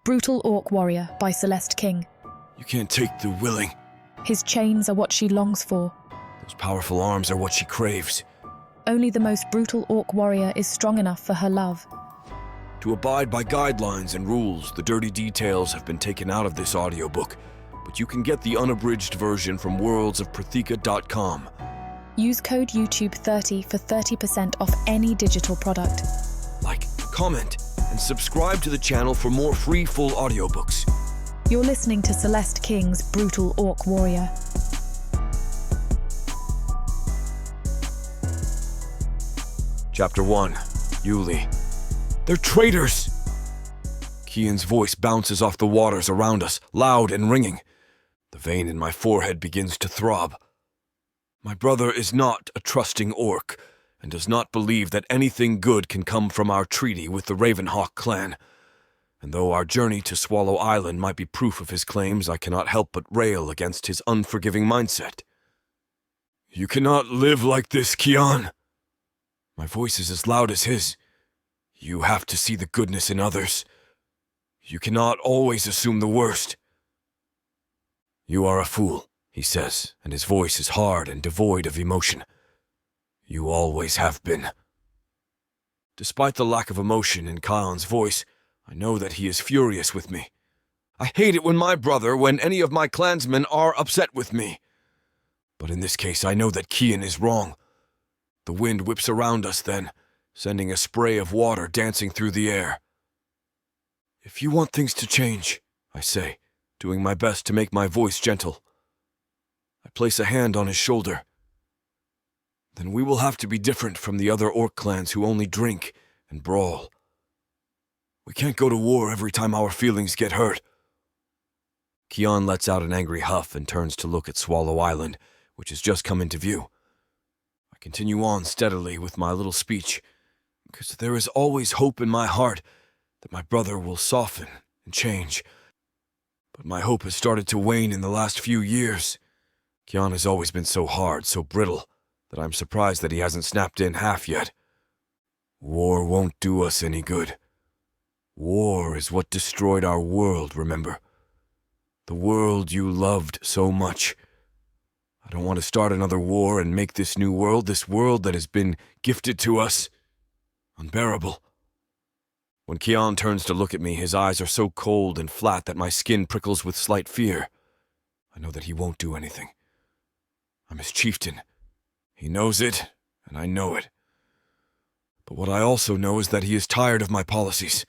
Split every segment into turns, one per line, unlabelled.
Brutal Orc Warrior by Celeste King.
You can't take the willing.
His chains are what she longs for.
Those powerful arms are what she craves.
Only the most brutal Orc Warrior is strong enough for her love.
To abide by guidelines and rules, the dirty details have been taken out of this audiobook, but you can get the unabridged version from worldsofprotheka.com.
Use code YouTube30 for 30% off any digital product.
Like, comment, and subscribe to the channel for more free full audiobooks.
You're listening to Celeste King's Brutal Orc Warrior.
Chapter 1. Yuli. They're traitors! Kian's voice bounces off the waters around us, loud and ringing. The vein in my forehead begins to throb. My brother is not a trusting orc, and does not believe that anything good can come from our treaty with the Ravenhawk clan. And though our journey to Swallow Island might be proof of his claims, I cannot help but rail against his unforgiving mindset. You cannot live like this, Kian. My voice is as loud as his. You have to see the goodness in others. You cannot always assume the worst. You are a fool, he says, and his voice is hard and devoid of emotion. You always have been. Despite the lack of emotion in Kian's voice, I know that he is furious with me. I hate it when any of my clansmen are upset with me. But in this case, I know that Kian is wrong. The wind whips around us then, sending a spray of water dancing through the air. If you want things to change, I say, doing my best to make my voice gentle. I place a hand on his shoulder. Then we will have to be different from the other orc clans who only drink and brawl. We can't go to war every time our feelings get hurt. Kian lets out an angry huff and turns to look at Swallow Island, which has just come into view. I continue on steadily with my little speech, because there is always hope in my heart that my brother will soften and change. But my hope has started to wane in the last few years. Kian has always been so hard, so brittle, that I'm surprised that he hasn't snapped in half yet. War won't do us any good. War is what destroyed our world, remember? The world you loved so much. I don't want to start another war and make this new world, this world that has been gifted to us, unbearable. When Kian turns to look at me, his eyes are so cold and flat that my skin prickles with slight fear. I know that he won't do anything. I'm his chieftain. He knows it, and I know it. But what I also know is that he is tired of my policies.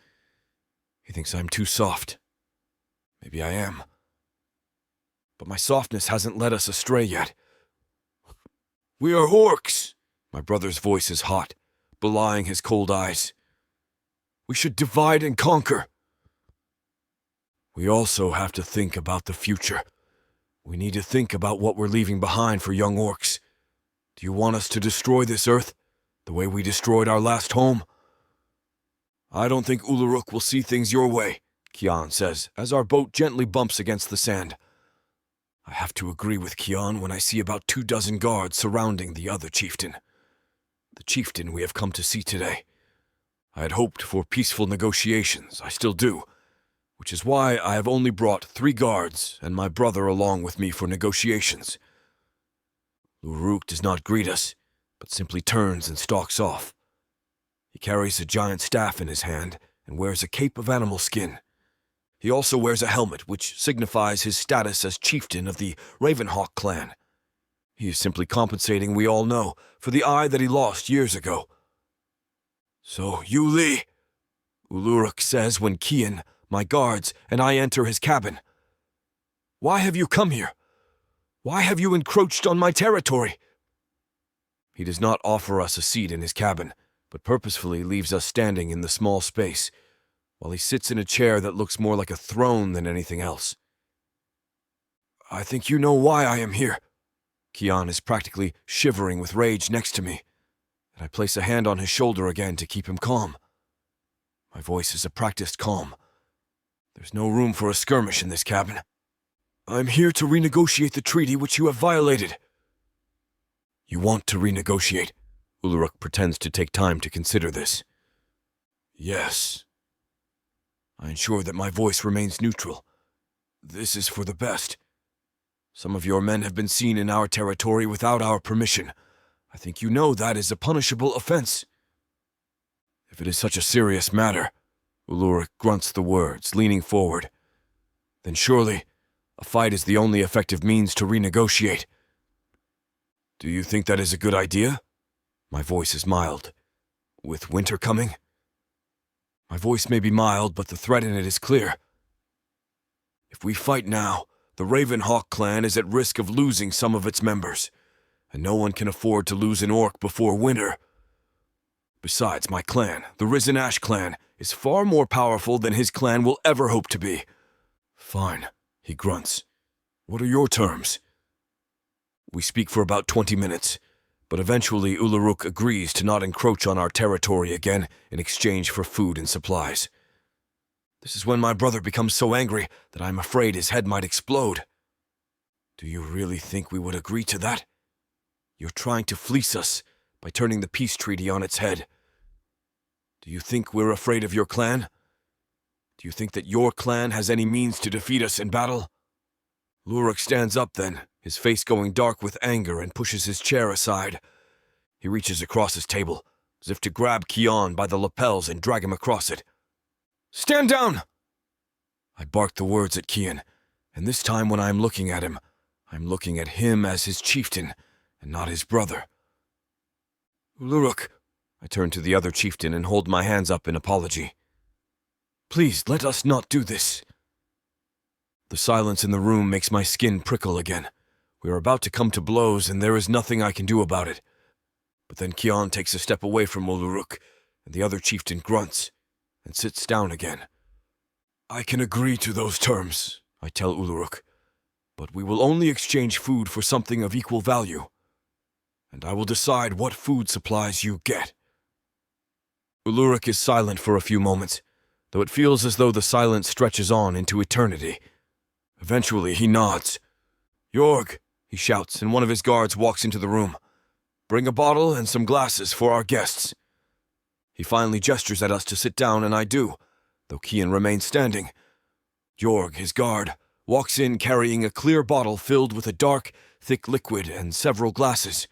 He thinks I'm too soft. Maybe I am. But my softness hasn't led us astray yet. We are orcs! My brother's voice is hot, belying his cold eyes. We should divide and conquer. We also have to think about the future. We need to think about what we're leaving behind for young orcs. Do you want us to destroy this earth, the way we destroyed our last home? I don't think Uluruk will see things your way, Kian says, as our boat gently bumps against the sand. I have to agree with Kian when I see about 24 guards surrounding the other chieftain. The chieftain we have come to see today. I had hoped for peaceful negotiations, I still do, which is why I have only brought 3 guards and my brother along with me for negotiations. Uluruk does not greet us, but simply turns and stalks off. He carries a giant staff in his hand and wears a cape of animal skin. He also wears a helmet, which signifies his status as chieftain of the Ravenhawk clan. He is simply compensating, we all know, for the eye that he lost years ago. So, Yuli, Uluruk says when Kian, my guards, and I enter his cabin. Why have you come here? Why have you encroached on my territory? He does not offer us a seat in his cabin, but purposefully leaves us standing in the small space, while he sits in a chair that looks more like a throne than anything else. I think you know why I am here. Kian is practically shivering with rage next to me, and I place a hand on his shoulder again to keep him calm. My voice is a practiced calm. There's no room for a skirmish in this cabin. I'm here to renegotiate the treaty which you have violated. You want to renegotiate? Uluruk pretends to take time to consider this. Yes. I ensure that my voice remains neutral. This is for the best. Some of your men have been seen in our territory without our permission. I think you know that is a punishable offense. If it is such a serious matter, Ulrich grunts the words, leaning forward. Then surely, a fight is the only effective means to renegotiate. Do you think that is a good idea? My voice is mild. With winter coming? My voice may be mild, but the threat in it is clear. If we fight now, the Ravenhawk clan is at risk of losing some of its members, and no one can afford to lose an orc before winter. Besides, my clan, the Risen Ash clan, is far more powerful than his clan will ever hope to be. Fine, he grunts. What are your terms? We speak for about 20 minutes, but eventually Ulrich agrees to not encroach on our territory again in exchange for food and supplies. This is when my brother becomes so angry that I am afraid his head might explode. Do you really think we would agree to that? You're trying to fleece us by turning the peace treaty on its head. Do you think we're afraid of your clan? Do you think that your clan has any means to defeat us in battle? Ulrich stands up then, his face going dark with anger, and pushes his chair aside. He reaches across his table, as if to grab Kian by the lapels and drag him across it. Stand down! I bark the words at Kian, and this time when I am looking at him, I'm looking at him as his chieftain, and not his brother. Ulrich, I turn to the other chieftain and hold my hands up in apology. Please, let us not do this. The silence in the room makes my skin prickle again. We are about to come to blows, and there is nothing I can do about it. But then Kian takes a step away from Ulrich, and the other chieftain grunts, and sits down again. I can agree to those terms, I tell Ulrich, but we will only exchange food for something of equal value, and I will decide what food supplies you get. Ulrich is silent for a few moments, though it feels as though the silence stretches on into eternity. Eventually he nods. Jorg, he shouts, and one of his guards walks into the room. Bring a bottle and some glasses for our guests. He finally gestures at us to sit down, and I do, though Kian remains standing. Jorg, his guard, walks in carrying a clear bottle filled with a dark, thick liquid and several glasses.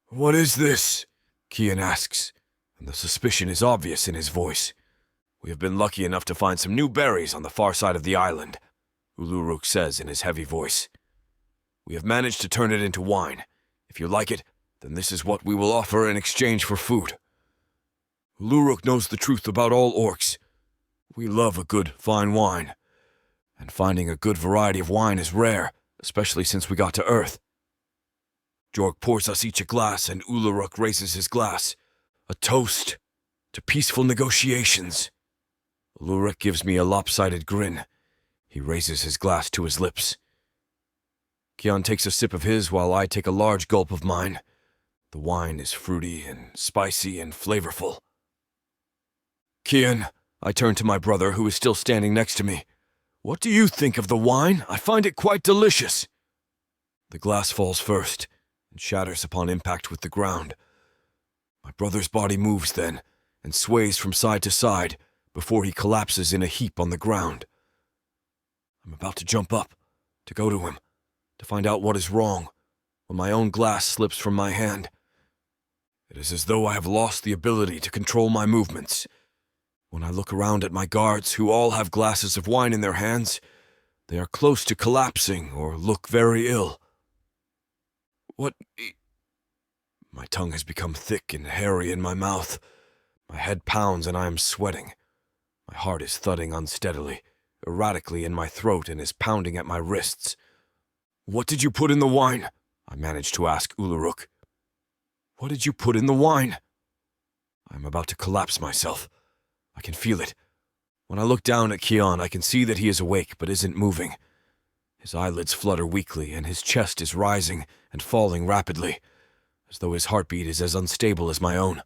What is this? Kian asks, and the suspicion is obvious in his voice. We have been lucky enough to find some new berries on the far side of the island, Ulrich says in his heavy voice. We have managed to turn it into wine. If you like it, then this is what we will offer in exchange for food. Ulrich knows the truth about all orcs. We love a good, fine wine. And finding a good variety of wine is rare, especially since we got to Earth. Jorg pours us each a glass, and Ulrich raises his glass. A toast to peaceful negotiations. Ulrich gives me a lopsided grin. He raises his glass to his lips. Kian takes a sip of his while I take a large gulp of mine. The wine is fruity and spicy and flavorful. Kian, I turn to my brother, who is still standing next to me. What do you think of the wine? I find it quite delicious. The glass falls first and shatters upon impact with the ground. My brother's body moves then and sways from side to side before he collapses in a heap on the ground. I'm about to jump up, to go to him, to find out what is wrong, when my own glass slips from my hand. It is as though I have lost the ability to control my movements. When I look around at my guards, who all have glasses of wine in their hands, they are close to collapsing or look very ill. My tongue has become thick and hairy in my mouth. My head pounds and I am sweating. My heart is thudding unsteadily, erratically in my throat, and is pounding at my wrists. What did you put in the wine? I managed to ask Ulrich. What did you put in the wine? I am about to collapse myself. I can feel it. When I look down at Kian, I can see that he is awake but isn't moving. His eyelids flutter weakly, and his chest is rising and falling rapidly, as though his heartbeat is as unstable as my own.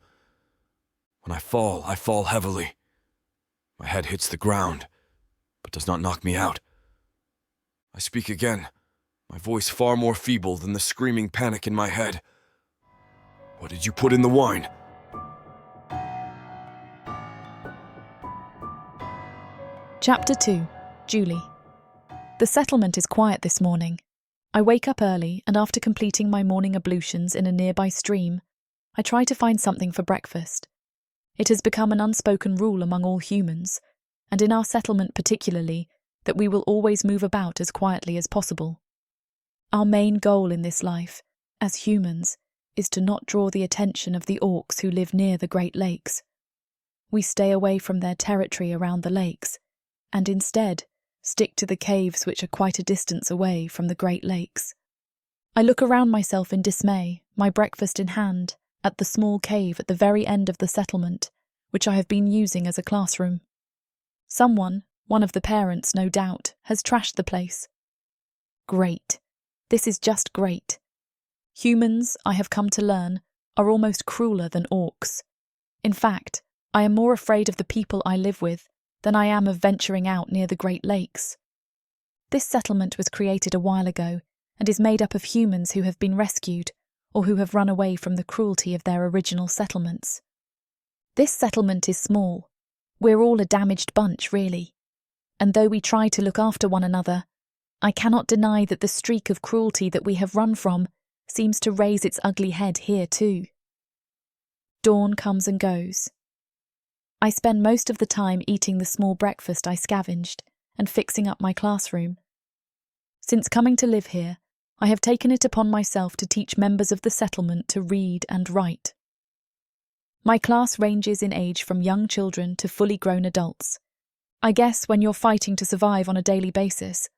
When I fall heavily. My head hits the ground, but does not knock me out. I speak again, my voice far more feeble than the screaming panic in my head. What did you put in the wine?
Chapter 2. Julie. The settlement is quiet this morning. I wake up early and after completing my morning ablutions in a nearby stream, I try to find something for breakfast. It has become an unspoken rule among all humans, and in our settlement particularly, that we will always move about as quietly as possible. Our main goal in this life, as humans, is to not draw the attention of the Orcs who live near the Great Lakes. We stay away from their territory around the lakes, and instead stick to the caves which are quite a distance away from the Great Lakes. I look around myself in dismay, my breakfast in hand, at the small cave at the very end of the settlement, which I have been using as a classroom. Someone, one of the parents no doubt, has trashed the place. Great. This is just great. Humans, I have come to learn, are almost crueler than Orcs. In fact, I am more afraid of the people I live with than I am of venturing out near the Great Lakes. This settlement was created a while ago and is made up of humans who have been rescued or who have run away from the cruelty of their original settlements. This settlement is small. We're all a damaged bunch, really. And though we try to look after one another, I cannot deny that the streak of cruelty that we have run from seems to raise its ugly head here too. Dawn comes and goes. I spend most of the time eating the small breakfast I scavenged and fixing up my classroom. Since coming to live here, I have taken it upon myself to teach members of the settlement to read and write. My class ranges in age from young children to fully grown adults. I guess when you're fighting to survive on a daily basis,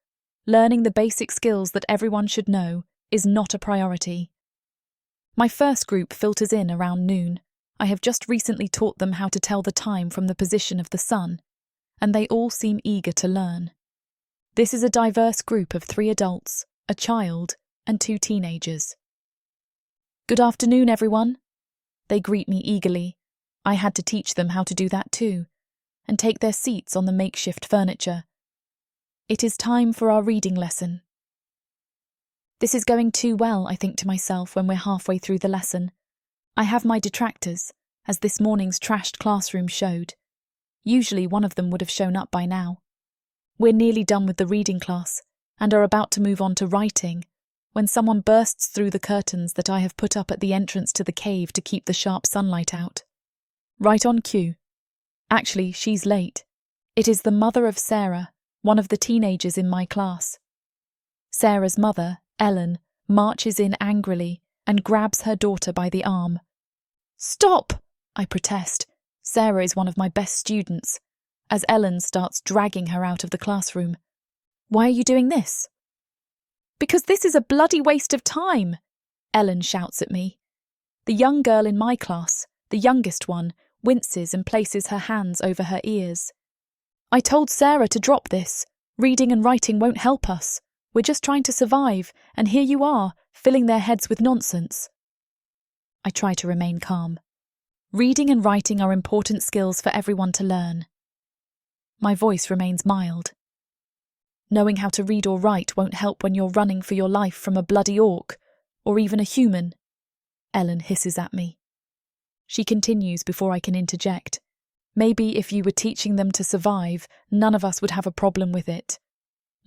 learning the basic skills that everyone should know is not a priority. My first group filters in around noon. I have just recently taught them how to tell the time from the position of the sun, and they all seem eager to learn. This is a diverse group of 3 adults, a child, and 2 teenagers. Good afternoon, everyone. They greet me eagerly. I had to teach them how to do that too, and take their seats on the makeshift furniture. It is time for our reading lesson. This is going too well, I think to myself when we're halfway through the lesson. I have my detractors, as this morning's trashed classroom showed. Usually one of them would have shown up by now. We're nearly done with the reading class and are about to move on to writing when someone bursts through the curtains that I have put up at the entrance to the cave to keep the sharp sunlight out. Right on cue. Actually, she's late. It is the mother of Sarah, one of the teenagers in my class. Sarah's mother, Ellen, marches in angrily and grabs her daughter by the arm. "Stop!" I protest. Sarah is one of my best students, as Ellen starts dragging her out of the classroom. "Why are you doing this?" "Because this is a bloody waste of time," Ellen shouts at me. The young girl in my class, the youngest one, winces and places her hands over her ears. "I told Sarah to drop this. Reading and writing won't help us. We're just trying to survive, and here you are, filling their heads with nonsense." I try to remain calm. Reading and writing are important skills for everyone to learn. My voice remains mild. Knowing how to read or write won't help when you're running for your life from a bloody orc, or even a human. Ellen hisses at me. She continues before I can interject. Maybe if you were teaching them to survive, none of us would have a problem with it.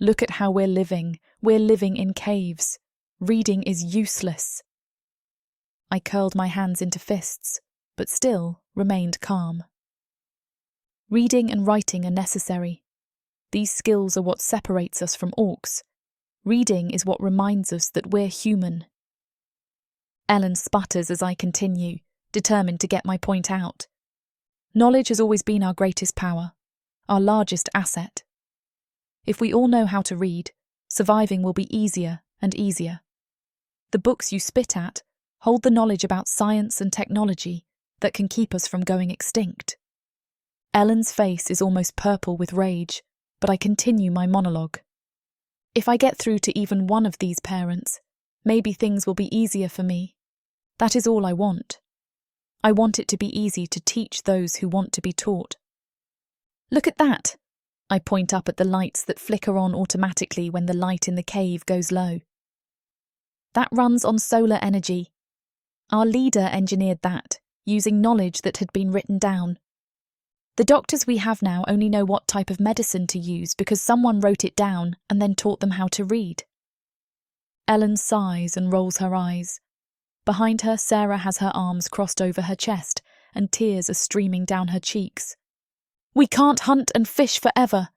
Look at how we're living. We're living in caves. Reading is useless. I curled my hands into fists, but still remained calm. Reading and writing are necessary. These skills are what separates us from orcs. Reading is what reminds us that we're human. Ellen sputters as I continue, determined to get my point out. Knowledge has always been our greatest power, our largest asset. If we all know how to read, surviving will be easier and easier. The books you spit at hold the knowledge about science and technology that can keep us from going extinct. Ellen's face is almost purple with rage, but I continue my monologue. If I get through to even one of these parents, maybe things will be easier for me. That is all I want. I want it to be easy to teach those who want to be taught. Look at that! I point up at the lights that flicker on automatically when the light in the cave goes low. That runs on solar energy. Our leader engineered that, using knowledge that had been written down. The doctors we have now only know what type of medicine to use because someone wrote it down and then taught them how to read. Ellen sighs and rolls her eyes. Behind her, Sarah has her arms crossed over her chest and tears are streaming down her cheeks. We can't hunt and fish forever.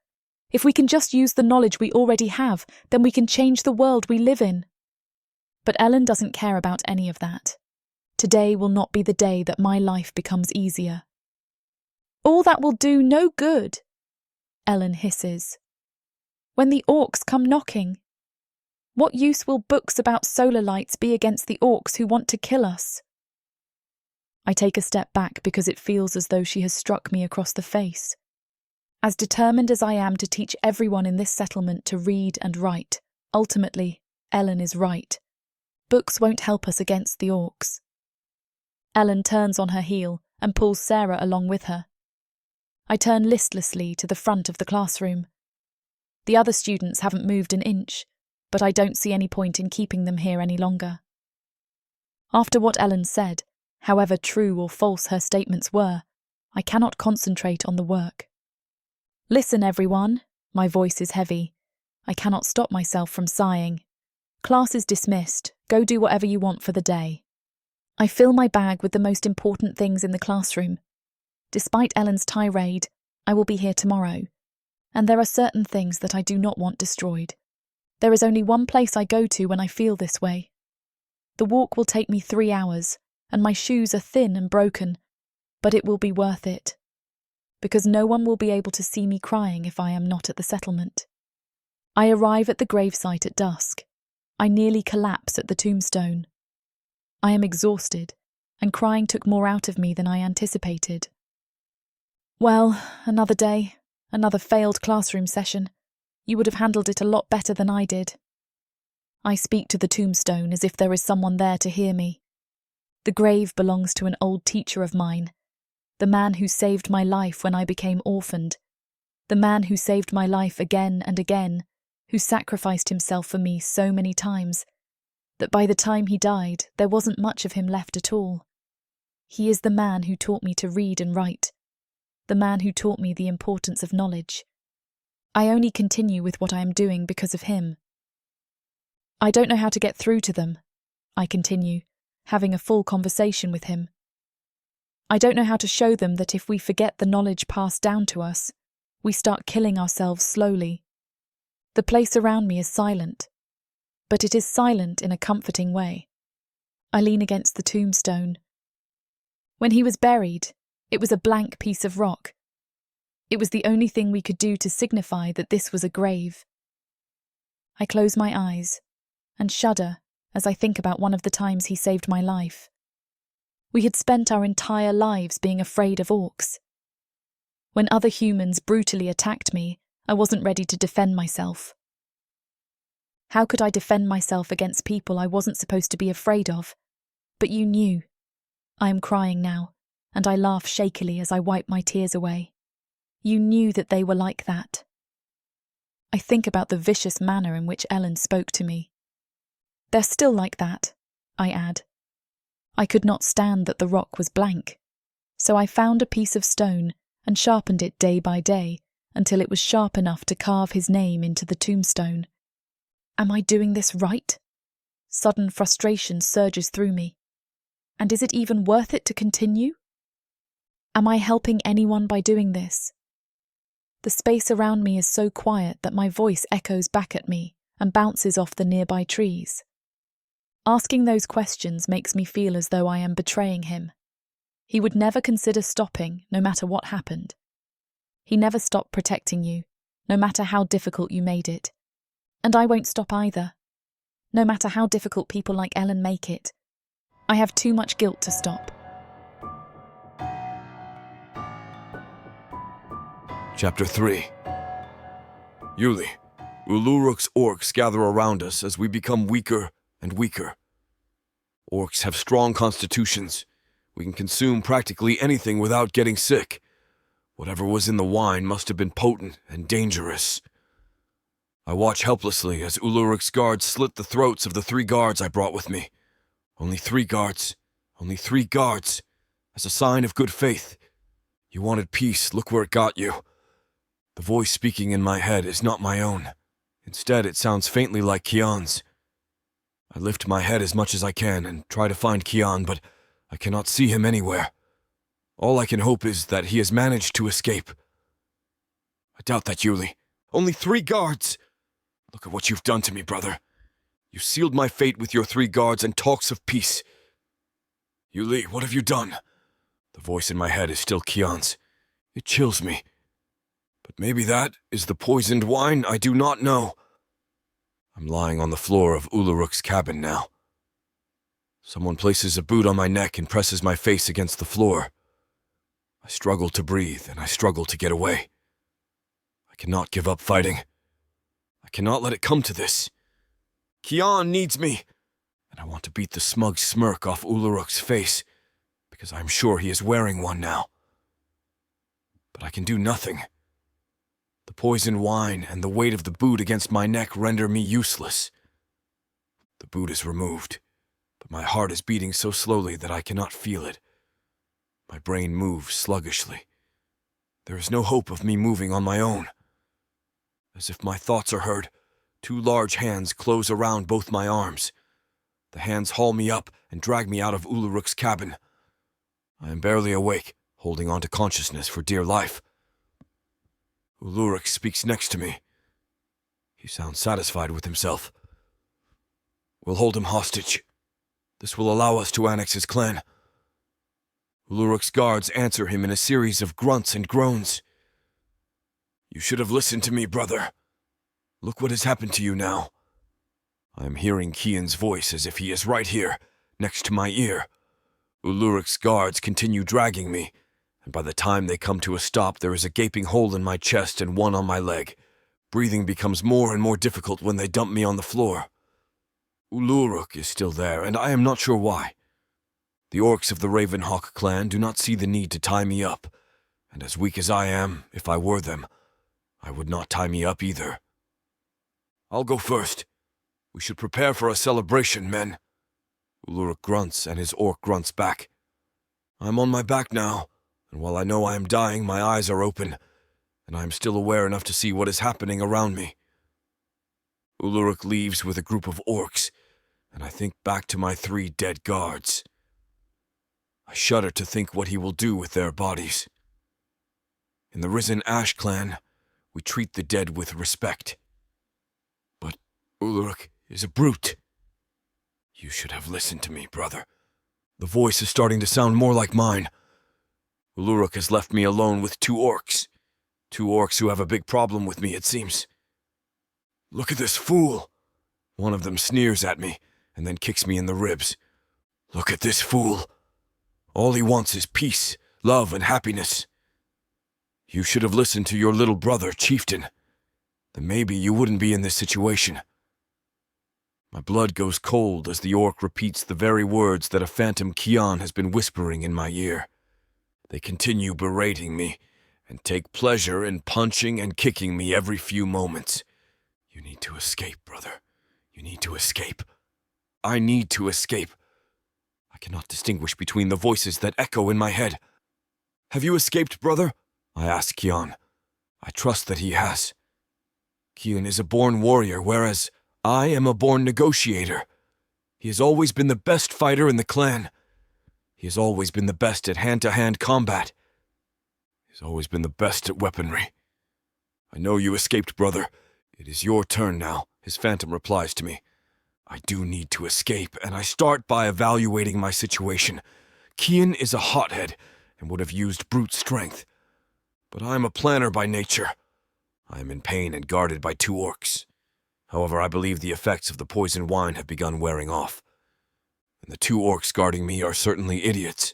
If we can just use the knowledge we already have, then we can change the world we live in. But Ellen doesn't care about any of that. Today will not be the day that my life becomes easier. All that will do no good, Ellen hisses. When the Orcs come knocking, what use will books about solar lights be against the Orcs who want to kill us? I take a step back because it feels as though she has struck me across the face. As determined as I am to teach everyone in this settlement to read and write, ultimately, Ellen is right. Books won't help us against the Orcs. Ellen turns on her heel and pulls Sarah along with her. I turn listlessly to the front of the classroom. The other students haven't moved an inch, but I don't see any point in keeping them here any longer. After what Ellen said, however true or false her statements were, I cannot concentrate on the work. Listen, everyone. My voice is heavy. I cannot stop myself from sighing. Class is dismissed. Go do whatever you want for the day. I fill my bag with the most important things in the classroom. Despite Ellen's tirade, I will be here tomorrow, and there are certain things that I do not want destroyed. There is only one place I go to when I feel this way. The walk will take me 3 hours, and my shoes are thin and broken, but it will be worth it, because no one will be able to see me crying if I am not at the settlement. I arrive at the gravesite at dusk. I nearly collapse at the tombstone. I am exhausted, and crying took more out of me than I anticipated. Well, another day, another failed classroom session. You would have handled it a lot better than I did. I speak to the tombstone as if there is someone there to hear me. The grave belongs to an old teacher of mine, the man who saved my life when I became orphaned, the man who saved my life again and again, who sacrificed himself for me so many times that by the time he died, there wasn't much of him left at all. He is the man who taught me to read and write, the man who taught me the importance of knowledge. I only continue with what I am doing because of him. I don't know how to get through to them, I continue, having a full conversation with him. I don't know how to show them that if we forget the knowledge passed down to us, we start killing ourselves slowly. The place around me is silent, but it is silent in a comforting way. I lean against the tombstone. When he was buried, it was a blank piece of rock. It was the only thing we could do to signify that this was a grave. I close my eyes and shudder as I think about one of the times he saved my life. We had spent our entire lives being afraid of orcs. When other humans brutally attacked me, I wasn't ready to defend myself. How could I defend myself against people I wasn't supposed to be afraid of? But you knew. I am crying now, and I laugh shakily as I wipe my tears away. You knew that they were like that. I think about the vicious manner in which Ellen spoke to me. They're still like that, I add. I could not stand that the rock was blank, so I found a piece of stone and sharpened it day by day until it was sharp enough to carve his name into the tombstone. Am I doing this right? Sudden frustration surges through me. And is it even worth it to continue? Am I helping anyone by doing this? The space around me is so quiet that my voice echoes back at me and bounces off the nearby trees. Asking those questions makes me feel as though I am betraying him. He would never consider stopping, no matter what happened. He never stopped protecting you, no matter how difficult you made it. And I won't stop either, no matter how difficult people like Ellen make it. I have too much guilt to stop.
Chapter 3. Yuli, Uluruk's orcs gather around us as we become weaker and weaker. Orcs have strong constitutions. We can consume practically anything without getting sick. Whatever was in the wine must have been potent and dangerous. I watch helplessly as Uluruk's guards slit the throats of the 3 guards I brought with me. Only 3 guards, as a sign of good faith. You wanted peace, look where it got you. The voice speaking in my head is not my own. Instead, it sounds faintly like Kian's. I lift my head as much as I can and try to find Kian, but I cannot see him anywhere. All I can hope is that he has managed to escape. I doubt that, Yuli. Only 3 guards! Look at what you've done to me, brother. You sealed my fate with your 3 guards and talks of peace. Yuli, what have you done? The voice in my head is still Kian's. It chills me. But maybe that is the poisoned wine, I do not know. I'm lying on the floor of Uluruk's cabin now. Someone places a boot on my neck and presses my face against the floor. I struggle to breathe, and I struggle to get away. I cannot give up fighting. I cannot let it come to this. Kian needs me, and I want to beat the smug smirk off Uluruk's face, because I am sure he is wearing one now. But I can do nothing. The poisoned wine and the weight of the boot against my neck render me useless. The boot is removed, but my heart is beating so slowly that I cannot feel it. My brain moves sluggishly. There is no hope of me moving on my own. As if my thoughts are heard, 2 large hands close around both my arms. The hands haul me up and drag me out of Uluruk's cabin. I am barely awake, holding on to consciousness for dear life. Uluruk speaks next to me. He sounds satisfied with himself. We'll hold him hostage. This will allow us to annex his clan. Uluruk's guards answer him in a series of grunts and groans. You should have listened to me, brother. Look what has happened to you now. I am hearing Kian's voice as if he is right here, next to my ear. Uluruk's guards continue dragging me, and by the time they come to a stop, there is a gaping hole in my chest and one on my leg. Breathing becomes more and more difficult when they dump me on the floor. Uluruk is still there, and I am not sure why. The Orcs of the Ravenhawk clan do not see the need to tie me up, and as weak as I am, if I were them, I would not tie me up either. I'll go first. We should prepare for a celebration, men. Uluruk grunts, and his orc grunts back. I'm on my back now, and while I know I am dying, my eyes are open, and I am still aware enough to see what is happening around me. Uluruk leaves with a group of orcs, and I think back to my 3 dead guards. I shudder to think what he will do with their bodies. In the Risen Ash clan, we treat the dead with respect. But Uluruk is a brute. You should have listened to me, brother. The voice is starting to sound more like mine. Uluruk has left me alone with 2 orcs. 2 orcs who have a big problem with me, it seems. Look at this fool! One of them sneers at me, and then kicks me in the ribs. Look at this fool! All he wants is peace, love, and happiness. You should have listened to your little brother, Chieftain. Then maybe you wouldn't be in this situation. My blood goes cold as the orc repeats the very words that a phantom Kian has been whispering in my ear. They continue berating me, and take pleasure in punching and kicking me every few moments. You need to escape, brother. You need to escape. I need to escape. I cannot distinguish between the voices that echo in my head. Have you escaped, brother? I ask Kian. I trust that he has. Kian is a born warrior, whereas I am a born negotiator. He has always been the best fighter in the clan. He has always been the best at hand-to-hand combat. He has always been the best at weaponry. I know you escaped, brother. It is your turn now, his phantom replies to me. I do need to escape, and I start by evaluating my situation. Kian is a hothead and would have used brute strength. But I am a planner by nature. I am in pain and guarded by 2 orcs. However, I believe the effects of the poison wine have begun wearing off. And the 2 orcs guarding me are certainly idiots.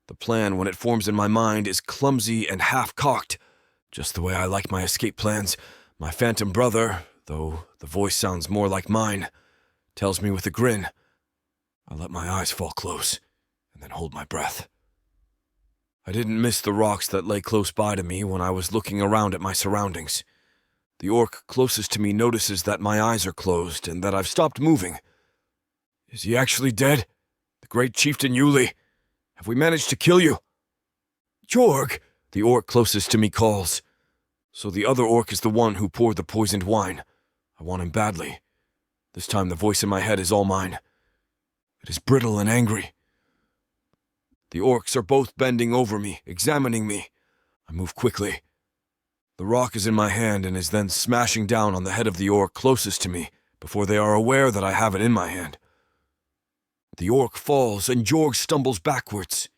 The plan, when it forms in my mind, is clumsy and half-cocked, just the way I like my escape plans. My phantom brother, though the voice sounds more like mine, tells me with a grin. I let my eyes fall close, and then hold my breath. I didn't miss the rocks that lay close by to me when I was looking around at my surroundings. The orc closest to me notices that my eyes are closed and that I've stopped moving. Is he actually dead? The great chieftain Yuli? Have we managed to kill you? Jorg! The orc closest to me calls. So the other orc is the one who poured the poisoned wine. I want him badly. This time the voice in my head is all mine. It is brittle and angry. The orcs are both bending over me, examining me. I move quickly. The rock is in my hand and is then smashing down on the head of the orc closest to me before they are aware that I have it in my hand. The orc falls and Jorg stumbles backwards.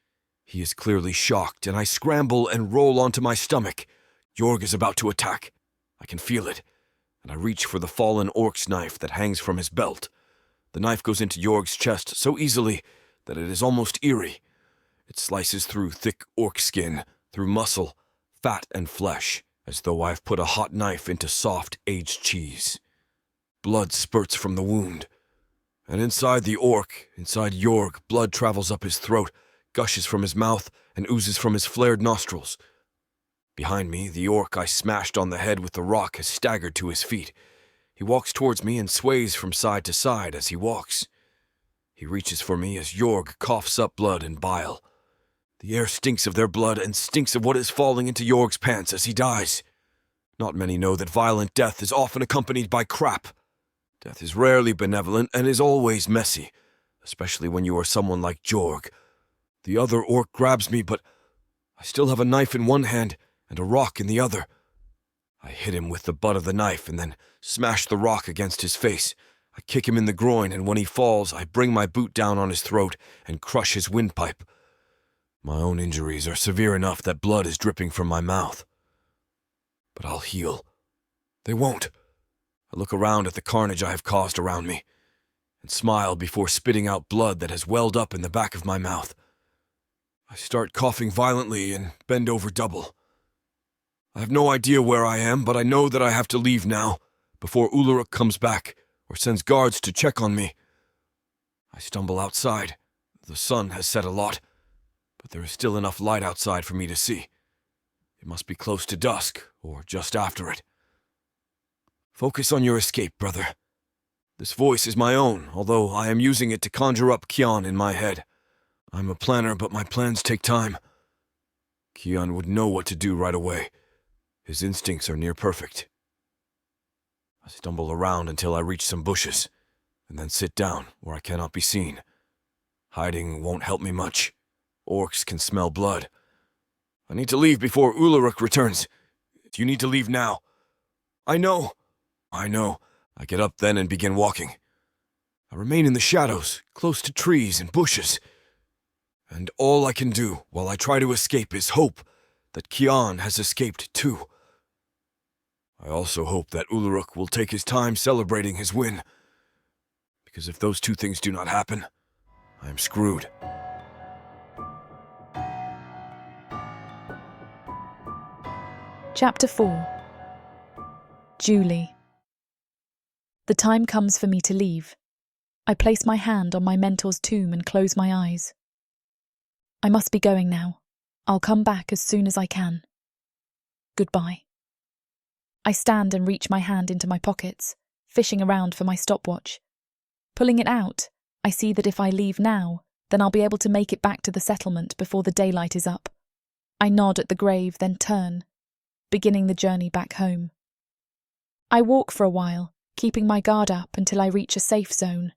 He is clearly shocked, and I scramble and roll onto my stomach. Jorg is about to attack. I can feel it, and I reach for the fallen orc's knife that hangs from his belt. The knife goes into Jorg's chest so easily that it is almost eerie. It slices through thick orc skin, through muscle, fat and flesh, as though I've put a hot knife into soft, aged cheese. Blood spurts from the wound. And inside the orc, inside Jorg, blood travels up his throat, gushes from his mouth, and oozes from his flared nostrils. Behind me, the orc I smashed on the head with the rock has staggered to his feet. He walks towards me and sways from side to side as he walks. He reaches for me as Jorg coughs up blood and bile. The air stinks of their blood and stinks of what is falling into Jorg's pants as he dies. Not many know that violent death is often accompanied by crap. Death is rarely benevolent and is always messy, especially when you are someone like Jorg. The other orc grabs me, but I still have a knife in one hand and a rock in the other. I hit him with the butt of the knife and then smash the rock against his face. I kick him in the groin, and when he falls, I bring my boot down on his throat and crush his windpipe. My own injuries are severe enough that blood is dripping from my mouth. But I'll heal. They won't. I look around at the carnage I have caused around me and smile before spitting out blood that has welled up in the back of my mouth. I start coughing violently and bend over double. I have no idea where I am, but I know that I have to leave now, before Ulrich comes back or sends guards to check on me. I stumble outside. The sun has set a lot, but there is still enough light outside for me to see. It must be close to dusk, or just after it. Focus on your escape, brother. This voice is my own, although I am using it to conjure up Kian in my head. I'm a planner, but my plans take time. Kian would know what to do right away. His instincts are near perfect. I stumble around until I reach some bushes, and then sit down where I cannot be seen. Hiding won't help me much. Orcs can smell blood. I need to leave before Ulrich returns. You need to leave now. I know. I get up then and begin walking. I remain in the shadows, close to trees and bushes. And all I can do while I try to escape is hope that Kian has escaped too. I also hope that Ulrich will take his time celebrating his win. Because if those two things do not happen, I am screwed.
Chapter 4. Julie. The time comes for me to leave. I place my hand on my mentor's tomb and close my eyes. I must be going now. I'll come back as soon as I can. Goodbye. I stand and reach my hand into my pockets, fishing around for my stopwatch. Pulling it out, I see that if I leave now, then I'll be able to make it back to the settlement before the daylight is up. I nod at the grave, then turn, beginning the journey back home. I walk for a while, keeping my guard up until I reach a safe zone.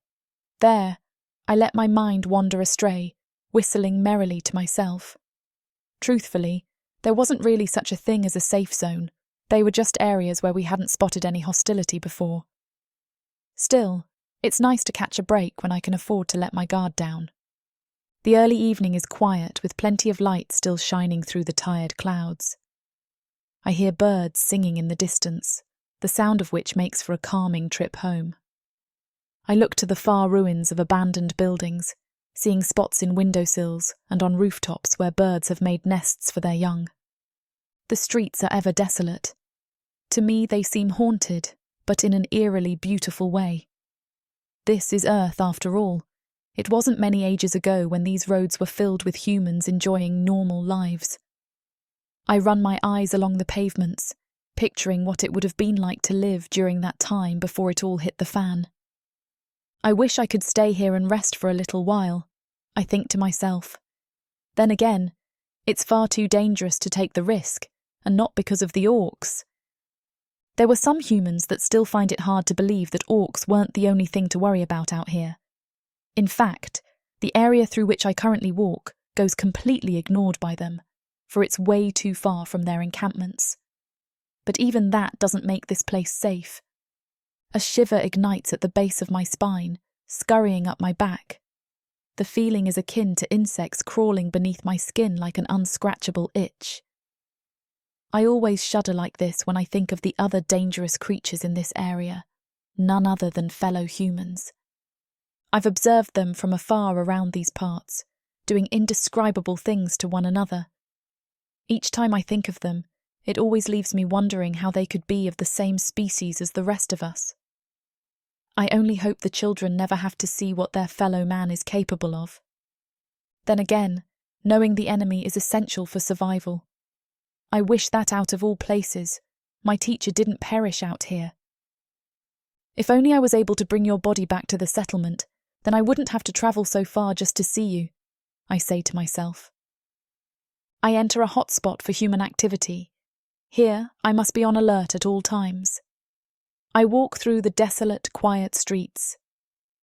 There, I let my mind wander astray, whistling merrily to myself. Truthfully, there wasn't really such a thing as a safe zone. They were just areas where we hadn't spotted any hostility before. Still, it's nice to catch a break when I can afford to let my guard down. The early evening is quiet, with plenty of light still shining through the tired clouds. I hear birds singing in the distance, the sound of which makes for a calming trip home. I look to the far ruins of abandoned buildings, seeing spots in windowsills and on rooftops where birds have made nests for their young. The streets are ever desolate. To me they seem haunted, but in an eerily beautiful way. This is Earth after all. It wasn't many ages ago when these roads were filled with humans enjoying normal lives. I run my eyes along the pavements, picturing what it would have been like to live during that time before it all hit the fan. I wish I could stay here and rest for a little while, I think to myself. Then again, It's far too dangerous to take the risk, and not because of the orcs. There were some humans that still find it hard to believe that orcs weren't the only thing to worry about out here. In fact, the area through which I currently walk goes completely ignored by them, for it's way too far from their encampments. But even that doesn't make this place safe. A shiver ignites at the base of my spine, scurrying up my back. The feeling is akin to insects crawling beneath my skin like an unscratchable itch. I always shudder like this when I think of the other dangerous creatures in this area, none other than fellow humans. I've observed them from afar around these parts, doing indescribable things to one another. Each time I think of them, it always leaves me wondering how they could be of the same species as the rest of us. I only hope the children never have to see what their fellow man is capable of. Then again, knowing the enemy is essential for survival. I wish that out of all places, my teacher didn't perish out here. If only I was able to bring your body back to the settlement, then I wouldn't have to travel so far just to see you, I say to myself. I enter a hotspot for human activity. Here, I must be on alert at all times. I walk through the desolate, quiet streets.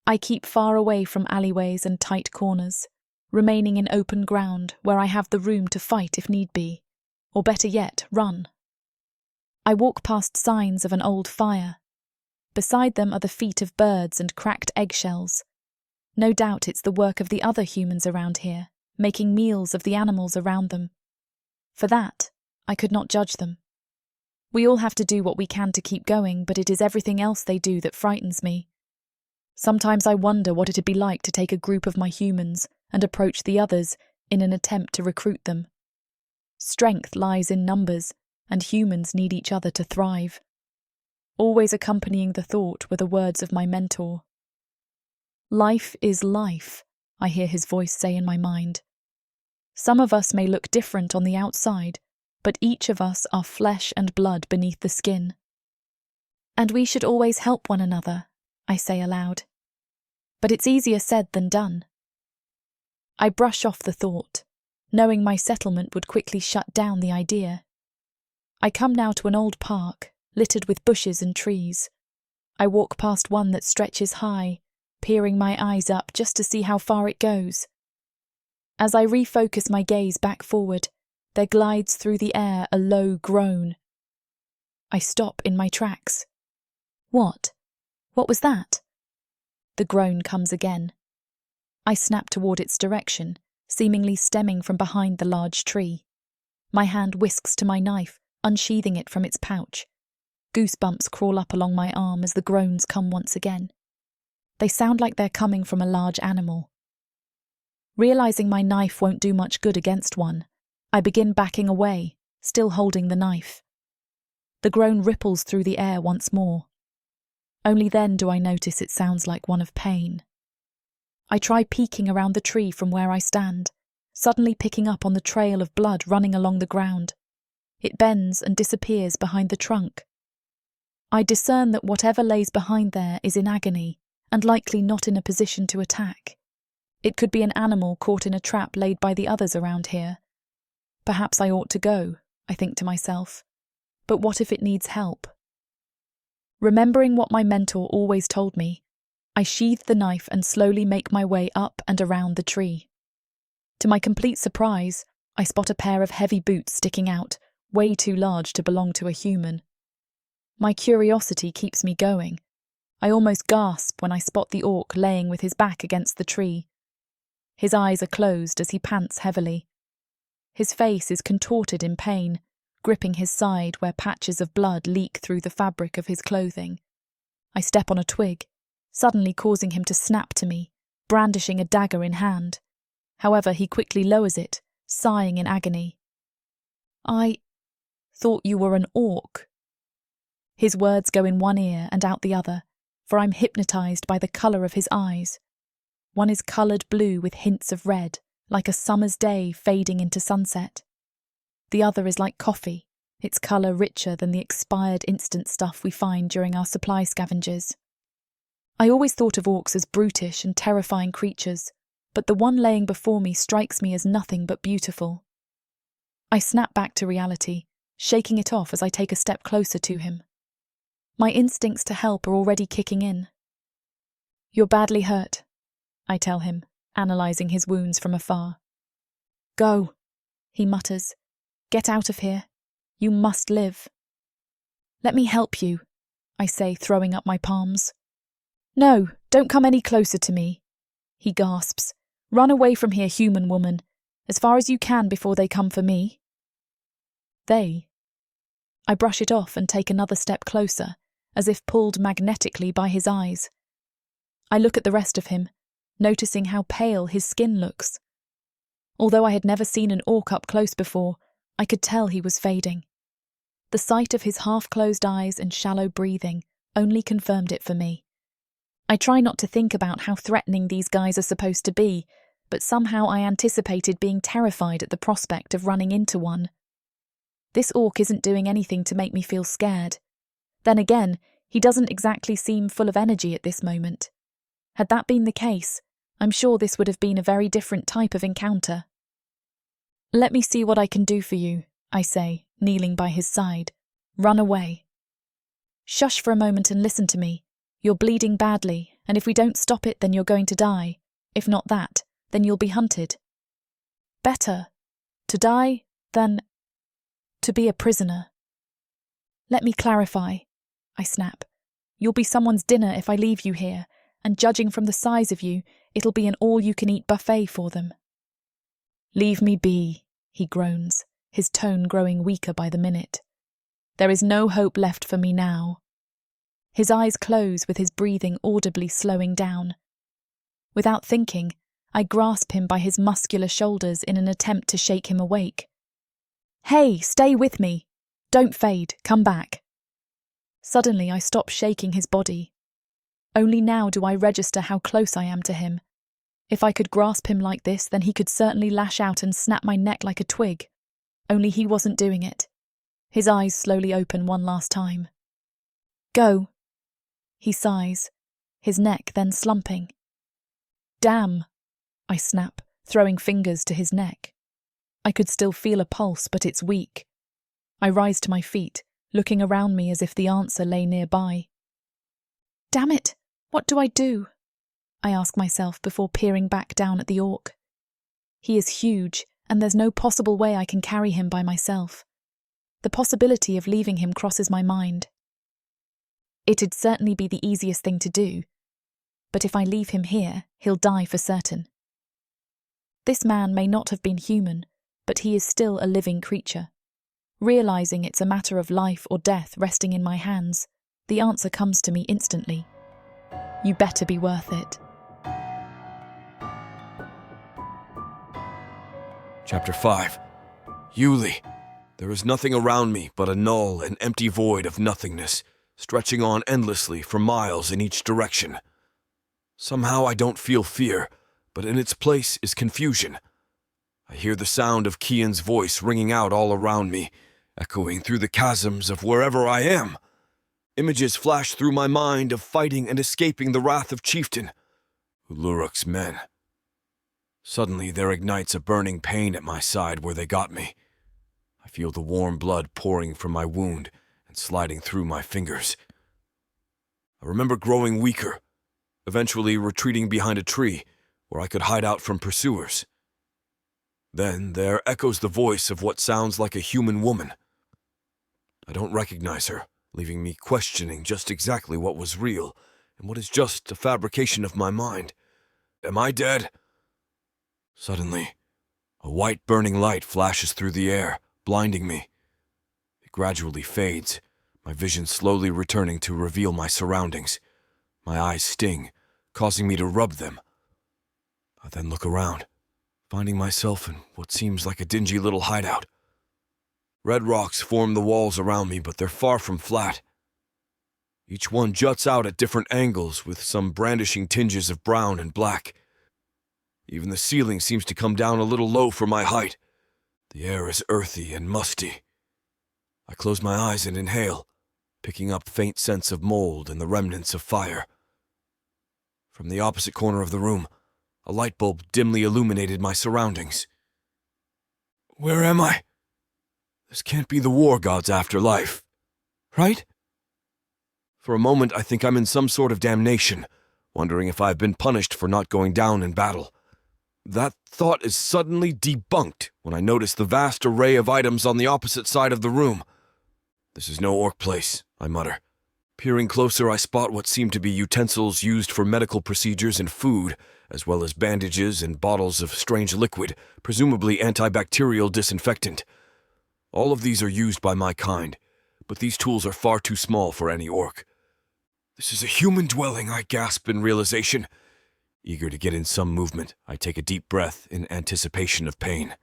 I keep far away from alleyways and tight corners, remaining in open ground where I have the room to fight if need be, or better yet, run. I walk past signs of an old fire. Beside them are the feet of birds and cracked eggshells. No doubt it's the work of the other humans around here, making meals of the animals around them. For that, I could not judge them. We all have to do what we can to keep going, but it is everything else they do that frightens me. Sometimes I wonder what it'd be like to take a group of my humans and approach the others in an attempt to recruit them. Strength lies in numbers, and humans need each other to thrive. Always accompanying the thought were the words of my mentor. Life is life, I hear his voice say in my mind. Some of us may look different on the outside, but each of us are flesh and blood beneath the skin. And we should always help one another, I say aloud. But it's easier said than done. I brush off the thought, knowing my settlement would quickly shut down the idea. I come now to an old park, littered with bushes and trees. I walk past one that stretches high, peering my eyes up just to see how far it goes. As I refocus my gaze back forward, there glides through the air a low groan. I stop in my tracks. What? What was that? The groan comes again. I snap toward its direction, seemingly stemming from behind the large tree. My hand whisks to my knife, unsheathing it from its pouch. Goosebumps crawl up along my arm as the groans come once again. They sound like they're coming from a large animal. Realizing my knife won't do much good against one, I begin backing away, still holding the knife. The groan ripples through the air once more. Only then do I notice it sounds like one of pain. I try peeking around the tree from where I stand, suddenly picking up on the trail of blood running along the ground. It bends and disappears behind the trunk. I discern that whatever lays behind there is in agony and likely not in a position to attack. It could be an animal caught in a trap laid by the others around here. Perhaps I ought to go, I think to myself. But what if it needs help? Remembering what my mentor always told me, I sheathe the knife and slowly make my way up and around the tree. To my complete surprise, I spot a pair of heavy boots sticking out, way too large to belong to a human. My curiosity keeps me going. I almost gasp when I spot the orc laying with his back against the tree. His eyes are closed as he pants heavily. His face is contorted in pain, gripping his side where patches of blood leak through the fabric of his clothing. I step on a twig, suddenly causing him to snap to me, brandishing a dagger in hand. However, he quickly lowers it, sighing in agony. I thought you were an orc. His words go in one ear and out the other, for I'm hypnotized by the colour of his eyes. One is coloured blue with hints of red, like a summer's day fading into sunset. The other is like coffee, its colour richer than the expired instant stuff we find during our supply scavengers. I always thought of orcs as brutish and terrifying creatures, but the one laying before me strikes me as nothing but beautiful. I snap back to reality, shaking it off as I take a step closer to him. My instincts to help are already kicking in. "You're badly hurt," I tell him, analysing his wounds from afar. "Go," he mutters. "Get out of here. You must live." "Let me help you," I say, throwing up my palms. "No, don't come any closer to me," he gasps. "Run away from here, human woman, as far as you can before they come for me." They? I brush it off and take another step closer, as if pulled magnetically by his eyes. I look at the rest of him, noticing how pale his skin looks. Although I had never seen an orc up close before, I could tell he was fading. The sight of his half-closed eyes and shallow breathing only confirmed it for me. I try not to think about how threatening these guys are supposed to be, but somehow I anticipated being terrified at the prospect of running into one. This orc isn't doing anything to make me feel scared. Then again, he doesn't exactly seem full of energy at this moment. Had that been the case, I'm sure this would have been a very different type of encounter. "Let me see what I can do for you," I say, kneeling by his side. "Run away." "Shush for a moment and listen to me. You're bleeding badly, and if we don't stop it, then you're going to die. If not that, then you'll be hunted. Better to die than to be a prisoner." "Let me clarify," I snap. "You'll be someone's dinner if I leave you here, and judging from the size of you, it'll be an all-you-can-eat buffet for them." "Leave me be," he groans, his tone growing weaker by the minute. "There is no hope left for me now." His eyes close with his breathing audibly slowing down. Without thinking, I grasp him by his muscular shoulders in an attempt to shake him awake. "Hey, stay with me! Don't fade, come back." Suddenly I stop shaking his body. Only now do I register how close I am to him. If I could grasp him like this, then he could certainly lash out and snap my neck like a twig. Only he wasn't doing it. His eyes slowly open one last time. "Go." He sighs, his neck then slumping. "Damn," I snap, throwing fingers to his neck. I could still feel a pulse, but it's weak. I rise to my feet, looking around me as if the answer lay nearby. "Damn it, what do I do?" I ask myself before peering back down at the orc. He is huge, and there's no possible way I can carry him by myself. The possibility of leaving him crosses my mind. It'd certainly be the easiest thing to do, but if I leave him here, he'll die for certain. This man may not have been human, but he is still a living creature. Realising it's a matter of life or death resting in my hands, the answer comes to me instantly. You better be worth it.
Chapter 5. Yuli. There is nothing around me but a null and empty void of nothingness, stretching on endlessly for miles in each direction. Somehow I don't feel fear, but in its place is confusion. I hear the sound of Kian's voice ringing out all around me, echoing through the chasms of wherever I am. Images flash through my mind of fighting and escaping the wrath of Chieftain Uluruk's men. Suddenly there ignites a burning pain at my side where they got me. I feel the warm blood pouring from my wound and sliding through my fingers. I remember growing weaker, eventually retreating behind a tree where I could hide out from pursuers. Then there echoes the voice of what sounds like a human woman. I don't recognize her, leaving me questioning just exactly what was real and what is just a fabrication of my mind. Am I dead? Suddenly, a white burning light flashes through the air, blinding me. It gradually fades, my vision slowly returning to reveal my surroundings. My eyes sting, causing me to rub them. I then look around, finding myself in what seems like a dingy little hideout. Red rocks form the walls around me, but they're far from flat. Each one juts out at different angles with some brandishing tinges of brown and black. Even the ceiling seems to come down a little low for my height. The air is earthy and musty. I close my eyes and inhale, picking up faint scents of mold and the remnants of fire. From the opposite corner of the room, a light bulb dimly illuminated my surroundings. Where am I? This can't be the war god's afterlife, right? For a moment, I think I'm in some sort of damnation, wondering if I've been punished for not going down in battle. That thought is suddenly debunked when I notice the vast array of items on the opposite side of the room. This is no orc place, I mutter. Peering closer, I spot what seem to be utensils used for medical procedures and food, as well as bandages and bottles of strange liquid, presumably antibacterial disinfectant. All of these are used by my kind, but these tools are far too small for any orc. This is a human dwelling, I gasp in realization. Eager to get in some movement, I take a deep breath in anticipation of pain.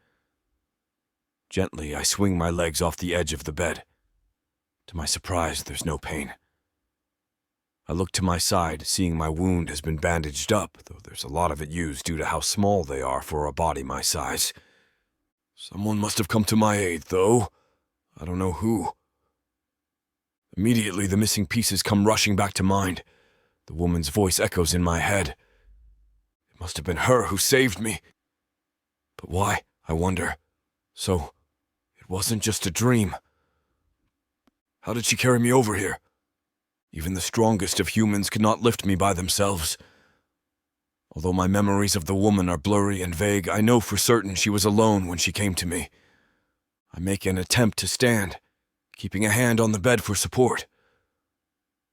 Gently, I swing my legs off the edge of the bed. To my surprise, there's no pain. I look to my side, seeing my wound has been bandaged up, though there's a lot of it used due to how small they are for a body my size. Someone must have come to my aid, though. I don't know who. Immediately, the missing pieces come rushing back to mind. The woman's voice echoes in my head. It must have been her who saved me. But why, I wonder? So, it wasn't just a dream. How did she carry me over here? Even the strongest of humans could not lift me by themselves. Although my memories of the woman are blurry and vague, I know for certain she was alone when she came to me. I make an attempt to stand, keeping a hand on the bed for support.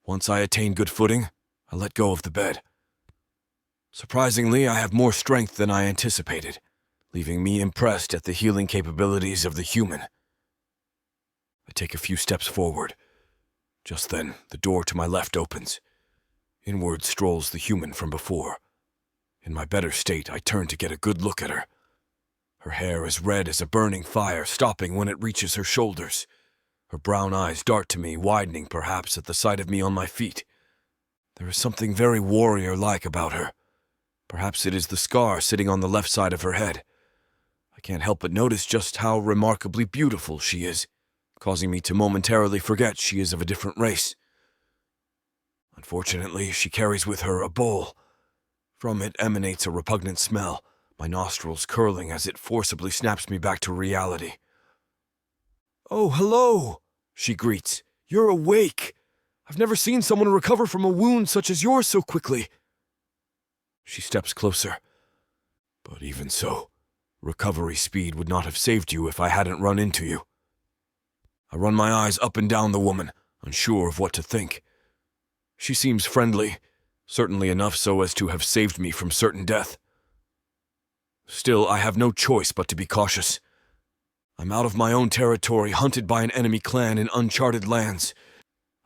Once I attain good footing, I let go of the bed. Surprisingly, I have more strength than I anticipated, leaving me impressed at the healing capabilities of the human. I take a few steps forward. Just then, the door to my left opens. Inward strolls the human from before. In my better state, I turn to get a good look at her. Her hair is red as a burning fire, stopping when it reaches her shoulders. Her brown eyes dart to me, widening perhaps at the sight of me on my feet. There is something very warrior-like about her. Perhaps it is the scar sitting on the left side of her head. I can't help but notice just how remarkably beautiful she is, causing me to momentarily forget she is of a different race. Unfortunately, she carries with her a bowl. From it emanates a repugnant smell, my nostrils curling as it forcibly snaps me back to reality. "Oh, hello," she greets. "You're awake. I've never seen someone recover from a wound such as yours so quickly." She steps closer. But even so, recovery speed would not have saved you if I hadn't run into you. I run my eyes up and down the woman, unsure of what to think. She seems friendly, certainly enough so as to have saved me from certain death. Still, I have no choice but to be cautious. I'm out of my own territory, hunted by an enemy clan in uncharted lands.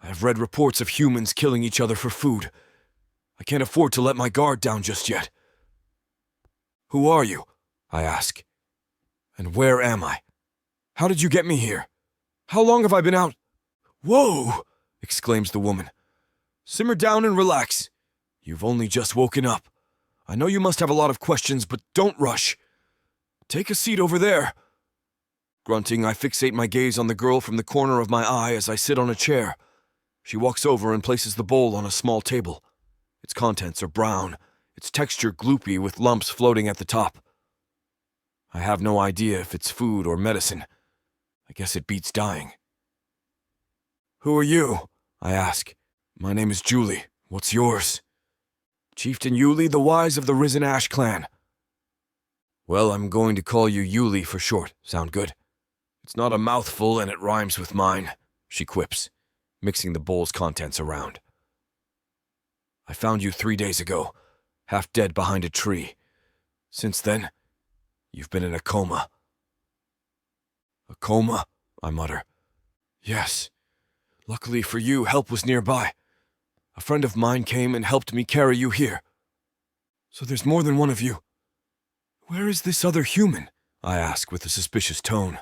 I have read reports of humans killing each other for food. I can't afford to let my guard down just yet. "Who are you?" I ask. "And where am I? How did you get me here? How long have I been out?" "Whoa!" exclaims the woman. "Simmer down and relax. You've only just woken up. I know you must have a lot of questions, but don't rush. Take a seat over there." Grunting, I fixate my gaze on the girl from the corner of my eye as I sit on a chair. She walks over and places the bowl on a small table. Its contents are brown, its texture gloopy with lumps floating at the top. I have no idea if it's food or medicine. I guess it beats dying. "Who are you?" I ask. "My name is Julie. What's yours?" "Chieftain Yuli, the Wise of the Risen Ash clan." "Well, I'm going to call you Yuli for short. Sound good?" "It's not a mouthful and it rhymes with mine," she quips, mixing the bowl's contents around. "I found you 3 days ago, half dead behind a tree. Since then, you've been in a coma." "A coma?" I mutter. "Yes. Luckily for you, help was nearby. A friend of mine came and helped me carry you here. So there's more than one of you. Where is this other human?" I ask with a suspicious tone.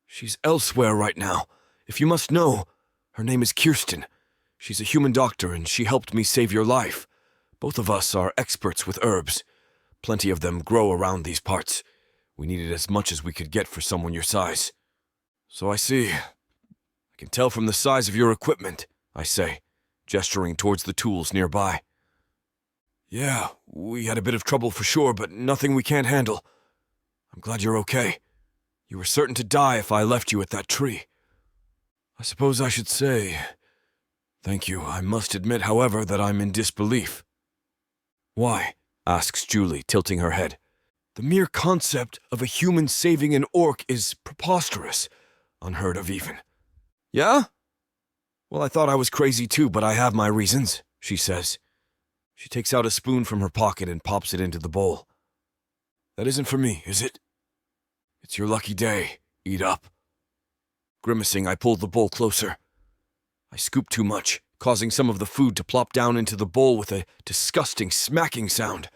"She's elsewhere right now. If you must know, her name is Kirsten. She's a human doctor and she helped me save your life. Both of us are experts with herbs. Plenty of them grow around these parts. We needed as much as we could get for someone your size." "So I see. I can tell from the size of your equipment," I say, gesturing towards the tools nearby. "Yeah, we had a bit of trouble for sure, but nothing we can't handle. I'm glad you're okay. You were certain to die if I left you at that tree. I suppose I should say thank you. I must admit, however, that I'm in disbelief. Why? Asks Julie, tilting her head. The mere concept of a human saving an orc is preposterous. Unheard of even. Yeah? Well, I thought I was crazy too, but I have my reasons, she says. She takes out a spoon from her pocket and pops it into the bowl. That isn't for me, is it? It's your lucky day. Eat up. Grimacing, I pull the bowl closer. I scoop too much, causing some of the food to plop down into the bowl with a disgusting smacking sound.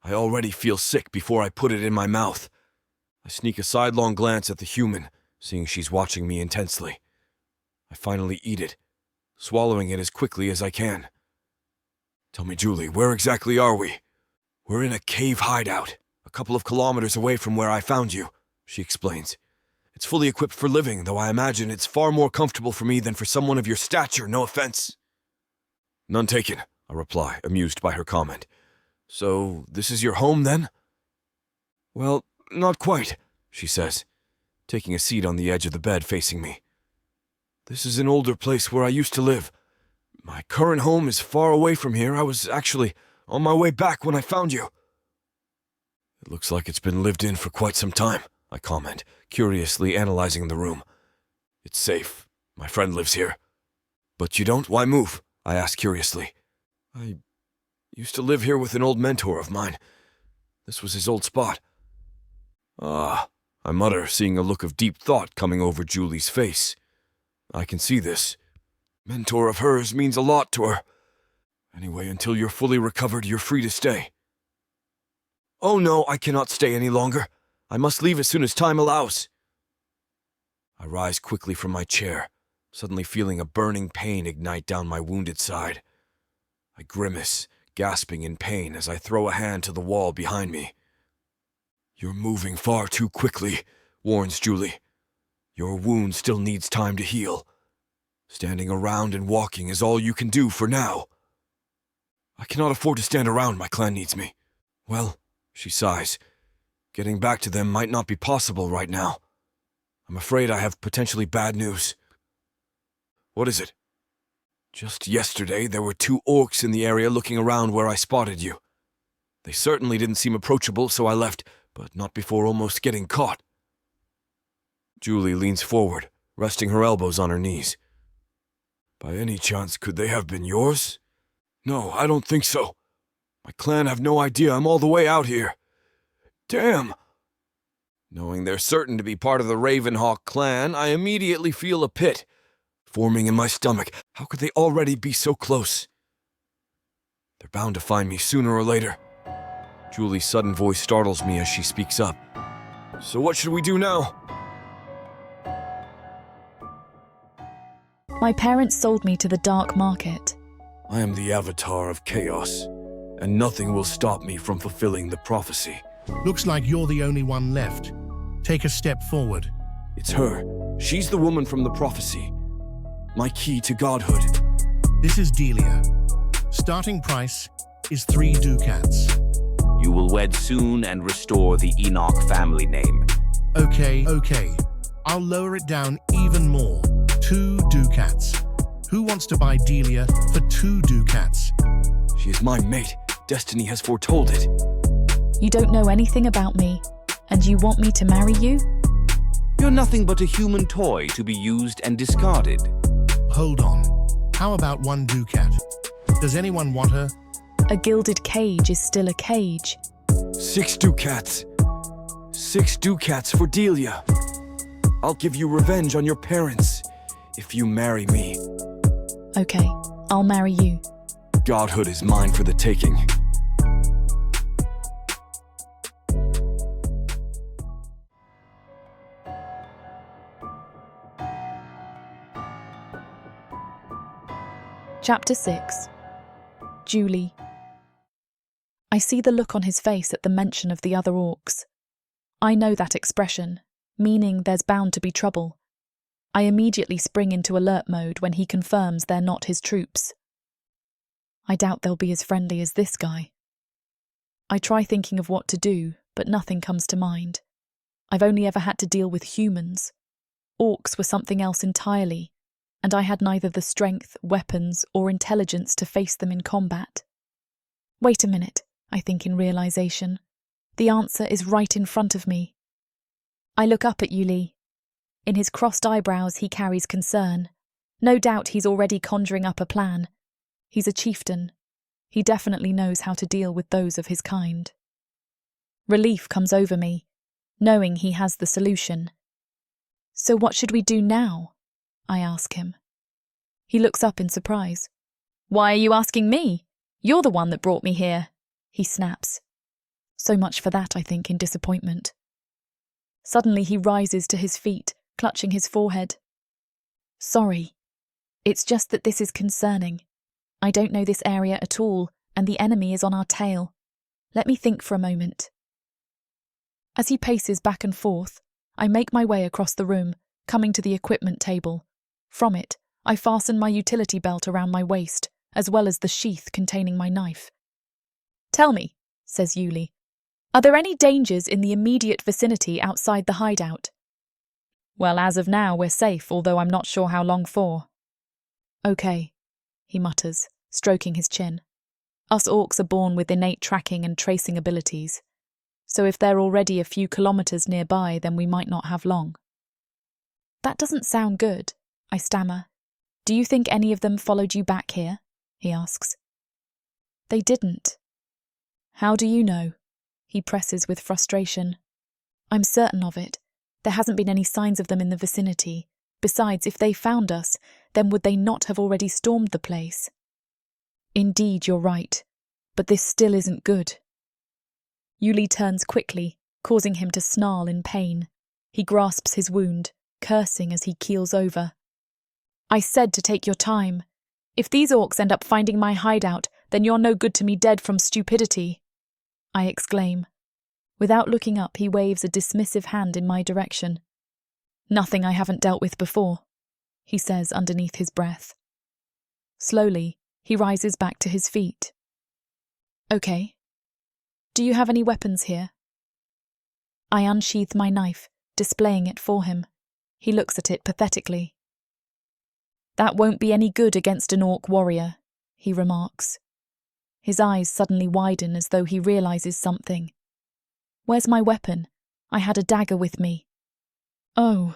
I already feel sick before I put it in my mouth. I sneak a sidelong glance at the human, seeing she's watching me intensely. I finally eat it, swallowing it as quickly as I can. Tell me, Julie, where exactly are we? We're in a cave hideout, a couple of kilometers away from where I found you, she explains. It's fully equipped for living, though I imagine it's far more comfortable for me than for someone of your stature, no offense. None taken, I reply, amused by her comment. So, this is your home, then? Well, not quite, she says, taking a seat on the edge of the bed facing me. This is an older place where I used to live. My current home is far away from here. I was actually on my way back when I found you. It looks like it's been lived in for quite some time, I comment, curiously analyzing the room. It's safe. My friend lives here. But you don't? Why move? I ask curiously. I used to live here with an old mentor of mine. This was his old spot. Ah, I mutter, seeing a look of deep thought coming over Julie's face. I can see this. Mentor of hers means a lot to her. Anyway, until you're fully recovered, you're free to stay. Oh no, I cannot stay any longer. I must leave as soon as time allows. I rise quickly from my chair, suddenly feeling a burning pain ignite down my wounded side. I grimace, gasping in pain as I throw a hand to the wall behind me. You're moving far too quickly, warns Julie. Your wound still needs time to heal. Standing around and walking is all you can do for now. I cannot afford to stand around. My clan needs me. Well, she sighs. Getting back to them might not be possible right now. I'm afraid I have potentially bad news. What is it? Just yesterday, there were 2 orcs in the area looking around where I spotted you. They certainly didn't seem approachable, so I left, but not before almost getting caught. Julie leans forward, resting her elbows on her knees. By any chance, could they have been yours? No, I don't think so. My clan have no idea I'm all the way out here. Damn! Knowing they're certain to be part of the Ravenhawk clan, I immediately feel a pit forming in my stomach. How could they already be so close? They're bound to find me sooner or later. Julie's sudden voice startles me as she speaks up. So what should we do now?
My parents sold me to the dark market.
I am the avatar of chaos, and nothing will stop me from fulfilling the prophecy.
Looks like you're the only one left. Take a step forward.
It's her. She's the woman from the prophecy. My key to godhood.
This is Delia. Starting price is 3 ducats.
You will wed soon and restore the Enoch family name.
Okay. I'll lower it down even more. 2 ducats. Who wants to buy Delia for 2 ducats?
She is my mate. Destiny has foretold it.
You don't know anything about me, and you want me to marry you?
You're nothing but a human toy to be used and discarded.
Hold on. How about 1 ducat? Does anyone want her?
A gilded cage is still a cage.
6 ducats. 6 ducats for Delia. I'll give you revenge on your parents if you marry me.
Okay, I'll marry you.
Godhood is mine for the taking.
Chapter 6. Julie. I see the look on his face at the mention of the other orcs. I know that expression, meaning there's bound to be trouble. I immediately spring into alert mode when he confirms they're not his troops. I doubt they'll be as friendly as this guy. I try thinking of what to do, but nothing comes to mind. I've only ever had to deal with humans. Orcs were something else entirely, and I had neither the strength, weapons, or intelligence to face them in combat. Wait a minute, I think in realization. The answer is right in front of me. I look up at Yuli. In his crossed eyebrows he carries concern. No doubt he's already conjuring up a plan. He's a chieftain. He definitely knows how to deal with those of his kind. Relief comes over me, knowing he has the solution. So what should we do now? I ask him. He looks up in surprise. Why are you asking me? You're the one that brought me here, he snaps. So much for that, I think, in disappointment. Suddenly he rises to his feet, clutching his forehead. Sorry. It's just that this is concerning. I don't know this area at all, and the enemy is on our tail. Let me think for a moment. As he paces back and forth, I make my way across the room, coming to the equipment table. From it, I fasten my utility belt around my waist, as well as the sheath containing my knife. Tell me, says Yuli, are there any dangers in the immediate vicinity outside the hideout? Well, as of now, we're safe, although I'm not sure how long for. Okay, he mutters, stroking his chin. Us orcs are born with innate tracking and tracing abilities, so if they're already a few kilometers nearby, then we might not have long. That doesn't sound good, I stammer. Do you think any of them followed you back here? He asks. They didn't. How do you know? He presses with frustration. I'm certain of it. There hasn't been any signs of them in the vicinity. Besides, if they found us, then would they not have already stormed the place? Indeed, you're right. But this still isn't good. Yuli turns quickly, causing him to snarl in pain. He grasps his wound, cursing as he keels over. I said to take your time. If these orcs end up finding my hideout, then you're no good to me dead from stupidity, I exclaim. Without looking up, he waves a dismissive hand in my direction. Nothing I haven't dealt with before, he says underneath his breath. Slowly, he rises back to his feet. Okay. Do you have any weapons here? I unsheath my knife, displaying it for him. He looks at it pathetically. That won't be any good against an orc warrior, he remarks. His eyes suddenly widen as though he realizes something. Where's my weapon? I had a dagger with me. Oh.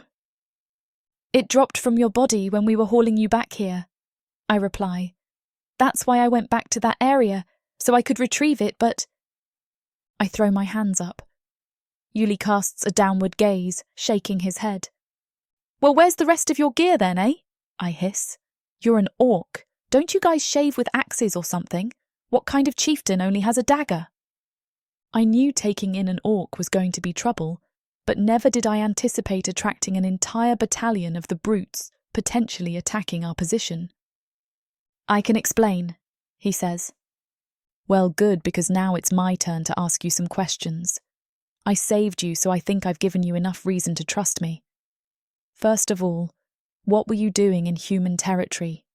It dropped from your body when we were hauling you back here, I reply. That's why I went back to that area, so I could retrieve it, but... I throw my hands up. Yuli casts a downward gaze, shaking his head. Well, where's the rest of your gear then, eh? I hiss. You're an orc. Don't you guys shave with axes or something? What kind of chieftain only has a dagger? I knew taking in an orc was going to be trouble, but never did I anticipate attracting an entire battalion of the brutes, potentially attacking our position. I can explain, he says. Well, good, because now it's my turn to ask you some questions. I saved you, so I think I've given you enough reason to trust me. First of all, what were you doing in human territory?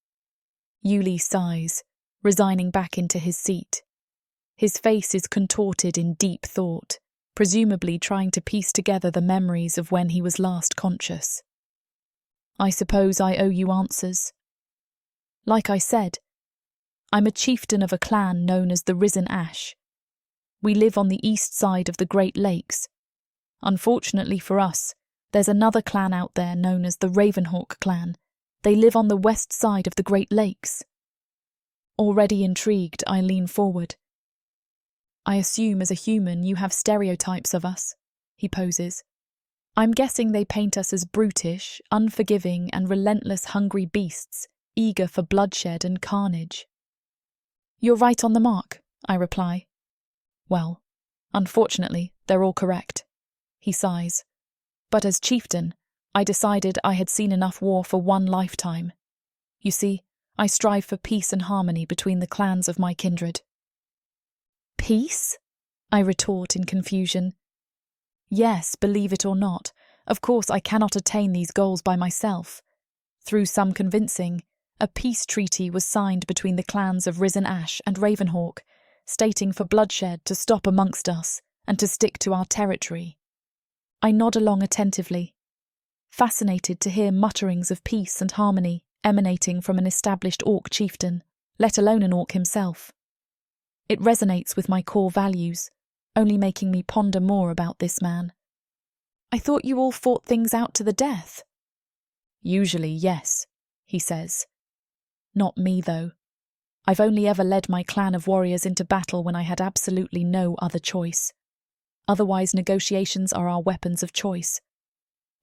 Yuli sighs, resigning back into his seat. His face is contorted in deep thought, presumably trying to piece together the memories of when he was last conscious. I suppose I owe you answers. Like I said, I'm a chieftain of a clan known as the Risen Ash. We live on the east side of the Great Lakes. Unfortunately for us, there's another clan out there known as the Ravenhawk clan. They live on the west side of the Great Lakes. Already intrigued, I lean forward. I assume as a human you have stereotypes of us, he poses. I'm guessing they paint us as brutish, unforgiving and relentless hungry beasts, eager for bloodshed and carnage. You're right on the mark, I reply. Well, unfortunately, they're all correct. He sighs. But as chieftain, I decided I had seen enough war for one lifetime. You see, I strive for peace and harmony between the clans of my kindred. Peace? I retort in confusion. Yes, believe it or not, of course I cannot attain these goals by myself. Through some convincing, a peace treaty was signed between the clans of Risen Ash and Ravenhawk, stating for bloodshed to stop amongst us and to stick to our territory. I nod along attentively, fascinated to hear mutterings of peace and harmony emanating from an established Orc chieftain, let alone an Orc himself. It resonates with my core values, only making me ponder more about this man. I thought you all fought things out to the death. Usually, yes, he says. Not me, though. I've only ever led my clan of warriors into battle when I had absolutely no other choice. Otherwise, negotiations are our weapons of choice.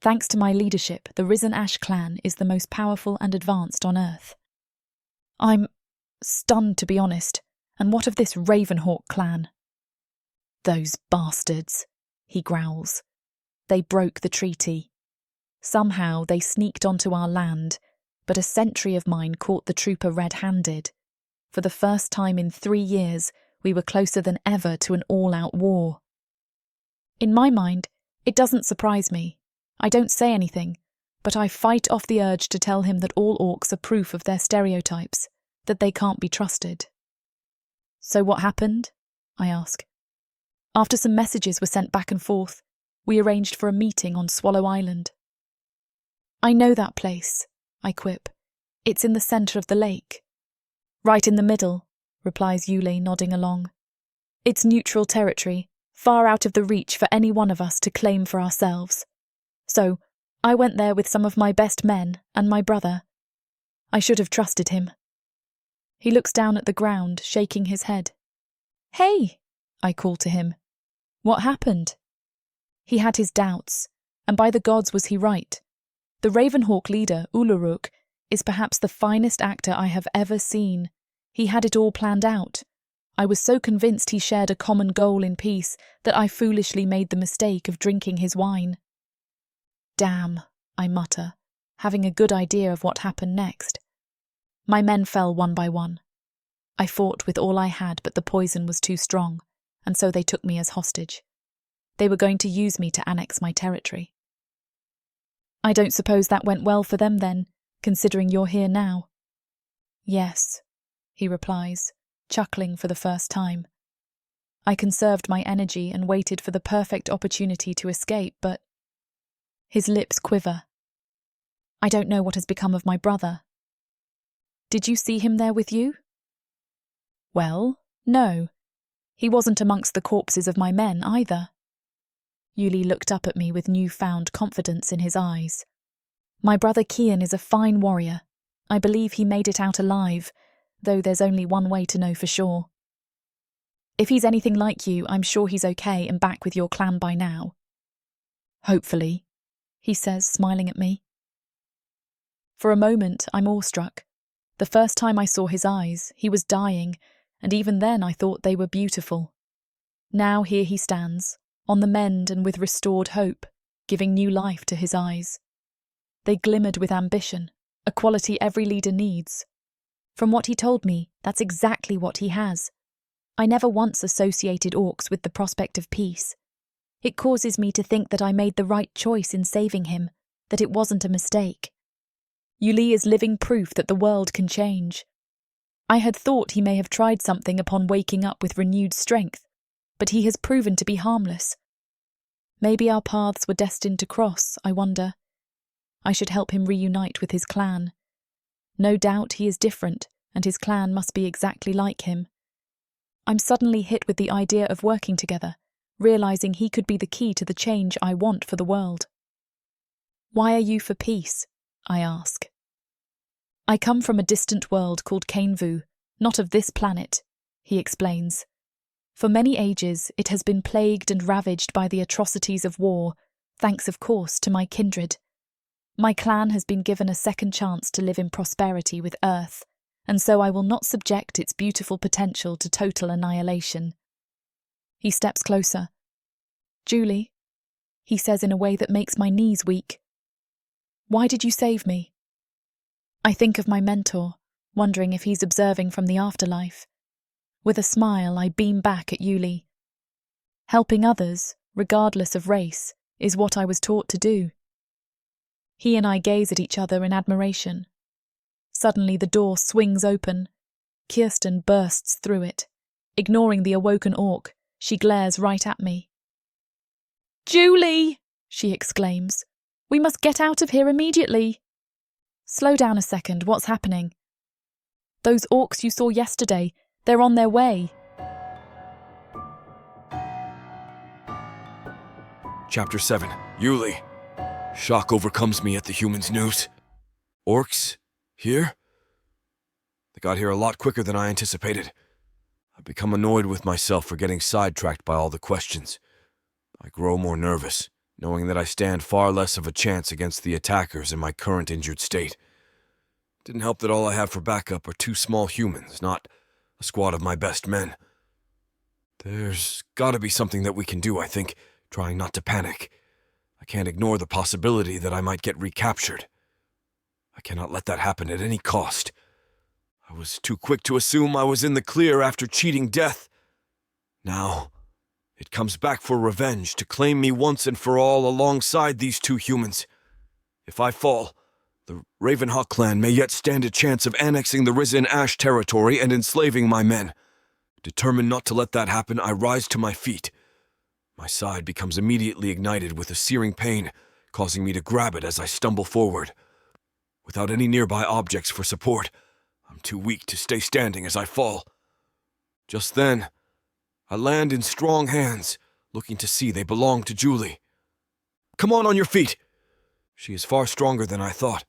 Thanks to my leadership, the Risen Ash clan is the most powerful and advanced on Earth. I'm stunned, to be honest. And what of this Ravenhawk clan? Those bastards, he growls. They broke the treaty. Somehow they sneaked onto our land, but a sentry of mine caught the trooper red-handed. For the first time in 3 years, we were closer than ever to an all-out war. In my mind, it doesn't surprise me. I don't say anything, but I fight off the urge to tell him that all Orcs are proof of their stereotypes, that they can't be trusted. So what happened? I ask. After some messages were sent back and forth, we arranged for a meeting on Swallow Island. I know that place, I quip. It's in the centre of the lake. Right in the middle, replies Yule, nodding along. It's neutral territory, far out of the reach for any one of us to claim for ourselves. So, I went there with some of my best men and my brother. I should have trusted him. He looks down at the ground, shaking his head. Hey, I call to him. What happened? He had his doubts, and by the gods was he right. The Ravenhawk leader, Uluruk, is perhaps the finest actor I have ever seen. He had it all planned out. I was so convinced he shared a common goal in peace that I foolishly made the mistake of drinking his wine. Damn, I mutter, having a good idea of what happened next. My men fell one by one. I fought with all I had, but the poison was too strong, and so they took me as hostage. They were going to use me to annex my territory. I don't suppose that went well for them then, considering you're here now. Yes, he replies, chuckling for the first time. I conserved my energy and waited for the perfect opportunity to escape, but... His lips quiver. I don't know what has become of my brother. Did you see him there with you? Well, no. He wasn't amongst the corpses of my men either. Yuli looked up at me with newfound confidence in his eyes. My brother Kian is a fine warrior. I believe he made it out alive, though there's only one way to know for sure. If he's anything like you, I'm sure he's okay and back with your clan by now. Hopefully, he says, smiling at me. For a moment, I'm awestruck. The first time I saw his eyes, he was dying, and even then I thought they were beautiful. Now here he stands, on the mend and with restored hope, giving new life to his eyes. They glimmered with ambition, a quality every leader needs. From what he told me, that's exactly what he has. I never once associated Orcs with the prospect of peace. It causes me to think that I made the right choice in saving him, that it wasn't a mistake. Yuli is living proof that the world can change. I had thought he may have tried something upon waking up with renewed strength, but he has proven to be harmless. Maybe our paths were destined to cross, I wonder. I should help him reunite with his clan. No doubt he is different, and his clan must be exactly like him. I'm suddenly hit with the idea of working together, realizing he could be the key to the change I want for the world. Why are you for peace? I ask. I come from a distant world called Kainvu, not of this planet, he explains. For many ages it has been plagued and ravaged by the atrocities of war, thanks of course to my kindred. My clan has been given a second chance to live in prosperity with Earth, and so I will not subject its beautiful potential to total annihilation. He steps closer. Julie, he says in a way that makes my knees weak. Why did you save me? I think of my mentor, wondering if he's observing from the afterlife. With a smile, I beam back at Yuli. Helping others, regardless of race, is what I was taught to do. He and I gaze at each other in admiration. Suddenly the door swings open. Kirsten bursts through it. Ignoring the awoken Orc, she glares right at me. Julie! she exclaims. "We must get out of here immediately." "Slow down a second, what's happening?" "Those orcs you saw yesterday, they're on their way."
Chapter 7. Yuli. Shock overcomes me at the humans' news. Orcs? Here? They got here a lot quicker than I anticipated. I've become annoyed with myself for getting sidetracked by all the questions. I grow more nervous, knowing that I stand far less of a chance against the attackers in my current injured state. Didn't help that all I have for backup are 2 small humans, not a squad of my best men. There's gotta be something that we can do, I think, trying not to panic. I can't ignore the possibility that I might get recaptured. I cannot let that happen at any cost. I was too quick to assume I was in the clear after cheating death. Now, it comes back for revenge to claim me once and for all alongside these 2 humans. If I fall, the Ravenhawk clan may yet stand a chance of annexing the Risen Ash territory and enslaving my men. Determined not to let that happen, I rise to my feet. My side becomes immediately ignited with a searing pain, causing me to grab it as I stumble forward. Without any nearby objects for support, I'm too weak to stay standing as I fall. Just then, I land in strong hands, looking to see they belong to Julie. "Come on your feet!" She is far stronger than I thought.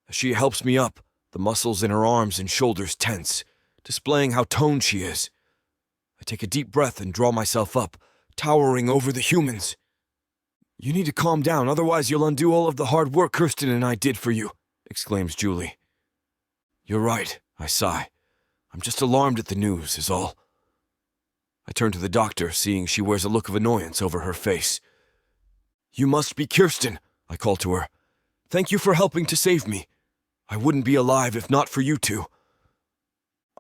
As she helps me up, the muscles in her arms and shoulders tense, displaying how toned she is. I take a deep breath and draw myself up, towering over the humans. "You need to calm down, otherwise you'll undo all of the hard work Kirsten and I did for you," exclaims Julie. "You're right," I sigh. "I'm just alarmed at the news, is all." I turn to the doctor, seeing she wears a look of annoyance over her face. "You must be Kirsten," I call to her. "Thank you for helping to save me. I wouldn't be alive if not for you two."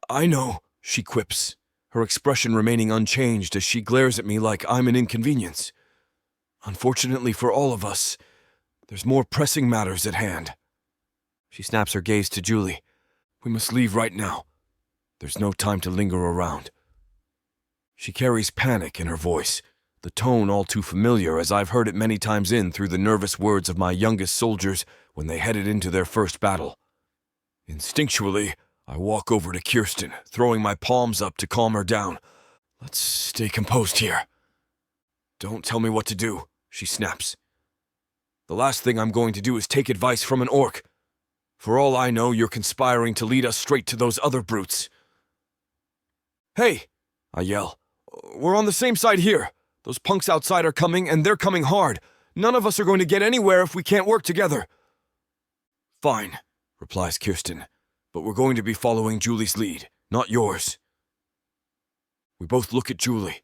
"I know," she quips, her expression remaining unchanged as she glares at me like I'm an inconvenience. "Unfortunately for all of us, there's more pressing matters at hand." She snaps her gaze to Julie. "We must leave right now. There's no time to linger around." She carries panic in her voice, the tone all too familiar as I've heard it many times through the nervous words of my youngest soldiers when they headed into their first battle. Instinctually, I walk over to Kirsten, throwing my palms up to calm her down. "Let's stay composed here." "Don't tell me what to do," she snaps. "The last thing I'm going to do is take advice from an orc. For all I know, you're conspiring to lead us straight to those other brutes." "Hey!" I yell. "We're on the same side here. Those punks outside are coming, and they're coming hard. None of us are going to get anywhere if we can't work together." "Fine," replies Kirsten, "but we're going to be following Julie's lead, not yours." We both look at Julie.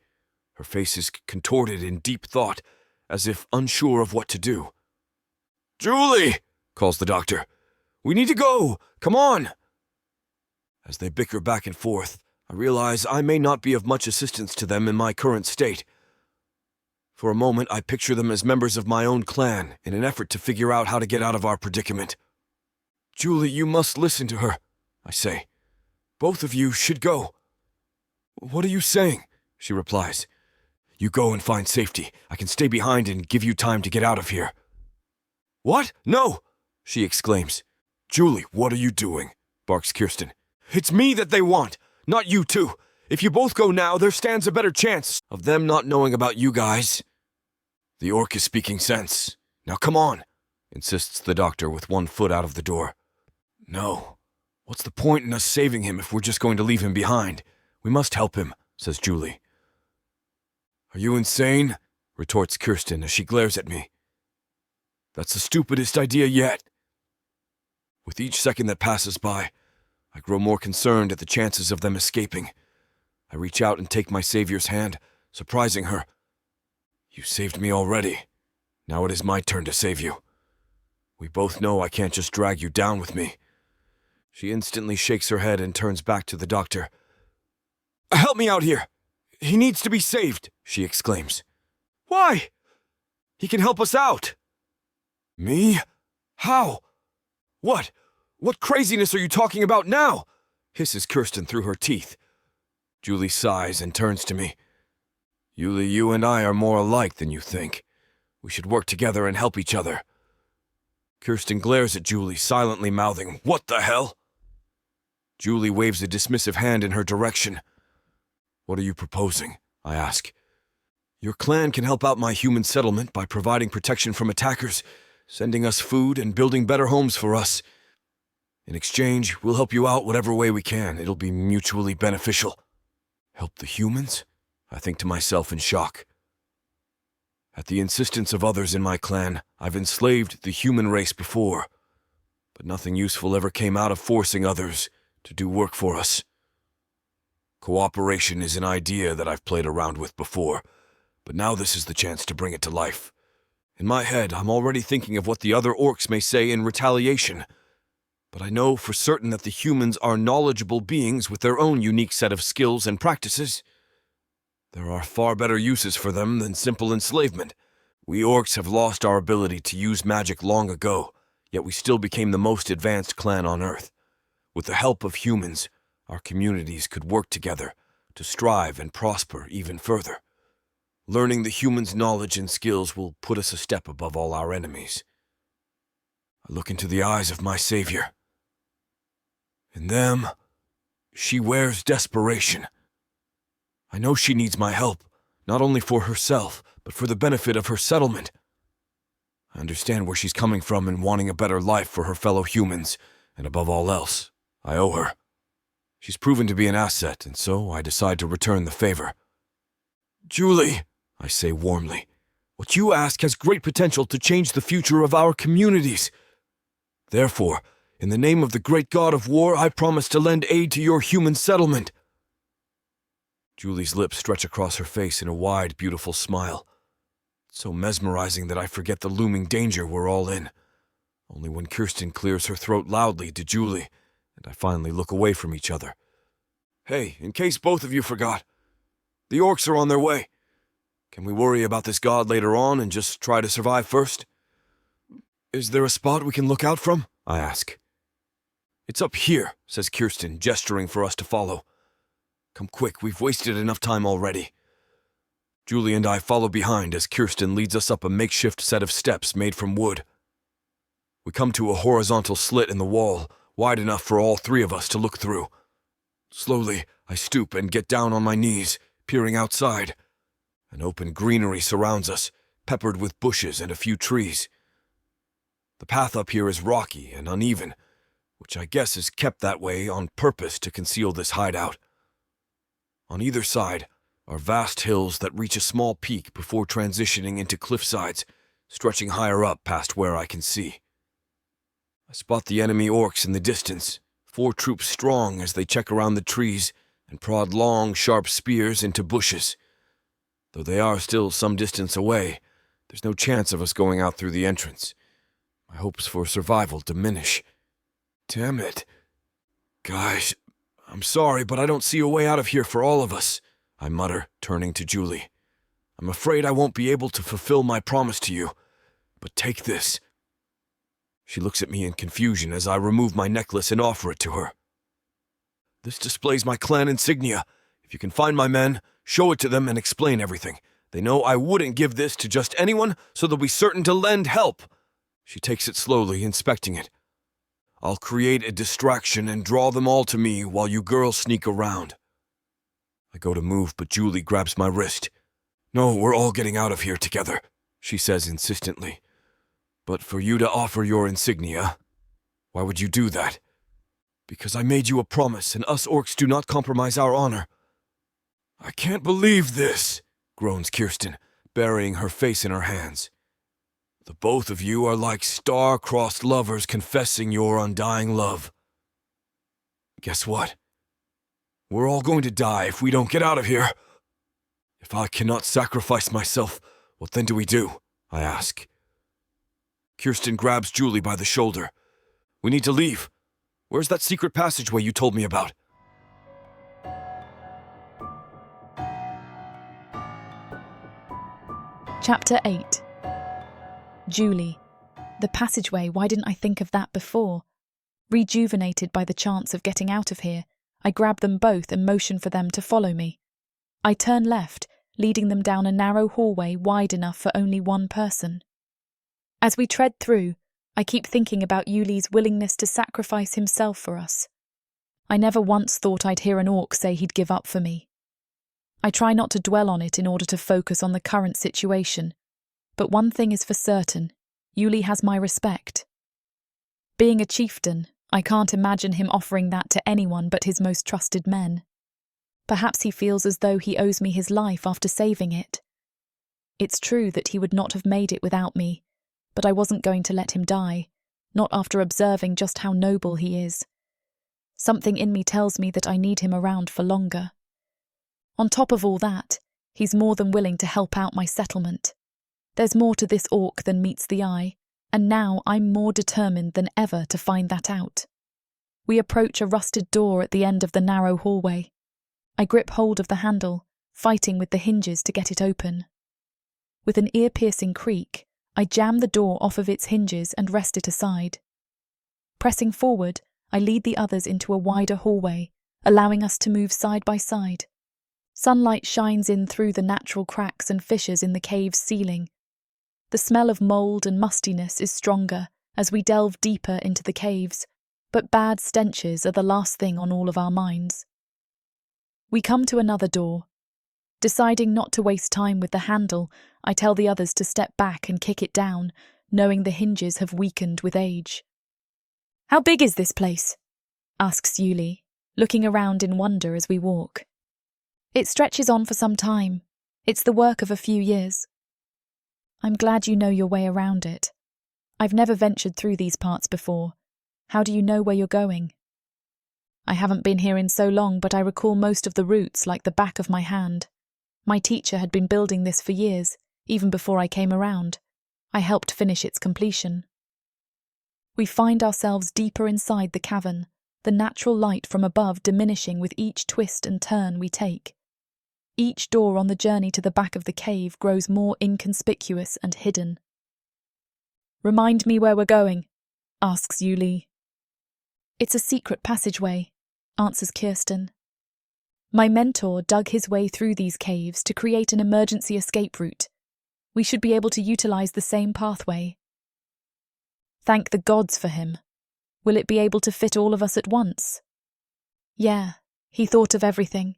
Her face is contorted in deep thought, as if unsure of what to do. "Julie!" calls the doctor. "We need to go! Come on!" As they bicker back and forth, I realize I may not be of much assistance to them in my current state. For a moment, I picture them as members of my own clan in an effort to figure out how to get out of our predicament. "Julie, you must listen to her," I say. "Both of you should go." "What are you saying?" she replies. "You go and find safety. I can stay behind and give you time to get out of here." "What? No!" she exclaims. "Julie, what are you doing?" barks Kirsten. "It's me that they want, not you two. If you both go now, there stands a better chance of them not knowing about you guys." "The orc is speaking sense. Now come on," insists the doctor with one foot out of the door. "No. What's the point in us saving him if we're just going to leave him behind? We must help him," says Julie. "Are you insane?" retorts Kirsten as she glares at me. "That's the stupidest idea yet." With each second that passes by, I grow more concerned at the chances of them escaping. I reach out and take my savior's hand, surprising her. "You saved me already. Now it is my turn to save you. We both know I can't just drag you down with me." She instantly shakes her head and turns back to the doctor. "Help me out here! He needs to be saved!" she exclaims. "Why? He can help us out!" "Me? How? What? What craziness are you talking about now?" hisses Kirsten through her teeth. Julie sighs and turns to me. "Yuli, you and I are more alike than you think. We should work together and help each other. Kirsten glares at Julie, silently mouthing, "What the hell?" Julie waves a dismissive hand in her direction. "What are you proposing?" I ask. "Your clan can help out my human settlement by providing protection from attackers, sending us food, and building better homes for us. In exchange, we'll help you out whatever way we can. It'll be mutually beneficial." Help the humans? I think to myself in shock. At the insistence of others in my clan, I've enslaved the human race before, but nothing useful ever came out of forcing others to do work for us. Cooperation is an idea that I've played around with before, but now this is the chance to bring it to life. In my head, I'm already thinking of what the other orcs may say in retaliation, but I know for certain that the humans are knowledgeable beings with their own unique set of skills and practices. There are far better uses for them than simple enslavement. We orcs have lost our ability to use magic long ago, yet we still became the most advanced clan on Earth. With the help of humans, our communities could work together to strive and prosper even further. Learning the humans' knowledge and skills will put us a step above all our enemies. I look into the eyes of my savior. In them, she wears desperation. I know she needs my help, not only for herself, but for the benefit of her settlement. I understand where she's coming from in wanting a better life for her fellow humans, and above all else, I owe her. She's proven to be an asset, and so I decide to return the favor. "Julie," I say warmly, "what you ask has great potential to change the future of our communities. Therefore, in the name of the great god of war, I promise to lend aid to your human settlement." Julie's lips stretch across her face in a wide, beautiful smile. It's so mesmerizing that I forget the looming danger we're all in. Only when Kirsten clears her throat loudly to Julie, and I finally look away from each other. "Hey, in case both of you forgot, the orcs are on their way. Can we worry about this god later on and just try to survive first?" "Is there a spot we can look out from?" I ask. "It's up here," says Kirsten, gesturing for us to follow. "Come quick, we've wasted enough time already." Julie and I follow behind as Kirsten leads us up a makeshift set of steps made from wood. We come to a horizontal slit in the wall, wide enough for all three of us to look through. Slowly, I stoop and get down on my knees, peering outside. An open greenery surrounds us, peppered with bushes and a few trees. The path up here is rocky and uneven, which I guess is kept that way on purpose to conceal this hideout. On either side are vast hills that reach a small peak before transitioning into cliffsides, stretching higher up past where I can see. I spot the enemy orcs in the distance, 4 troops strong as they check around the trees and prod long, sharp spears into bushes. Though they are still some distance away, there's no chance of us going out through the entrance. My hopes for survival diminish. Damn it. Guys, I'm sorry, but I don't see a way out of here for all of us, I mutter, turning to Julie. I'm afraid I won't be able to fulfill my promise to you, but take this. She looks at me in confusion as I remove my necklace and offer it to her. This displays my clan insignia. If you can find my men, show it to them and explain everything. They know I wouldn't give this to just anyone, so they'll be certain to lend help. She takes it slowly, inspecting it. I'll create a distraction and draw them all to me while you girls sneak around. I go to move, but Julie grabs my wrist. No, we're all getting out of here together, she says insistently. But for you to offer your insignia, why would you do that? Because I made you a promise, and us orcs do not compromise our honor. I can't believe this, groans Kirsten, burying her face in her hands. The both of you are like star-crossed lovers confessing your undying love. Guess what? We're all going to die if we don't get out of here. If I cannot sacrifice myself, what then do we do? I ask. Kirsten grabs Julie by the shoulder. We need to leave. Where's that secret passageway you told me about?
Chapter 8. Julie. The passageway, why didn't I think of that before? Rejuvenated by the chance of getting out of here, I grab them both and motion for them to follow me. I turn left, leading them down a narrow hallway wide enough for only one person. As we tread through, I keep thinking about Yuli's willingness to sacrifice himself for us. I never once thought I'd hear an orc say he'd give up for me. I try not to dwell on it in order to focus on the current situation, but one thing is for certain, Yuli has my respect. Being a chieftain, I can't imagine him offering that to anyone but his most trusted men. Perhaps he feels as though he owes me his life after saving it. It's true that he would not have made it without me, but I wasn't going to let him die, not after observing just how noble he is. Something in me tells me that I need him around for longer. On top of all that, he's more than willing to help out my settlement. There's more to this orc than meets the eye, and now I'm more determined than ever to find that out. We approach a rusted door at the end of the narrow hallway. I grip hold of the handle, fighting with the hinges to get it open. With an ear-piercing creak, I jam the door off of its hinges and wrest it aside. Pressing forward, I lead the others into a wider hallway, allowing us to move side by side. Sunlight shines in through the natural cracks and fissures in the cave's ceiling. The smell of mould and mustiness is stronger as we delve deeper into the caves, but bad stenches are the last thing on all of our minds. We come to another door. Deciding not to waste time with the handle, I tell the others to step back and kick it down, knowing the hinges have weakened with age. "How big is this place?" asks Yuli, looking around in wonder as we walk. "It stretches on for some time. It's the work of a few years." "I'm glad you know your way around it. I've never ventured through these parts before. How do you know where you're going?" "I haven't been here in so long, but I recall most of the routes like the back of my hand. My teacher had been building this for years, even before I came around. I helped finish its completion." We find ourselves deeper inside the cavern, the natural light from above diminishing with each twist and turn we take. Each door on the journey to the back of the cave grows more inconspicuous and hidden. "Remind me where we're going," asks Yuli. "It's a secret passageway," answers Kirsten. "My mentor dug his way through these caves to create an emergency escape route. We should be able to utilize the same pathway." "Thank the gods for him. Will it be able to fit all of us at once?" "Yeah, he thought of everything.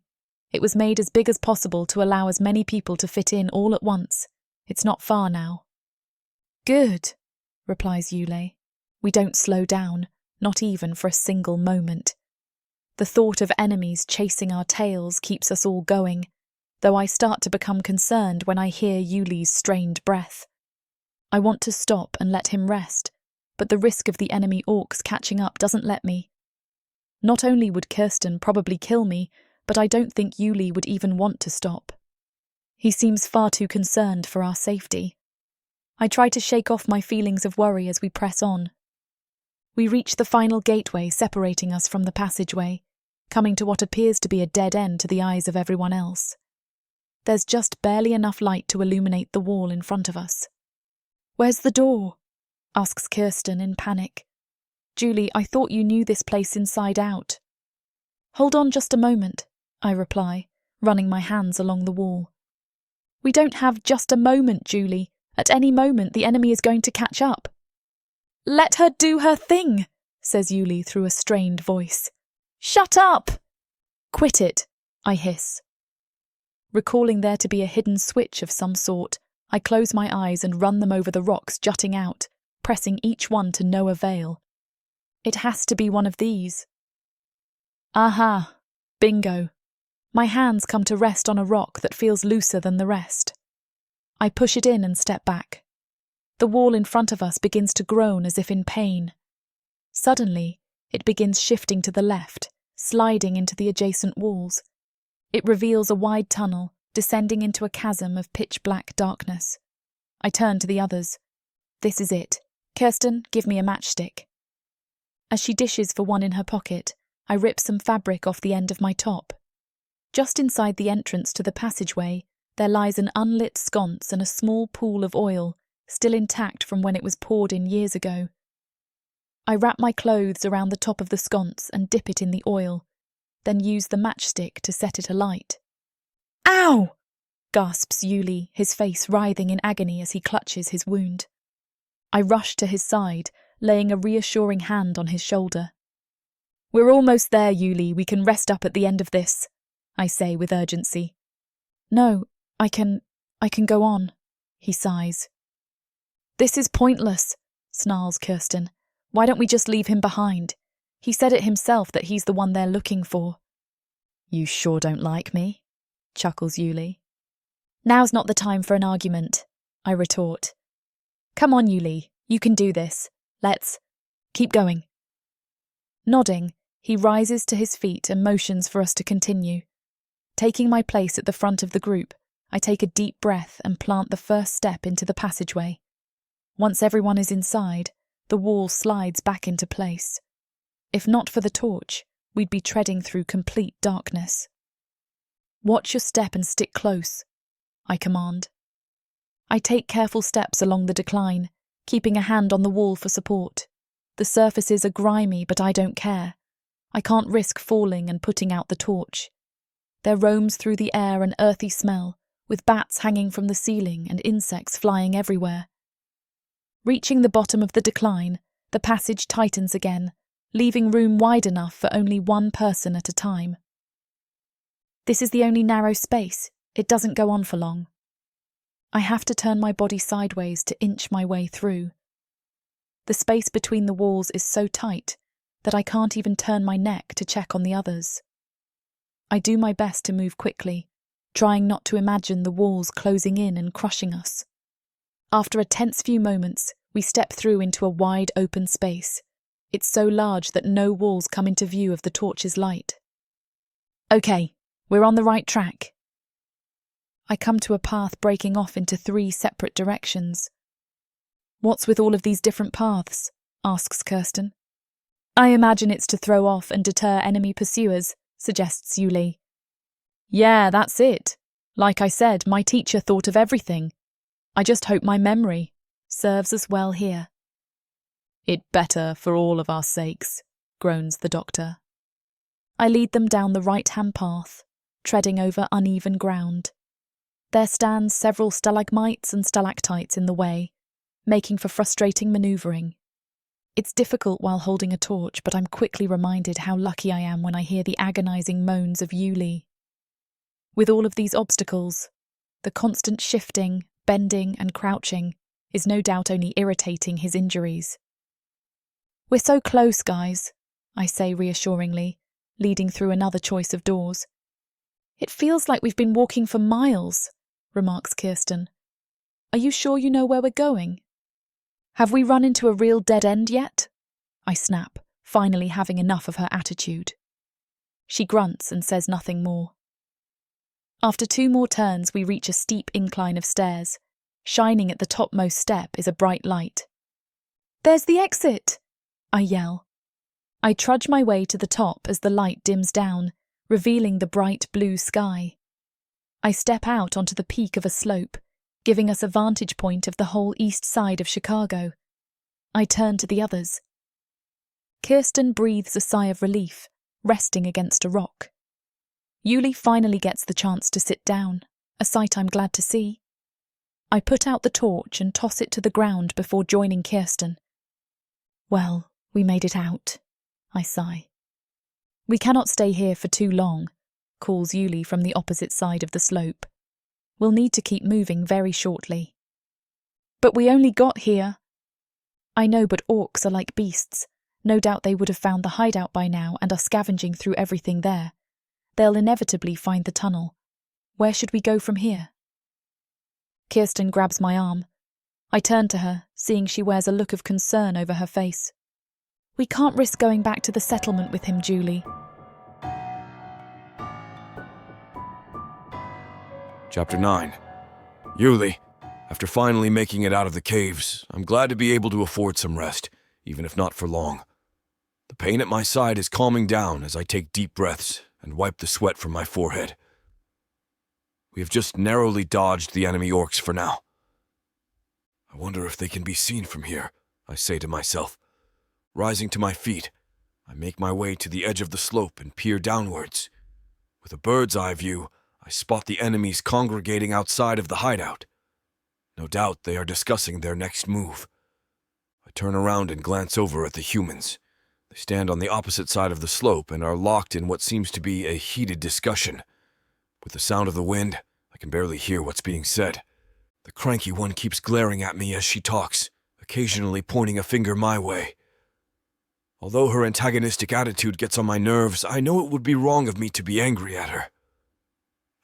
It was made as big as possible to allow as many people to fit in all at once. It's not far now." "Good," replies Yule. We don't slow down, not even for a single moment. The thought of enemies chasing our tails keeps us all going, though I start to become concerned when I hear Yuli's strained breath. I want to stop and let him rest, but the risk of the enemy orcs catching up doesn't let me. Not only would Kirsten probably kill me, but I don't think Yuli would even want to stop. He seems far too concerned for our safety. I try to shake off my feelings of worry as we press on. We reach the final gateway separating us from the passageway, coming to what appears to be a dead end to the eyes of everyone else. There's just barely enough light to illuminate the wall in front of us. "Where's the door?" asks Kirsten in panic. "Julie, I thought you knew this place inside out." "Hold on just a moment," I reply, running my hands along the wall. "We don't have just a moment, Julie. At any moment the enemy is going to catch up." "Let her do her thing," says Yuli through a strained voice. "Shut up!" "Quit it," I hiss. Recalling there to be a hidden switch of some sort, I close my eyes and run them over the rocks jutting out, pressing each one to no avail. It has to be one of these. Aha! Bingo! My hands come to rest on a rock that feels looser than the rest. I push it in and step back. The wall in front of us begins to groan as if in pain. Suddenly, it begins shifting to the left, sliding into the adjacent walls. It reveals a wide tunnel, descending into a chasm of pitch-black darkness. I turn to the others. "This is it. Kirsten, give me a matchstick." As she dishes for one in her pocket, I rip some fabric off the end of my top. Just inside the entrance to the passageway, there lies an unlit sconce and a small pool of oil, still intact from when it was poured in years ago. I wrap my clothes around the top of the sconce and dip it in the oil, then use the matchstick to set it alight. "Ow!" gasps Yuli, his face writhing in agony as he clutches his wound. I rush to his side, laying a reassuring hand on his shoulder. "We're almost there, Yuli. We can rest up at the end of this," I say with urgency. "No, I can go on," he sighs. "This is pointless," snarls Kirsten. "Why don't we just leave him behind? He said it himself that he's the one they're looking for." "You sure don't like me," chuckles Yuli. "Now's not the time for an argument," I retort. "Come on, Yuli, you can do this. Let's keep going." Nodding, he rises to his feet and motions for us to continue. Taking my place at the front of the group, I take a deep breath and plant the first step into the passageway. Once everyone is inside, the wall slides back into place. If not for the torch, we'd be treading through complete darkness. "Watch your step and stick close," I command. I take careful steps along the decline, keeping a hand on the wall for support. The surfaces are grimy, but I don't care. I can't risk falling and putting out the torch. There roams through the air an earthy smell, with bats hanging from the ceiling and insects flying everywhere. Reaching the bottom of the decline, the passage tightens again, leaving room wide enough for only one person at a time. This is the only narrow space. It doesn't go on for long. I have to turn my body sideways to inch my way through. The space between the walls is so tight that I can't even turn my neck to check on the others. I do my best to move quickly, trying not to imagine the walls closing in and crushing us. After a tense few moments, we step through into a wide open space. It's so large that no walls come into view of the torch's light. "Okay, we're on the right track." I come to a path breaking off into 3 separate directions. "What's with all of these different paths?" asks Kirsten. "I imagine it's to throw off and deter enemy pursuers," suggests Yuli. "Yeah, that's it. Like I said, my teacher thought of everything. I just hope my memory serves us well here." "It better for all of our sakes," groans the doctor. I lead them down the right-hand path, treading over uneven ground. There stands several stalagmites and stalactites in the way, making for frustrating manoeuvring. It's difficult while holding a torch, but I'm quickly reminded how lucky I am when I hear the agonizing moans of Yuli. With all of these obstacles, the constant shifting, bending and crouching is no doubt only irritating his injuries. "We're so close, guys," I say reassuringly, leading through another choice of doors. "It feels like we've been walking for miles," remarks Kirsten. "Are you sure you know where we're going?" "Have we run into a real dead end yet?" I snap, finally having enough of her attitude. She grunts and says nothing more. After 2 more turns, we reach a steep incline of stairs. Shining at the topmost step is a bright light. "There's the exit!" I yell. I trudge my way to the top as the light dims down, revealing the bright blue sky. I step out onto the peak of a slope, giving us a vantage point of the whole east side of Chicago. I turn to the others. Kirsten breathes a sigh of relief, resting against a rock. Yuli finally gets the chance to sit down, a sight I'm glad to see. I put out the torch and toss it to the ground before joining Kirsten. "Well, we made it out," I sigh. "We cannot stay here for too long," calls Yuli from the opposite side of the slope. "We'll need to keep moving very shortly." "But we only got here." "I know, but orcs are like beasts. No doubt they would have found the hideout by now and are scavenging through everything there. They'll inevitably find the tunnel. Where should we go from here?" Kirsten grabs my arm. I turn to her, seeing she wears a look of concern over her face. "We can't risk going back to the settlement with him, Julie."
Chapter 9. Yuli, after finally making it out of the caves, I'm glad to be able to afford some rest, even if not for long. The pain at my side is calming down as I take deep breaths and wipe the sweat from my forehead. We have just narrowly dodged the enemy orcs for now. I wonder if they can be seen from here, I say to myself. Rising to my feet, I make my way to the edge of the slope and peer downwards. With a bird's eye view, I spot the enemies congregating outside of the hideout. No doubt they are discussing their next move. I turn around and glance over at the humans. They stand on the opposite side of the slope and are locked in what seems to be a heated discussion. With the sound of the wind, I can barely hear what's being said. The cranky one keeps glaring at me as she talks, occasionally pointing a finger my way. Although her antagonistic attitude gets on my nerves, I know it would be wrong of me to be angry at her.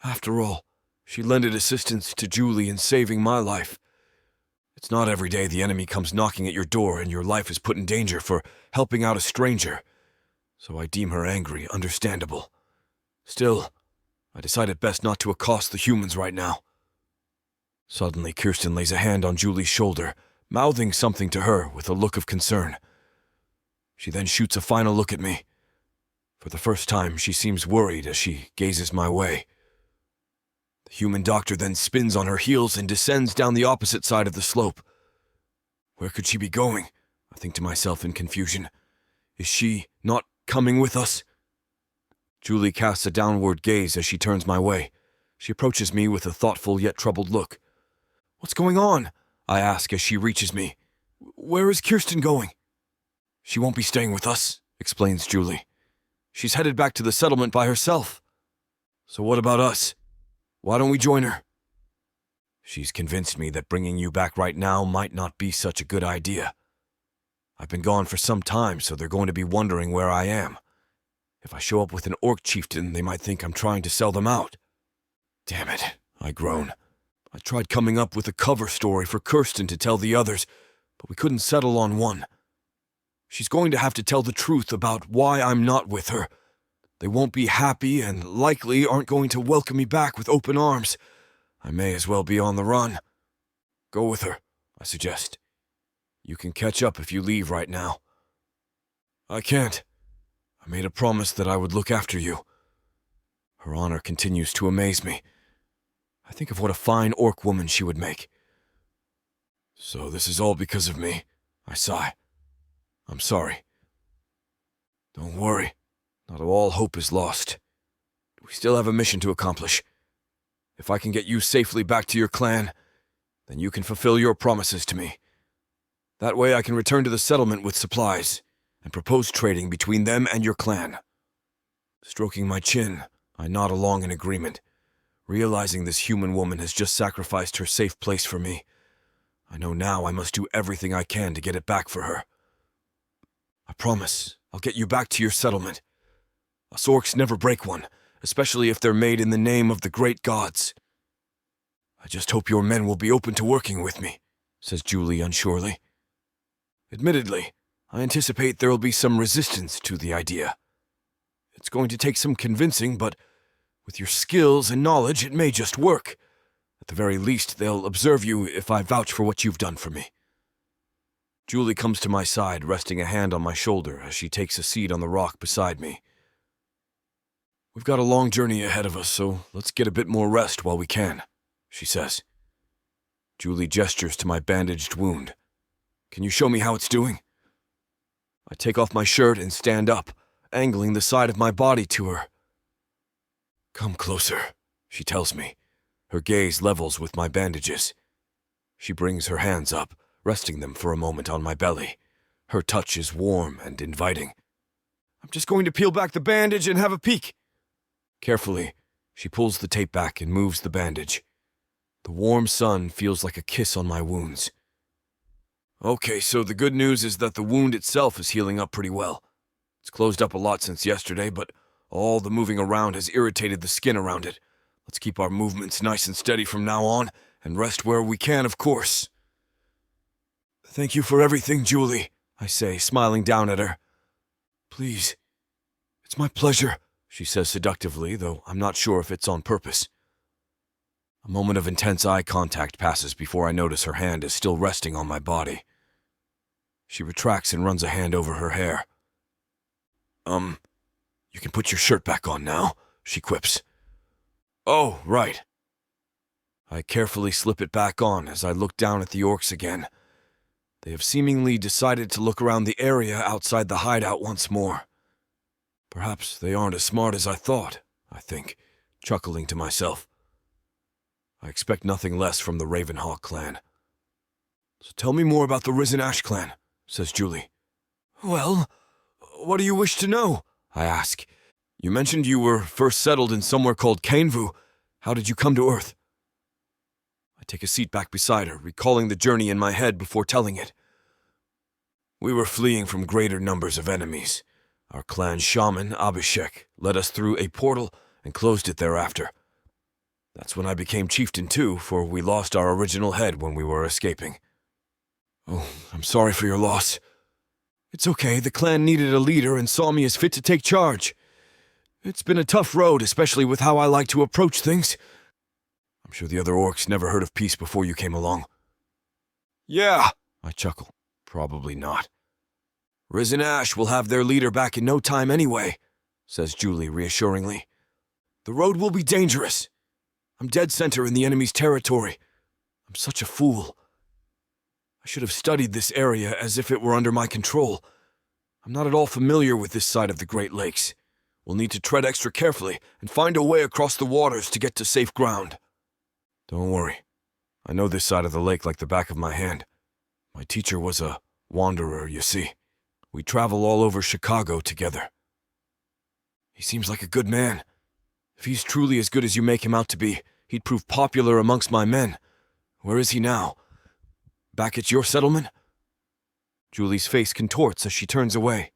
After all, she lended assistance to Julie in saving my life. It's not every day the enemy comes knocking at your door and your life is put in danger for helping out a stranger, so I deem her angry, understandable. Still, I decided best not to accost the humans right now. Suddenly, Kirsten lays a hand on Julie's shoulder, mouthing something to her with a look of concern. She then shoots a final look at me. For the first time, she seems worried as she gazes my way. The human doctor then spins on her heels and descends down the opposite side of the slope. Where could she be going? I think to myself in confusion. Is she not coming with us? Julie casts a downward gaze as she turns my way. She approaches me with a thoughtful yet troubled look. What's going on? I ask as she reaches me. Where is Kirsten going? She won't be staying with us, explains Julie. She's headed back to the settlement by herself. So what about us? Why don't we join her? She's convinced me that bringing you back right now might not be such a good idea. I've been gone for some time, so they're going to be wondering where I am. If I show up with an orc chieftain, they might think I'm trying to sell them out. Damn it, I groan. I tried coming up with a cover story for Kirsten to tell the others, but we couldn't settle on one. She's going to have to tell the truth about why I'm not with her. They won't be happy and likely aren't going to welcome me back with open arms. I may as well be on the run. Go with her, I suggest. You can catch up if you leave right now. I can't. I made a promise that I would look after you. Her honor continues to amaze me. I think of what a fine orc woman she would make. So this is all because of me, I sigh. I'm sorry. Don't worry. Not all hope is lost. We still have a mission to accomplish. If I can get you safely back to your clan, then you can fulfill your promises to me. That way I can return to the settlement with supplies and propose trading between them and your clan. Stroking my chin, I nod along in agreement, realizing this human woman has just sacrificed her safe place for me. I know now I must do everything I can to get it back for her. I promise I'll get you back to your settlement. Us orcs never break one, especially if they're made in the name of the great gods. I just hope your men will be open to working with me, says Julie unsurely. Admittedly, I anticipate there will be some resistance to the idea. It's going to take some convincing, but with your skills and knowledge, it may just work. At the very least, they'll observe you if I vouch for what you've done for me. Julie comes to my side, resting a hand on my shoulder as she takes a seat on the rock beside me. We've got a long journey ahead of us, so let's get a bit more rest while we can, she says. Julie gestures to my bandaged wound. Can you show me how it's doing? I take off my shirt and stand up, angling the side of my body to her. Come closer, she tells me. Her gaze levels with my bandages. She brings her hands up, resting them for a moment on my belly. Her touch is warm and inviting. I'm just going to peel back the bandage and have a peek. Carefully, she pulls the tape back and moves the bandage. The warm sun feels like a kiss on my wounds. Okay, so the good news is that the wound itself is healing up pretty well. It's closed up a lot since yesterday, but all the moving around has irritated the skin around it. Let's keep our movements nice and steady from now on, and rest where we can, of course. Thank you for everything, Julie, I say, smiling down at her. Please. It's my pleasure, she says seductively, though I'm not sure if it's on purpose. A moment of intense eye contact passes before I notice her hand is still resting on my body. She retracts and runs a hand over her hair. You can put your shirt back on now, she quips. Oh, right. I carefully slip it back on as I look down at the orcs again. They have seemingly decided to look around the area outside the hideout once more. Perhaps they aren't as smart as I thought, I think, chuckling to myself. I expect nothing less from the Ravenhawk clan. So tell me more about the Risen Ash clan, says Julie. Well, what do you wish to know? I ask. You mentioned you were first settled in somewhere called Canvu. How did you come to Earth? I take a seat back beside her, recalling the journey in my head before telling it. We were fleeing from greater numbers of enemies. Our clan shaman, Abhishek, led us through a portal and closed it thereafter. That's when I became chieftain too, for we lost our original head when we were escaping. Oh, I'm sorry for your loss. It's okay, the clan needed a leader and saw me as fit to take charge. It's been a tough road, especially with how I like to approach things. I'm sure the other orcs never heard of peace before you came along. Yeah, I chuckle. Probably not. Risen Ash will have their leader back in no time anyway, says Julie reassuringly. The road will be dangerous. I'm dead center in the enemy's territory. I'm such a fool. I should have studied this area as if it were under my control. I'm not at all familiar with this side of the Great Lakes. We'll need to tread extra carefully and find a way across the waters to get to safe ground. Don't worry. I know this side of the lake like the back of my hand. My teacher was a wanderer, you see. We travel all over Chicago together. He seems like a good man. If he's truly as good as you make him out to be, he'd prove popular amongst my men. Where is he now? Back at your settlement? Julie's face contorts as she turns away.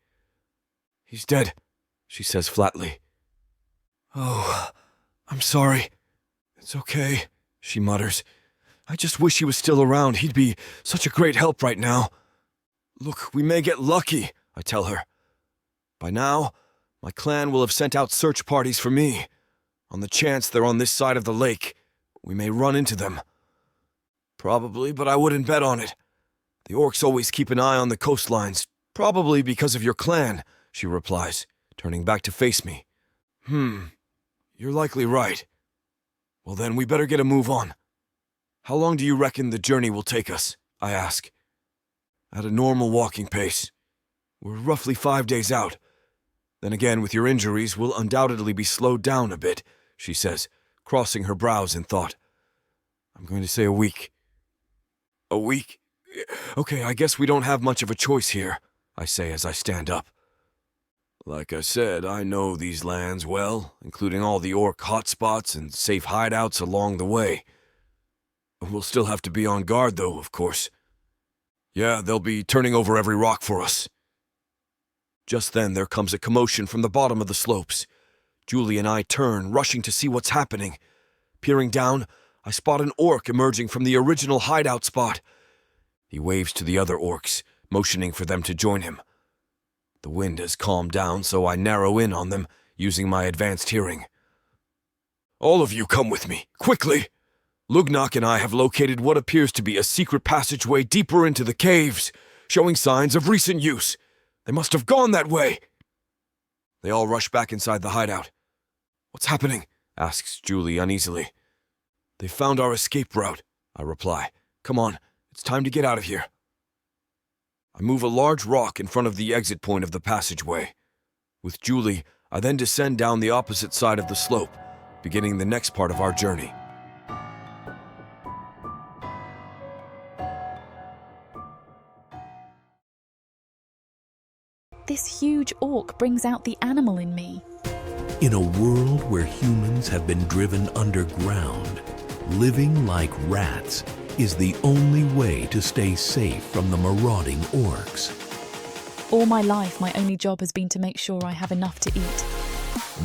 He's dead, she says flatly. Oh, I'm sorry. It's okay, she mutters. I just wish he was still around. He'd be such a great help right now. Look, we may get lucky, I tell her. By now, my clan will have sent out search parties for me. On the chance they're on this side of the lake, we may run into them. Probably, but I wouldn't bet on it. The orcs always keep an eye on the coastlines, probably because of your clan, she replies, turning back to face me. You're likely right. Well then, we better get a move on. How long do you reckon the journey will take us? I ask. At a normal walking pace. We're roughly 5 days out. Then again, with your injuries, we'll undoubtedly be slowed down a bit, she says, crossing her brows in thought. I'm going to say a week. A week? Okay, I guess we don't have much of a choice here, I say as I stand up. Like I said, I know these lands well, including all the orc hotspots and safe hideouts along the way. We'll still have to be on guard, though, of course. Yeah, they'll be turning over every rock for us. Just then, there comes a commotion from the bottom of the slopes. Julie and I turn, rushing to see what's happening. Peering down, I spot an orc emerging from the original hideout spot. He waves to the other orcs, motioning for them to join him. The wind has calmed down, so I narrow in on them, using my advanced hearing. All of you come with me, quickly! Lugnak and I have located what appears to be a secret passageway deeper into the caves, showing signs of recent use. They must have gone that way. They all rush back inside the hideout. What's happening? Asks Julie uneasily. They found our escape route, I reply. Come on, it's time to get out of here. I move a large rock in front of the exit point of the passageway. With Julie, I then descend down the opposite side of the slope, beginning the next part of our journey.
This huge orc brings out the animal in me.
In a world where humans have been driven underground, living like rats is the only way to stay safe from the marauding orcs.
All my life, my only job has been to make sure I have enough to eat.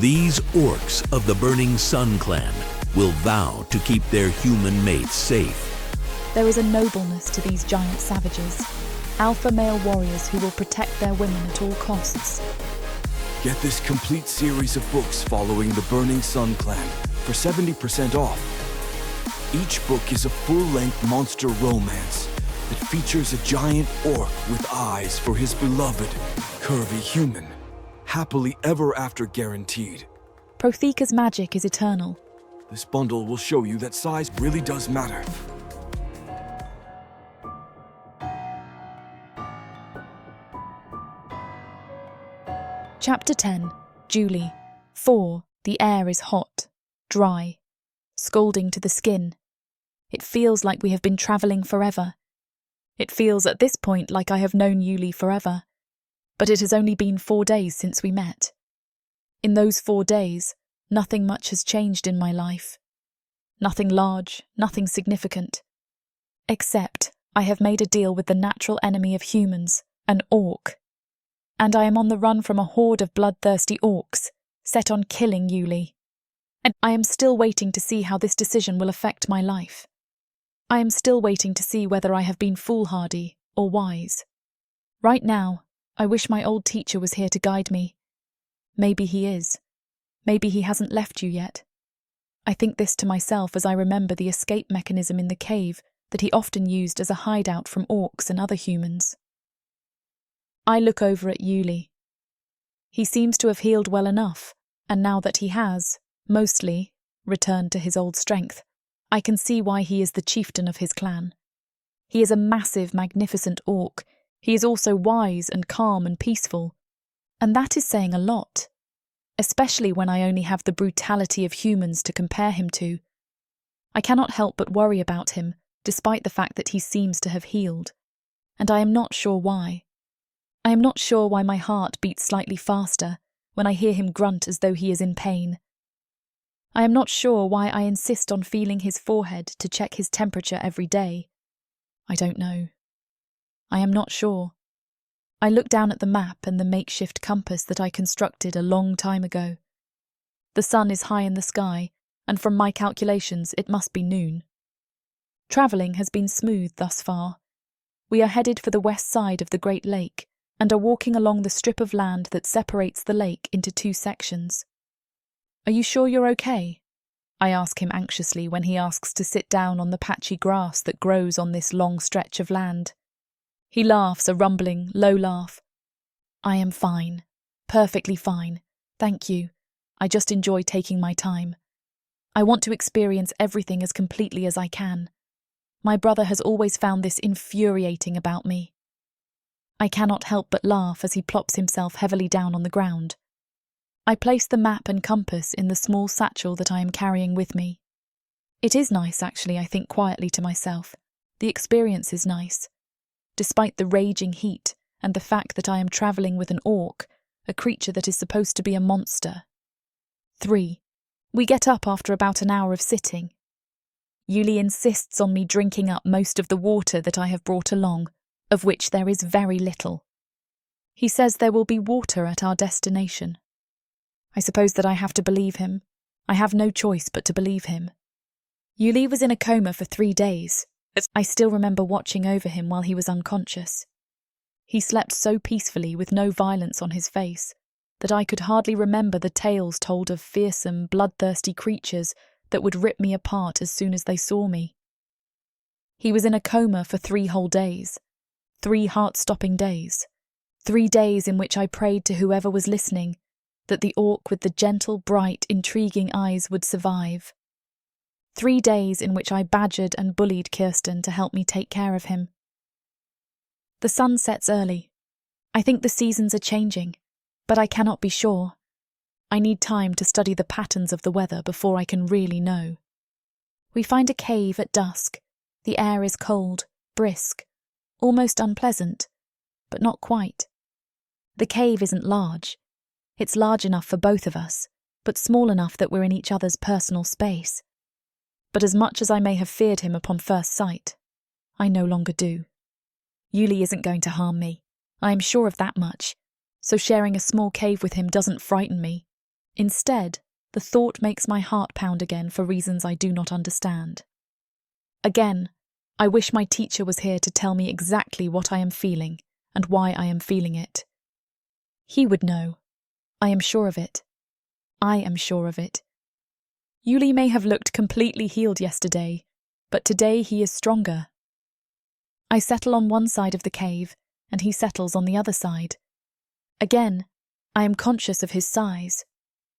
These orcs of the Burning Sun clan will vow to keep their human mates safe.
There is a nobleness to these giant savages. Alpha male warriors who will protect their women at all costs.
Get this complete series of books following the Burning Sun clan for 70% off. Each book is a full-length monster romance that features a giant orc with eyes for his beloved, curvy human. Happily ever after guaranteed.
Protheka's magic is eternal.
This bundle will show you that size really does matter.
Chapter 10. Julie. 4. The air is hot. dry, scalding to the skin. It feels like we have been travelling forever. It feels at this point like I have known Yuli forever, but it has only been 4 days since we met. In those 4 days, nothing much has changed in my life. Nothing large, nothing significant. Except I have made a deal with the natural enemy of humans, an orc. And I am on the run from a horde of bloodthirsty orcs, set on killing Yuli. And I am still waiting to see how this decision will affect my life. I am still waiting to see whether I have been foolhardy or wise. Right now, I wish my old teacher was here to guide me. Maybe he is. Maybe he hasn't left you yet. I think this to myself as I remember the escape mechanism in the cave that he often used as a hideout from orcs and other humans. I look over at Yuli. He seems to have healed well enough, and now that he has, mostly, returned to his old strength, I can see why he is the chieftain of his clan. He is a massive, magnificent orc. He is also wise and calm and peaceful. And that is saying a lot, especially when I only have the brutality of humans to compare him to. I cannot help but worry about him, despite the fact that he seems to have healed. And I am not sure why. I am not sure why my heart beats slightly faster when I hear him grunt as though he is in pain. I am not sure why I insist on feeling his forehead to check his temperature every day. I don't know. I am not sure. I look down at the map and the makeshift compass that I constructed a long time ago. The sun is high in the sky, and from my calculations it must be noon. Travelling has been smooth thus far. We are headed for the west side of the Great Lake, and are walking along the strip of land that separates the lake into 2 sections. Are you sure you're okay? I ask him anxiously when he asks to sit down on the patchy grass that grows on this long stretch of land. He laughs a rumbling, low laugh. I am fine. Perfectly fine. Thank you. I just enjoy taking my time. I want to experience everything as completely as I can. My brother has always found this infuriating about me. I cannot help but laugh as he plops himself heavily down on the ground. I place the map and compass in the small satchel that I am carrying with me. It is nice, actually, I think quietly to myself. The experience is nice. Despite the raging heat and the fact that I am travelling with an orc, a creature that is supposed to be a monster. 3. We get up after about an hour of sitting. Yuli insists on me drinking up most of the water that I have brought along, of which there is very little. He says there will be water at our destination. I suppose that I have to believe him. I have no choice but to believe him. Yuli was in a coma for 3 days. I still remember watching over him while he was unconscious. He slept so peacefully with no violence on his face that I could hardly remember the tales told of fearsome, bloodthirsty creatures that would rip me apart as soon as they saw me. He was in a coma for 3 whole days, 3 heart-stopping days, 3 days in which I prayed to whoever was listening that the orc with the gentle, bright, intriguing eyes would survive. 3 days in which I badgered and bullied Kirsten to help me take care of him. The sun sets early. I think the seasons are changing, but I cannot be sure. I need time to study the patterns of the weather before I can really know. We find a cave at dusk. The air is cold, brisk, almost unpleasant, but not quite. The cave isn't large. It's large enough for both of us, but small enough that we're in each other's personal space. But as much as I may have feared him upon first sight, I no longer do. Yuli isn't going to harm me. I am sure of that much, so sharing a small cave with him doesn't frighten me. Instead, the thought makes my heart pound again for reasons I do not understand. Again, I wish my teacher was here to tell me exactly what I am feeling and why I am feeling it. He would know. I am sure of it. I am sure of it. Yuli may have looked completely healed yesterday, but today he is stronger. I settle on one side of the cave, and he settles on the other side. Again, I am conscious of his size.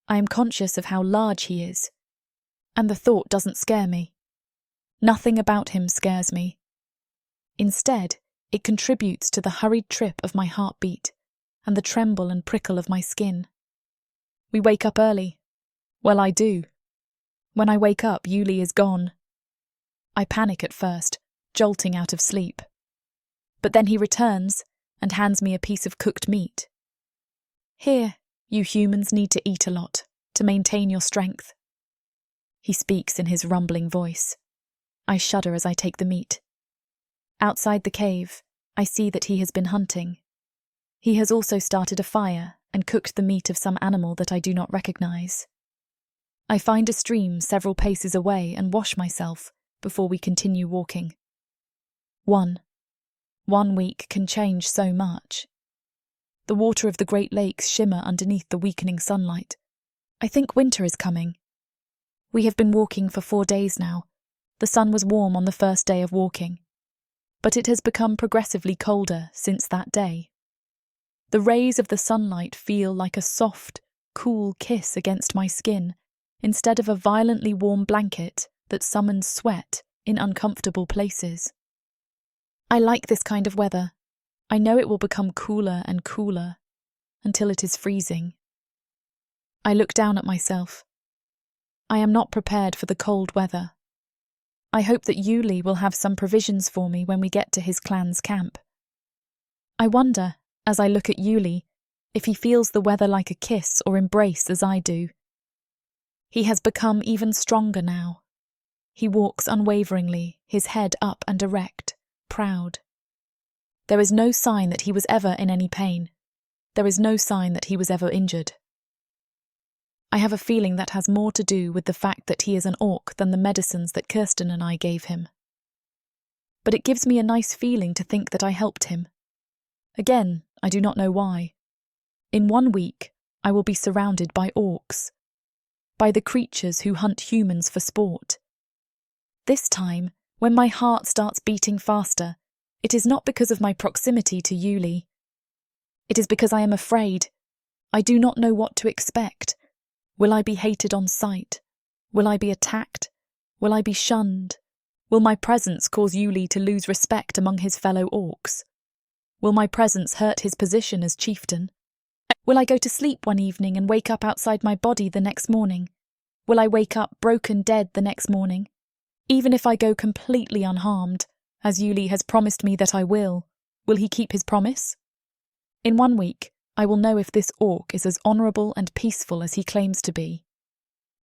I am conscious of how large he is. And the thought doesn't scare me. Nothing about him scares me. Instead, it contributes to the hurried trip of my heartbeat and the tremble and prickle of my skin. We wake up early. Well, I do. When I wake up, Yuli is gone. I panic at first, jolting out of sleep. But then he returns and hands me a piece of cooked meat. Here, you humans need to eat a lot to maintain your strength. He speaks in his rumbling voice. I shudder as I take the meat. Outside the cave, I see that he has been hunting. He has also started a fire and cooked the meat of some animal that I do not recognize. I find a stream several paces away and wash myself before we continue walking. 1 week can change so much. The water of the Great Lakes shimmer underneath the weakening sunlight. I think winter is coming. We have been walking for 4 days now. The sun was warm on the first day of walking, but it has become progressively colder since that day. The rays of the sunlight feel like a soft, cool kiss against my skin, instead of a violently warm blanket that summons sweat in uncomfortable places. I like this kind of weather. I know it will become cooler and cooler until it is freezing. I look down at myself. I am not prepared for the cold weather. I hope that Yuli will have some provisions for me when we get to his clan's camp. I wonder, as I look at Yuli, if he feels the weather like a kiss or embrace as I do. He has become even stronger now. He walks unwaveringly, his head up and erect, proud. There is no sign that he was ever in any pain. There is no sign that he was ever injured. I have a feeling that has more to do with the fact that he is an orc than the medicines that Kirsten and I gave him. But it gives me a nice feeling to think that I helped him. Again, I do not know why. In 1 week, I will be surrounded by orcs, by the creatures who hunt humans for sport. This time, when my heart starts beating faster, it is not because of my proximity to Yuli. It is because I am afraid. I do not know what to expect. Will I be hated on sight? Will I be attacked? Will I be shunned? Will my presence cause Yuli to lose respect among his fellow orcs? Will my presence hurt his position as chieftain? Will I go to sleep one evening and wake up outside my body the next morning? Will I wake up broken dead the next morning? Even if I go completely unharmed, as Yuli has promised me that I will he keep his promise? In 1 week, I will know if this orc is as honourable and peaceful as he claims to be.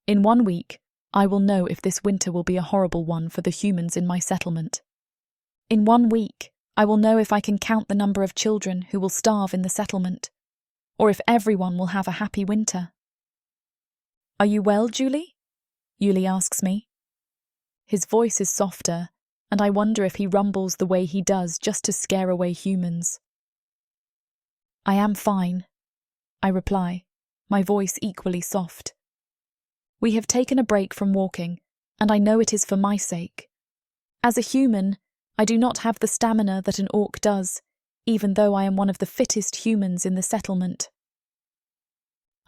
In 1 week, I will know if this winter will be a horrible one for the humans in my settlement. In 1 week, I will know if I can count the number of children who will starve in the settlement, or if everyone will have a happy winter. Are you well, Julie? Yuli asks me. His voice is softer, and I wonder if he rumbles the way he does just to scare away humans. I am fine, I reply, my voice equally soft. We have taken a break from walking, and I know it is for my sake. As a human, I do not have the stamina that an orc does, even though I am one of the fittest humans in the settlement.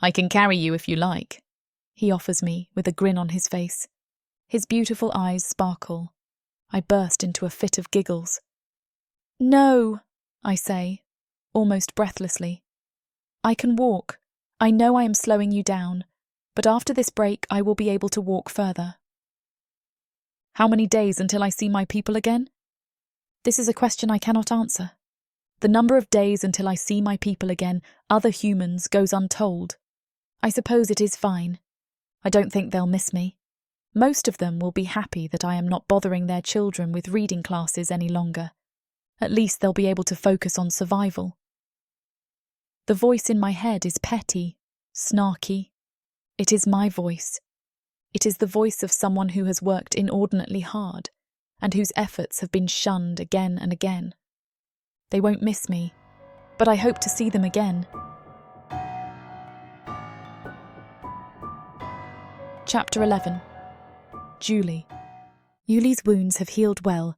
I can carry you if you like, he offers me with a grin on his face. His beautiful eyes sparkle. I burst into a fit of giggles. No, I say, almost breathlessly. I can walk. I know I am slowing you down, but after this break I will be able to walk further. How many days until I see my people again? This is a question I cannot answer. The number of days until I see my people again, other humans, goes untold. I suppose it is fine. I don't think they'll miss me. Most of them will be happy that I am not bothering their children with reading classes any longer. At least they'll be able to focus on survival. The voice in my head is petty, snarky. It is my voice. It is the voice of someone who has worked inordinately hard and whose efforts have been shunned again and again. They won't miss me, but I hope to see them again. Chapter 11. Julie. Yuli's wounds have healed well.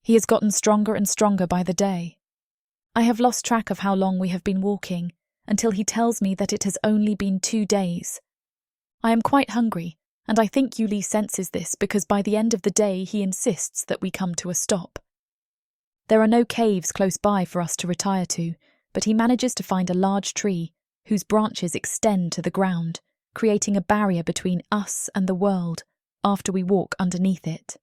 He has gotten stronger and stronger by the day. I have lost track of how long we have been walking, until he tells me that it has only been 2 days. I am quite hungry, and I think Yuli senses this because by the end of the day he insists that we come to a stop. There are no caves close by for us to retire to, but he manages to find a large tree whose branches extend to the ground, creating a barrier between us and the world, after we walk underneath it.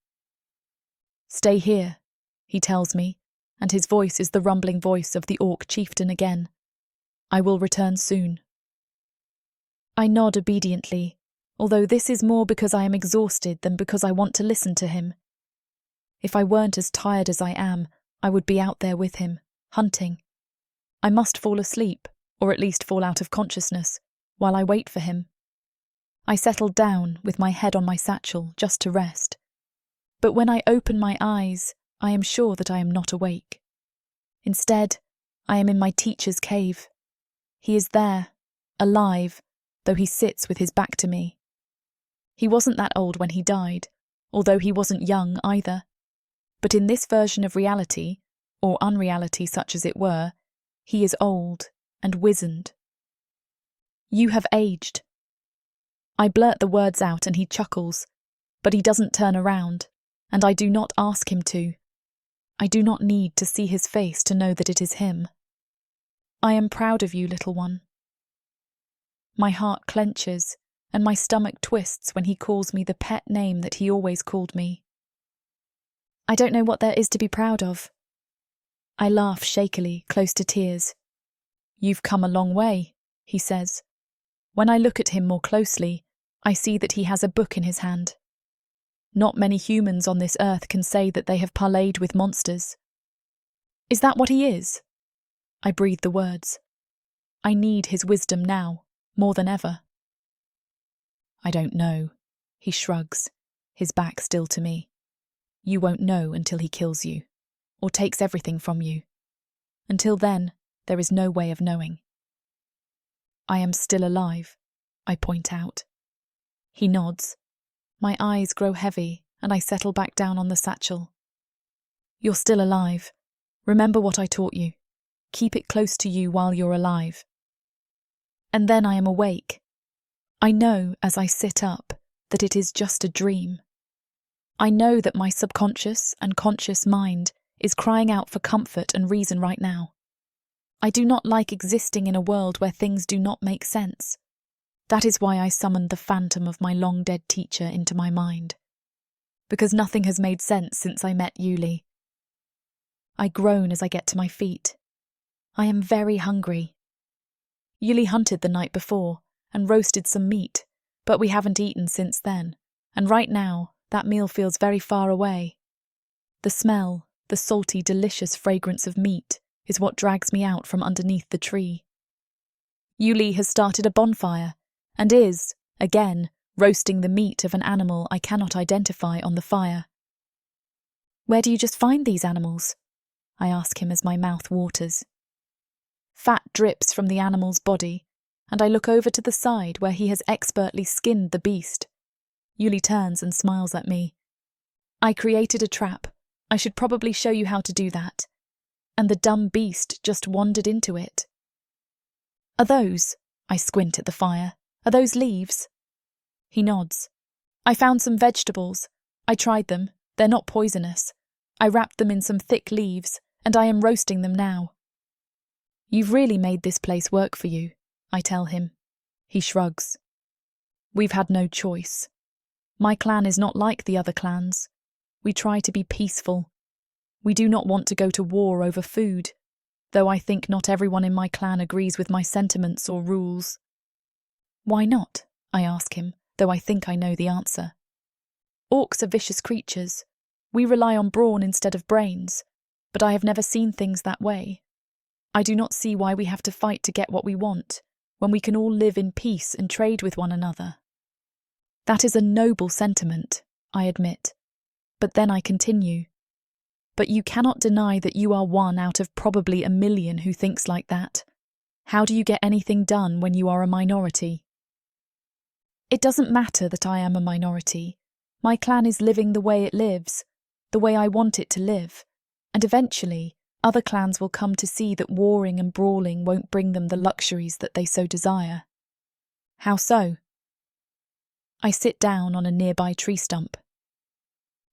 "Stay here," he tells me, and his voice is the rumbling voice of the Orc chieftain again. "I will return soon." I nod obediently, although this is more because I am exhausted than because I want to listen to him. If I weren't as tired as I am, I would be out there with him, hunting. I must fall asleep, or at least fall out of consciousness, while I wait for him. I settle down, with my head on my satchel, just to rest. But when I open my eyes, I am sure that I am not awake. Instead, I am in my teacher's cave. He is there, alive, though he sits with his back to me. He wasn't that old when he died, although he wasn't young either. But in this version of reality, or unreality such as it were, he is old and wizened. "You have aged." I blurt the words out and he chuckles, but he doesn't turn around, and I do not ask him to. I do not need to see his face to know that it is him. "I am proud of you, little one." My heart clenches, and my stomach twists when he calls me the pet name that he always called me. I don't know what there is to be proud of. I laugh shakily, close to tears. "You've come a long way," he says. When I look at him more closely, I see that he has a book in his hand. Not many humans on this earth can say that they have parleyed with monsters. "Is that what he is?" I breathe the words. I need his wisdom now, more than ever. "I don't know," he shrugs, his back still to me. "You won't know until he kills you, or takes everything from you. Until then, there is no way of knowing." "I am still alive," I point out. He nods. My eyes grow heavy, and I settle back down on the satchel. "You're still alive. Remember what I taught you. Keep it close to you while you're alive." And then I am awake. I know, as I sit up, that it is just a dream. I know that my subconscious and conscious mind is crying out for comfort and reason right now. I do not like existing in a world where things do not make sense. That is why I summoned the phantom of my long-dead teacher into my mind. Because nothing has made sense since I met Yuli. I groan as I get to my feet. I am very hungry. Yuli hunted the night before and roasted some meat, but we haven't eaten since then, and right now that meal feels very far away. The smell, the salty, delicious fragrance of meat, is what drags me out from underneath the tree. Yuli has started a bonfire and is, again, roasting the meat of an animal I cannot identify on the fire. "Where do you just find these animals?" I ask him as my mouth waters. Fat drips from the animal's body, and I look over to the side where he has expertly skinned the beast. Yuli turns and smiles at me. "I created a trap. I should probably show you how to do that. And the dumb beast just wandered into it." "Are those," I squint at the fire, "are those leaves?" He nods. "I found some vegetables. I tried them. They're not poisonous. I wrapped them in some thick leaves, and I am roasting them now." "You've really made this place work for you," I tell him. He shrugs. "We've had no choice. My clan is not like the other clans. We try to be peaceful. We do not want to go to war over food, though I think not everyone in my clan agrees with my sentiments or rules." "Why not?" I ask him, though I think I know the answer. "Orcs are vicious creatures. We rely on brawn instead of brains, but I have never seen things that way. I do not see why we have to fight to get what we want, when we can all live in peace and trade with one another." That is a noble sentiment, I admit. But then I continue. "But you cannot deny that you are one out of probably 1,000,000 who thinks like that. How do you get anything done when you are a minority?" "It doesn't matter that I am a minority. My clan is living the way it lives, the way I want it to live, and eventually other clans will come to see that warring and brawling won't bring them the luxuries that they so desire." "How so?" I sit down on a nearby tree stump.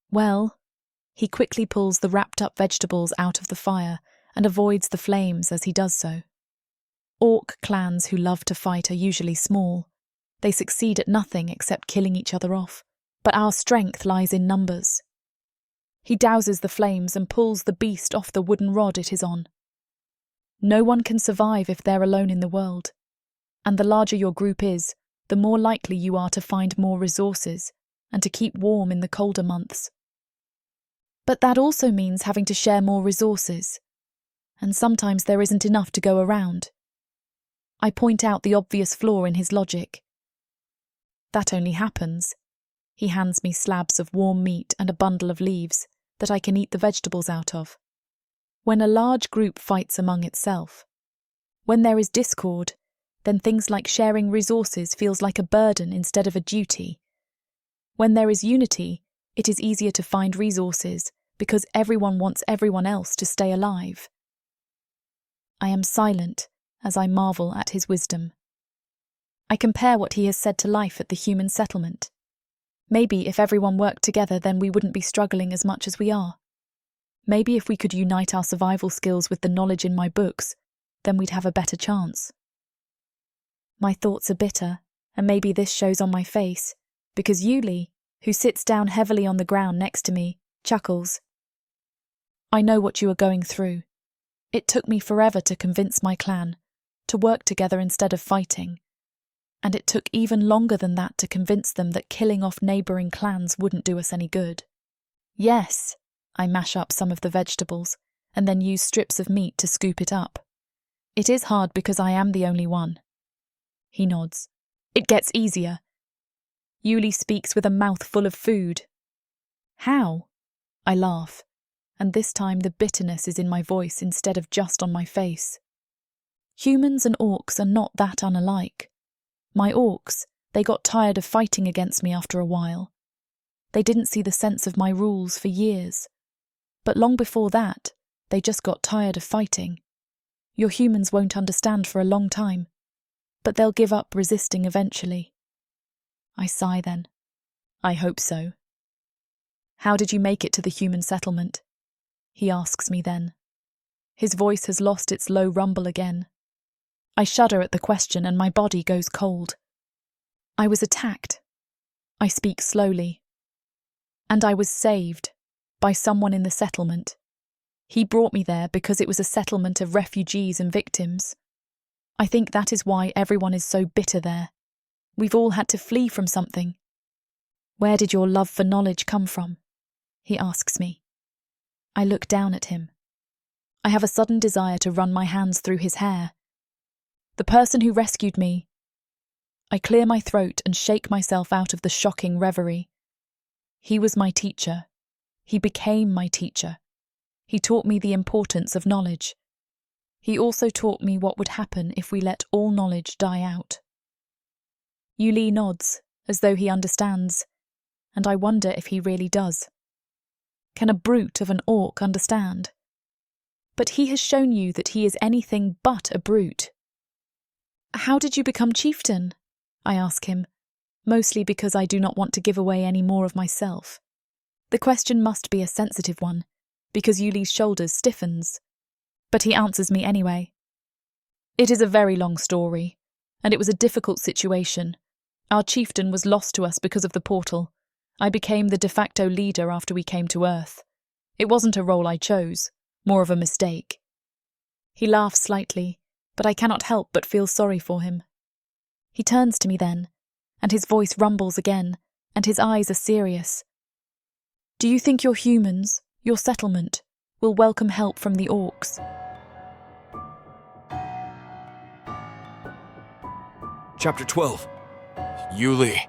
"Well," he quickly pulls the wrapped-up vegetables out of the fire and avoids the flames as he does so. "Orc clans who love to fight are usually small. They succeed at nothing except killing each other off, but our strength lies in numbers. He douses the flames and pulls the beast off the wooden rod it is on. No one can survive if they're alone in the world, and the larger your group is, the more likely you are to find more resources and to keep warm in the colder months. But that also means having to share more resources, and sometimes there isn't enough to go around. I point out the obvious flaw in his logic. That only happens. He hands me slabs of warm meat and a bundle of leaves that I can eat the vegetables out of. When a large group fights among itself, when there is discord, then things like sharing resources feels like a burden instead of a duty. When there is unity, it is easier to find resources because everyone wants everyone else to stay alive. I am silent as I marvel at his wisdom. I compare what he has said to life at the human settlement. Maybe if everyone worked together, then we wouldn't be struggling as much as we are. Maybe if we could unite our survival skills with the knowledge in my books, then we'd have a better chance. My thoughts are bitter, and maybe this shows on my face, because Yuli, who sits down heavily on the ground next to me, chuckles. I know what you are going through. It took me forever to convince my clan to work together instead of fighting, and it took even longer than that to convince them that killing off neighbouring clans wouldn't do us any good. Yes, I mash up some of the vegetables and then use strips of meat to scoop it up. It is hard because I am the only one. He nods. It gets easier. Yuli speaks with a mouth full of food. How? I laugh, and this time the bitterness is in my voice instead of just on my face. Humans and orcs are not that unalike. My orcs, they got tired of fighting against me after a while. They didn't see the sense of my rules for years. But long before that, they just got tired of fighting. Your humans won't understand for a long time, but they'll give up resisting eventually. I sigh then. I hope so. How did you make it to the human settlement? He asks me then. His voice has lost its low rumble again. I shudder at the question and my body goes cold. I was attacked. I speak slowly. And I was saved by someone in the settlement. He brought me there because it was a settlement of refugees and victims. I think that is why everyone is so bitter there. We've all had to flee from something. Where did your love for knowledge come from? He asks me. I look down at him. I have a sudden desire to run my hands through his hair. The person who rescued me. I clear my throat and shake myself out of the shocking reverie. He was my teacher. He became my teacher. He taught me the importance of knowledge. He also taught me what would happen if we let all knowledge die out. Yuli nods, as though he understands, and I wonder if he really does. Can a brute of an orc understand? But he has shown you that he is anything but a brute. How did you become chieftain? I ask him, mostly because I do not want to give away any more of myself. The question must be a sensitive one, because Yuli's shoulders stiffens. But he answers me anyway. It is a very long story, and it was a difficult situation. Our chieftain was lost to us because of the portal. I became the de facto leader after we came to Earth. It wasn't a role I chose, more of a mistake. He laughs slightly, but I cannot help but feel sorry for him. He turns to me then, and his voice rumbles again, and his eyes are serious. Do you think your humans, your settlement, will welcome help from the orcs?
Chapter 12. Yuli.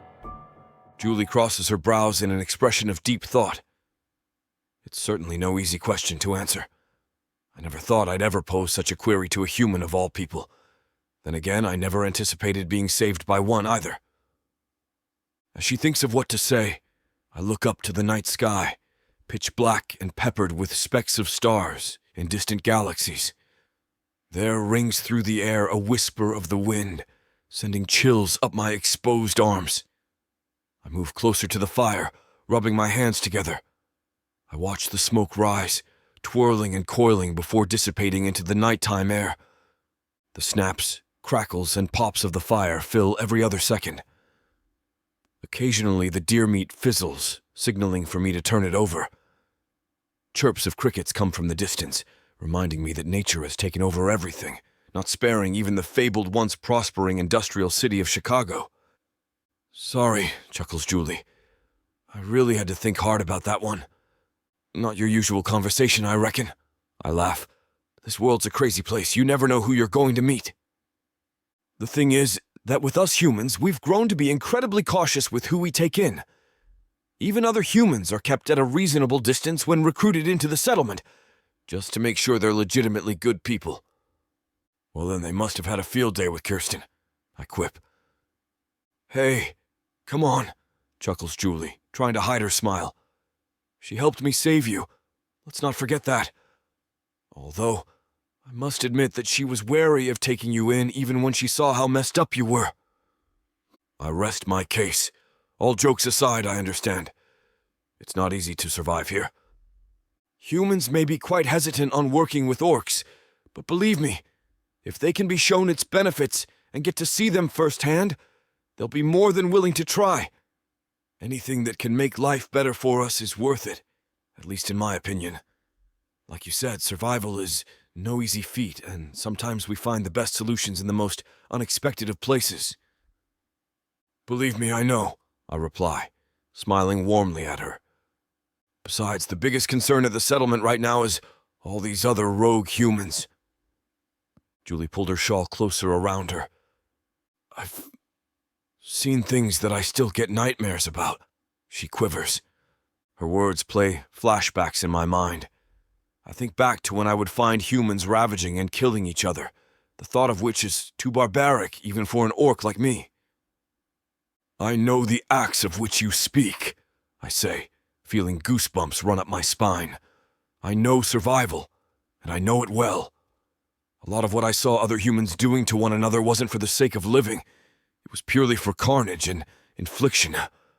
Julie crosses her brows in an expression of deep thought. It's certainly no easy question to answer. I never thought I'd ever pose such a query to a human of all people. Then again, I never anticipated being saved by one either. As she thinks of what to say, I look up to the night sky, pitch black and peppered with specks of stars in distant galaxies. There rings through the air a whisper of the wind, sending chills up my exposed arms. I move closer to the fire, rubbing my hands together. I watch the smoke rise, twirling and coiling before dissipating into the nighttime air. The snaps, crackles, and pops of the fire fill every other second. Occasionally, the deer meat fizzles, signaling for me to turn it over. Chirps of crickets come from the distance, reminding me that nature has taken over everything, not sparing even the fabled once prospering industrial city of Chicago. Sorry, chuckles Julie. I really had to think hard about that one. Not your usual conversation, I reckon. I laugh. This world's a crazy place. You never know who you're going to meet. The thing is that with us humans, we've grown to be incredibly cautious with who we take in. Even other humans are kept at a reasonable distance when recruited into the settlement, just to make sure they're legitimately good people. Well, then they must have had a field day with Kirsten, I quip. Hey, come on, chuckles Julie, trying to hide her smile. She helped me save you. Let's not forget that. Although, I must admit that she was wary of taking you in even when she saw how messed up you were. I rest my case. All jokes aside, I understand. It's not easy to survive here. Humans may be quite hesitant on working with orcs, but believe me, if they can be shown its benefits and get to see them firsthand, they'll be more than willing to try. Anything that can make life better for us is worth it, at least in my opinion. Like you said, survival is no easy feat, and sometimes we find the best solutions in the most unexpected of places. Believe me, I know, I reply, smiling warmly at her. Besides, the biggest concern at the settlement right now is all these other rogue humans. Julie pulled her shawl closer around her. I've seen things that I still get nightmares about, she quivers. Her words play flashbacks in my mind. I think back to when I would find humans ravaging and killing each other, the thought of which is too barbaric even for an orc like me. I know the acts of which you speak, I say, feeling goosebumps run up my spine. I know survival, and I know it well. A lot of what I saw other humans doing to one another wasn't for the sake of living. It was purely for carnage and infliction,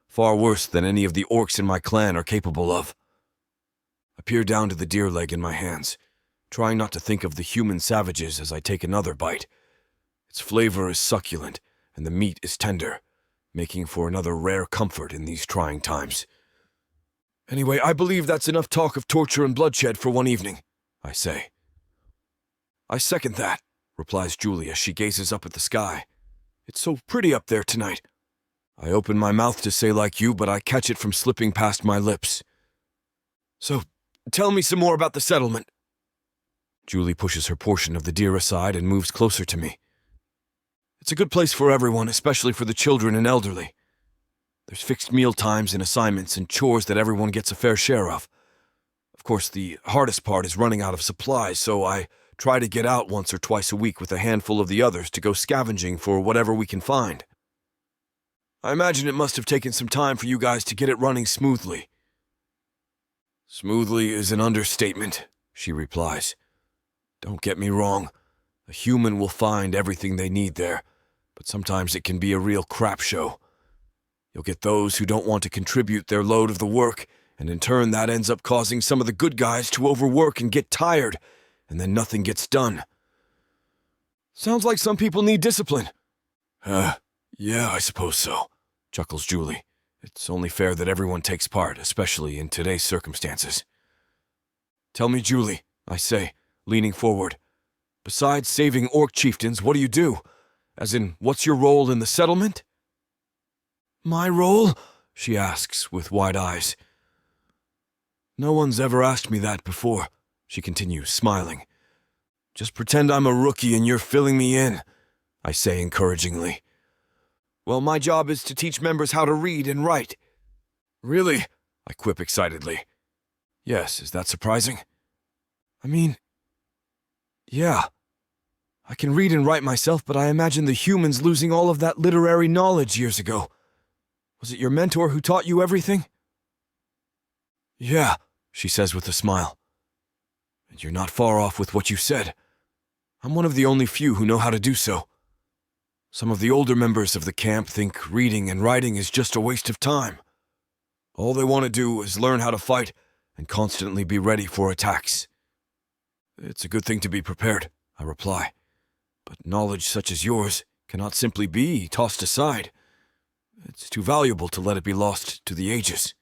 far worse than any of the orcs in my clan are capable of. I peer down to the deer leg in my hands, trying not to think of the human savages as I take another bite. Its flavor is succulent, and the meat is tender, making for another rare comfort in these trying times. Anyway, I believe that's enough talk of torture and bloodshed for one evening, I say. I second that, replies Julie as she gazes up at the sky. It's so pretty up there tonight. I open my mouth to say like you, but I catch it from slipping past my lips. So, tell me some more about the settlement. Julie pushes her portion of the deer aside and moves closer to me. It's a good place for everyone, especially for the children and elderly. There's fixed meal times and assignments and chores that everyone gets a fair share of. Of course, the hardest part is running out of supplies, so I try to get out once or twice a week with a handful of the others to go scavenging for whatever we can find. I imagine it must have taken some time for you guys to get it running smoothly. Smoothly is an understatement, she replies. Don't get me wrong. A human will find everything they need there, but sometimes it can be a real crap show. You'll get those who don't want to contribute their load of the work, and in turn that ends up causing some of the good guys to overwork and get tired, and then nothing gets done. Sounds like some people need discipline. Yeah, I suppose so, chuckles Julie. It's only fair that everyone takes part, especially in today's circumstances. Tell me, Julie, I say, leaning forward. Besides saving orc chieftains, what do you do? As in, what's your role in the settlement? My role? She asks, with wide eyes. No one's ever asked me that before, she continues, smiling. Just pretend I'm a rookie and you're filling me in, I say encouragingly. Well, my job is to teach members how to read and write. Really? I quip excitedly. Yes, is that surprising? I mean, yeah. I can read and write myself, but I imagine the humans losing all of that literary knowledge years ago. Was it your mentor who taught you everything? Yeah, she says with a smile. And you're not far off with what you said. I'm one of the only few who know how to do so. Some of the older members of the camp think reading and writing is just a waste of time. All they want to do is learn how to fight and constantly be ready for attacks. It's a good thing to be prepared, I reply. But knowledge such as yours cannot simply be tossed aside. It's too valuable to let it be lost to the ages.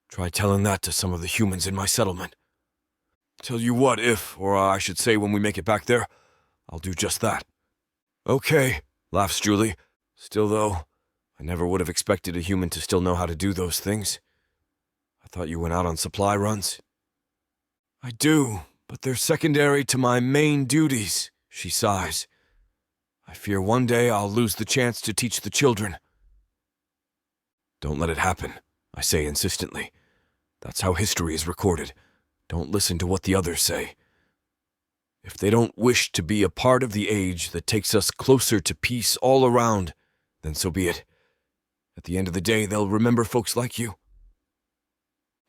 Try telling that to some of the humans in my settlement. Tell you what, if, or I should say when we make it back there, I'll do just that. Okay, laughs Julie. Still though, I never would have expected a human to still know how to do those things. I thought you went out on supply runs. I do, but they're secondary to my main duties, she sighs. I fear one day I'll lose the chance to teach the children. Don't let it happen, I say insistently. That's how history is recorded. Don't listen to what the others say. If they don't wish to be a part of the age that takes us closer to peace all around, then so be it. At the end of the day, they'll remember folks like you.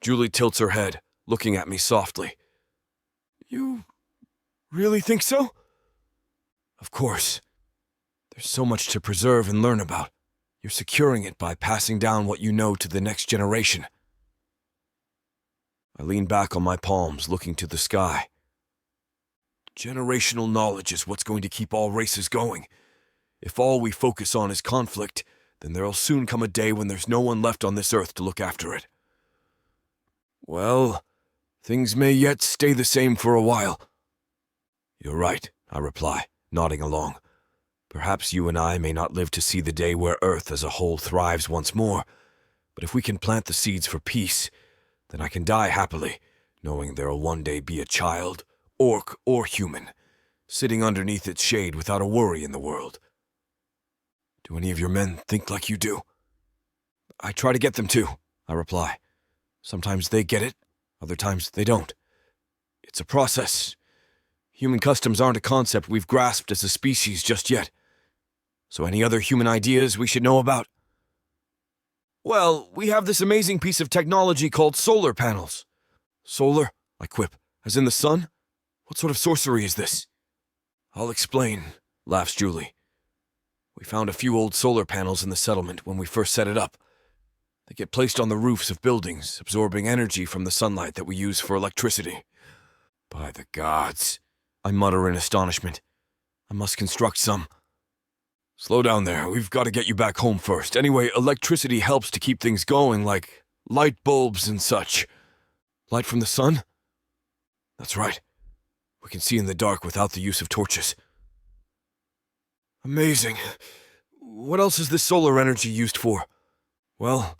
Julie tilts her head, looking at me softly. You really think so? Of course. There's so much to preserve and learn about. You're securing it by passing down what you know to the next generation. I lean back on my palms, looking to the sky. Generational knowledge is what's going to keep all races going. If all we focus on is conflict, then there'll soon come a day when there's no one left on this earth to look after it. Well, things may yet stay the same for a while. You're right, I reply, nodding along. Perhaps you and I may not live to see the day where Earth as a whole thrives once more, but if we can plant the seeds for peace, then I can die happily, knowing there'll one day be a child, orc or human, sitting underneath its shade without a worry in the world. Do any of your men think like you do? I try to get them to, I reply. Sometimes they get it, other times they don't. It's a process. Human customs aren't a concept we've grasped as a species just yet. So any other human ideas we should know about? Well, we have this amazing piece of technology called solar panels. Solar? I quip. As in the sun? What sort of sorcery is this? I'll explain, laughs Julie. We found a few old solar panels in the settlement when we first set it up. They get placed on the roofs of buildings, absorbing energy from the sunlight that we use for electricity. By the gods, I mutter in astonishment. I must construct some. Slow down there, we've got to get you back home first. Anyway, electricity helps to keep things going, like light bulbs and such. Light from the sun? That's right. We can see in the dark without the use of torches. Amazing. What else is this solar energy used for? Well,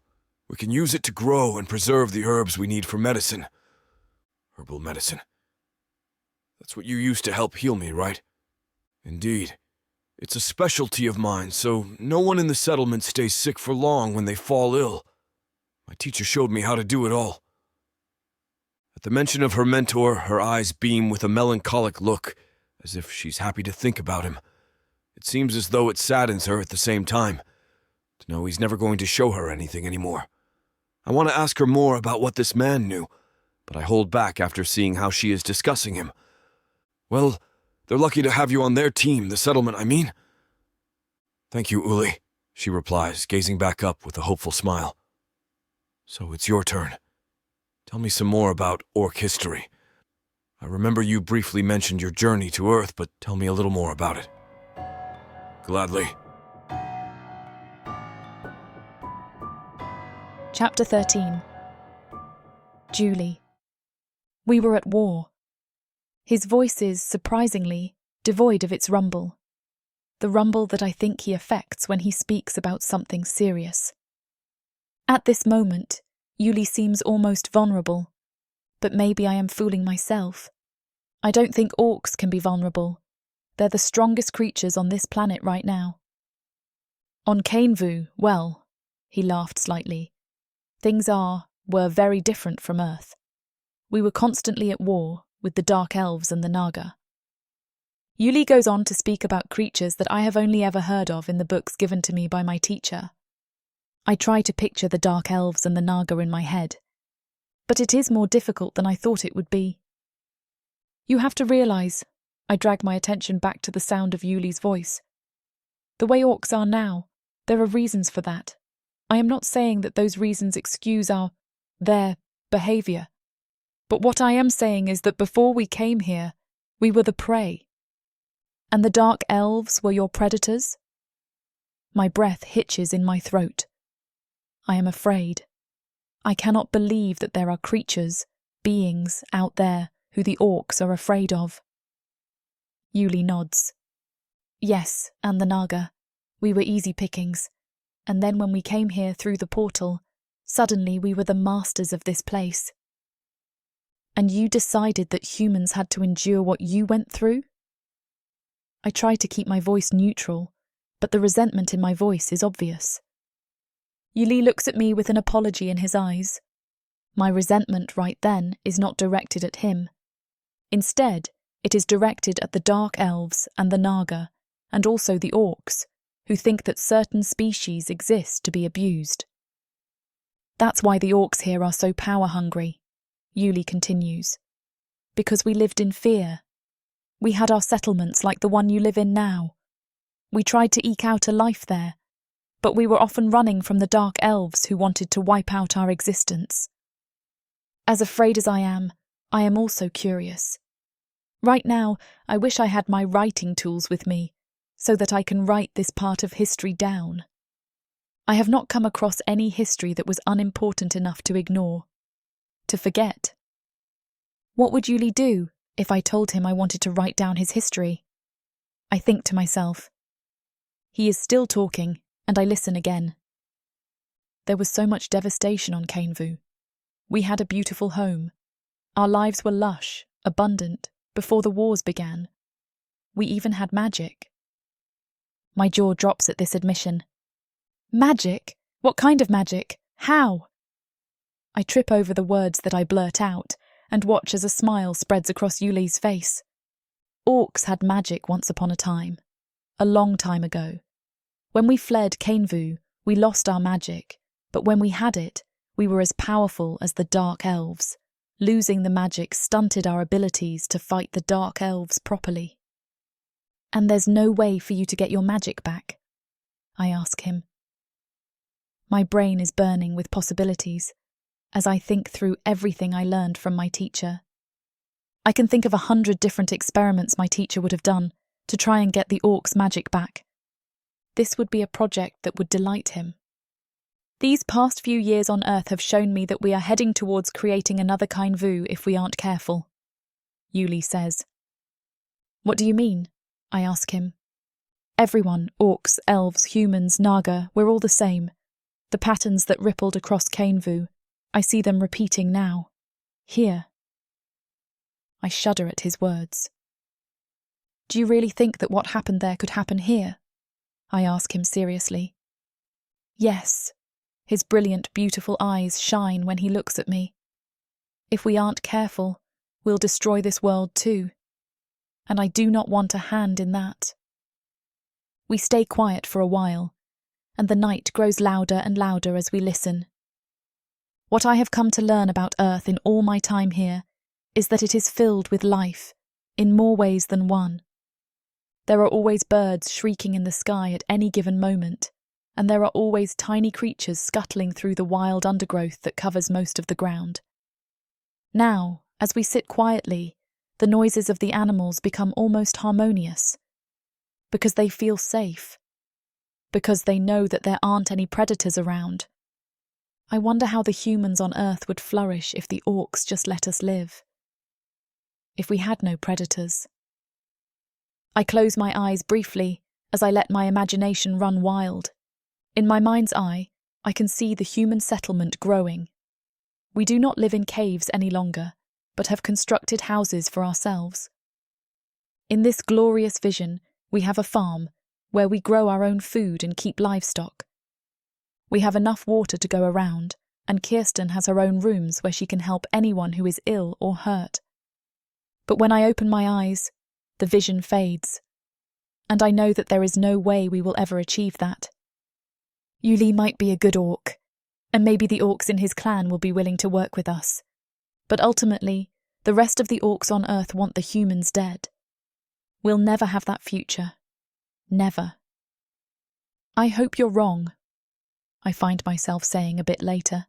we can use it to grow and preserve the herbs we need for medicine. Herbal medicine. That's what you used to help heal me, right? Indeed. It's a specialty of mine, so no one in the settlement stays sick for long when they fall ill. My teacher showed me how to do it all. At the mention of her mentor, her eyes beam with a melancholic look, as if she's happy to think about him. It seems as though it saddens her at the same time, to know he's never going to show her anything anymore. I want to ask her more about what this man knew, but I hold back after seeing how she is discussing him. Well, they're lucky to have you on their team, the settlement, I mean. Thank you, Uli, she replies, gazing back up with a hopeful smile. So it's your turn. Tell me some more about Orc history. I remember you briefly mentioned your journey to Earth, but tell me a little more about it. Gladly.
Chapter 13. Julie. We were at war. His voice is, surprisingly, devoid of its rumble. The rumble that I think he affects when he speaks about something serious. At this moment, Yuli seems almost vulnerable, but maybe I am fooling myself. I don't think orcs can be vulnerable. They're the strongest creatures on this planet right now. On Kainvu, well, he laughed slightly, things were very different from Earth. We were constantly at war with the Dark Elves and the Naga. Yuli goes on to speak about creatures that I have only ever heard of in the books given to me by my teacher. I try to picture the Dark Elves and the Naga in my head, but it is more difficult than I thought it would be. You have to realise, I drag my attention back to the sound of Yuli's voice. The way orcs are now, there are reasons for that. I am not saying that those reasons excuse their behaviour. But what I am saying is that before we came here, we were the prey. And the Dark Elves were your predators? My breath hitches in my throat. I am afraid. I cannot believe that there are creatures, beings out there who the Orcs are afraid of. Yuli nods. Yes, and the Naga. We were easy pickings. And then when we came here through the portal, suddenly we were the masters of this place. And you decided that humans had to endure what you went through? I try to keep my voice neutral, but the resentment in my voice is obvious. Yuli looks at me with an apology in his eyes. My resentment right then is not directed at him. Instead, it is directed at the Dark Elves and the Naga, and also the Orcs, who think that certain species exist to be abused. That's why the Orcs here are so power-hungry, Yuli continues. Because we lived in fear. We had our settlements like the one you live in now. We tried to eke out a life there, but we were often running from the Dark Elves who wanted to wipe out our existence. As afraid as I am also curious. Right now, I wish I had my writing tools with me, so that I can write this part of history down. I have not come across any history that was unimportant enough to ignore, to forget. What would Yuli do if I told him I wanted to write down his history? I think to myself. He is still talking, and I listen again. There was so much devastation on Kainvu. We had a beautiful home. Our lives were lush, abundant, before the wars began. We even had magic. My jaw drops at this admission. Magic? What kind of magic? How? I trip over the words that I blurt out and watch as a smile spreads across Yuli's face. Orcs had magic once upon a time. A long time ago. When we fled Kainvu, we lost our magic, but when we had it, we were as powerful as the Dark Elves. Losing the magic stunted our abilities to fight the Dark Elves properly. And there's no way for you to get your magic back? I ask him. My brain is burning with possibilities as I think through everything I learned from my teacher. I can think of 100 different experiments my teacher would have done to try and get the Orcs' magic back. This would be a project that would delight him. These past few years on Earth have shown me that we are heading towards creating another Kainvu if we aren't careful, Yuli says. What do you mean? I ask him. Everyone, Orcs, Elves, humans, Naga, we're all the same. The patterns that rippled across Kainvu, I see them repeating now. Here. I shudder at his words. Do you really think that what happened there could happen here? I ask him seriously. Yes. His brilliant, beautiful eyes shine when he looks at me. If we aren't careful, we'll destroy this world too. And I do not want a hand in that. We stay quiet for a while, and the night grows louder and louder as we listen. What I have come to learn about Earth in all my time here is that it is filled with life, in more ways than one. There are always birds shrieking in the sky at any given moment, and there are always tiny creatures scuttling through the wild undergrowth that covers most of the ground. Now, as we sit quietly, the noises of the animals become almost harmonious, because they feel safe, because they know that there aren't any predators around. I wonder how the humans on Earth would flourish if the Orcs just let us live. If we had no predators. I close my eyes briefly as I let my imagination run wild. In my mind's eye, I can see the human settlement growing. We do not live in caves any longer, but have constructed houses for ourselves. In this glorious vision, we have a farm where we grow our own food and keep livestock. We have enough water to go around, and Kirsten has her own rooms where she can help anyone who is ill or hurt. But when I open my eyes, the vision fades, and I know that there is no way we will ever achieve that. Yuli might be a good Orc, and maybe the Orcs in his clan will be willing to work with us. But ultimately, the rest of the Orcs on Earth want the humans dead. We'll never have that future. Never. I hope you're wrong, I find myself saying a bit later.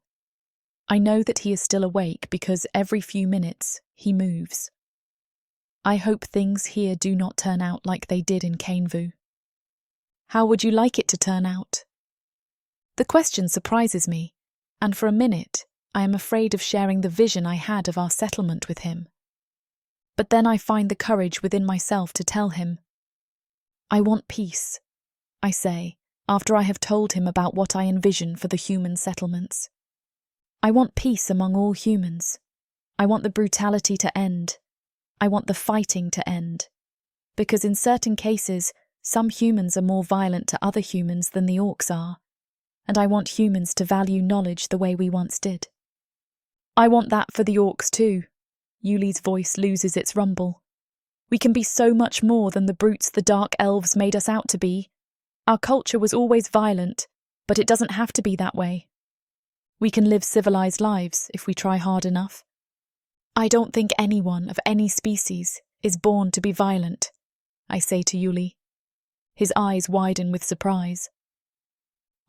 I know that he is still awake because every few minutes he moves. I hope things here do not turn out like they did in Kainvu. How would you like it to turn out? The question surprises me, and for a minute I am afraid of sharing the vision I had of our settlement with him. But then I find the courage within myself to tell him. I want peace, I say, after I have told him about what I envision for the human settlements. I want peace among all humans. I want the brutality to end. I want the fighting to end. Because in certain cases, some humans are more violent to other humans than the Orcs are, and I want humans to value knowledge the way we once did. I want that for the Orcs too. Yuli's voice loses its rumble. We can be so much more than the brutes the dark elves made us out to be. Our culture was always violent, but it doesn't have to be that way. We can live civilized lives if we try hard enough. I don't think anyone of any species is born to be violent, I say to Yuli. His eyes widen with surprise.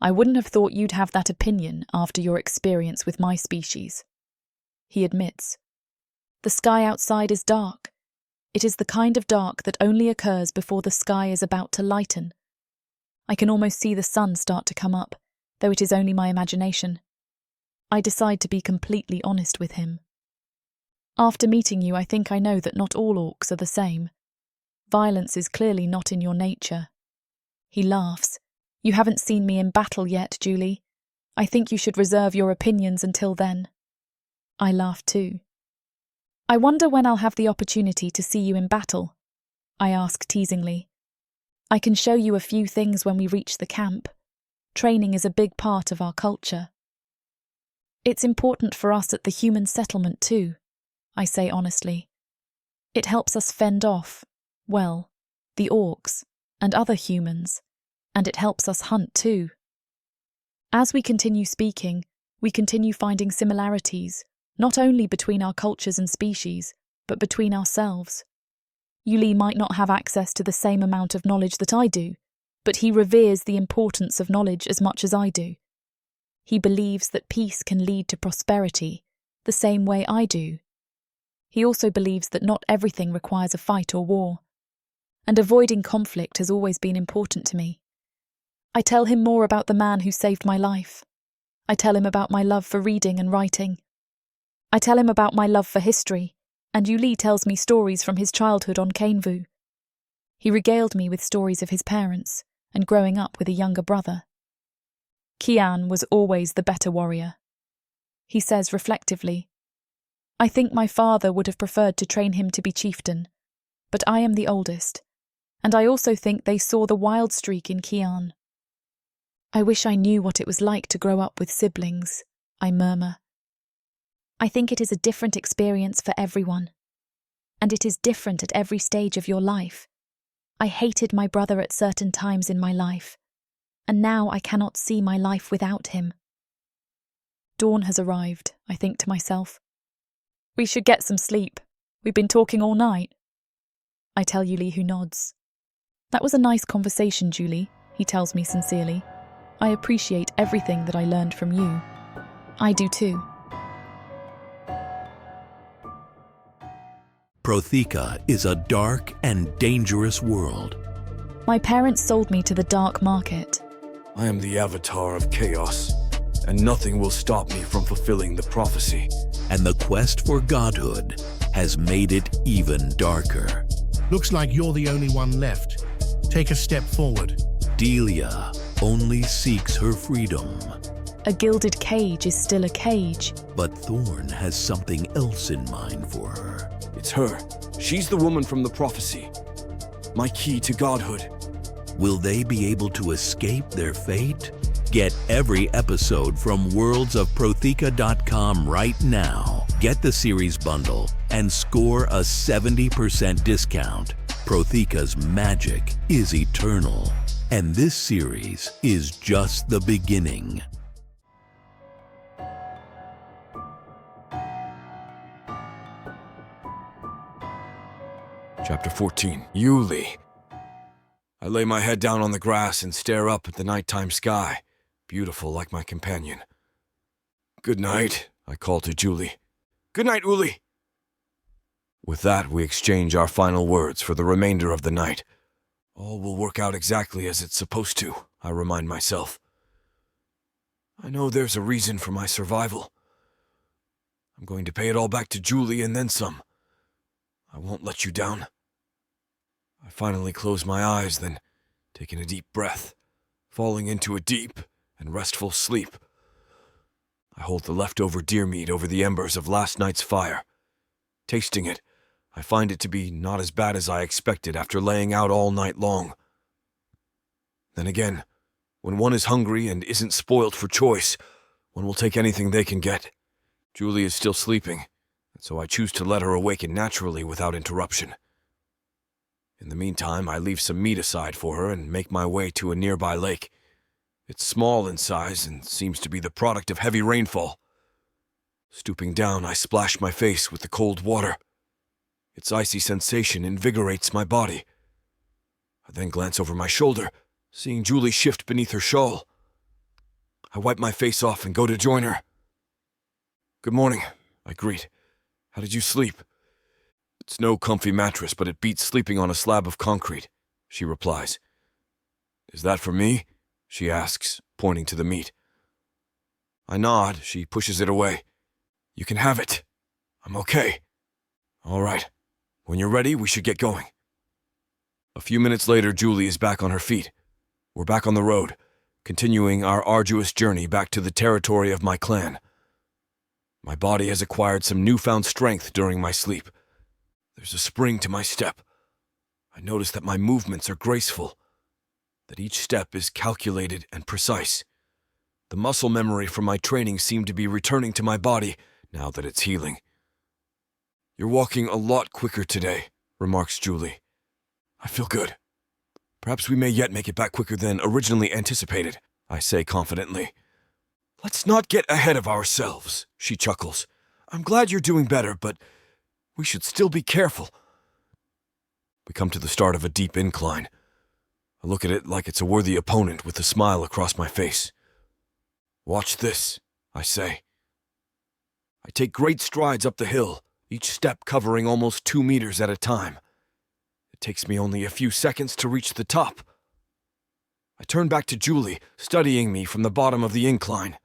I wouldn't have thought you'd have that opinion after your experience with my species. He admits. The sky outside is dark. It is the kind of dark that only occurs before the sky is about to lighten. I can almost see the sun start to come up, though it is only my imagination. I decide to be completely honest with him. After meeting you, I think I know that not all Orcs are the same. Violence is clearly not in your nature. He laughs. You haven't seen me in battle yet, Julie. I think you should reserve your opinions until then. I laugh too. I wonder when I'll have the opportunity to see you in battle, I ask teasingly. I can show you a few things when we reach the camp. Training is a big part of our culture. It's important for us at the human settlement too, I say honestly. It helps us fend off, well, the Orcs and other humans, and it helps us hunt too. As we continue speaking, we continue finding similarities, not only between our cultures and species, but between ourselves. Yuli might not have access to the same amount of knowledge that I do, but he reveres the importance of knowledge as much as I do. He believes that peace can lead to prosperity, the same way I do. He also believes that not everything requires a fight or war, and avoiding conflict has always been important to me. I tell him more about the man who saved my life. I tell him about my love for reading and writing. I tell him about my love for history, and Yuli tells me stories from his childhood on Kainvu. He regaled me with stories of his parents and growing up with a younger brother. Kian was always the better warrior. He says reflectively, I think my father would have preferred to train him to be chieftain, but I am the oldest, and I also think they saw the wild streak in Kian. I wish I knew what it was like to grow up with siblings, I murmur. I think it is a different experience for everyone, and it is different at every stage of your life. I hated my brother at certain times in my life, and now I cannot see my life without him. Dawn has arrived, I think to myself. We should get some sleep. We've been talking all night. I tell Yuli, who nods. That was a nice conversation, Julie, he tells me sincerely. I appreciate everything that I learned from you. I do too.
Protheka is a dark and dangerous world.
My parents sold me to the dark market.
I am the avatar of chaos, and nothing will stop me from fulfilling the prophecy.
And the quest for godhood has made it even darker.
Looks like you're the only one left. Take a step forward.
Delia only seeks her freedom.
A gilded cage is still a cage.
But Thorn has something else in mind for her.
It's her. She's the woman from the prophecy. My key to godhood.
Will they be able to escape their fate? Get every episode from worldsofprotheka.com right now. Get the series bundle and score a 70% discount. Protheka's magic is eternal, and this series is just the beginning.
Chapter 14. Yuli. I lay my head down on the grass and stare up at the nighttime sky, beautiful like my companion. Good night, I call to Julie. Good night, Uli. With that, we exchange our final words for the remainder of the night. All will work out exactly as it's supposed to, I remind myself. I know there's a reason for my survival. I'm going to pay it all back to Julie and then some. I won't let you down. I finally close my eyes, then taking a deep breath, falling into a deep and restful sleep. I hold the leftover deer meat over the embers of last night's fire. Tasting it, I find it to be not as bad as I expected after laying out all night long. Then again, when one is hungry and isn't spoilt for choice, one will take anything they can get. Julie is still sleeping, and so I choose to let her awaken naturally without interruption. In the meantime, I leave some meat aside for her and make my way to a nearby lake. It's small in size and seems to be the product of heavy rainfall. Stooping down, I splash my face with the cold water. Its icy sensation invigorates my body. I then glance over my shoulder, seeing Julie shift beneath her shawl. I wipe my face off and go to join her. "Good morning," I greet. "How did you sleep?" "It's no comfy mattress, but it beats sleeping on a slab of concrete," she replies. "Is that for me?" she asks, pointing to the meat. I nod. She pushes it away. "You can have it. I'm okay." "All right. When you're ready, we should get going." A few minutes later, Julie is back on her feet. We're back on the road, continuing our arduous journey back to the territory of my clan. My body has acquired some newfound strength during my sleep. There's a spring to my step. I notice that my movements are graceful, that each step is calculated and precise. The muscle memory from my training seemed to be returning to my body now that it's healing. "You're walking a lot quicker today," remarks Julie. "I feel good. Perhaps we may yet make it back quicker than originally anticipated," I say confidently. "Let's not get ahead of ourselves," she chuckles. "I'm glad you're doing better, but we should still be careful." We come to the start of a deep incline. I look at it like it's a worthy opponent with a smile across my face. "Watch this," I say. I take great strides up the hill, each step covering almost 2 meters at a time. It takes me only a few seconds to reach the top. I turn back to Julie, studying me from the bottom of the incline.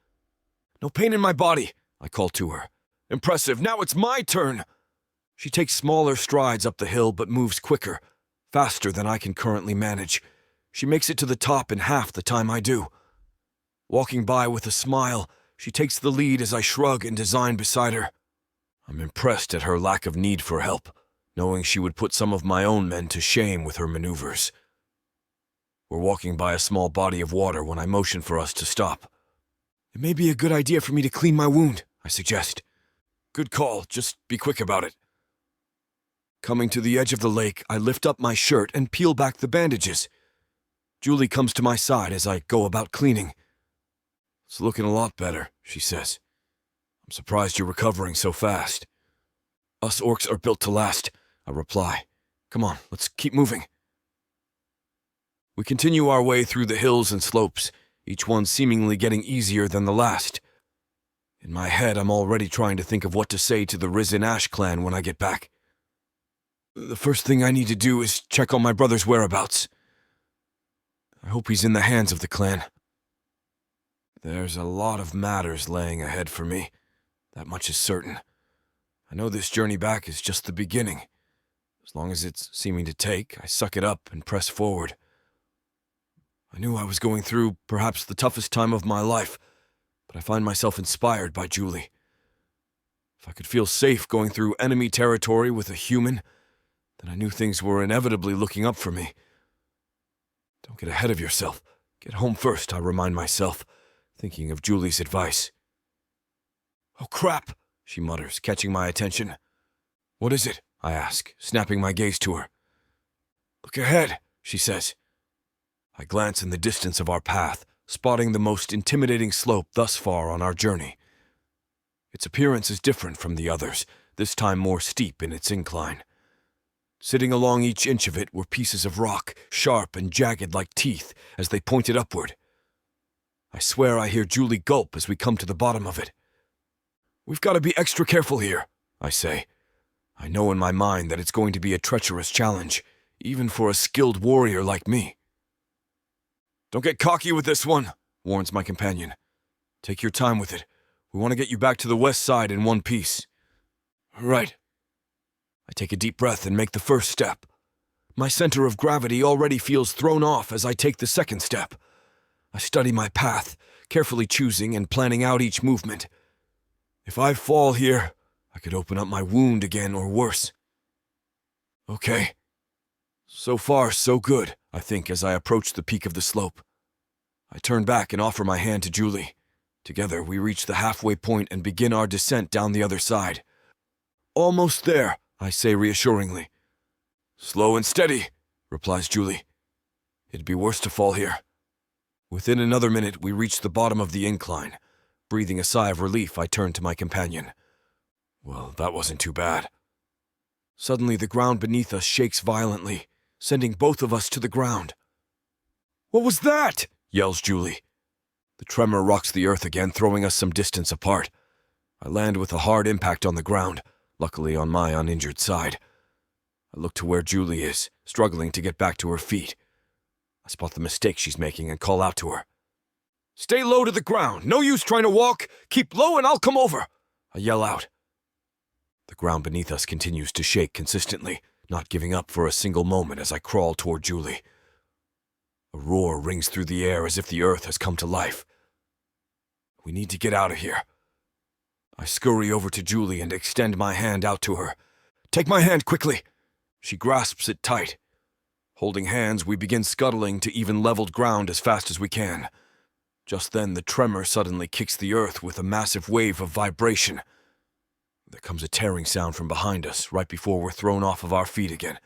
"No pain in my body," I call to her. "Impressive, now it's my turn." She takes smaller strides up the hill but moves quicker, faster than I can currently manage. She makes it to the top in half the time I do. Walking by with a smile, she takes the lead as I shrug and design beside her. I'm impressed at her lack of need for help, knowing she would put some of my own men to shame with her maneuvers. We're walking by a small body of water when I motion for us to stop. "It may be a good idea for me to clean my wound," I suggest. "Good call, just be quick about it." Coming to the edge of the lake, I lift up my shirt and peel back the bandages. Julie comes to my side as I go about cleaning. "It's looking a lot better," she says. "I'm surprised you're recovering so fast." "Us orcs are built to last," I reply. "Come on, let's keep moving." We continue our way through the hills and slopes, each one seemingly getting easier than the last. In my head, I'm already trying to think of what to say to the Risen Ash clan when I get back. The first thing I need to do is check on my brother's whereabouts. I hope he's in the hands of the clan. There's a lot of matters laying ahead for me. That much is certain. I know this journey back is just the beginning. As long as it's seeming to take, I suck it up and press forward. I knew I was going through perhaps the toughest time of my life, but I find myself inspired by Julie. If I could feel safe going through enemy territory with a human, then I knew things were inevitably looking up for me. Don't get ahead of yourself. Get home first, I remind myself, thinking of Julie's advice. "Oh crap," she mutters, catching my attention. "What is it?" I ask, snapping my gaze to her. "Look ahead," she says. I glance in the distance of our path, spotting the most intimidating slope thus far on our journey. Its appearance is different from the others, this time more steep in its incline. Sitting along each inch of it were pieces of rock, sharp and jagged like teeth as they pointed upward. I swear I hear Julie gulp as we come to the bottom of it. "We've got to be extra careful here," I say. I know in my mind that it's going to be a treacherous challenge, even for a skilled warrior like me. "Don't get cocky with this one," warns my companion. "Take your time with it. We want to get you back to the west side in one piece." "Right." I take a deep breath and make the first step. My center of gravity already feels thrown off as I take the second step. I study my path, carefully choosing and planning out each movement. If I fall here, I could open up my wound again or worse. Okay. So far, so good, I think, as I approach the peak of the slope. I turn back and offer my hand to Julie. Together, we reach the halfway point and begin our descent down the other side. "Almost there," I say reassuringly. "Slow and steady," replies Julie. "It'd be worse to fall here." Within another minute, we reach the bottom of the incline. Breathing a sigh of relief, I turn to my companion. "Well, that wasn't too bad." Suddenly, the ground beneath us shakes violently, sending both of us to the ground. "What was that?" yells Julie. The tremor rocks the earth again, throwing us some distance apart. I land with a hard impact on the ground, luckily on my uninjured side. I look to where Julie is, struggling to get back to her feet. I spot the mistake she's making and call out to her. "Stay low to the ground. No use trying to walk. Keep low and I'll come over," I yell out. The ground beneath us continues to shake consistently, not giving up for a single moment as I crawl toward Julie. A roar rings through the air as if the earth has come to life. We need to get out of here. I scurry over to Julie and extend my hand out to her. "Take my hand quickly." She grasps it tight. Holding hands, we begin scuttling to even leveled ground as fast as we can. Just then, the tremor suddenly kicks the earth with a massive wave of vibration. There comes a tearing sound from behind us, right before we're thrown off of our feet again.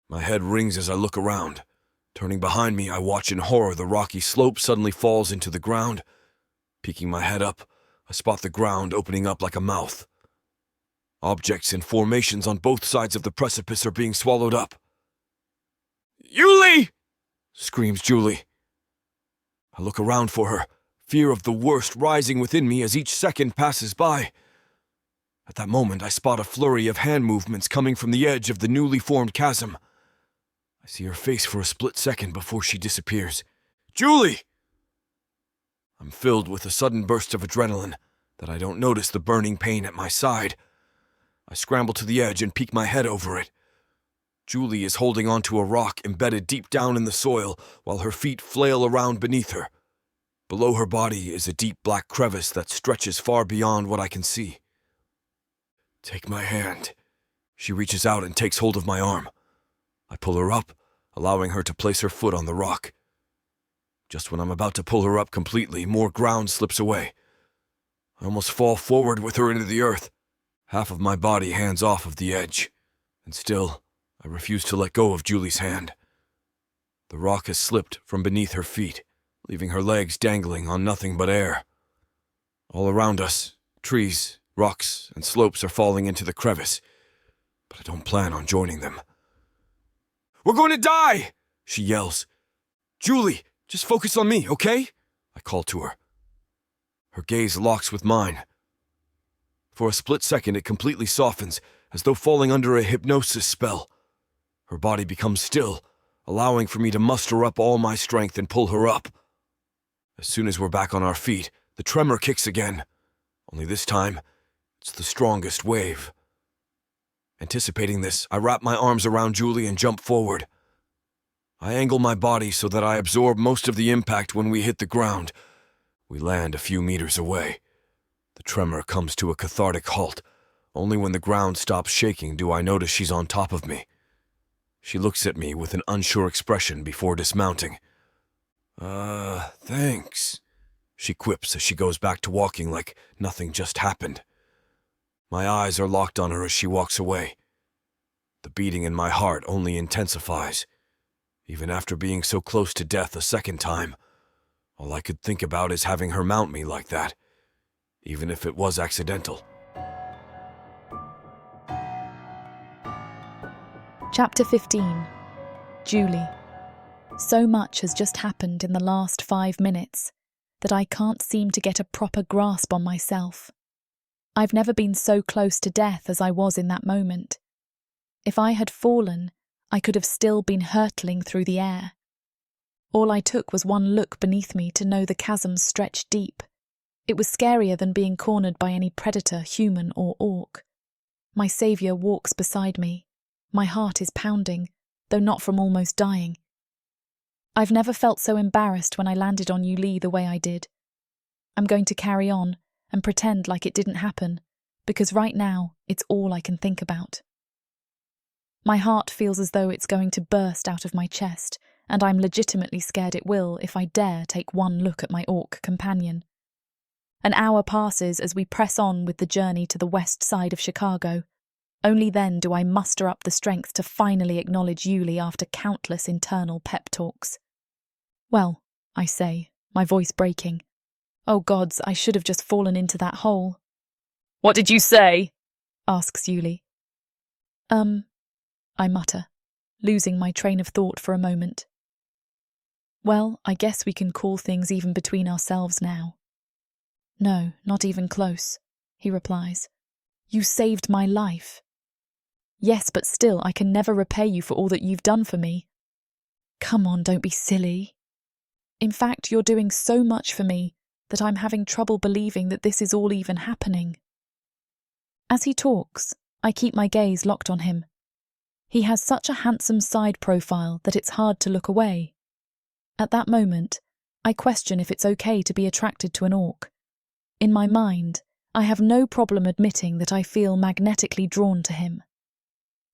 My head rings as I look around. Turning behind me, I watch in horror the rocky slope suddenly falls into the ground. Peeking my head up, I spot the ground opening up like a mouth. Objects and formations on both sides of the precipice are being swallowed up. "Julie!" screams Julie. I look around for her, fear of the worst rising within me as each second passes by. At that moment, I spot a flurry of hand movements coming from the edge of the newly formed chasm. I see her face for a split second before she disappears. "Julie!" I'm filled with a sudden burst of adrenaline that I don't notice the burning pain at my side. I scramble to the edge and peek my head over it. Julie is holding onto a rock embedded deep down in the soil while her feet flail around beneath her. Below her body is a deep black crevice that stretches far beyond what I can see. "Take my hand." She reaches out and takes hold of my arm. I pull her up, allowing her to place her foot on the rock. Just when I'm about to pull her up completely, more ground slips away. I almost fall forward with her into the earth, half of my body hands off of the edge, and still, I refuse to let go of Julie's hand. The rock has slipped from beneath her feet, leaving her legs dangling on nothing but air. All around us, trees, rocks, and slopes are falling into the crevice, but I don't plan on joining them. "We're going to die!" she yells. "Julie, just focus on me, okay?" I call to her. Her gaze locks with mine. For a split second, it completely softens, as though falling under a hypnosis spell. Her body becomes still, allowing for me to muster up all my strength and pull her up. As soon as we're back on our feet, the tremor kicks again. Only this time, it's the strongest wave. Anticipating this, I wrap my arms around Julie and jump forward. I angle my body so that I absorb most of the impact when we hit the ground. We land a few meters away. The tremor comes to a cathartic halt. Only when the ground stops shaking do I notice she's on top of me. She looks at me with an unsure expression before dismounting. Thanks," she quips as she goes back to walking like nothing just happened. My eyes are locked on her as she walks away. The beating in my heart only intensifies. Even after being so close to death a second time, all I could think about is having her mount me like that, even if it was accidental.
Chapter 15. Julie. So much has just happened in the last 5 minutes that I can't seem to get a proper grasp on myself. I've never been so close to death as I was in that moment. If I had fallen, I could have still been hurtling through the air. All I took was one look beneath me to know the chasm stretched deep. It was scarier than being cornered by any predator, human or orc. My saviour walks beside me. My heart is pounding, though not from almost dying. I've never felt so embarrassed when I landed on Yuli the way I did. I'm going to carry on and pretend like it didn't happen, because right now it's all I can think about. My heart feels as though it's going to burst out of my chest, and I'm legitimately scared it will if I dare take one look at my orc companion. An hour passes as we press on with the journey to the west side of Chicago. Only then do I muster up the strength to finally acknowledge Yuli after countless internal pep talks. "Well," I say, my voice breaking. "Oh gods, I should have just fallen into that hole."
"What did you say?"
asks Yuli. I mutter, losing my train of thought for a moment. "Well, I guess we can call things even between ourselves now." "No, not even close," he replies. "You saved my life." "Yes, but still, I can never repay you for all that you've done for me." "Come on, don't be silly. In fact, you're doing so much for me that I'm having trouble believing that this is all even happening." As he talks, I keep my gaze locked on him. He has such a handsome side profile that it's hard to look away. At that moment, I question if it's okay to be attracted to an orc. In my mind, I have no problem admitting that I feel magnetically drawn to him.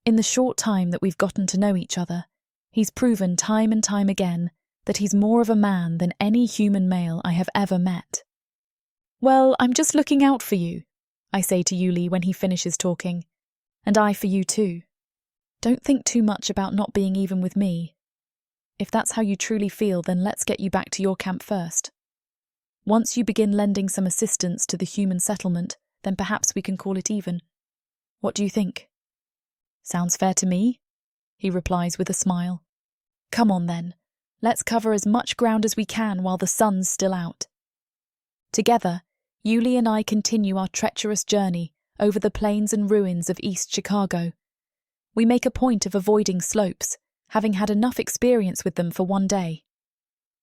In the short time that we've gotten to know each other, he's proven time and time again that he's more of a man than any human male I have ever met. "Well, I'm just looking out for you," I say to Yuli when he finishes talking. "And I for you too. Don't think too much about not being even with me. If that's how you truly feel, then let's get you back to your camp first. Once you begin lending some assistance to the human settlement, then perhaps we can call it even. What do you think?" "Sounds fair to me," he replies with a smile. "Come on then, let's cover as much ground as we can while the sun's still out." Together, Yuli and I continue our treacherous journey over the plains and ruins of East Chicago. We make a point of avoiding slopes, having had enough experience with them for one day.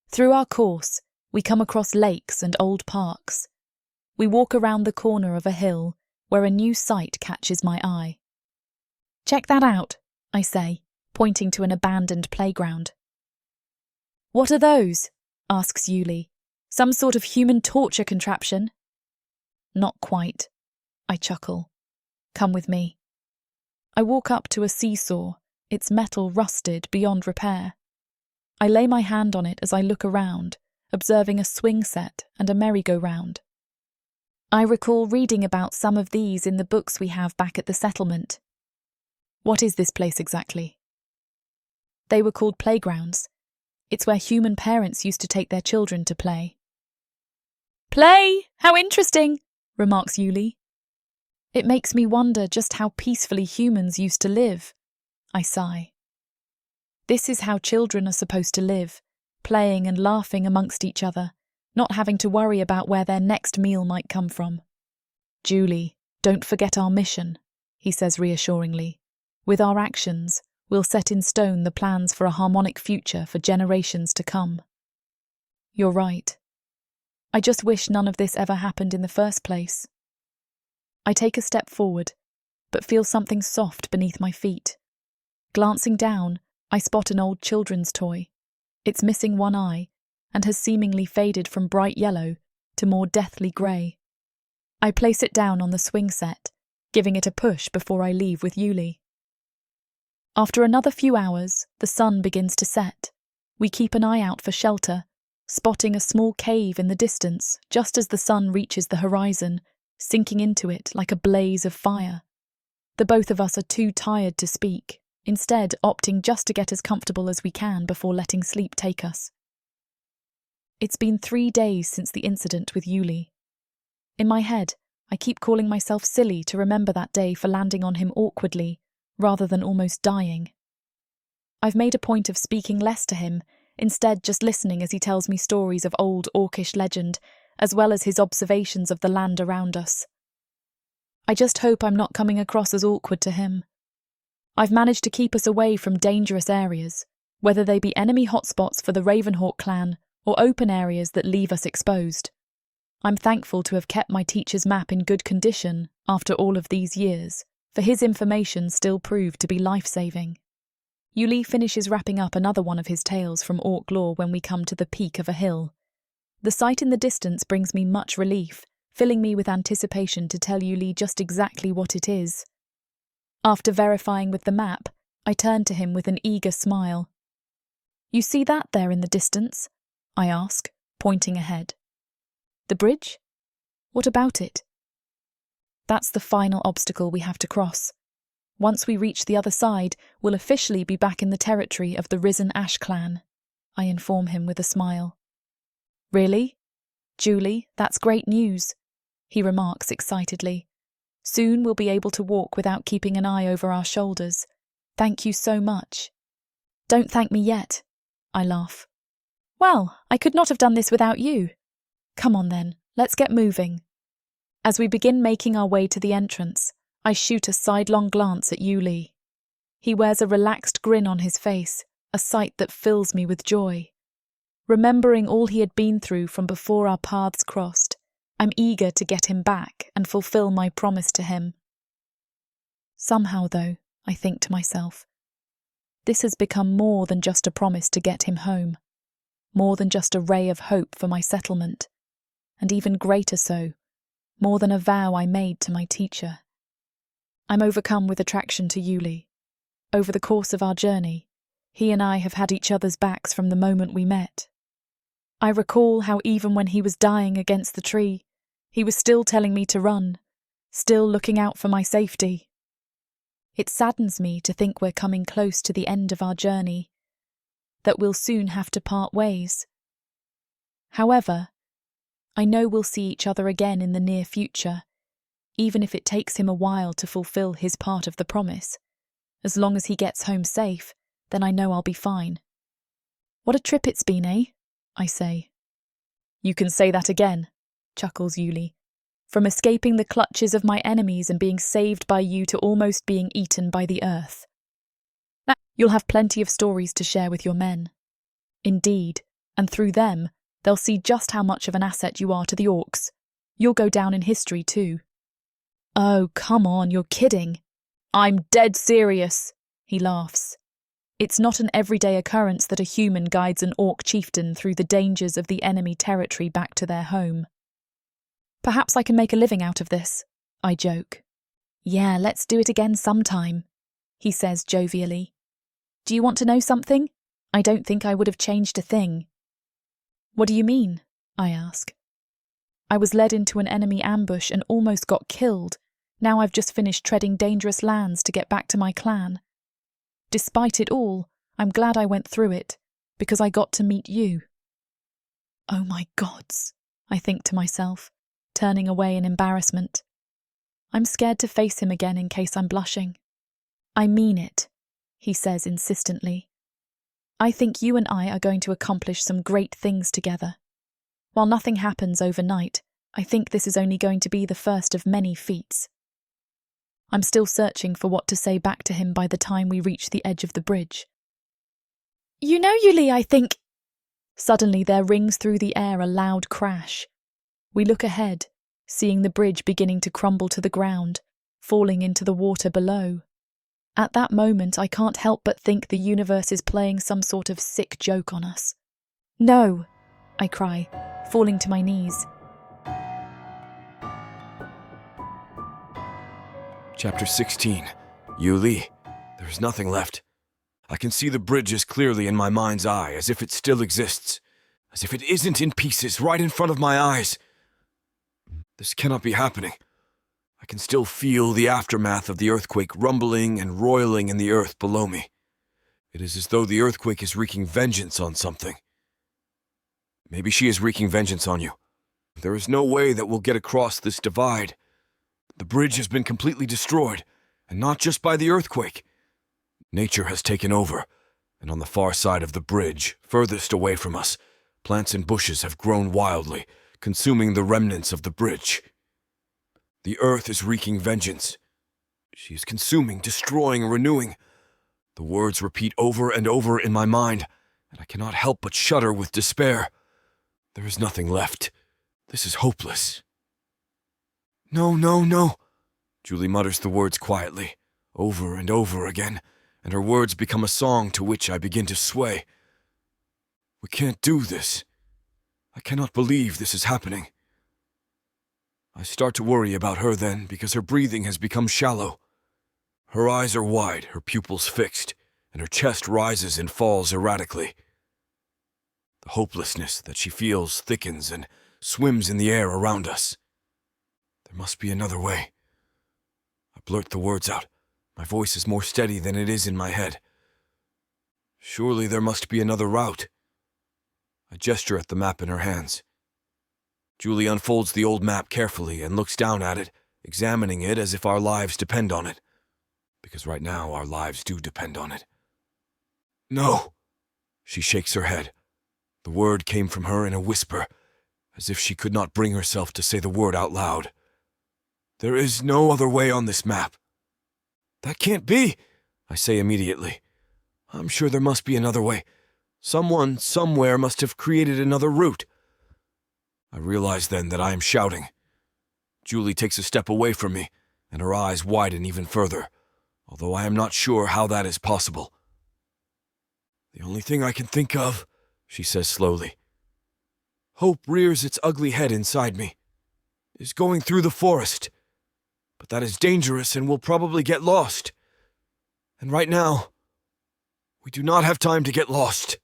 Through our course, we come across lakes and old parks. We walk around the corner of a hill where a new sight catches my eye. "Check that out," I say, pointing to an abandoned playground. "What are those?" asks Yuli. "Some sort of human torture contraption?" "Not quite," I chuckle. "Come with me." I walk up to a seesaw, its metal rusted beyond repair. I lay my hand on it as I look around, observing a swing set and a merry-go-round. I recall reading about some of these in the books we have back at the settlement. "What is this place exactly?" "They were called playgrounds. It's where human parents used to take their children to play." "Play? How interesting," remarks Yuli. "It makes me wonder just how peacefully humans used to live," I sigh. "This is how children are supposed to live, playing and laughing amongst each other, not having to worry about where their next meal might come from." "Julie, don't forget our mission," he says reassuringly. "With our actions, we'll set in stone the plans for a harmonic future for generations to come." "You're right. I just wish none of this ever happened in the first place." I take a step forward, but feel something soft beneath my feet. Glancing down, I spot an old children's toy. It's missing one eye and has seemingly faded from bright yellow to more deathly grey. I place it down on the swing set, giving it a push before I leave with Yuli. After another few hours, the sun begins to set. We keep an eye out for shelter, spotting a small cave in the distance just as the sun reaches the horizon, sinking into it like a blaze of fire. The both of us are too tired to speak, instead opting just to get as comfortable as we can before letting sleep take us. It's been 3 days since the incident with Yuli. In my head, I keep calling myself silly to remember that day for landing on him awkwardly, rather than almost dying. I've made a point of speaking less to him, instead just listening as he tells me stories of old orcish legend, as well as his observations of the land around us. I just hope I'm not coming across as awkward to him. I've managed to keep us away from dangerous areas, whether they be enemy hotspots for the Ravenhawk clan or open areas that leave us exposed. I'm thankful to have kept my teacher's map in good condition after all of these years, for his information still proved to be life-saving. Yuli finishes wrapping up another one of his tales from Orc lore when we come to the peak of a hill. The sight in the distance brings me much relief, filling me with anticipation to tell Yuli just exactly what it is. After verifying with the map, I turn to him with an eager smile. "You see that there in the distance?" I ask, pointing ahead. "The bridge? What about it?" "That's the final obstacle we have to cross. Once we reach the other side, we'll officially be back in the territory of the Risen Ash clan," I inform him with a smile. "Really? Julie, that's great news," he remarks excitedly. "Soon we'll be able to walk without keeping an eye over our shoulders. Thank you so much." "Don't thank me yet," I laugh. "Well, I could not have done this without you." "Come on then, let's get moving." As we begin making our way to the entrance, I shoot a sidelong glance at Yuli. He wears a relaxed grin on his face, a sight that fills me with joy. Remembering all he had been through from before our paths crossed, I'm eager to get him back and fulfill my promise to him. Somehow, though, I think to myself, this has become more than just a promise to get him home, more than just a ray of hope for my settlement, and even greater so, more than a vow I made to my teacher. I'm overcome with attraction to Yuli. Over the course of our journey, he and I have had each other's backs from the moment we met. I recall how even when he was dying against the tree, he was still telling me to run, still looking out for my safety. It saddens me to think we're coming close to the end of our journey, that we'll soon have to part ways. However, I know we'll see each other again in the near future, even if it takes him a while to fulfill his part of the promise. As long as he gets home safe, then I know I'll be fine. "What a trip it's been, eh?" I say. "You can say that again," chuckles Yuli. "From escaping the clutches of my enemies and being saved by you to almost being eaten by the earth. Now, you'll have plenty of stories to share with your men. Indeed, and through them, they'll see just how much of an asset you are to the Orcs. You'll go down in history too." "Oh, come on, you're kidding." "I'm dead serious," he laughs. "It's not an everyday occurrence that a human guides an Orc chieftain through the dangers of the enemy territory back to their home." "Perhaps I can make a living out of this," I joke. "Yeah, let's do it again sometime," he says jovially. "Do you want to know something? I don't think I would have changed a thing." "What do you mean?" I ask. "I was led into an enemy ambush and almost got killed. Now I've just finished treading dangerous lands to get back to my clan. Despite it all, I'm glad I went through it, because I got to meet you." "Oh my gods," I think to myself, turning away in embarrassment. I'm scared to face him again in case I'm blushing. "I mean it," he says insistently. "I think you and I are going to accomplish some great things together. While nothing happens overnight, I think this is only going to be the first of many feats." I'm still searching for what to say back to him by the time we reach the edge of the bridge. "You know, Yuli, I think—" Suddenly there rings through the air a loud crash. We look ahead, seeing the bridge beginning to crumble to the ground, falling into the water below. At that moment, I can't help but think the universe is playing some sort of sick joke on us. "No!" I cry, falling to my knees.
Chapter 16. Yuli. There's nothing left. I can see the bridge as clearly in my mind's eye as if it still exists, as if it isn't in pieces right in front of my eyes. This cannot be happening. I can still feel the aftermath of the earthquake rumbling and roiling in the earth below me. It is as though the earthquake is wreaking vengeance on something. Maybe she is wreaking vengeance on you. There is no way that we'll get across this divide. The bridge has been completely destroyed, and not just by the earthquake. Nature has taken over, and on the far side of the bridge, furthest away from us, plants and bushes have grown wildly, consuming the remnants of the bridge. The earth is wreaking vengeance. She is consuming, destroying, and renewing The words repeat over and over in my mind, and I cannot help but shudder with despair. There is nothing left. This is hopeless. No, no, no. Julie mutters the words quietly, over and over again, and her words become a song to which I begin to sway. We can't do this. I cannot believe this is happening. I start to worry about her then, because her breathing has become shallow. Her eyes are wide, her pupils fixed, and her chest rises and falls erratically. The hopelessness that she feels thickens and swims in the air around us. There must be another way. I blurt the words out. My voice is more steady than it is in my head. Surely there must be another route. I gesture at the map in her hands. Julie unfolds the old map carefully and looks down at it, examining it as if our lives depend on it. Because right now our lives do depend on it. No! She shakes her head. The word came from her in a whisper, as if she could not bring herself to say the word out loud. There is no other way on this map. That can't be, I say immediately. I'm sure there must be another way. Someone, somewhere must have created another route. I realize then that I am shouting. Julie takes a step away from me, and her eyes widen even further, although I am not sure how that is possible. The only thing I can think of, she says slowly. Hope rears its ugly head inside me, is going through the forest. But that is dangerous and will probably get lost. And right now, we do not have time to get lost.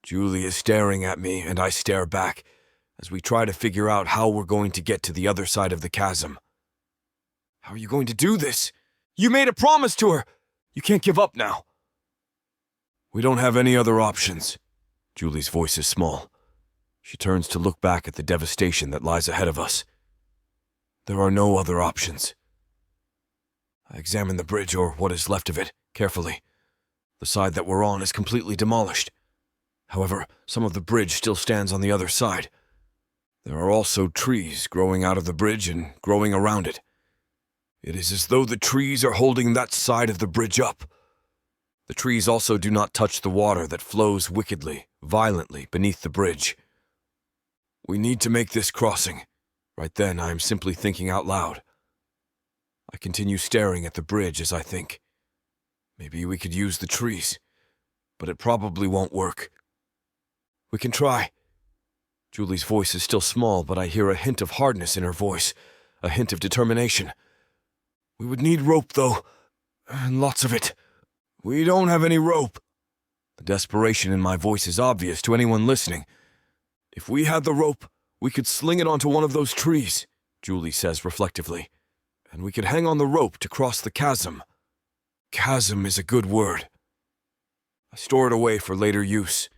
Julie is staring at me, and I stare back, as we try to figure out how we're going to get to the other side of the chasm. How are you going to do this? You made a promise to her! You can't give up now. We don't have any other options. Julie's voice is small. She turns to look back at the devastation that lies ahead of us. There are no other options. I examine the bridge, or what is left of it, carefully. The side that we're on is completely demolished. However, some of the bridge still stands on the other side. There are also trees growing out of the bridge and growing around it. It is as though the trees are holding that side of the bridge up. The trees also do not touch the water that flows wickedly, violently beneath the bridge. We need to make this crossing. Right then, I am simply thinking out loud. I continue staring at the bridge as I think. Maybe we could use the trees, but it probably won't work. We can try. Julie's voice is still small, but I hear a hint of hardness in her voice, a hint of determination. We would need rope, though, and lots of it. We don't have any rope. The desperation in my voice is obvious to anyone listening. If we had the rope, we could sling it onto one of those trees, Julie says reflectively, and we could hang on the rope to cross the chasm. Chasm is a good word. I store it away for later use.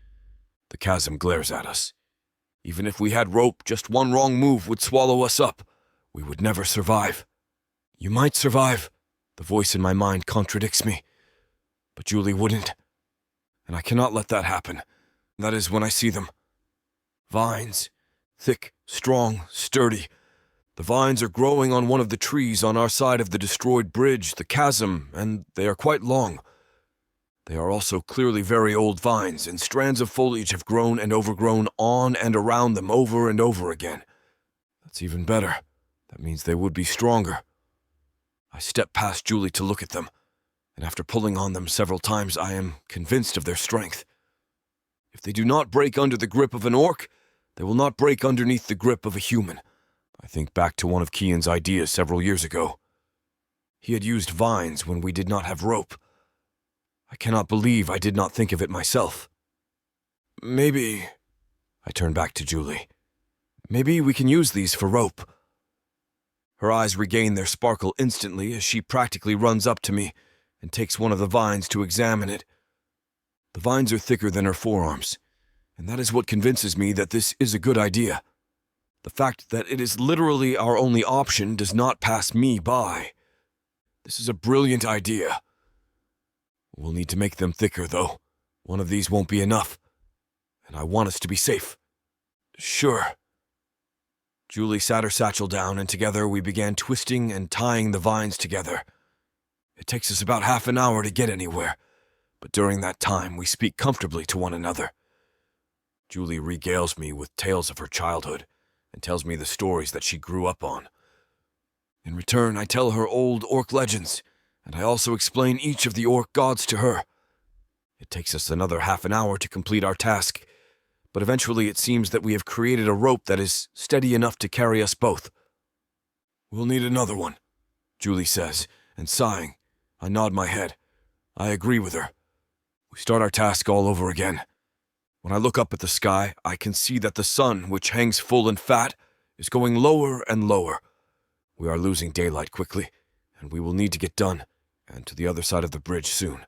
The chasm glares at us. Even if we had rope, just one wrong move would swallow us up. We would never survive. You might survive. The voice in my mind contradicts me. But Julie wouldn't. And I cannot let that happen. That is when I see them. Vines. Thick, strong, sturdy. The vines are growing on one of the trees on our side of the destroyed bridge, the chasm, and they are quite long. They are also clearly very old vines, and strands of foliage have grown and overgrown on and around them over and over again. That's even better. That means they would be stronger. I step past Julie to look at them, and after pulling on them several times, I am convinced of their strength. If they do not break under the grip of an orc, they will not break underneath the grip of a human. I think back to one of Kian's ideas several years ago. He had used vines when we did not have rope. I cannot believe I did not think of it myself. Maybe... I turn back to Julie. Maybe we can use these for rope. Her eyes regain their sparkle instantly as she practically runs up to me and takes one of the vines to examine it. The vines are thicker than her forearms, and that is what convinces me that this is a good idea. The fact that it is literally our only option does not pass me by. This is a brilliant idea. We'll need to make them thicker, though. One of these won't be enough, and I want us to be safe. Sure. Julie sat her satchel down, and together we began twisting and tying the vines together. It takes us about half an hour to get anywhere, but during that time we speak comfortably to one another. Julie regales me with tales of her childhood and tells me the stories that she grew up on. In return, I tell her old orc legends, and I also explain each of the orc gods to her. It takes us another half an hour to complete our task, but eventually it seems that we have created a rope that is steady enough to carry us both. "We'll need another one," Julie says, and sighing, I nod my head. I agree with her. We start our task all over again. When I look up at the sky, I can see that the sun, which hangs full and fat, is going lower and lower. We are losing daylight quickly, and we will need to get done and to the other side of the bridge soon.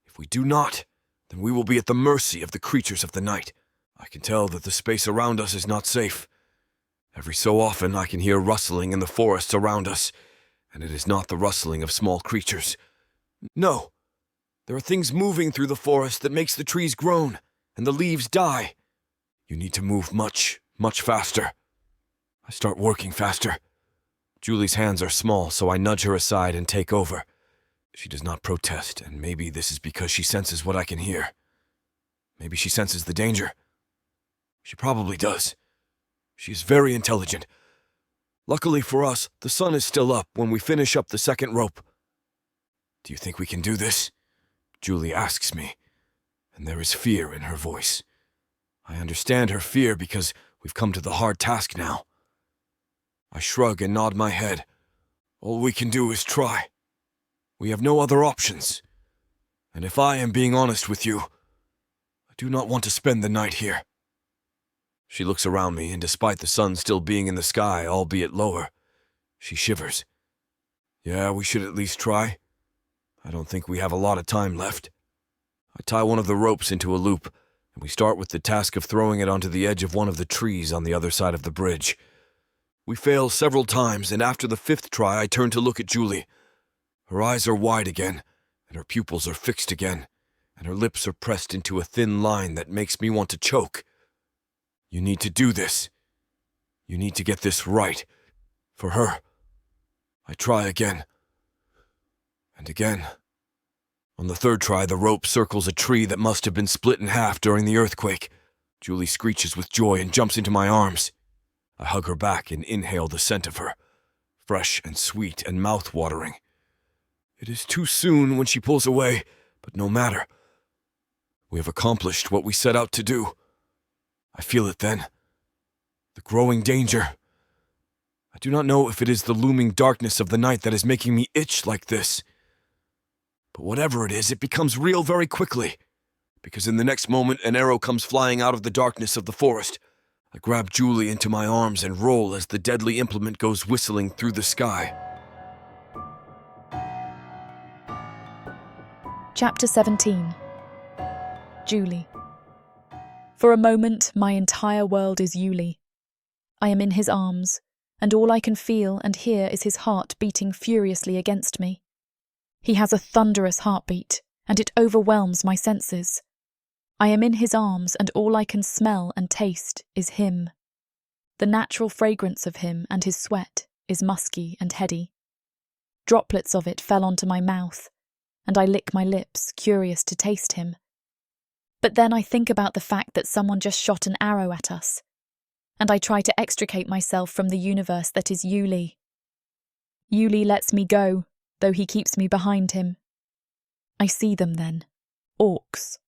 If we do not, then we will be at the mercy of the creatures of the night. I can tell that the space around us is not safe. Every so often I can hear rustling in the forests around us, and it is not the rustling of small creatures. No, there are things moving through the forest that makes the trees groan and the leaves die. You need to move much, much faster. I start working faster. Julie's hands are small, so I nudge her aside and take over. She does not protest, and maybe this is because she senses what I can hear. Maybe she senses the danger. She probably does. She is very intelligent. Luckily for us, the sun is still up when we finish up the second rope. "Do you think we can do this?" Julie asks me, and there is fear in her voice. I understand her fear because we've come to the hard task now. I shrug and nod my head. All we can do is try. We have no other options. And if I am being honest with you, I do not want to spend the night here. She looks around me, and despite the sun still being in the sky, albeit lower, she shivers. Yeah, we should at least try. I don't think we have a lot of time left. I tie one of the ropes into a loop, and we start with the task of throwing it onto the edge of one of the trees on the other side of the bridge. We fail several times, and after the fifth try, I turn to look at Julie. Her eyes are wide again, and her pupils are fixed again, and her lips are pressed into a thin line that makes me want to choke. You need to do this. You need to get this right. For her. I try again. And again. On the third try, the rope circles a tree that must have been split in half during the earthquake. Julie screeches with joy and jumps into my arms. I hug her back and inhale the scent of her, fresh and sweet and mouth-watering. It is too soon when she pulls away, but no matter. We have accomplished what we set out to do. I feel it then. The growing danger. I do not know if it is the looming darkness of the night that is making me itch like this. But whatever it is, it becomes real very quickly, because in the next moment an arrow comes flying out of the darkness of the forest. I grab Julie into my arms and roll as the deadly implement goes whistling through the sky.
Chapter 17. Julie. For a moment, my entire world is Yulie. I am in his arms, and all I can feel and hear is his heart beating furiously against me. He has a thunderous heartbeat, and it overwhelms my senses. I am in his arms, and all I can smell and taste is him. The natural fragrance of him and his sweat is musky and heady. Droplets of it fell onto my mouth, and I lick my lips, curious to taste him. But then I think about the fact that someone just shot an arrow at us, and I try to extricate myself from the universe that is Yulie. Yulie lets me go, though he keeps me behind him. I see them then. Orcs.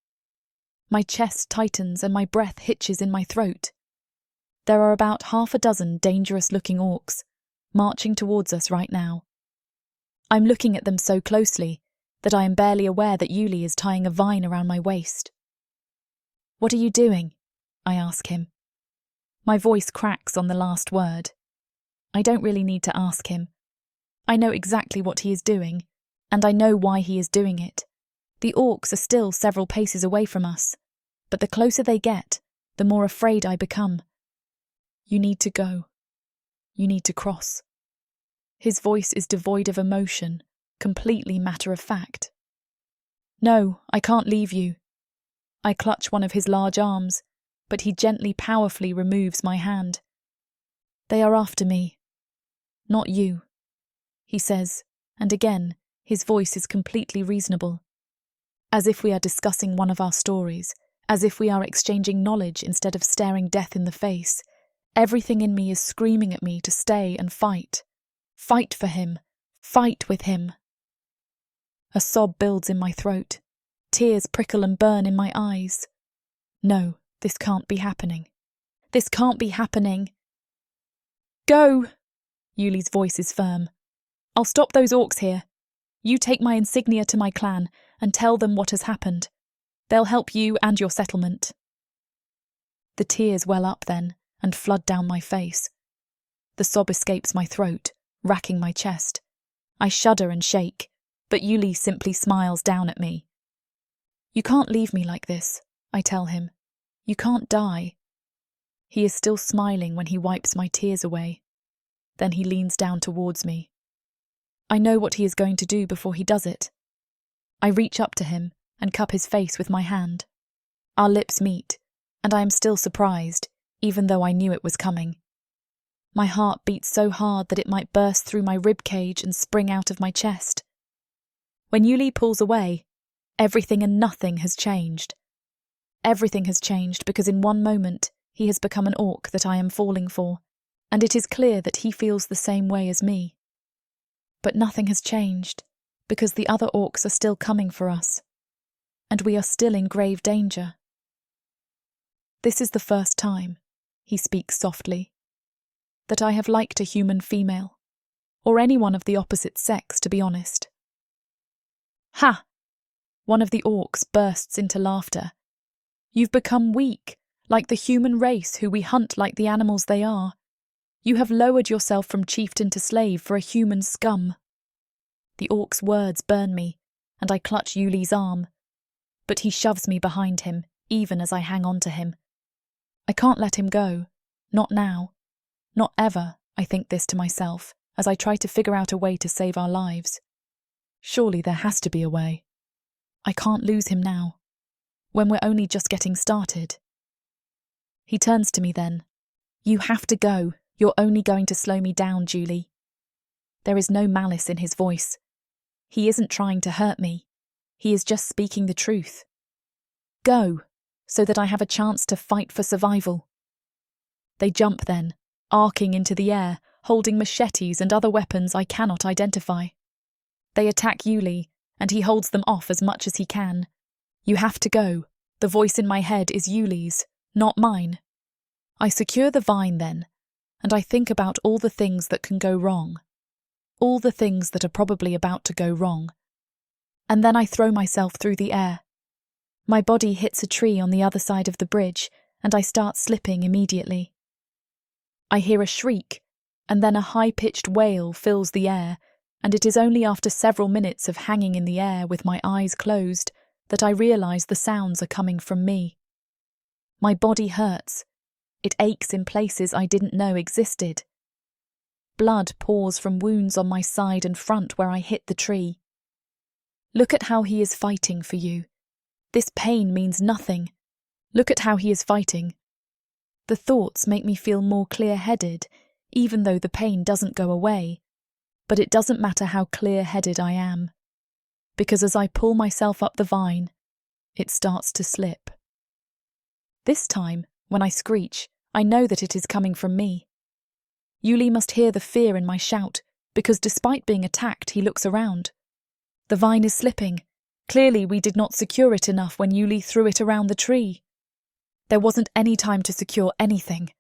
My chest tightens and my breath hitches in my throat. There are about half a dozen dangerous-looking orcs marching towards us right now. I'm looking at them so closely that I am barely aware that Yulie is tying a vine around my waist. "What are you doing?" I ask him. My voice cracks on the last word. I don't really need to ask him. I know exactly what he is doing, and I know why he is doing it. The orcs are still several paces away from us, but the closer they get, the more afraid I become. "You need to go. You need to cross." His voice is devoid of emotion, completely matter-of-fact. "No, I can't leave you." I clutch one of his large arms, but he gently, powerfully removes my hand. "They are after me. Not you," he says, and again, His voice is completely reasonable. As if we are discussing one of our stories, as if we are exchanging knowledge instead of staring death in the face. Everything in me is screaming at me to stay and fight. Fight for him. Fight with him. A sob builds in my throat. Tears prickle and burn in my eyes. No, this can't be happening. This can't be happening. Go! Yuli's voice is firm. I'll stop those orcs here. You take my insignia to my clan and tell them what has happened. They'll help you and your settlement. The tears well up then and flood down my face. The sob escapes my throat, racking my chest. I shudder and shake, but Yuli simply smiles down at me. You can't leave me like this, I tell him. You can't die. He is still smiling when he wipes my tears away. Then he leans down towards me. I know what he is going to do before he does it. I reach up to him and cup his face with my hand. Our lips meet, and I am still surprised, even though I knew it was coming. My heart beats so hard that it might burst through my rib cage and spring out of my chest. When Yuli pulls away, everything and nothing has changed. Everything has changed because in one moment he has become an orc that I am falling for, and it is clear that he feels the same way as me. But nothing has changed because the other orcs are still coming for us, and we are still in grave danger. This is the first time, he speaks softly, that I have liked a human female, or anyone of the opposite sex, to be honest. Ha! One of the orcs bursts into laughter. You've become weak, like the human race who we hunt like the animals they are. You have lowered yourself from chieftain to slave for a human scum. The orc's words burn me, and I clutch Yuli's arm, but he shoves me behind him, even as I hang on to him. I can't let him go. Not now. Not ever, I think this to myself, as I try to figure out a way to save our lives. Surely there has to be a way. I can't lose him now, when we're only just getting started. He turns to me then. You have to go. You're only going to slow me down, Julie. There is no malice in his voice. He isn't trying to hurt me. He is just speaking the truth. Go, so that I have a chance to fight for survival. They jump then, arcing into the air, holding machetes and other weapons I cannot identify. They attack Yuli, and he holds them off as much as he can. You have to go. The voice in my head is Yuli's, not mine. I secure the vine then, and I think about all the things that can go wrong. All the things that are probably about to go wrong. And then I throw myself through the air. My body hits a tree on the other side of the bridge, and I start slipping immediately. I hear a shriek, and then a high-pitched wail fills the air, and it is only after several minutes of hanging in the air with my eyes closed that I realise the sounds are coming from me. My body hurts. It aches in places I didn't know existed. Blood pours from wounds on my side and front where I hit the tree. Look at how he is fighting for you. This pain means nothing. Look at how he is fighting. The thoughts make me feel more clear-headed, even though the pain doesn't go away. But it doesn't matter how clear-headed I am, because as I pull myself up the vine, it starts to slip. This time, when I screech, I know that it is coming from me. Yuli must hear the fear in my shout, because despite being attacked, he looks around. The vine is slipping. Clearly we did not secure it enough when Yuli threw it around the tree. There wasn't any time to secure anything.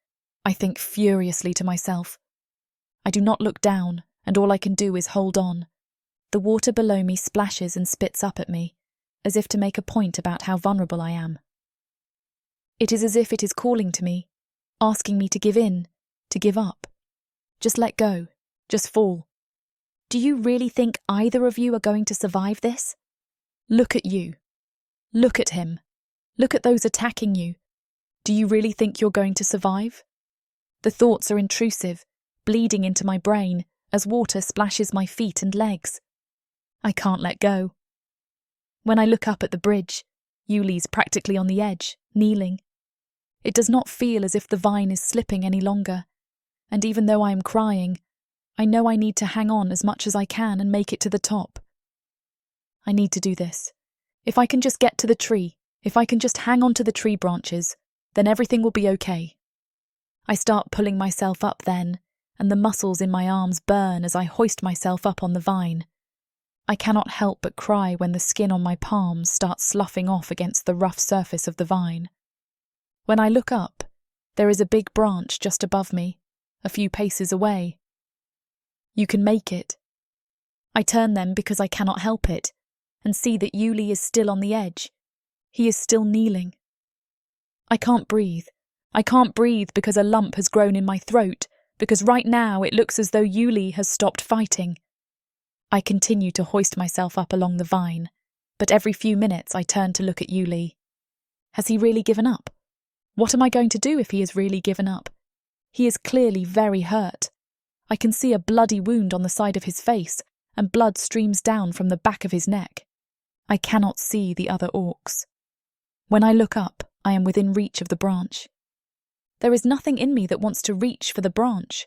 I think furiously to myself. I do not look down, and all I can do is hold on. The water below me splashes and spits up at me, as if to make a point about how vulnerable I am. It is as if it is calling to me, asking me to give in, to give up. Just let go, just fall. Do you really think either of you are going to survive this? Look at you. Look at him. Look at those attacking you. Do you really think you're going to survive? The thoughts are intrusive, bleeding into my brain as water splashes my feet and legs. I can't let go. When I look up at the bridge, Yuli's practically on the edge, kneeling. It does not feel as if the vine is slipping any longer, and even though I am crying, I know I need to hang on as much as I can and make it to the top. I need to do this. If I can just get to the tree, if I can just hang on to the tree branches, then everything will be okay. I start pulling myself up then, and the muscles in my arms burn as I hoist myself up on the vine. I cannot help but cry when the skin on my palms starts sloughing off against the rough surface of the vine. When I look up, there is a big branch just above me, a few paces away. You can make it. I turn then because I cannot help it, and see that Yuli is still on the edge. He is still kneeling. I can't breathe. I can't breathe because a lump has grown in my throat, because right now it looks as though Yuli has stopped fighting. I continue to hoist myself up along the vine, but every few minutes I turn to look at Yuli. Has he really given up? What am I going to do if he has really given up? He is clearly very hurt. I can see a bloody wound on the side of his face, and blood streams down from the back of his neck. I cannot see the other orcs. When I look up, I am within reach of the branch. There is nothing in me that wants to reach for the branch.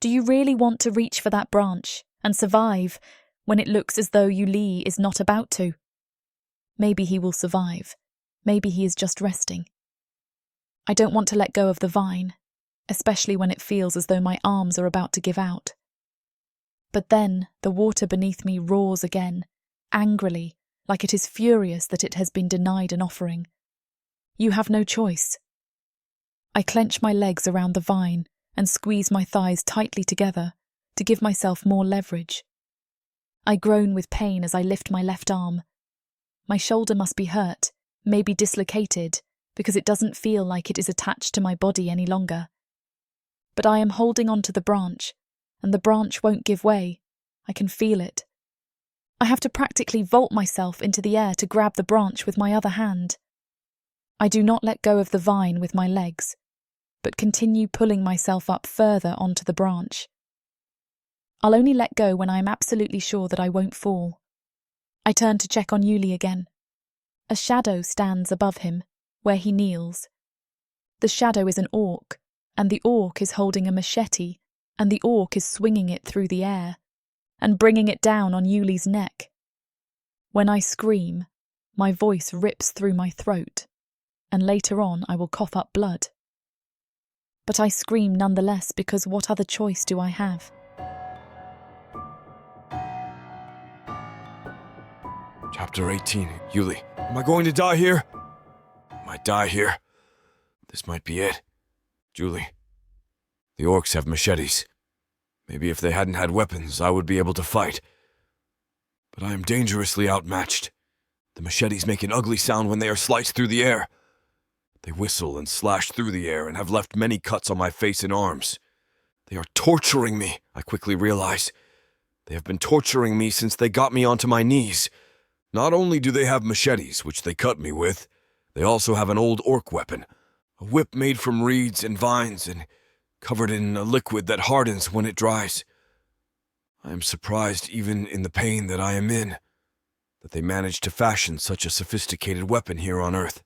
Do you really want to reach for that branch and survive when it looks as though Yuli is not about to? Maybe he will survive. Maybe he is just resting. I don't want to let go of the vine, especially when it feels as though my arms are about to give out. But then the water beneath me roars again, angrily, like it is furious that it has been denied an offering. You have no choice. I clench my legs around the vine and squeeze my thighs tightly together to give myself more leverage. I groan with pain as I lift my left arm. My shoulder must be hurt, maybe dislocated, because it doesn't feel like it is attached to my body any longer. But I am holding on to the branch, and the branch won't give way. I can feel it. I have to practically vault myself into the air to grab the branch with my other hand. I do not let go of the vine with my legs, but continue pulling myself up further onto the branch. I'll only let go when I am absolutely sure that I won't fall. I turn to check on Yuli again. A shadow stands above him, where he kneels. The shadow is an orc, and the orc is holding a machete, and the orc is swinging it through the air, and bringing it down on Yuli's neck. When I scream, my voice rips through my throat, and later on I will cough up blood. But I scream nonetheless because what other choice do I have?
Chapter 18. Yuli. Am I going to die here? I might die here. This might be it. Julie. The orcs have machetes. Maybe if they hadn't had weapons, I would be able to fight. But I am dangerously outmatched. The machetes make an ugly sound when they are sliced through the air. They whistle and slash through the air and have left many cuts on my face and arms. They are torturing me, I quickly realize. They have been torturing me since they got me onto my knees. Not only do they have machetes, which they cut me with, they also have an old orc weapon, a whip made from reeds and vines and covered in a liquid that hardens when it dries. I am surprised, even in the pain that I am in, that they managed to fashion such a sophisticated weapon here on Earth.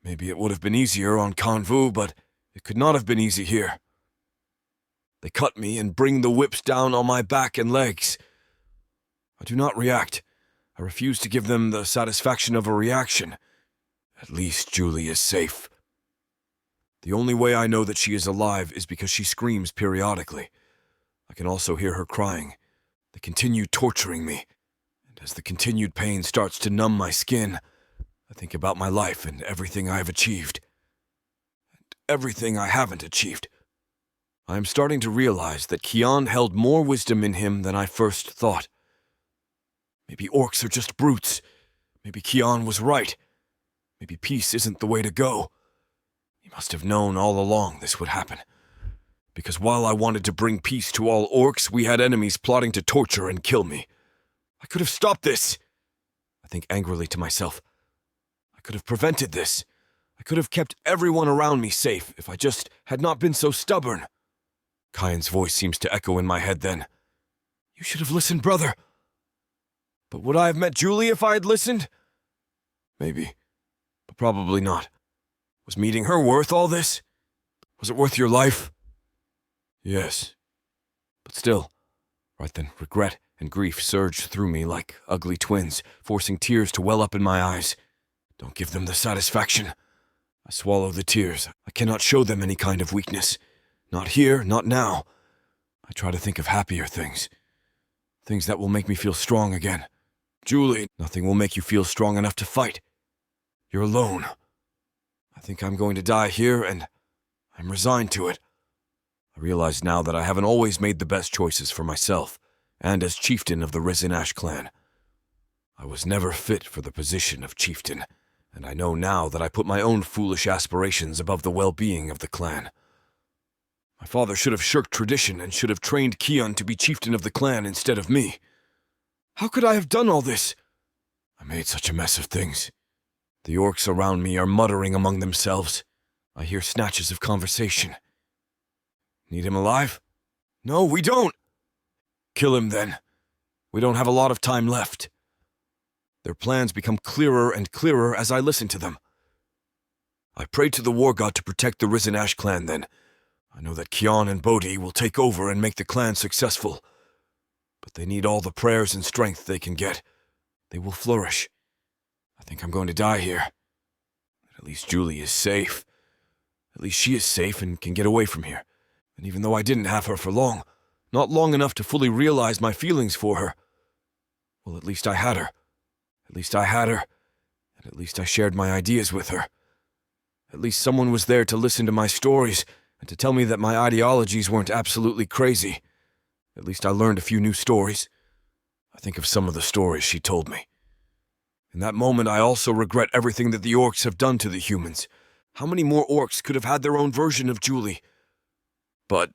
Maybe it would have been easier on Kanvu, but it could not have been easy here. They cut me and bring the whips down on my back and legs. I do not react. I refuse to give them the satisfaction of a reaction. At least Julie is safe. The only way I know that she is alive is because she screams periodically. I can also hear her crying. They continue torturing me, and as the continued pain starts to numb my skin, I think about my life and everything I have achieved, and everything I haven't achieved. I am starting to realize that Kian held more wisdom in him than I first thought. Maybe orcs are just brutes. Maybe Kian was right. Maybe peace isn't the way to go. He must have known all along this would happen. Because while I wanted to bring peace to all orcs, we had enemies plotting to torture and kill me. I could have stopped this. I think angrily to myself. I could have prevented this. I could have kept everyone around me safe if I just had not been so stubborn. Kian's voice seems to echo in my head then. You should have listened, brother. But would I have met Julie if I had listened? Maybe, but probably not. Was meeting her worth all this? Was it worth your life? Yes. But still, Right then, regret and grief surged through me like ugly twins, forcing tears to well up in my eyes. Don't give them the satisfaction. I swallow the tears. I cannot show them any kind of weakness. Not here, not now. I try to think of happier things. Things that will make me feel strong again. Julie, nothing will make you feel strong enough to fight. You're alone. I think I'm going to die here, and I'm resigned to it. I realize now that I haven't always made the best choices for myself, and as chieftain of the Risen Ash clan. I was never fit for the position of chieftain, and I know now that I put my own foolish aspirations above the well-being of the clan. My father should have shirked tradition and should have trained Kian to be chieftain of the clan instead of me. How could I have done all this? I made such a mess of things. The orcs around me are muttering among themselves. I hear snatches of conversation. Need him alive? No, we don't. Kill him then. We don't have a lot of time left. Their plans become clearer and clearer as I listen to them. I pray to the war god to protect the Risen Ash clan then. I know that Kian and Bodhi will take over and make the clan successful. But they need all the prayers and strength they can get. They will flourish. I think I'm going to die here. At least Julie is safe. At least she is safe and can get away from here. And even though I didn't have her for long, not long enough to fully realize my feelings for her, well, at least I had her. At least I had her, and at least I shared my ideas with her. At least someone was there to listen to my stories and to tell me that my ideologies weren't absolutely crazy. At least I learned a few new stories. I think of some of the stories she told me. In that moment, I also regret everything that the orcs have done to the humans. How many more orcs could have had their own version of Julie? But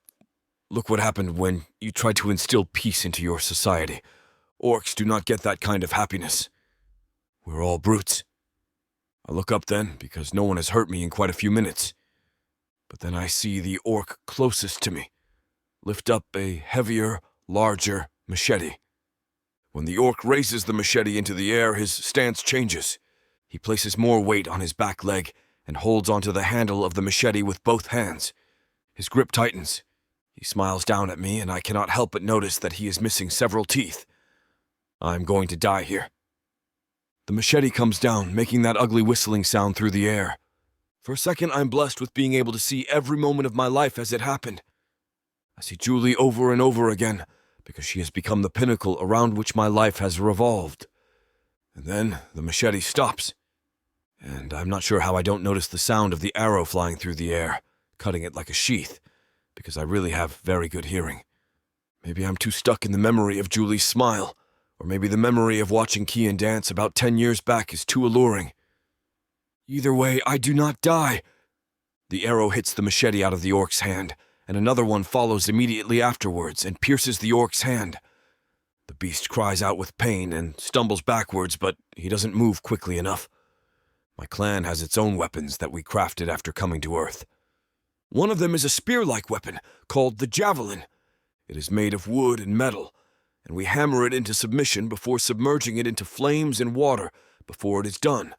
look what happened when you tried to instill peace into your society. Orcs do not get that kind of happiness. We're all brutes. I look up then, because no one has hurt me in quite a few minutes. But then I see the orc closest to me lift up a heavier, larger machete. When the orc raises the machete into the air, his stance changes. He places more weight on his back leg and holds onto the handle of the machete with both hands. His grip tightens. He smiles down at me, and I cannot help but notice that he is missing several teeth. I'm going to die here. The machete comes down, making that ugly whistling sound through the air. For a second, I'm blessed with being able to see every moment of my life as it happened. I see Julie over and over again, because she has become the pinnacle around which my life has revolved. And then the machete stops. And I'm not sure how I don't notice the sound of the arrow flying through the air, cutting it like a sheath, because I really have very good hearing. Maybe I'm too stuck in the memory of Julie's smile, or maybe the memory of watching Kian dance about 10 years back is too alluring. Either way, I do not die. The arrow hits the machete out of the orc's hand, and another one follows immediately afterwards and pierces the orc's hand. The beast cries out with pain and stumbles backwards, but he doesn't move quickly enough. My clan has its own weapons that we crafted after coming to Earth. One of them is a spear-like weapon called the javelin. It is made of wood and metal, and we hammer it into submission before submerging it into flames and water before it is done.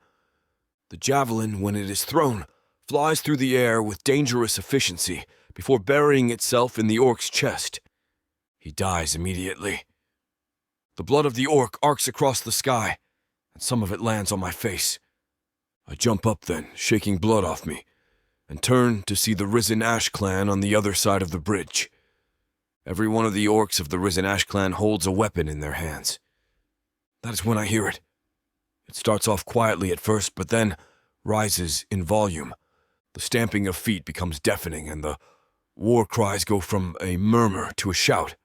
The javelin, when it is thrown, flies through the air with dangerous efficiency before burying itself in the orc's chest. He dies immediately. The blood of the orc arcs across the sky, and some of it lands on my face. I jump up then, shaking blood off me, and turn to see the Risen Ash clan on the other side of the bridge. Every one of the orcs of the Risen Ash clan holds a weapon in their hands. That is when I hear it. It starts off quietly at first, but then rises in volume. The stamping of feet becomes deafening, and the war cries go from a murmur to a shout.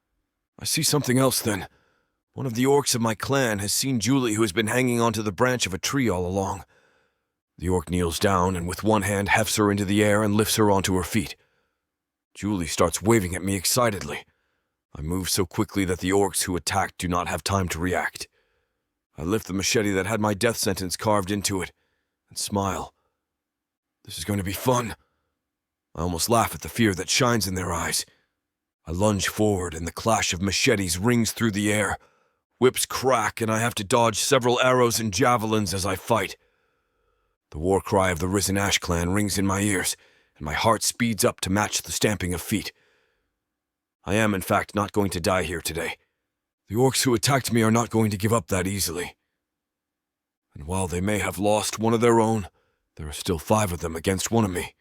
I see something else then. One of the orcs of my clan has seen Julie, who has been hanging onto the branch of a tree all along. The orc kneels down and with one hand hefts her into the air and lifts her onto her feet. Julie starts waving at me excitedly. I move so quickly that the orcs who attacked do not have time to react. I lift the machete that had my death sentence carved into it and smile. This is going to be fun. I almost laugh at the fear that shines in their eyes. I lunge forward and the clash of machetes rings through the air. Whips crack and I have to dodge several arrows and javelins as I fight. The war cry of the Risen Ash clan rings in my ears, and my heart speeds up to match the stamping of feet. I am, in fact, not going to die here today. The orcs who attacked me are not going to give up that easily. And while they may have lost one of their own, there are still 5 of them against one of me.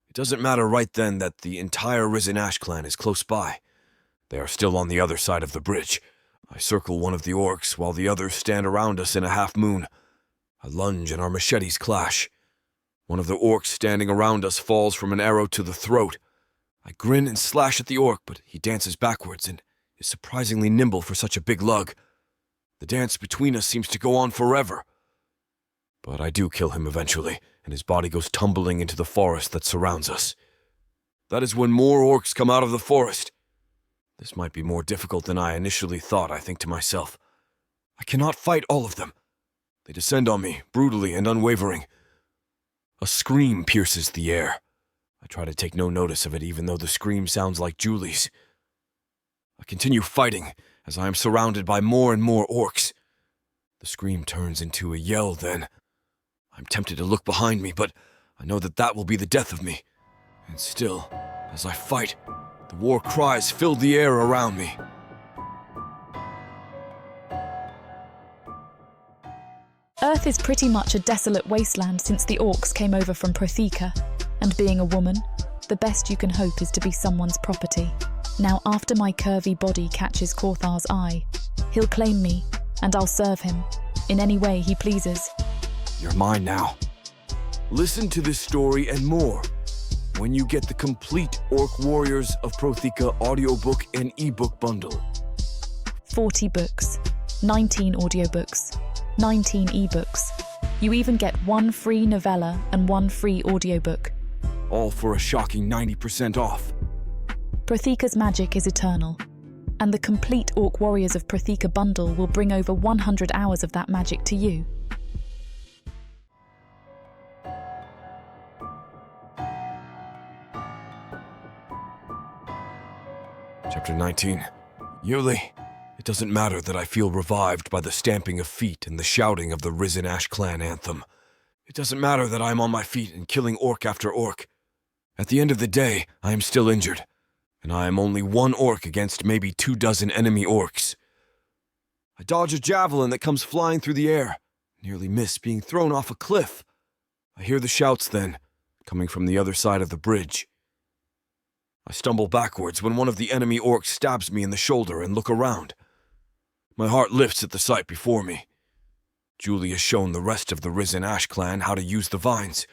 It doesn't matter right then that the entire Risen Ash clan is close by. They are still on the other side of the bridge. I circle one of the orcs while the others stand around us in a half moon. I lunge and our machetes clash. One of the orcs standing around us falls from an arrow to the throat. I grin and slash at the orc, but he dances backwards and is surprisingly nimble for such a big lug. The dance between us seems to go on forever. But I do kill him eventually, and his body goes tumbling into the forest that surrounds us. That is when more orcs come out of the forest. This might be more difficult than I initially thought, I think to myself. I cannot fight all of them. They descend on me, brutally and unwavering. A scream pierces the air. I try to take no notice of it, even though the scream sounds like Julie's. I continue fighting, as I am surrounded by more and more orcs. The scream turns into a yell then. I'm tempted to look behind me, but I know that that will be the death of me. And still, as I fight, the war cries fill the air around me.
Earth is pretty much a desolate wasteland since the orcs came over from Protheka, and being a woman, the best you can hope is to be someone's property. Now after my curvy body catches Korthar's eye, he'll claim me, and I'll serve him, in any way he pleases.
You're mine now. Listen to this story and more when you get the complete Orc Warriors of Protheka audiobook and ebook bundle.
40 books, 19 audiobooks, 19 ebooks. You even get 1 free novella and 1 free audiobook.
All for a shocking 90% off.
Protheka's magic is eternal, and the complete Orc Warriors of Protheka bundle will bring over 100 hours of that magic to you.
Chapter 19. Yuli. It doesn't matter that I feel revived by the stamping of feet and the shouting of the Risen Ash clan anthem. It doesn't matter that I am on my feet and killing orc after orc. At the end of the day, I am still injured, and I am only 1 orc against maybe 24 enemy orcs. I dodge a javelin that comes flying through the air, nearly miss being thrown off a cliff. I hear the shouts then, coming from the other side of the bridge. I stumble backwards when one of the enemy orcs stabs me in the shoulder and look around. My heart lifts at the sight before me. Julie has shown the rest of the Risen Ash clan how to use the vines,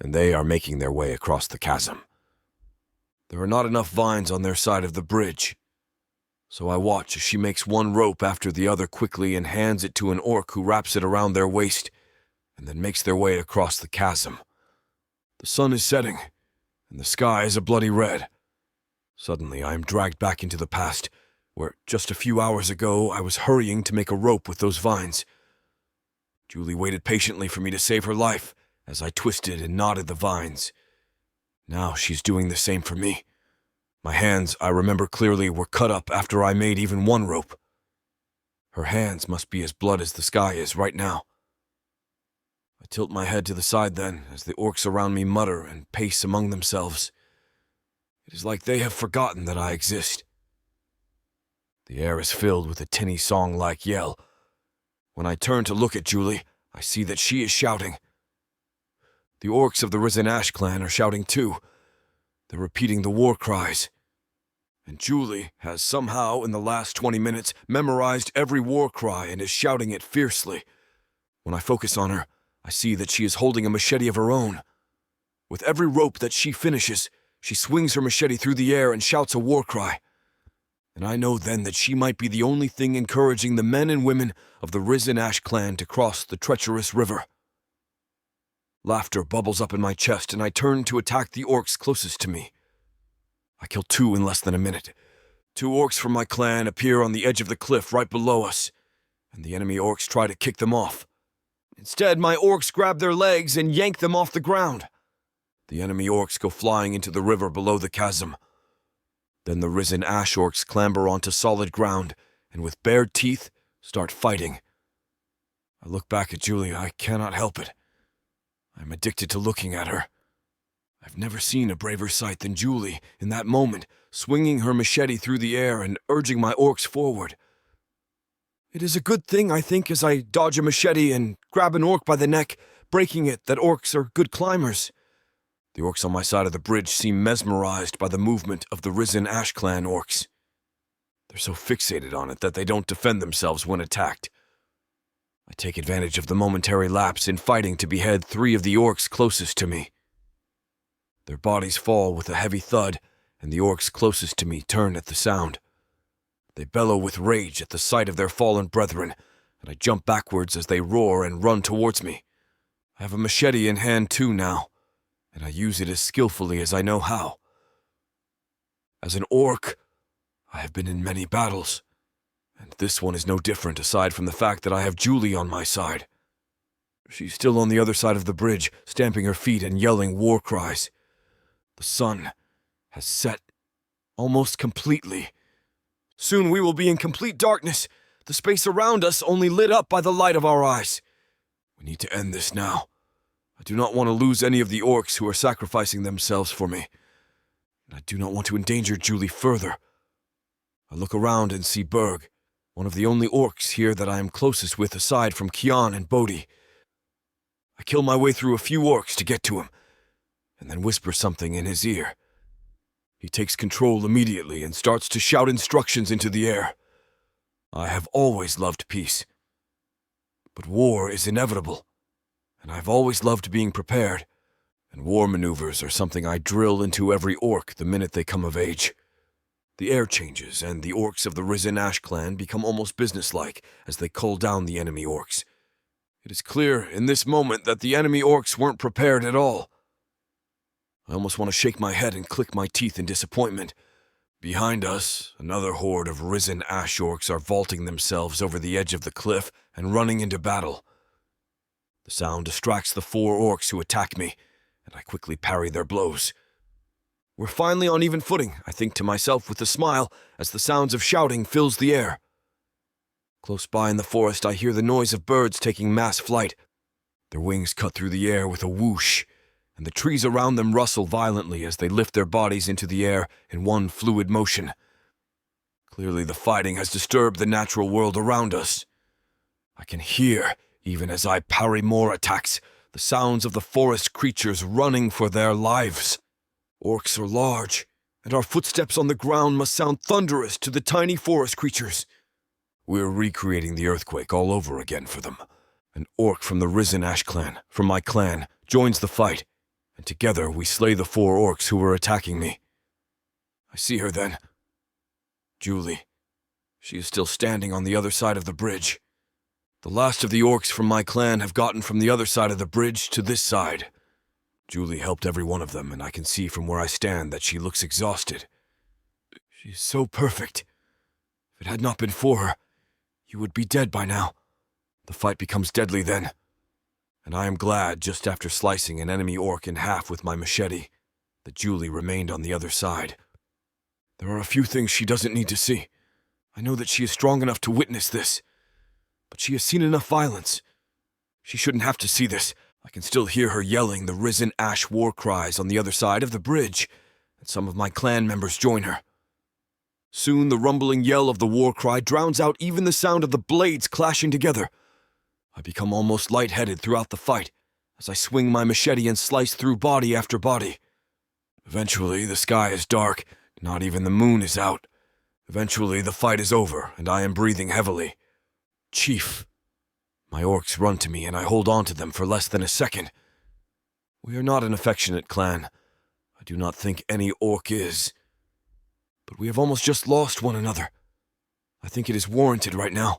and they are making their way across the chasm. There are not enough vines on their side of the bridge, so I watch as she makes one rope after the other quickly and hands it to an orc who wraps it around their waist, and then makes their way across the chasm. The sun is setting, and the sky is a bloody red. Suddenly, I am dragged back into the past, where just a few hours ago I was hurrying to make a rope with those vines. Julie waited patiently for me to save her life as I twisted and knotted the vines. Now she's doing the same for me. My hands, I remember clearly, were cut up after I made even 1 rope. Her hands must be as blood as the sky is right now. I tilt my head to the side then, as the orcs around me mutter and pace among themselves. It is like they have forgotten that I exist. The air is filled with a tinny song-like yell. When I turn to look at Julie, I see that she is shouting. The orcs of the Risen Ash clan are shouting too. They're repeating the war cries. And Julie has somehow, in the last 20 minutes, memorized every war cry and is shouting it fiercely. When I focus on her, I see that she is holding a machete of her own. With every rope that she finishes, she swings her machete through the air and shouts a war cry. And I know then that she might be the only thing encouraging the men and women of the Risen Ash clan to cross the treacherous river. Laughter bubbles up in my chest, and I turn to attack the orcs closest to me. I kill 2 in less than a minute. 2 orcs from my clan appear on the edge of the cliff right below us, and the enemy orcs try to kick them off. Instead, my orcs grab their legs and yank them off the ground. The enemy orcs go flying into the river below the chasm. Then the Risen Ash orcs clamber onto solid ground, and with bared teeth, start fighting. I look back at Julie. I cannot help it. I'm addicted to looking at her. I've never seen a braver sight than Julie in that moment, swinging her machete through the air and urging my orcs forward. It is a good thing, I think, as I dodge a machete and grab an orc by the neck, breaking it, that orcs are good climbers. The orcs on my side of the bridge seem mesmerized by the movement of the risen Ash Clan orcs. They're so fixated on it that they don't defend themselves when attacked. I take advantage of the momentary lapse in fighting to behead 3 of the orcs closest to me. Their bodies fall with a heavy thud, and the orcs closest to me turn at the sound. They bellow with rage at the sight of their fallen brethren, and I jump backwards as they roar and run towards me. I have a machete in hand too now, and I use it as skillfully as I know how. As an orc, I have been in many battles, and this one is no different aside from the fact that I have Julie on my side. She's still on the other side of the bridge, stamping her feet and yelling war cries. The sun has set almost completely. Soon we will be in complete darkness, the space around us only lit up by the light of our eyes. We need to end this now. I do not want to lose any of the orcs who are sacrificing themselves for me, and I do not want to endanger Julie further. I look around and see Berg, one of the only orcs here that I am closest with aside from Kian and Bodhi. I kill my way through a few orcs to get to him, and then whisper something in his ear. He takes control immediately and starts to shout instructions into the air. I have always loved peace, but war is inevitable, and I've always loved being prepared, and war maneuvers are something I drill into every orc the minute they come of age. The air changes, and the orcs of the risen Ash Clan become almost businesslike as they cull down the enemy orcs. It is clear in this moment that the enemy orcs weren't prepared at all. I almost want to shake my head and click my teeth in disappointment. Behind us, another horde of risen Ash orcs are vaulting themselves over the edge of the cliff and running into battle. The sound distracts the 4 orcs who attack me, and I quickly parry their blows. We're finally on even footing, I think to myself with a smile, as the sounds of shouting fills the air. Close by in the forest, I hear the noise of birds taking mass flight. Their wings cut through the air with a whoosh, and the trees around them rustle violently as they lift their bodies into the air in one fluid motion. Clearly the fighting has disturbed the natural world around us. I can hear, even as I parry more attacks, the sounds of the forest creatures running for their lives. Orcs are large, and our footsteps on the ground must sound thunderous to the tiny forest creatures. We're recreating the earthquake all over again for them. An orc from the risen Ash Clan, from my clan, joins the fight, and together we slay the 4 orcs who were attacking me. I see her then. Julie. She is still standing on the other side of the bridge. The last of the orcs from my clan have gotten from the other side of the bridge to this side. Julie helped every one of them, and I can see from where I stand that she looks exhausted. She is so perfect. If it had not been for her, you would be dead by now. The fight becomes deadly then, and I am glad, just after slicing an enemy orc in half with my machete, that Julie remained on the other side. There are a few things she doesn't need to see. I know that she is strong enough to witness this, but she has seen enough violence. She shouldn't have to see this. I can still hear her yelling the risen Ash war cries on the other side of the bridge, and some of my clan members join her. Soon the rumbling yell of the war cry drowns out even the sound of the blades clashing together. I become almost lightheaded throughout the fight, as I swing my machete and slice through body after body. Eventually the sky is dark, not even the moon is out. Eventually the fight is over, and I am breathing heavily. Chief. My orcs run to me, and I hold on to them for less than a second. We are not an affectionate clan. I do not think any orc is. But we have almost just lost one another. I think it is warranted right now.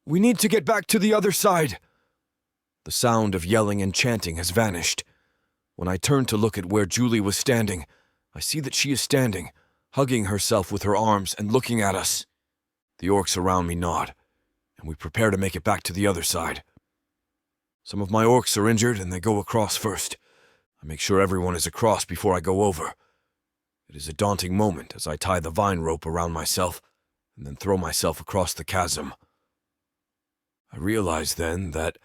We need to get back to the other side. The sound of yelling and chanting has vanished. When I turn to look at where Julie was standing, I see that she is standing, hugging herself with her arms and looking at us. The orcs around me nod, and we prepare to make it back to the other side. Some of my orcs are injured, and they go across first. I make sure everyone is across before I go over. It is a daunting moment as I tie the vine rope around myself and then throw myself across the chasm. I realize then that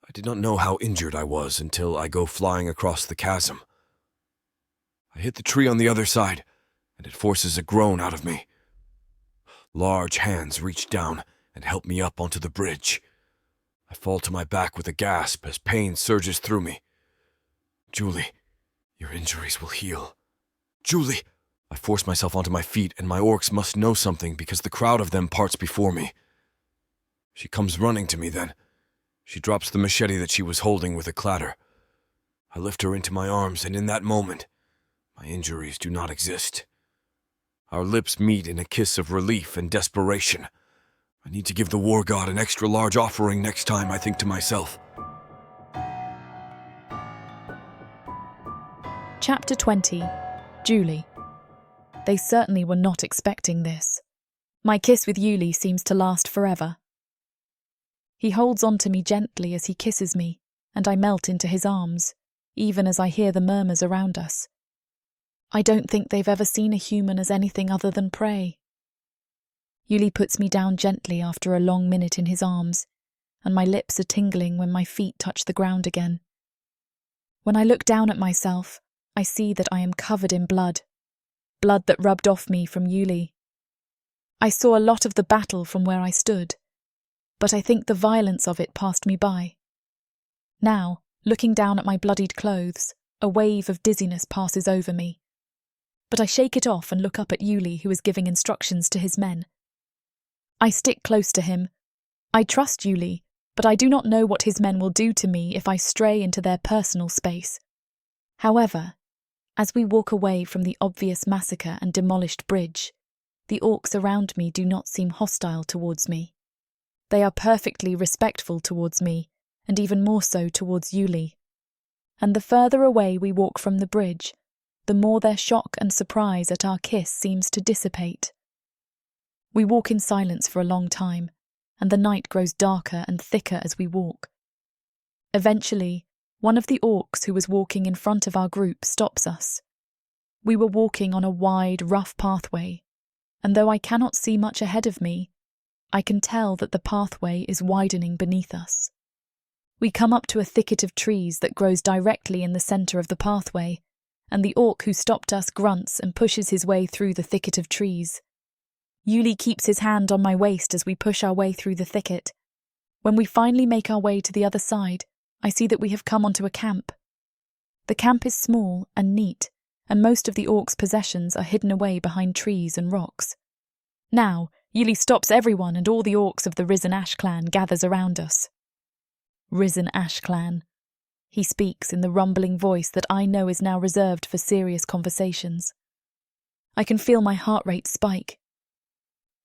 I did not know how injured I was until I go flying across the chasm. I hit the tree on the other side, and it forces a groan out of me. Large hands reach down and help me up onto the bridge. I fall to my back with a gasp as pain surges through me. Julie, your injuries will heal. Julie! I force myself onto my feet, and my orcs must know something because the crowd of them parts before me. She comes running to me then. She drops the machete that she was holding with a clatter. I lift her into my arms, and in that moment, my injuries do not exist. Our lips meet in a kiss of relief and desperation. I need to give the war god an extra large offering next time, I think to myself.
Chapter 20. Julie. They certainly were not expecting this. My kiss with Yuli seems to last forever. He holds on to me gently as he kisses me, and I melt into his arms, even as I hear the murmurs around us. I don't think they've ever seen a human as anything other than prey. Yuli puts me down gently after a long minute in his arms, and my lips are tingling when my feet touch the ground again. When I look down at myself, I see that I am covered in blood that rubbed off me from Yuli. I saw a lot of the battle from where I stood, but I think the violence of it passed me by. Now, looking down at my bloodied clothes, a wave of dizziness passes over me. But I shake it off and look up at Yuli, who is giving instructions to his men. I stick close to him. I trust Yuli, but I do not know what his men will do to me if I stray into their personal space. However, as we walk away from the obvious massacre and demolished bridge, the orcs around me do not seem hostile towards me. They are perfectly respectful towards me, and even more so towards Yuli. And the further away we walk from the bridge, the more their shock and surprise at our kiss seems to dissipate. We walk in silence for a long time, and the night grows darker and thicker as we walk. Eventually, one of the orcs who was walking in front of our group stops us. We were walking on a wide, rough pathway, and though I cannot see much ahead of me, I can tell that the pathway is widening beneath us. We come up to a thicket of trees that grows directly in the centre of the pathway, and the orc who stopped us grunts and pushes his way through the thicket of trees. Yuli keeps his hand on my waist as we push our way through the thicket. When we finally make our way to the other side, I see that we have come onto a camp. The camp is small and neat, and most of the orcs' possessions are hidden away behind trees and rocks. Now, Yuli stops everyone, and all the orcs of the Risen Ash clan gathers around us. Risen Ash clan. He speaks in the rumbling voice that I know is now reserved for serious conversations. I can feel my heart rate spike.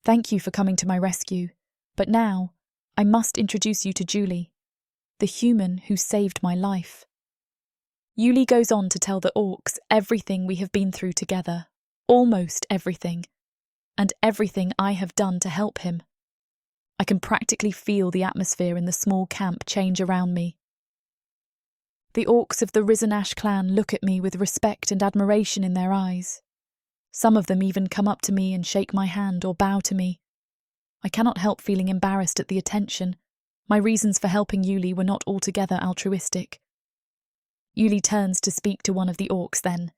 Thank you for coming to my rescue, but now I must introduce you to Julie, the human who saved my life. Yuli goes on to tell the orcs everything we have been through together, almost everything, and everything I have done to help him. I can practically feel the atmosphere in the small camp change around me. The orcs of the Risen Ash clan look at me with respect and admiration in their eyes. Some of them even come up to me and shake my hand or bow to me. I cannot help feeling embarrassed at the attention. My reasons for helping Yuli were not altogether altruistic. Yuli turns to speak to one of the orcs then.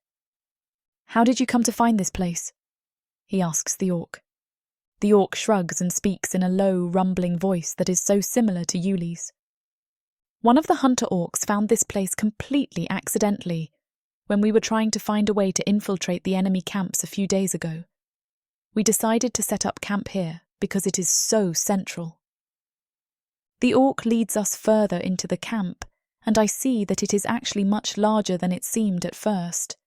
"How did you come to find this place?" he asks the orc. The orc shrugs and speaks in a low, rumbling voice that is so similar to Yuli's. "One of the hunter orcs found this place completely accidentally when we were trying to find a way to infiltrate the enemy camps a few days ago. We decided to set up camp here because it is so central." The orc leads us further into the camp, and I see that it is actually much larger than it seemed at first.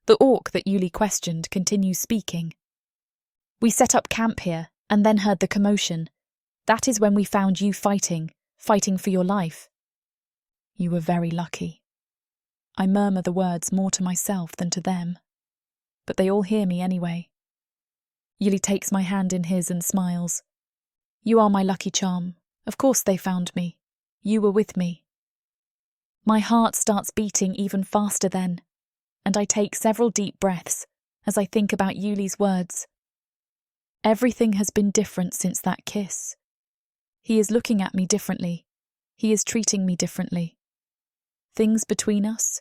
The orc that Yuli questioned continues speaking. "We set up camp here, and then heard the commotion. That is when we found you fighting for your life. You were very lucky." I murmur the words more to myself than to them, but they all hear me anyway. Yuli takes my hand in his and smiles. "You are my lucky charm. Of course they found me. You were with me." My heart starts beating even faster then, and I take several deep breaths as I think about Yuli's words. Everything has been different since that kiss. He is looking at me differently. He is treating me differently. Things between us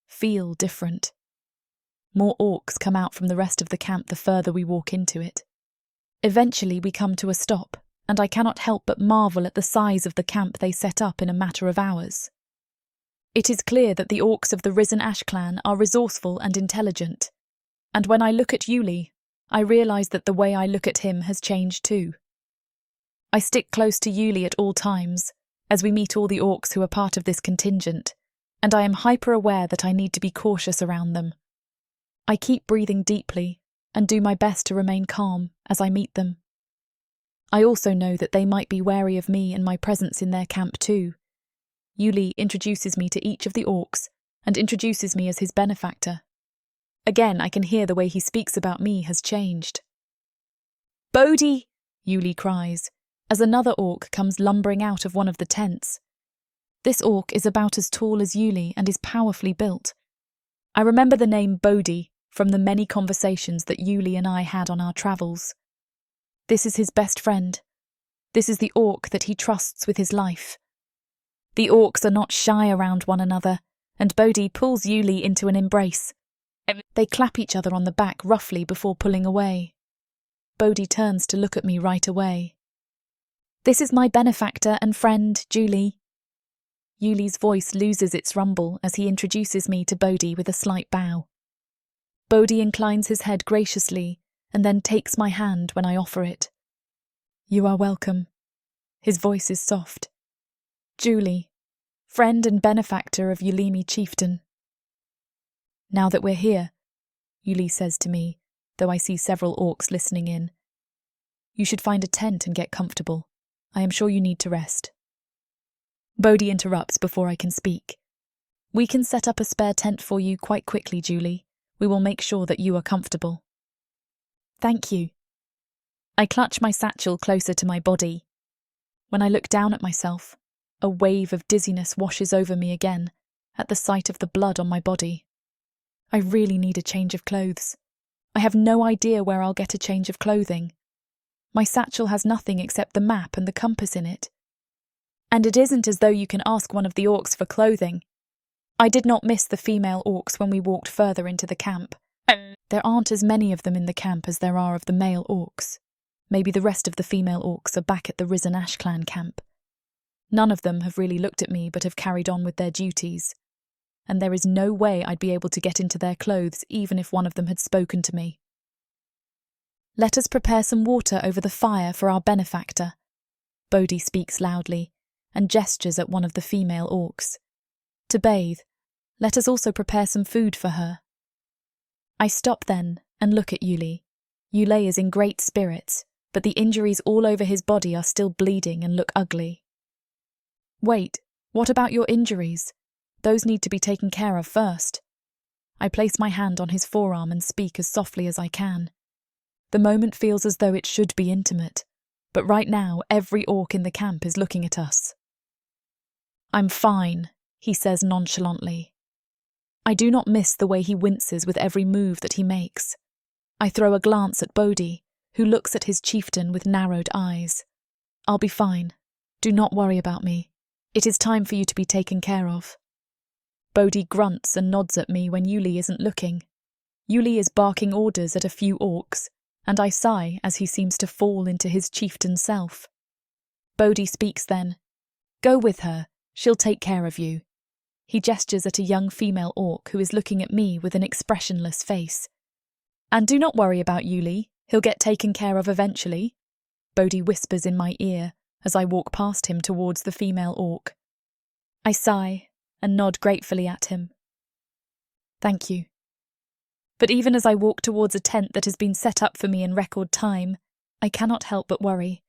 feel different. More orcs come out from the rest of the camp the further we walk into it. Eventually we come to a stop, and I cannot help but marvel at the size of the camp they set up in a matter of hours. It is clear that the orcs of the Risen Ash clan are resourceful and intelligent, and when I look at Yuli, I realise that the way I look at him has changed too. I stick close to Yuli at all times, as we meet all the orcs who are part of this contingent, and I am hyper-aware that I need to be cautious around them. I keep breathing deeply and do my best to remain calm as I meet them. I also know that they might be wary of me and my presence in their camp too. Yuli introduces me to each of the orcs and introduces me as his benefactor. Again, I can hear the way he speaks about me has changed. "Bodhi!" Yuli cries, as another orc comes lumbering out of one of the tents. This orc is about as tall as Yuli and is powerfully built. I remember the name Bodhi from the many conversations that Yuli and I had on our travels. This is his best friend. This is the orc that he trusts with his life. The orcs are not shy around one another, and Bodhi pulls Yuli into an embrace. They clap each other on the back roughly before pulling away. Bodhi turns to look at me right away. "This is my benefactor and friend, Julie." Yuli's voice loses its rumble as he introduces me to Bodhi with a slight bow. Bodhi inclines his head graciously and then takes my hand when I offer it. "You are welcome." His voice is soft. "Julie, friend and benefactor of Yulimi chieftain." "Now that we're here," Yuli says to me, though I see several orcs listening in, "you should find a tent and get comfortable. I am sure you need to rest." Bodhi interrupts before I can speak. "We can set up a spare tent for you quite quickly, Julie. We will make sure that you are comfortable." "Thank you." I clutch my satchel closer to my body. When I look down at myself, a wave of dizziness washes over me again at the sight of the blood on my body. I really need a change of clothes. I have no idea where I'll get a change of clothing. My satchel has nothing except the map and the compass in it. And it isn't as though you can ask one of the orcs for clothing. I did not miss the female orcs when we walked further into the camp. There aren't as many of them in the camp as there are of the male orcs. Maybe the rest of the female orcs are back at the Risen Ash clan camp. None of them have really looked at me but have carried on with their duties. And there is no way I'd be able to get into their clothes even if one of them had spoken to me. "Let us prepare some water over the fire for our benefactor." Bodhi speaks loudly and gestures at one of the female orcs. "To bathe, let us also prepare some food for her." I stop then and look at Yuli. Yuli is in great spirits, but the injuries all over his body are still bleeding and look ugly. "Wait, what about your injuries? Those need to be taken care of first." I place my hand on his forearm and speak as softly as I can. The moment feels as though it should be intimate, but right now every orc in the camp is looking at us. "I'm fine," he says nonchalantly. I do not miss the way he winces with every move that he makes. I throw a glance at Bodhi, who looks at his chieftain with narrowed eyes. "I'll be fine. Do not worry about me. It is time for you to be taken care of." Bodhi grunts and nods at me when Yuli isn't looking. Yuli is barking orders at a few orcs, and I sigh as he seems to fall into his chieftain self. Bodhi speaks then. "Go with her. She'll take care of you." He gestures at a young female orc who is looking at me with an expressionless face. "And do not worry about Yuli. He'll get taken care of eventually," Bodhi whispers in my ear as I walk past him towards the female orc. I sigh and nod gratefully at him. "Thank you." But even as I walk towards a tent that has been set up for me in record time, I cannot help but worry.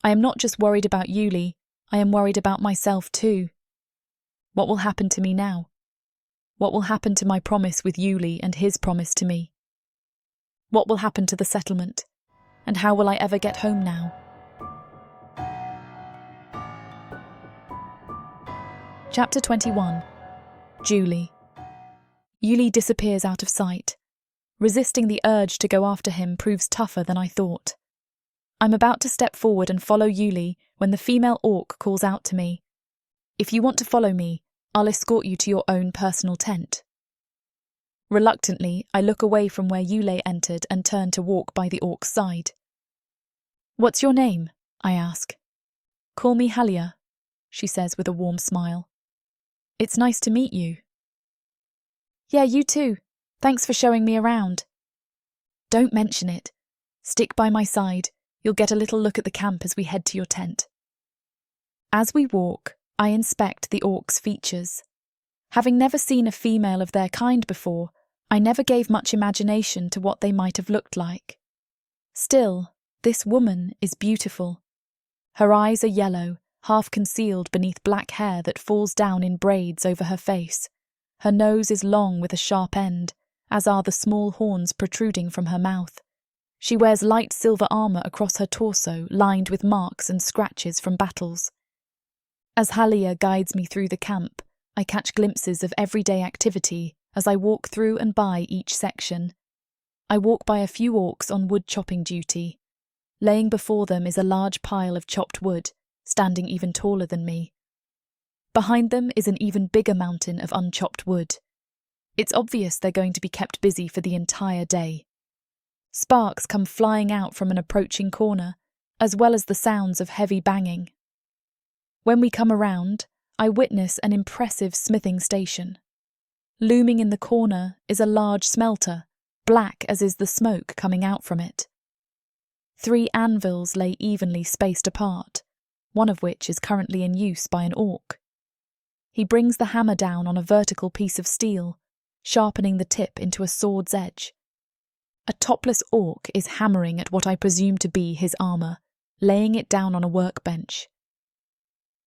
I am not just worried about Yuli, I am worried about myself too. What will happen to me now? What will happen to my promise with Yuli and his promise to me? What will happen to the settlement? And how will I ever get home now? Chapter 21. Julie. Yuli disappears out of sight. Resisting the urge to go after him proves tougher than I thought. I'm about to step forward and follow Yuli when the female orc calls out to me. "If you want to follow me, I'll escort you to your own personal tent." Reluctantly, I look away from where Yule entered and turn to walk by the Orc's side. "What's your name?" I ask. "Call me Halia," she says with a warm smile. "It's nice to meet you." "Yeah, you too. Thanks for showing me around." "Don't mention it. Stick by my side. You'll get a little look at the camp as we head to your tent." As we walk, I inspect the Orc's features. Having never seen a female of their kind before, I never gave much imagination to what they might have looked like. Still, this woman is beautiful. Her eyes are yellow, half concealed beneath black hair that falls down in braids over her face. Her nose is long with a sharp end, as are the small horns protruding from her mouth. She wears light silver armour across her torso, lined with marks and scratches from battles. As Halia guides me through the camp, I catch glimpses of everyday activity as I walk through and by each section. I walk by a few Orcs on wood chopping duty. Laying before them is a large pile of chopped wood, standing even taller than me. Behind them is an even bigger mountain of unchopped wood. It's obvious they're going to be kept busy for the entire day. Sparks come flying out from an approaching corner, as well as the sounds of heavy banging. When we come around, I witness an impressive smithing station. Looming in the corner is a large smelter, black as is the smoke coming out from it. 3 anvils lay evenly spaced apart, one of which is currently in use by an Orc. He brings the hammer down on a vertical piece of steel, sharpening the tip into a sword's edge. A topless Orc is hammering at what I presume to be his armour, laying it down on a workbench.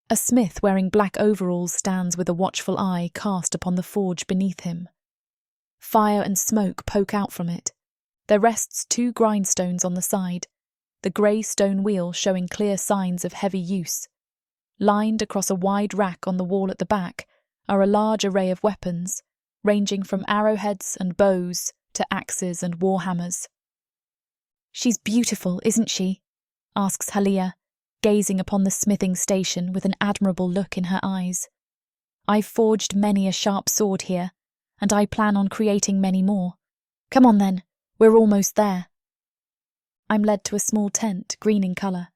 A smith wearing black overalls stands with a watchful eye cast upon the forge beneath him. Fire and smoke poke out from it. There rests 2 grindstones on the side, the grey stone wheel showing clear signs of heavy use. Lined across a wide rack on the wall at the back are a large array of weapons, ranging from arrowheads and bows to axes and warhammers. "She's beautiful, isn't she?" asks Halia, gazing upon the smithing station with an admirable look in her eyes. "I've forged many a sharp sword here, and I plan on creating many more. Come on then, we're almost there." I'm led to a small tent, green in colour.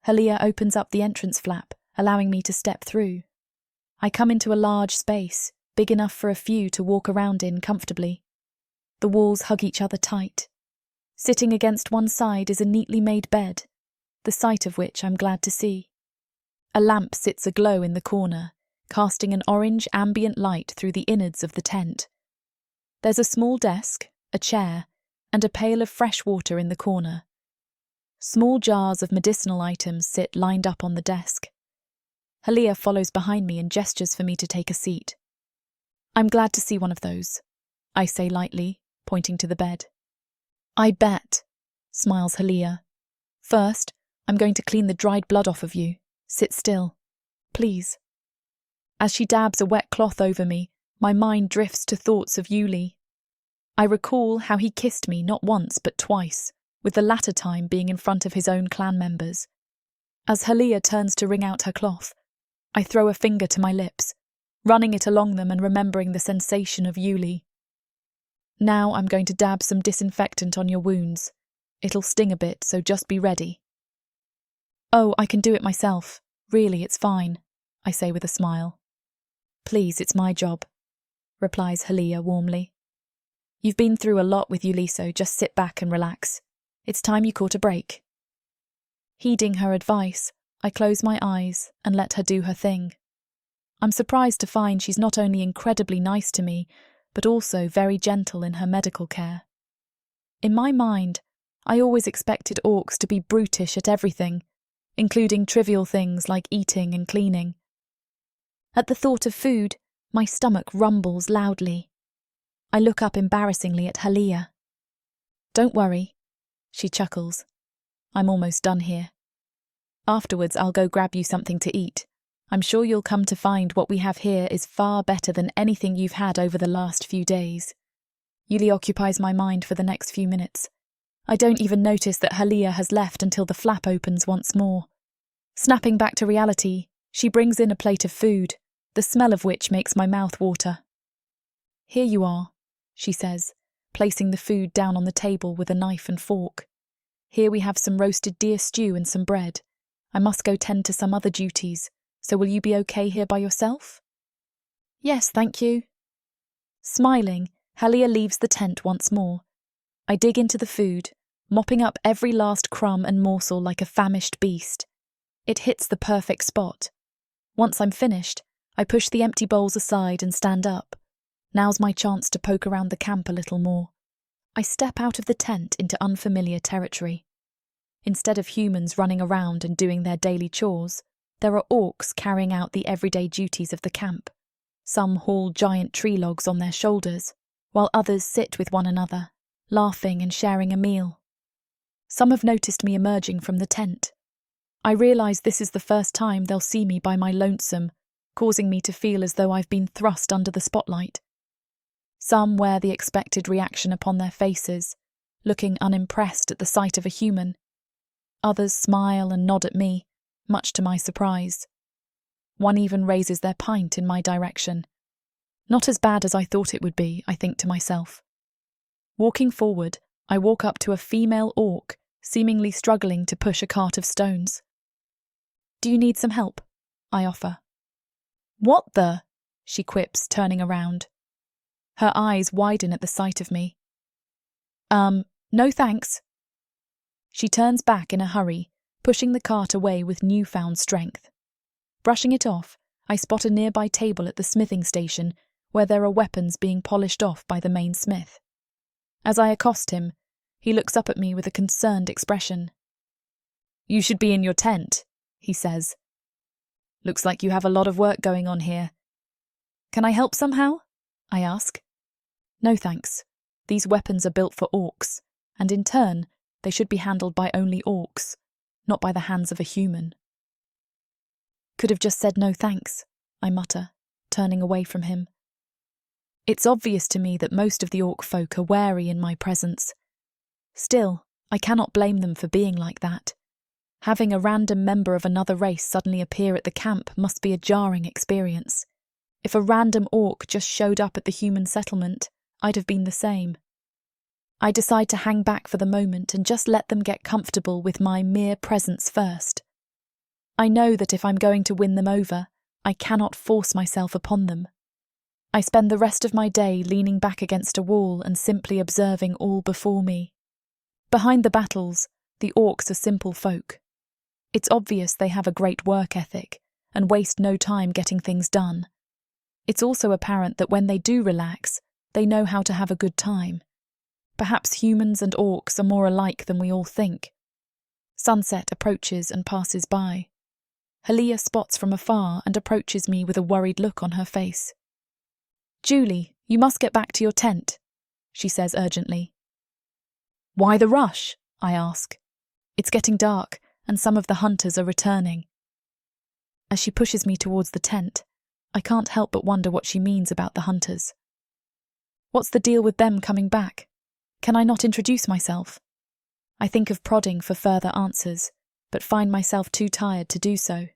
Halia opens up the entrance flap, allowing me to step through. I come into a large space, big enough for a few to walk around in comfortably. The walls hug each other tight. Sitting against one side is a neatly made bed, the sight of which I'm glad to see. A lamp sits aglow in the corner, casting an orange ambient light through the innards of the tent. There's a small desk, a chair, and a pail of fresh water in the corner. Small jars of medicinal items sit lined up on the desk. Halia follows behind me and gestures for me to take a seat. "I'm glad to see one of those," I say lightly, pointing to the bed. "I bet," smiles Halia. "First, I'm going to clean the dried blood off of you. Sit still. Please." As she dabs a wet cloth over me, my mind drifts to thoughts of Yule. I recall how he kissed me not once but twice, with the latter time being in front of his own clan members. As Halia turns to wring out her cloth, I throw a finger to my lips, running it along them and remembering the sensation of Yule. "Now I'm going to dab some disinfectant on your wounds. It'll sting a bit, so just be ready." "Oh, I can do it myself. Really, it's fine," I say with a smile. "Please, it's my job," replies Halia warmly. "You've been through a lot with Yule, so just sit back and relax. It's time you caught a break." Heeding her advice, I close my eyes and let her do her thing. I'm surprised to find she's not only incredibly nice to me, but also very gentle in her medical care. In my mind, I always expected Orcs to be brutish at everything, including trivial things like eating and cleaning. At the thought of food, my stomach rumbles loudly. I look up embarrassingly at Halia. "Don't worry," she chuckles. "I'm almost done here. Afterwards, I'll go grab you something to eat. I'm sure you'll come to find what we have here is far better than anything you've had over the last few days." Yule occupies my mind for the next few minutes. I don't even notice that Halia has left until the flap opens once more. Snapping back to reality, she brings in a plate of food, the smell of which makes my mouth water. "Here you are," she says, placing the food down on the table with a knife and fork. Here we have some roasted deer stew and some bread. I must go tend to some other duties, so will you be okay here by yourself? Yes, thank you. Smiling, Helia leaves the tent once more. I dig into the food, mopping up every last crumb and morsel like a famished beast. It hits the perfect spot. Once I'm finished, I push the empty bowls aside and stand up. Now's my chance to poke around the camp a little more. I step out of the tent into unfamiliar territory. Instead of humans running around and doing their daily chores, there are orcs carrying out the everyday duties of the camp. Some haul giant tree logs on their shoulders, while others sit with one another, laughing and sharing a meal. Some have noticed me emerging from the tent. I realise this is the first time they'll see me by my lonesome, causing me to feel as though I've been thrust under the spotlight. Some wear the expected reaction upon their faces, looking unimpressed at the sight of a human. Others smile and nod at me, much to my surprise. One even raises their pint in my direction. Not as bad as I thought it would be, I think to myself. Walking forward, I walk up to a female orc, seemingly struggling to push a cart of stones. Do you need some help? I offer. What the? She quips, turning around. Her eyes widen at the sight of me. No thanks. She turns back in a hurry, pushing the cart away with newfound strength. Brushing it off, I spot a nearby table at the smithing station where there are weapons being polished off by the main smith. As I accost him, he looks up at me with a concerned expression. You should be in your tent, he says. Looks like you have a lot of work going on here. Can I help somehow? I ask. No thanks. These weapons are built for orcs, and in turn, they should be handled by only orcs, not by the hands of a human. Could have just said no thanks, I mutter, turning away from him. It's obvious to me that most of the orc folk are wary in my presence. Still, I cannot blame them for being like that. Having a random member of another race suddenly appear at the camp must be a jarring experience. If a random orc just showed up at the human settlement, I'd have been the same. I decide to hang back for the moment and just let them get comfortable with my mere presence first. I know that if I'm going to win them over, I cannot force myself upon them. I spend the rest of my day leaning back against a wall and simply observing all before me. Behind the battles, the orcs are simple folk. It's obvious they have a great work ethic and waste no time getting things done. It's also apparent that when they do relax, they know how to have a good time. Perhaps humans and orcs are more alike than we all think. Sunset approaches and passes by. Helia spots from afar and approaches me with a worried look on her face. Julie, you must get back to your tent, she says urgently. Why the rush? I ask. It's getting dark, and some of the hunters are returning. As she pushes me towards the tent, I can't help but wonder what she means about the hunters. What's the deal with them coming back? Can I not introduce myself? I think of prodding for further answers, but find myself too tired to do so.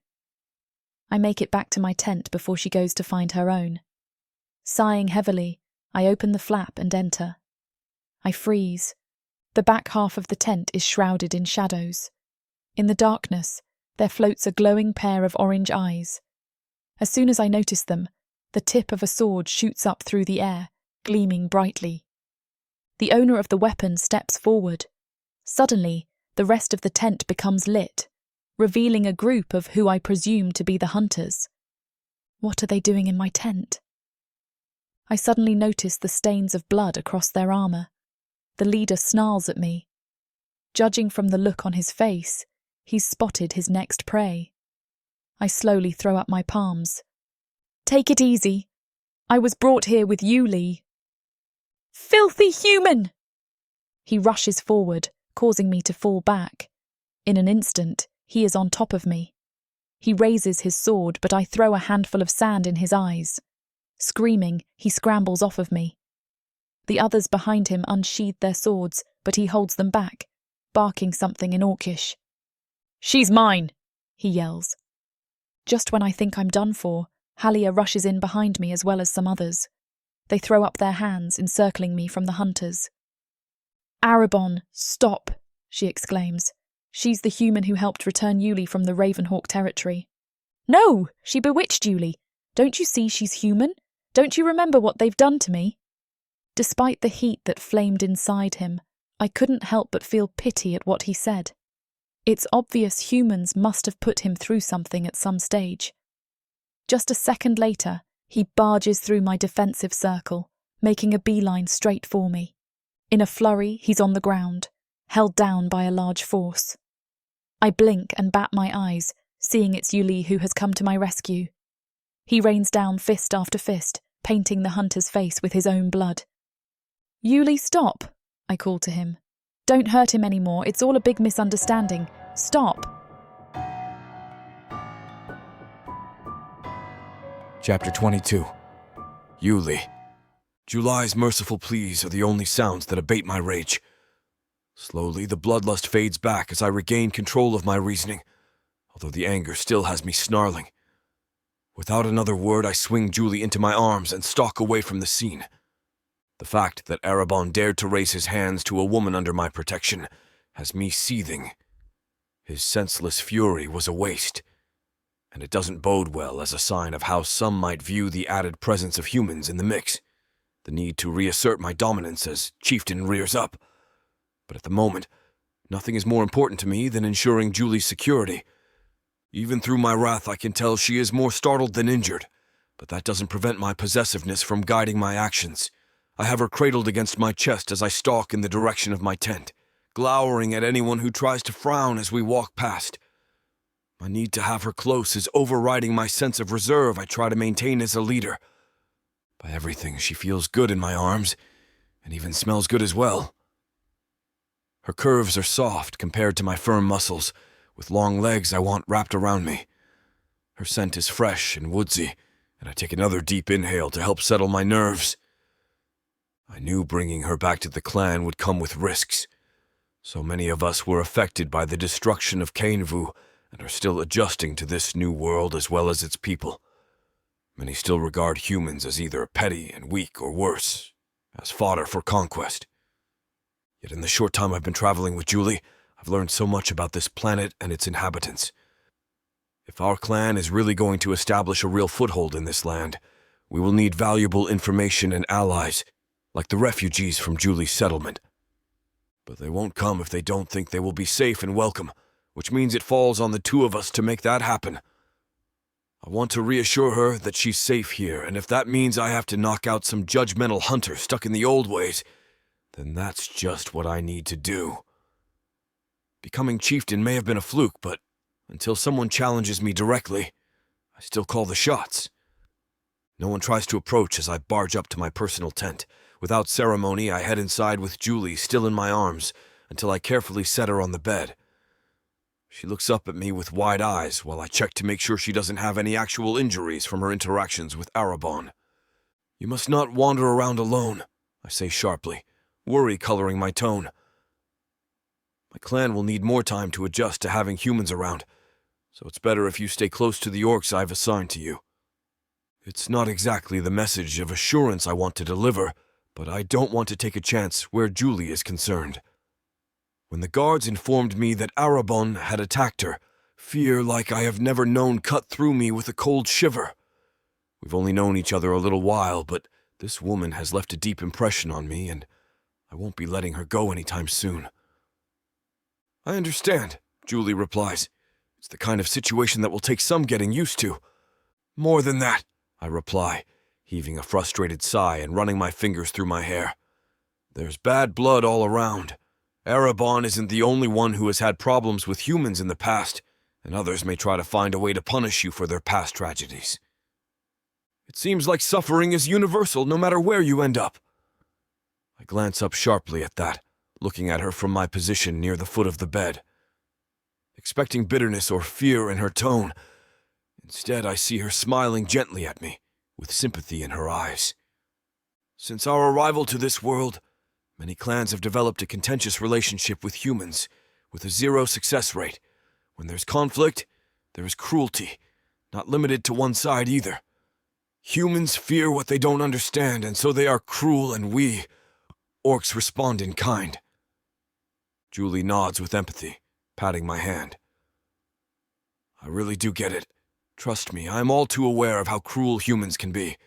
I make it back to my tent before she goes to find her own. Sighing heavily, I open the flap and enter. I freeze. The back half of the tent is shrouded in shadows. In the darkness, there floats a glowing pair of orange eyes. As soon as I notice them, the tip of a sword shoots up through the air, gleaming brightly. The owner of the weapon steps forward. Suddenly, the rest of the tent becomes lit, revealing a group of who I presume to be the hunters. What are they doing in my tent? I suddenly notice the stains of blood across their armour. The leader snarls at me. Judging from the look on his face, he's spotted his next prey. I slowly throw up my palms. Take it easy. I was brought here with you, Lee. Filthy human! He rushes forward, causing me to fall back. In an instant, he is on top of me. He raises his sword, but I throw a handful of sand in his eyes. Screaming, he scrambles off of me. The others behind him unsheathe their swords, but he holds them back, barking something in Orcish. She's mine, he yells. Just when I think I'm done for, Halia rushes in behind me as well as some others. They throw up their hands, encircling me from the hunters. "Arabon, stop!" she exclaims. She's the human who helped return Yuli from the Ravenhawk territory. "No! She bewitched Yuli. Don't you see she's human? Don't you remember what they've done to me?" Despite the heat that flamed inside him, I couldn't help but feel pity at what he said. It's obvious humans must have put him through something at some stage. Just a second later, he barges through my defensive circle, making a beeline straight for me. In a flurry, he's on the ground, held down by a large force. I blink and bat my eyes, seeing it's Yuli who has come to my rescue. He rains down fist after fist, painting the hunter's face with his own blood. "Yuli, stop!" I call to him. "Don't hurt him anymore, it's all a big misunderstanding. Stop!"
Chapter 22. Yuli. July's merciful pleas are the only sounds that abate my rage. Slowly, the bloodlust fades back as I regain control of my reasoning, although the anger still has me snarling. Without another word, I swing Julie into my arms and stalk away from the scene. The fact that Arabon dared to raise his hands to a woman under my protection has me seething. His senseless fury was a waste, and it doesn't bode well as a sign of how some might view the added presence of humans in the mix, the need to reassert my dominance as chieftain rears up. But at the moment, nothing is more important to me than ensuring Julie's security. Even through my wrath, I can tell she is more startled than injured, but that doesn't prevent my possessiveness from guiding my actions. I have her cradled against my chest as I stalk in the direction of my tent, glowering at anyone who tries to frown as we walk past. My need to have her close is overriding my sense of reserve I try to maintain as a leader. By everything, she feels good in my arms, and even smells good as well. Her curves are soft compared to my firm muscles, with long legs I want wrapped around me. Her scent is fresh and woodsy, and I take another deep inhale to help settle my nerves. I knew bringing her back to the clan would come with risks. So many of us were affected by the destruction of Kainvu and are still adjusting to this new world as well as its people. Many still regard humans as either petty and weak or worse, as fodder for conquest. Yet in the short time I've been traveling with Julie, I've learned so much about this planet and its inhabitants. If our clan is really going to establish a real foothold in this land, we will need valuable information and allies, like the refugees from Julie's settlement. But they won't come if they don't think they will be safe and welcome, which means it falls on the two of us to make that happen. I want to reassure her that she's safe here, and if that means I have to knock out some judgmental hunter stuck in the old ways, then that's just what I need to do. Becoming chieftain may have been a fluke, but until someone challenges me directly, I still call the shots. No one tries to approach as I barge up to my personal tent. Without ceremony, I head inside with Julie still in my arms until I carefully set her on the bed. She looks up at me with wide eyes while I check to make sure she doesn't have any actual injuries from her interactions with Arabon. "You must not wander around alone," I say sharply, worry coloring my tone. My clan will need more time to adjust to having humans around, so it's better if you stay close to the orcs I've assigned to you. It's not exactly the message of assurance I want to deliver, but I don't want to take a chance where Julie is concerned. When the guards informed me that Arabon had attacked her, fear like I have never known cut through me with a cold shiver. We've only known each other a little while, but this woman has left a deep impression on me, and I won't be letting her go anytime soon. "I understand," Julie replies. "It's the kind of situation that will take some getting used to." "More than that," I reply, heaving a frustrated sigh and running my fingers through my hair. "There's bad blood all around. Arabon isn't the only one who has had problems with humans in the past, and others may try to find a way to punish you for their past tragedies. It seems like suffering is universal no matter where you end up." I glance up sharply at that, looking at her from my position near the foot of the bed. Expecting bitterness or fear in her tone, instead I see her smiling gently at me, with sympathy in her eyes. "Since our arrival to this world, many clans have developed a contentious relationship with humans, with a 0 success rate. When there's conflict, there is cruelty, not limited to one side either. Humans fear what they don't understand, and so they are cruel, and we, Orcs, respond in kind. Julie nods with empathy, patting my hand. I really do get it. Trust me, I'm all too aware of how cruel humans can be.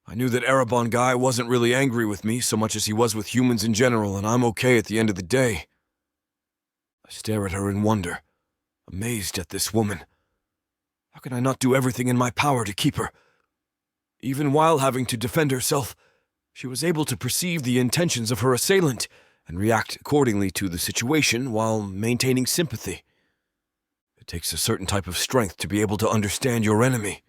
I knew that Erebon guy wasn't really angry with me so much as he was with humans in general, and I'm okay at the end of the day. I stare at her in wonder, amazed at this woman. How can I not do everything in my power to keep her? Even while having to defend herself, she was able to perceive the intentions of her assailant and react accordingly to the situation while maintaining sympathy. It takes a certain type of strength to be able to understand your enemy.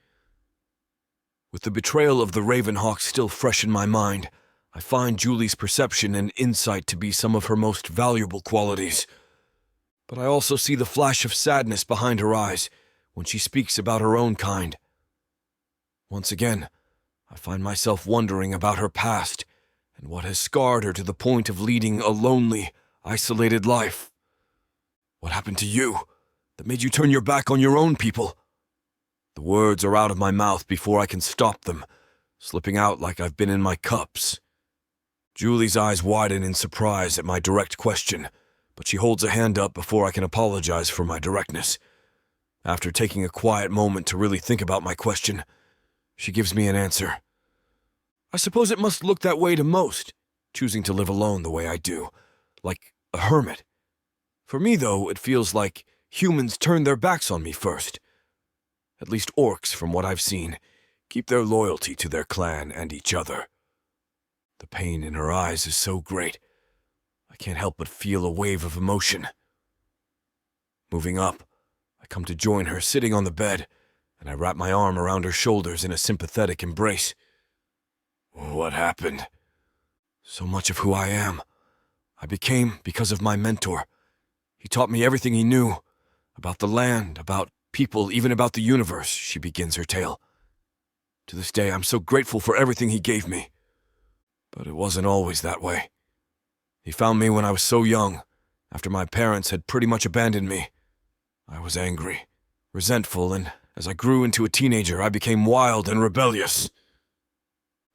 With the betrayal of the Ravenhawk still fresh in my mind, I find Julie's perception and insight to be some of her most valuable qualities. But I also see the flash of sadness behind her eyes when she speaks about her own kind. Once again, I find myself wondering about her past and what has scarred her to the point of leading a lonely, isolated life. What happened to you that made you turn your back on your own people? The words are out of my mouth before I can stop them, slipping out like I've been in my cups. Julie's eyes widen in surprise at my direct question, but she holds a hand up before I can apologize for my directness. After taking a quiet moment to really think about my question, she gives me an answer. I suppose it must look that way to most, choosing to live alone the way I do, like a hermit. For me, though, it feels like humans turn their backs on me first. At least orcs, from what I've seen, keep their loyalty to their clan and each other. The pain in her eyes is so great, I can't help but feel a wave of emotion. Moving up, I come to join her sitting on the bed, and I wrap my arm around her shoulders in a sympathetic embrace. What happened? So much of who I am, I became because of my mentor. He taught me everything he knew, about the land, about people, even about the universe, she begins her tale. To this day, I'm so grateful for everything he gave me. But it wasn't always that way. He found me when I was so young, after my parents had pretty much abandoned me. I was angry, resentful, and as I grew into a teenager, I became wild and rebellious.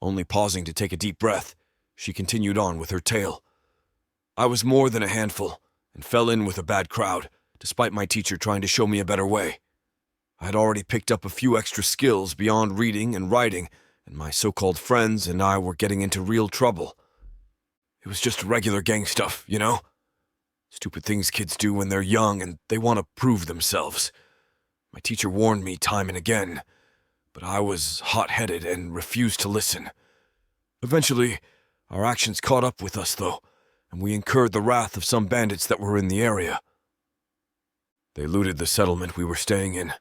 Only pausing to take a deep breath, she continued on with her tale. I was more than a handful, and fell in with a bad crowd, despite my teacher trying to show me a better way. I had already picked up a few extra skills beyond reading and writing, and my so-called friends and I were getting into real trouble. It was just regular gang stuff, you know? Stupid things kids do when they're young and they want to prove themselves. My teacher warned me time and again, but I was hot-headed and refused to listen. Eventually, our actions caught up with us, though, and we incurred the wrath of some bandits that were in the area. They looted the settlement we were staying in.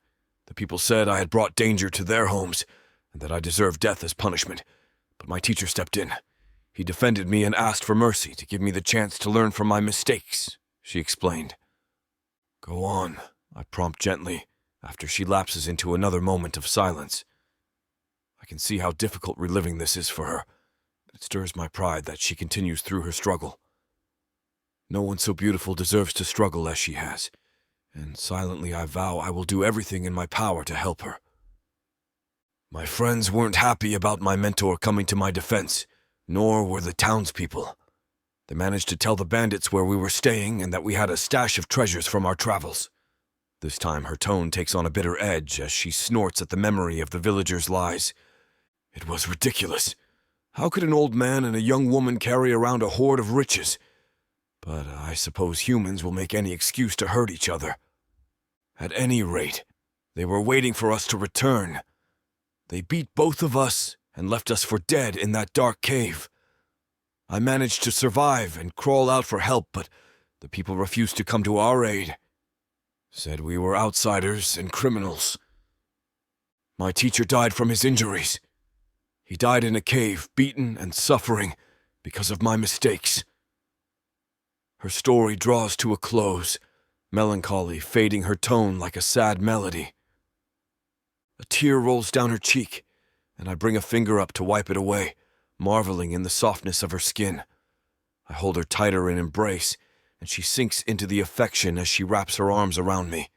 The people said I had brought danger to their homes, and that I deserved death as punishment, but my teacher stepped in. He defended me and asked for mercy to give me the chance to learn from my mistakes, she explained. Go on, I prompt gently, after she lapses into another moment of silence. I can see how difficult reliving this is for her. It stirs my pride that she continues through her struggle. No one so beautiful deserves to struggle as she has, and silently I vow I will do everything in my power to help her. My friends weren't happy about my mentor coming to my defense, nor were the townspeople. They managed to tell the bandits where we were staying and that we had a stash of treasures from our travels. This time her tone takes on a bitter edge as she snorts at the memory of the villagers' lies. It was ridiculous. How could an old man and a young woman carry around a hoard of riches? But I suppose humans will make any excuse to hurt each other. At any rate, they were waiting for us to return. They beat both of us and left us for dead in that dark cave. I managed to survive and crawl out for help, but the people refused to come to our aid. Said we were outsiders and criminals. My teacher died from his injuries. He died in a cave, beaten and suffering because of my mistakes. Her story draws to a close, melancholy fading her tone like a sad melody. A tear rolls down her cheek, and I bring a finger up to wipe it away, marveling in the softness of her skin. I hold her tighter in embrace, and she sinks into the affection as she wraps her arms around me.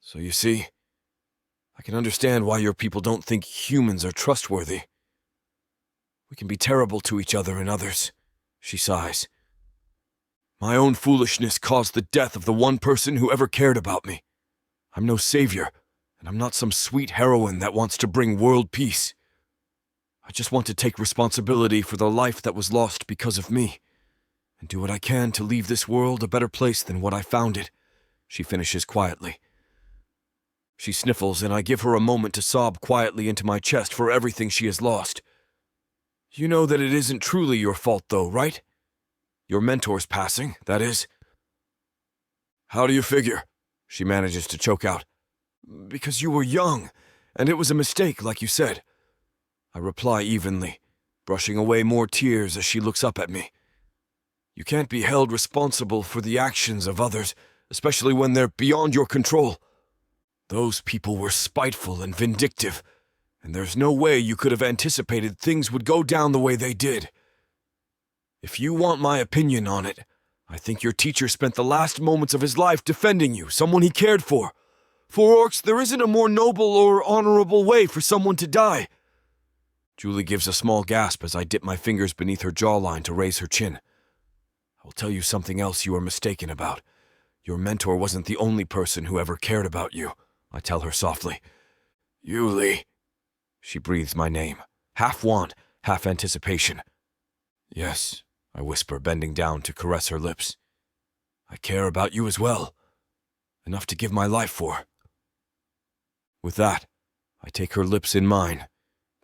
So you see, I can understand why your people don't think humans are trustworthy. We can be terrible to each other and others, she sighs. My own foolishness caused the death of the one person who ever cared about me. I'm no savior, and I'm not some sweet heroine that wants to bring world peace. I just want to take responsibility for the life that was lost because of me, and do what I can to leave this world a better place than what I found it, she finishes quietly. She sniffles, and I give her a moment to sob quietly into my chest for everything she has lost. You know that it isn't truly your fault, though, right? Your mentor's passing, that is. How do you figure? She manages to choke out. Because you were young, and it was a mistake, like you said. I reply evenly, brushing away more tears as she looks up at me. You can't be held responsible for the actions of others, especially when they're beyond your control. Those people were spiteful and vindictive, and there's no way you could have anticipated things would go down the way they did. If you want my opinion on it, I think your teacher spent the last moments of his life defending you, someone he cared for. For orcs, there isn't a more noble or honorable way for someone to die. Julie gives a small gasp as I dip my fingers beneath her jawline to raise her chin. I'll tell you something else you are mistaken about. Your mentor wasn't the only person who ever cared about you, I tell her softly. Julie. She breathes my name, half want, half anticipation. Yes, I whisper, bending down to caress her lips. I care about you as well. Enough to give my life for. With that, I take her lips in mine,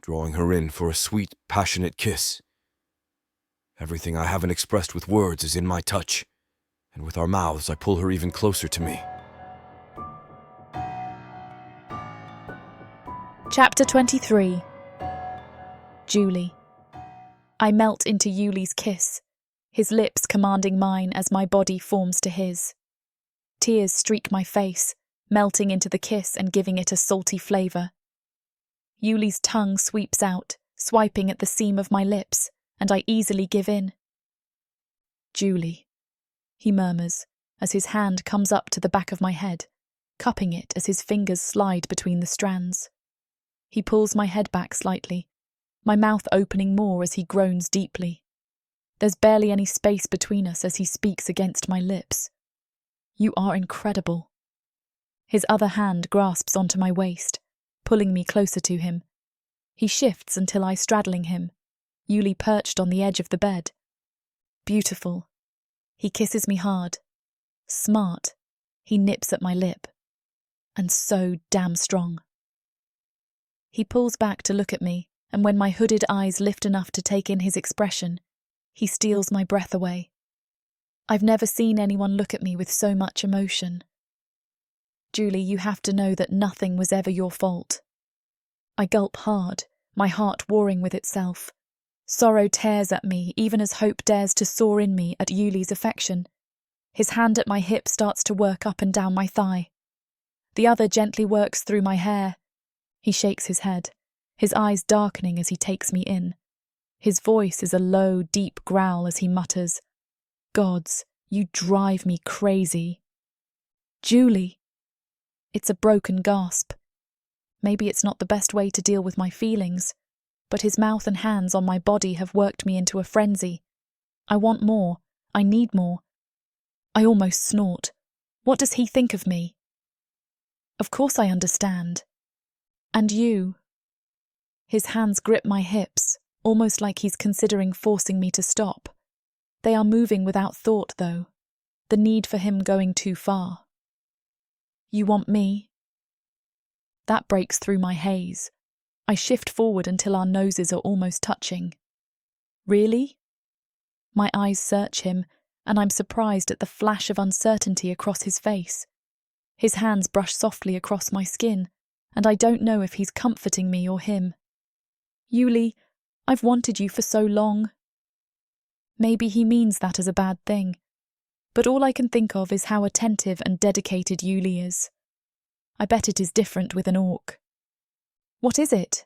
drawing her in for a sweet, passionate kiss. Everything I haven't expressed with words is in my touch, and with our mouths I pull her even closer to me.
Chapter 23. Julie. I melt into Yuli's kiss, his lips commanding mine as my body forms to his. Tears streak my face, melting into the kiss and giving it a salty flavour. Yuli's tongue sweeps out, swiping at the seam of my lips, and I easily give in. Julie, he murmurs, as his hand comes up to the back of my head, cupping it as his fingers slide between the strands. He pulls my head back slightly, my mouth opening more as he groans deeply. There's barely any space between us as he speaks against my lips. You are incredible. His other hand grasps onto my waist, pulling me closer to him. He shifts until I straddling him, Yuli perched on the edge of the bed. Beautiful. He kisses me hard. Smart. He nips at my lip. And so damn strong. He pulls back to look at me, and when my hooded eyes lift enough to take in his expression, he steals my breath away. I've never seen anyone look at me with so much emotion. Julie, you have to know that nothing was ever your fault. I gulp hard, my heart warring with itself. Sorrow tears at me, even as hope dares to soar in me at Yuli's affection. His hand at my hip starts to work up and down my thigh. The other gently works through my hair. He shakes his head, his eyes darkening as he takes me in. His voice is a low, deep growl as he mutters, "Gods, you drive me crazy." Julie! It's a broken gasp. Maybe it's not the best way to deal with my feelings, but his mouth and hands on my body have worked me into a frenzy. I want more. I need more. I almost snort. What does he think of me? Of course I understand. And you? His hands grip my hips, almost like he's considering forcing me to stop. They are moving without thought, though. The need for him going too far. You want me? That breaks through my haze. I shift forward until our noses are almost touching. Really? My eyes search him, and I'm surprised at the flash of uncertainty across his face. His hands brush softly across my skin, and I don't know if he's comforting me or him. Yuli, I've wanted you for so long. Maybe he means that as a bad thing, but all I can think of is how attentive and dedicated Yuli is. I bet it is different with an orc. What is it?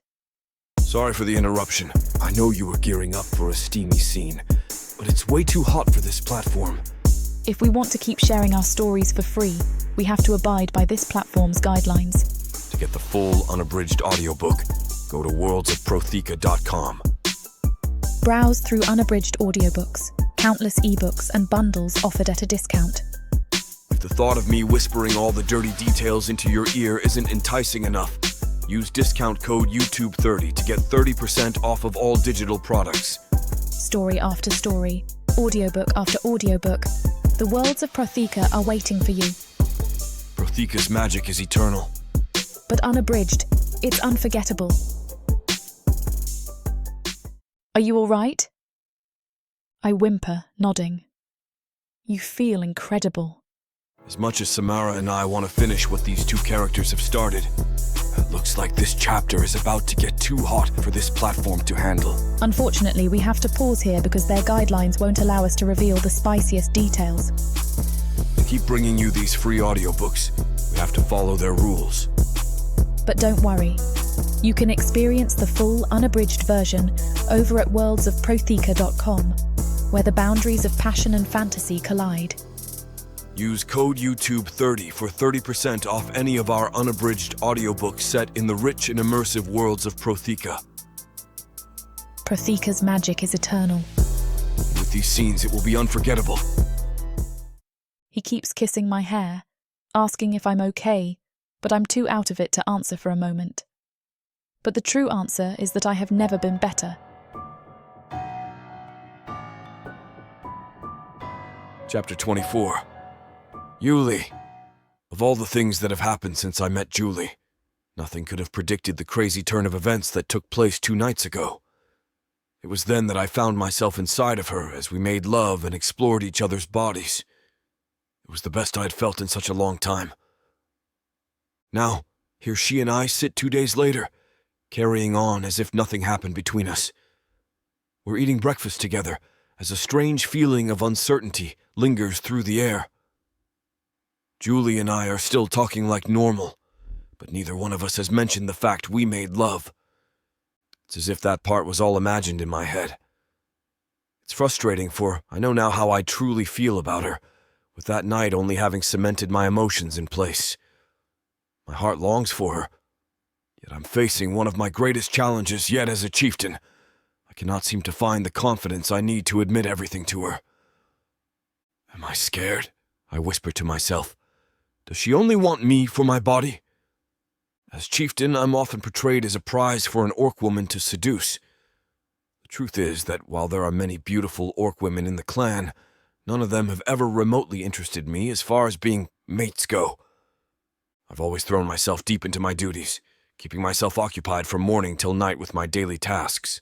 Sorry for the interruption. I know you were gearing up for a steamy scene, but it's way too hot for this platform.
If we want to keep sharing our stories for free, we have to abide by this platform's guidelines.
To To get the full unabridged audiobook, go to worldsofprotheka.com.
Browse through unabridged audiobooks, countless ebooks, and bundles offered at a discount.
If the thought of me whispering all the dirty details into your ear isn't enticing enough, use discount code YouTube30 to get 30% off of all digital products.
Story after story, audiobook after audiobook, the Worlds of Protheka are waiting for you.
Protheka's magic is eternal.
But unabridged, it's unforgettable. Are you all right? I whimper, nodding. You feel incredible.
As much as Samara and I want to finish what these two characters have started, it looks like this chapter is about to get too hot for this platform to handle.
Unfortunately, we have to pause here because their guidelines won't allow us to reveal the spiciest details.
To keep bringing you these free audiobooks, we have to follow their rules.
But don't worry. You can experience the full unabridged version over at worldsofprotheka.com, where the boundaries of passion and fantasy collide.
Use code YouTube30 for 30% off any of our unabridged audiobooks set in the rich and immersive worlds of Protheka.
Protheka's magic is eternal.
With these scenes, it will be unforgettable.
He keeps kissing my hair, asking if I'm okay, but I'm too out of it to answer for a moment. But the true answer is that I have never been better.
Chapter 24. Julie. Of all the things that have happened since I met Julie, nothing could have predicted the crazy turn of events that took place 2 nights ago. It was then that I found myself inside of her as we made love and explored each other's bodies. It was the best I had felt in such a long time. Now, here she and I sit 2 days later, carrying on as if nothing happened between us. We're eating breakfast together as a strange feeling of uncertainty lingers through the air. Julie and I are still talking like normal, but neither one of us has mentioned the fact we made love. It's as if that part was all imagined in my head. It's frustrating, for I know now how I truly feel about her, with that night only having cemented my emotions in place. My heart longs for her, yet I'm facing one of my greatest challenges yet as a chieftain. I cannot seem to find the confidence I need to admit everything to her. Am I scared? I whisper to myself. Does she only want me for my body? As chieftain, I'm often portrayed as a prize for an orc woman to seduce. The truth is that while there are many beautiful orc women in the clan, none of them have ever remotely interested me as far as being mates go. I've always thrown myself deep into my duties, keeping myself occupied from morning till night with my daily tasks.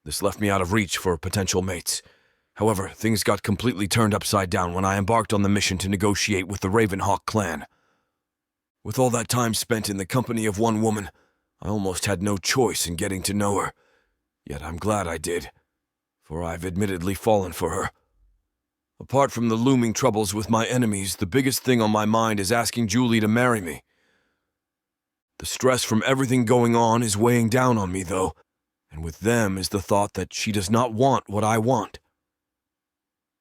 This left me out of reach for potential mates. However, things got completely turned upside down when I embarked on the mission to negotiate with the Ravenhawk clan. With all that time spent in the company of one woman, I almost had no choice in getting to know her. Yet I'm glad I did, for I've admittedly fallen for her. Apart from the looming troubles with my enemies, the biggest thing on my mind is asking Julie to marry me. The stress from everything going on is weighing down on me, though, and with them is the thought that she does not want what I want.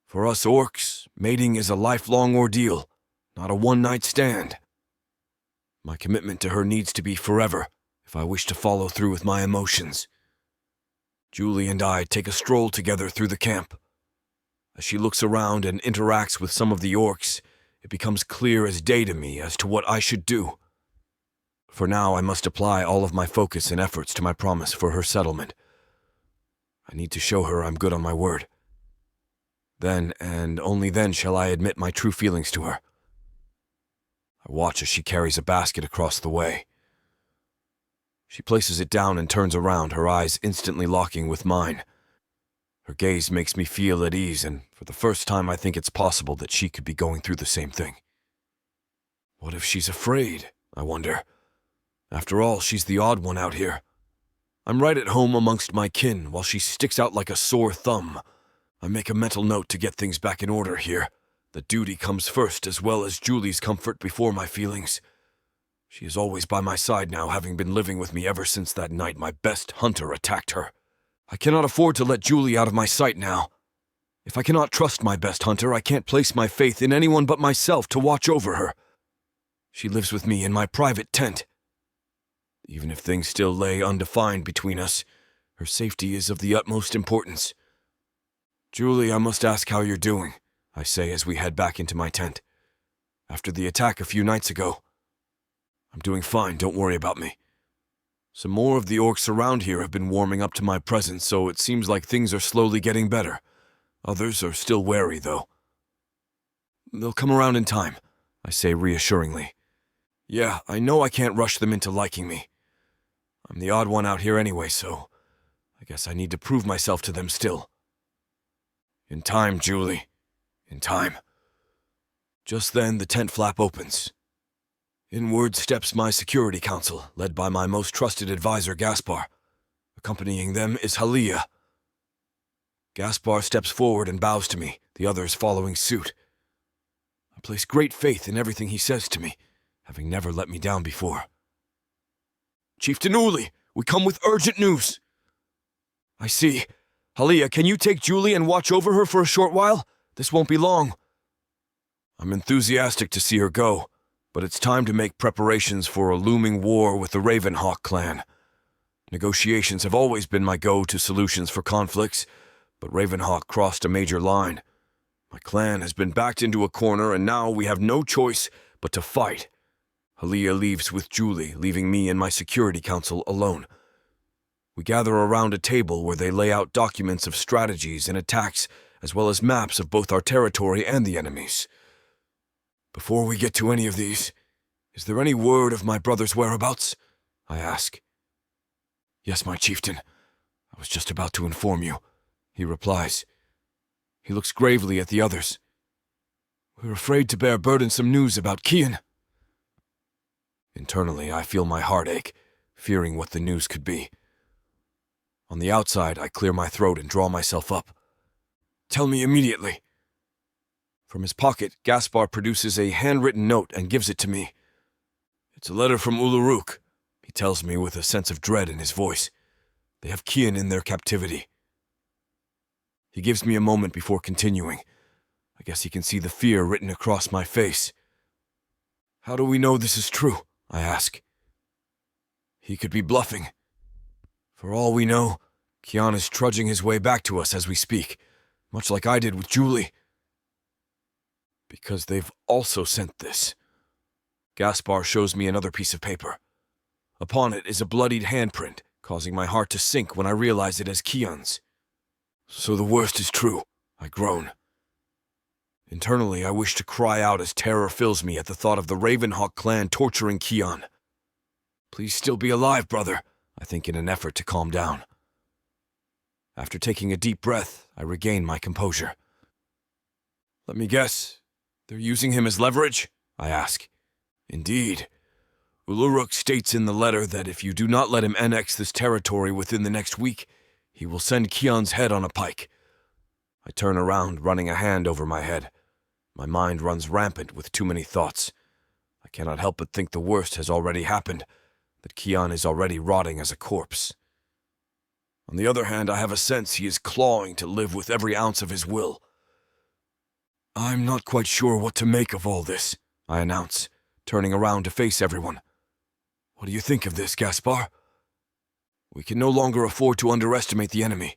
For us orcs, mating is a lifelong ordeal, not a one-night stand. My commitment to her needs to be forever if I wish to follow through with my emotions. Julie and I take a stroll together through the camp. As she looks around and interacts with some of the orcs, it becomes clear as day to me as to what I should do. For now, I must apply all of my focus and efforts to my promise for her settlement. I need to show her I'm good on my word. Then, and only then, shall I admit my true feelings to her. I watch as she carries a basket across the way. She places it down and turns around, her eyes instantly locking with mine. Her gaze makes me feel at ease, and for the first time I think it's possible that she could be going through the same thing. What if she's afraid, I wonder? After all, she's the odd one out here. I'm right at home amongst my kin, while she sticks out like a sore thumb. I make a mental note to get things back in order here. The duty comes first, as well as Julie's comfort before my feelings. She is always by my side now, having been living with me ever since that night my best hunter attacked her. I cannot afford to let Julie out of my sight now. If I cannot trust my best hunter, I can't place my faith in anyone but myself to watch over her. She lives with me in my private tent, Even if things still lay undefined between us, her safety is of the utmost importance. Julie, I must ask how you're doing, I say as we head back into my tent. After the attack a few nights ago. I'm doing fine, don't worry about me. Some more of the orcs around here have been warming up to my presence, so it seems like things are slowly getting better. Others are still wary, though. They'll come around in time, I say reassuringly. Yeah, I know I can't rush them into liking me. I'm the odd one out here anyway, so I guess I need to prove myself to them still. In time, Julie. In time. Just then, the tent flap opens. Inward steps my security council, led by my most trusted advisor, Gaspar. Accompanying them is Halia. Gaspar steps forward and bows to me, the others following suit. I place great faith in everything he says to me, having never let me down before. Chieftain Uli, we come with urgent news. I see. Halia, can you take Julie and watch over her for a short while? This won't be long. I'm enthusiastic to see her go, but it's time to make preparations for a looming war with the Ravenhawk clan. Negotiations have always been my go-to solutions for conflicts, but Ravenhawk crossed a major line. My clan has been backed into a corner, and now we have no choice but to fight. Halia leaves with Julie, leaving me and my security council alone. We gather around a table where they lay out documents of strategies and attacks, as well as maps of both our territory and the enemy's. Before we get to any of these, is there any word of my brother's whereabouts? I ask. Yes, my chieftain. I was just about to inform you, he replies. He looks gravely at the others. We're afraid to bear burdensome news about Kian. Internally, I feel my heart ache, fearing what the news could be. On the outside, I clear my throat and draw myself up. Tell me immediately. From his pocket, Gaspar produces a handwritten note and gives it to me. It's a letter from Uluruk, he tells me with a sense of dread in his voice. They have Kian in their captivity. He gives me a moment before continuing. I guess he can see the fear written across my face. How do we know this is true? I ask. He could be bluffing. For all we know, Kian is trudging his way back to us as we speak, much like I did with Julie. Because they've also sent this. Gaspar shows me another piece of paper. Upon it is a bloodied handprint, causing my heart to sink when I realize it as Kian's. So the worst is true, I groan. Internally, I wish to cry out as terror fills me at the thought of the Ravenhawk clan torturing Kian. Please still be alive, brother, I think in an effort to calm down. After taking a deep breath, I regain my composure. Let me guess. They're using him as leverage? I ask. Indeed. Uluruk states in the letter that if you do not let him annex this territory within the next week, he will send Kian's head on a pike. I turn around, running a hand over my head. My mind runs rampant with too many thoughts. I cannot help but think the worst has already happened, that Kian is already rotting as a corpse. On the other hand, I have a sense he is clawing to live with every ounce of his will. I'm not quite sure what to make of all this, I announce, turning around to face everyone. What do you think of this, Gaspar? We can no longer afford to underestimate the enemy,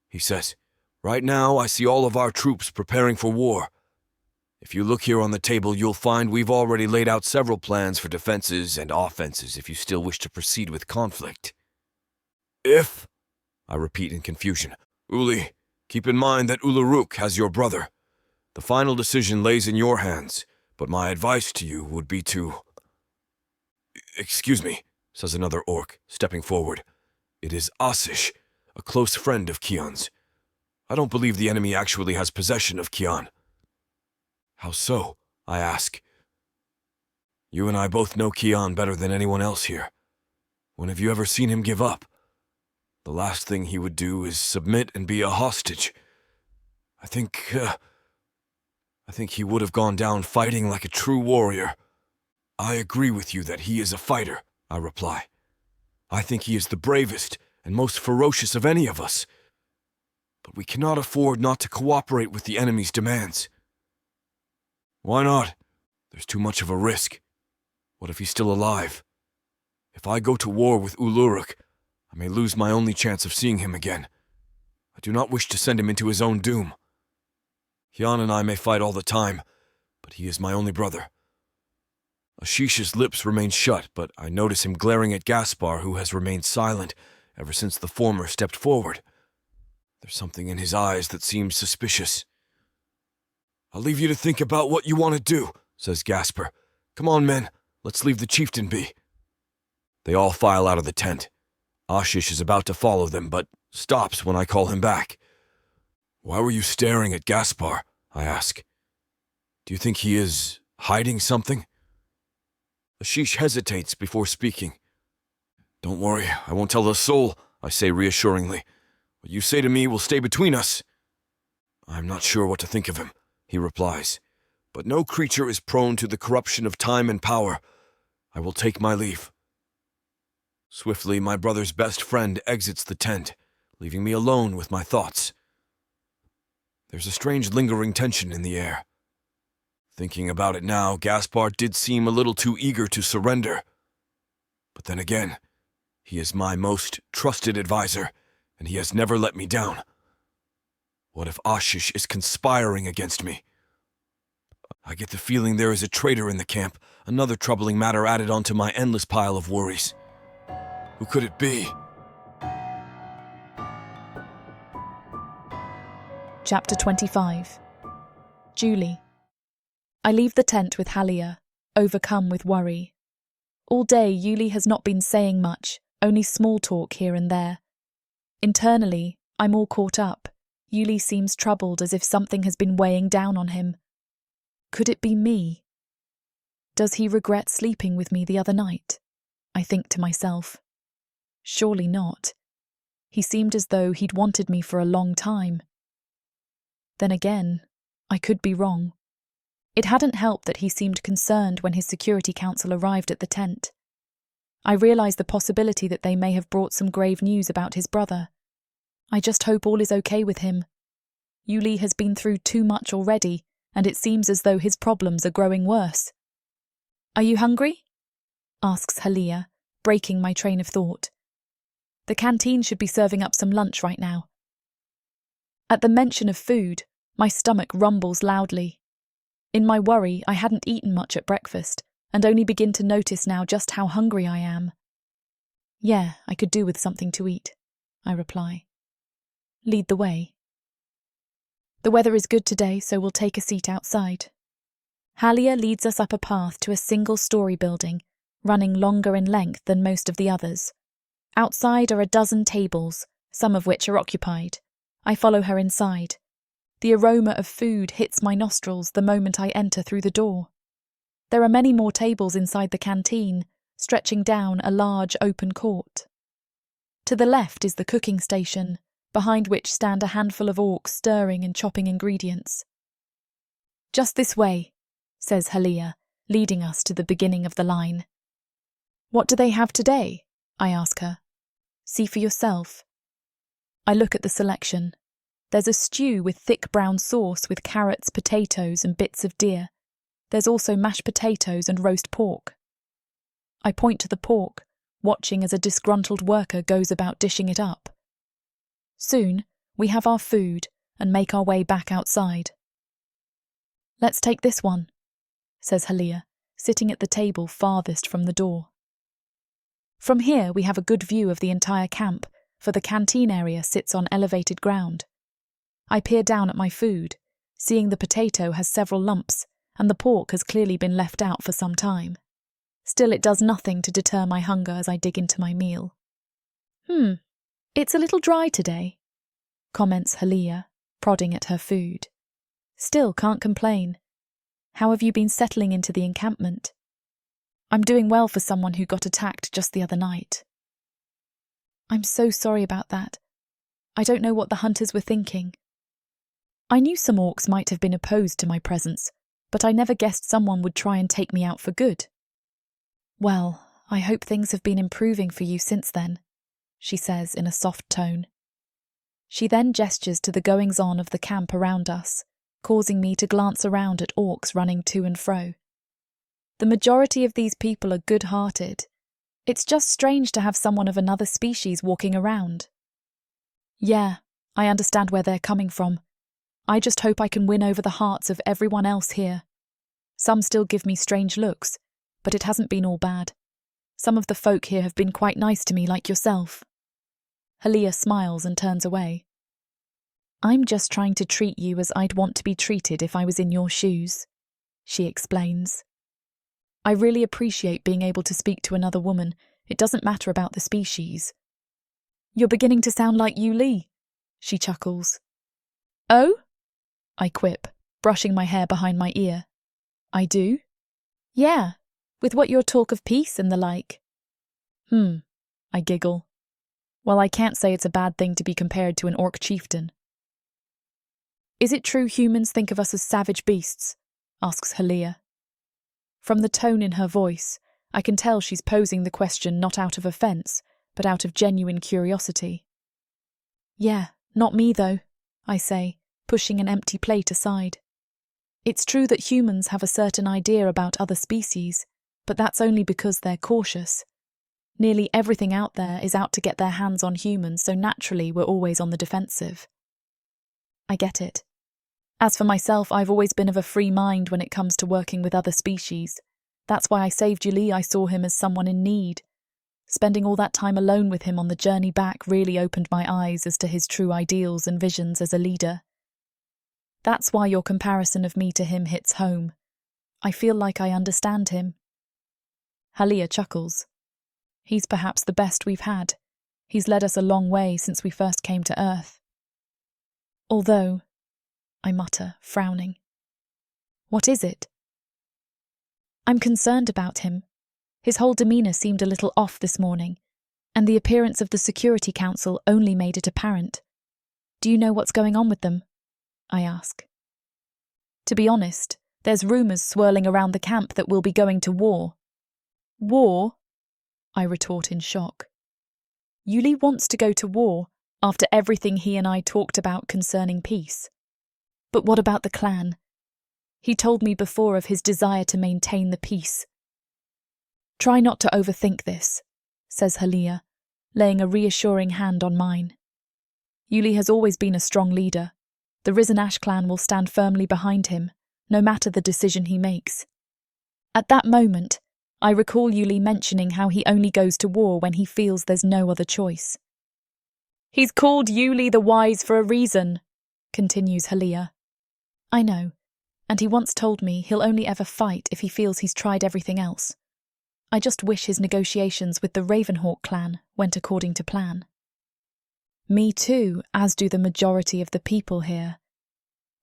he says. Right now, I see all of our troops preparing for war. If you look here on the table, you'll find we've already laid out several plans for defenses and offenses if you still wish to proceed with conflict. If? I repeat in confusion. Uli, keep in mind that Uluruk has your brother. The final decision lays in your hands, but my advice to you would be to... Excuse me, says another orc, stepping forward. It is Asish, a close friend of Kian's. I don't believe the enemy actually has possession of Kian. How so? I ask. You and I both know Kian better than anyone else here. When have you ever seen him give up? The last thing he would do is submit and be a hostage. I think he would have gone down fighting like a true warrior. I agree with you that he is a fighter, I reply. I think he is the bravest and most ferocious of any of us. But we cannot afford not to cooperate with the enemy's demands. Why not? There's too much of a risk. What if he's still alive? If I go to war with Uluruk, I may lose my only chance of seeing him again. I do not wish to send him into his own doom. Hyan and I may fight all the time, but he is my only brother. Ashish's lips remain shut, but I notice him glaring at Gaspar, who has remained silent ever since the former stepped forward. There's something in his eyes that seems suspicious. "I'll leave you to think about what you want to do," says Gaspar. "Come on, men, let's leave the chieftain be." They all file out of the tent. Ashish is about to follow them, but stops when I call him back. "Why were you staring at Gaspar?" I ask. "Do you think he is hiding something?" Ashish hesitates before speaking. "Don't worry, I won't tell a soul," I say reassuringly. "What you say to me will stay between us." "I'm not sure what to think of him," he replies. "But no creature is prone to the corruption of time and power. I will take my leave." Swiftly, my brother's best friend exits the tent, leaving me alone with my thoughts. There's a strange lingering tension in the air. Thinking about it now, Gaspar did seem a little too eager to surrender. But then again, he is my most trusted advisor, and he has never let me down. What if Ashish is conspiring against me? I get the feeling there is a traitor in the camp, another troubling matter added onto my endless pile of worries. Who could it be?
Chapter 25. Julie. I leave the tent with Halia, overcome with worry. All day, Yuli has not been saying much, only small talk here and there. Internally, I'm all caught up. Yuli seems troubled, as if something has been weighing down on him. Could it be me? Does he regret sleeping with me the other night? I think to myself. Surely not. He seemed as though he'd wanted me for a long time. Then again, I could be wrong. It hadn't helped that he seemed concerned when his security council arrived at the tent. I realised the possibility that they may have brought some grave news about his brother. I just hope all is okay with him. Yuli has been through too much already, and it seems as though his problems are growing worse. "Are you hungry?" asks Halia, breaking my train of thought. The canteen should be serving up some lunch right now. At the mention of food, my stomach rumbles loudly. In my worry, I hadn't eaten much at breakfast, and only begin to notice now just how hungry I am. "Yeah, I could do with something to eat," I reply. "Lead the way." The weather is good today, so we'll take a seat outside. Halia leads us up a path to a single-story building, running longer in length than most of the others. Outside are a dozen tables, some of which are occupied. I follow her inside. The aroma of food hits my nostrils the moment I enter through the door. There are many more tables inside the canteen, stretching down a large open court. To the left is the cooking station, behind which stand a handful of orcs stirring and chopping ingredients. "Just this way," says Halia, leading us to the beginning of the line. "What do they have today?" I ask her. "See for yourself." I look at the selection. There's a stew with thick brown sauce with carrots, potatoes and bits of deer. There's also mashed potatoes and roast pork. I point to the pork, watching as a disgruntled worker goes about dishing it up. Soon, we have our food and make our way back outside. "Let's take this one," says Halia, sitting at the table farthest from the door. From here we have a good view of the entire camp, for the canteen area sits on elevated ground. I peer down at my food, seeing the potato has several lumps and the pork has clearly been left out for some time. Still, it does nothing to deter my hunger as I dig into my meal. It's a little dry today," comments Halia, prodding at her food. "Still, can't complain. How have you been settling into the encampment?" "I'm doing well for someone who got attacked just the other night." "I'm so sorry about that. I don't know what the hunters were thinking. I knew some orcs might have been opposed to my presence, but I never guessed someone would try and take me out for good." "Well, I hope things have been improving for you since then," she says in a soft tone. She then gestures to the goings-on of the camp around us, causing me to glance around at orcs running to and fro. The majority of these people are good-hearted. It's just strange to have someone of another species walking around. Yeah, I understand where they're coming from. I just hope I can win over the hearts of everyone else here. Some still give me strange looks, but it hasn't been all bad. Some of the folk here have been quite nice to me, like yourself. Halia smiles and turns away. I'm just trying to treat you as I'd want to be treated if I was in your shoes, she explains. I really appreciate being able to speak to another woman. It doesn't matter about the species. You're beginning to sound like Yuli, she chuckles. Oh? I quip, brushing my hair behind my ear. I do? Yeah, with what your talk of peace and the like. I giggle. Well, I can't say it's a bad thing to be compared to an orc chieftain. Is it true humans think of us as savage beasts? Asks Halia. From the tone in her voice, I can tell she's posing the question not out of offence, but out of genuine curiosity. Yeah, not me though, I say, pushing an empty plate aside. It's true that humans have a certain idea about other species, but that's only because they're cautious. Nearly everything out there is out to get their hands on humans, so naturally we're always on the defensive. I get it. As for myself, I've always been of a free mind when it comes to working with other species. That's why I saved Yuli. I saw him as someone in need. Spending all that time alone with him on the journey back really opened my eyes as to his true ideals and visions as a leader. That's why your comparison of me to him hits home. I feel like I understand him. Halia chuckles. He's perhaps the best we've had. He's led us a long way since we first came to Earth. Although, I mutter, frowning. What is it? I'm concerned about him. His whole demeanour seemed a little off this morning, and the appearance of the Security Council only made it apparent. Do you know what's going on with them? I ask. To be honest, there's rumours swirling around the camp that we'll be going to war. War? I retort in shock. Yuli wants to go to war after everything he and I talked about concerning peace. But what about the clan? He told me before of his desire to maintain the peace. Try not to overthink this, says Halia, laying a reassuring hand on mine. Yuli has always been a strong leader. The Risen Ash clan will stand firmly behind him, no matter the decision he makes. At that moment, I recall Yuli mentioning how he only goes to war when he feels there's no other choice. He's called Yuli the Wise for a reason, continues Halia. I know, and he once told me he'll only ever fight if he feels he's tried everything else. I just wish his negotiations with the Ravenhawk clan went according to plan. Me too, as do the majority of the people here.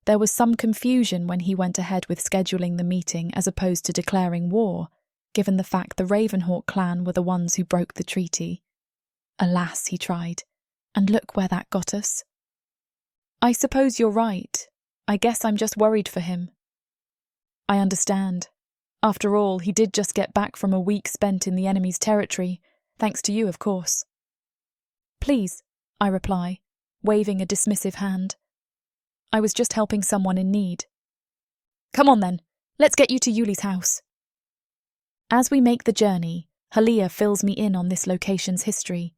There was some confusion when he went ahead with scheduling the meeting as opposed to declaring war, given the fact the Ravenhawk clan were the ones who broke the treaty. Alas, he tried, and look where that got us. I suppose you're right. I guess I'm just worried for him. I understand. After all, he did just get back from a week spent in the enemy's territory, thanks to you, of course. Please, I reply, waving a dismissive hand. I was just helping someone in need. Come on then, let's get you to Yuli's house. As we make the journey, Halia fills me in on this location's history.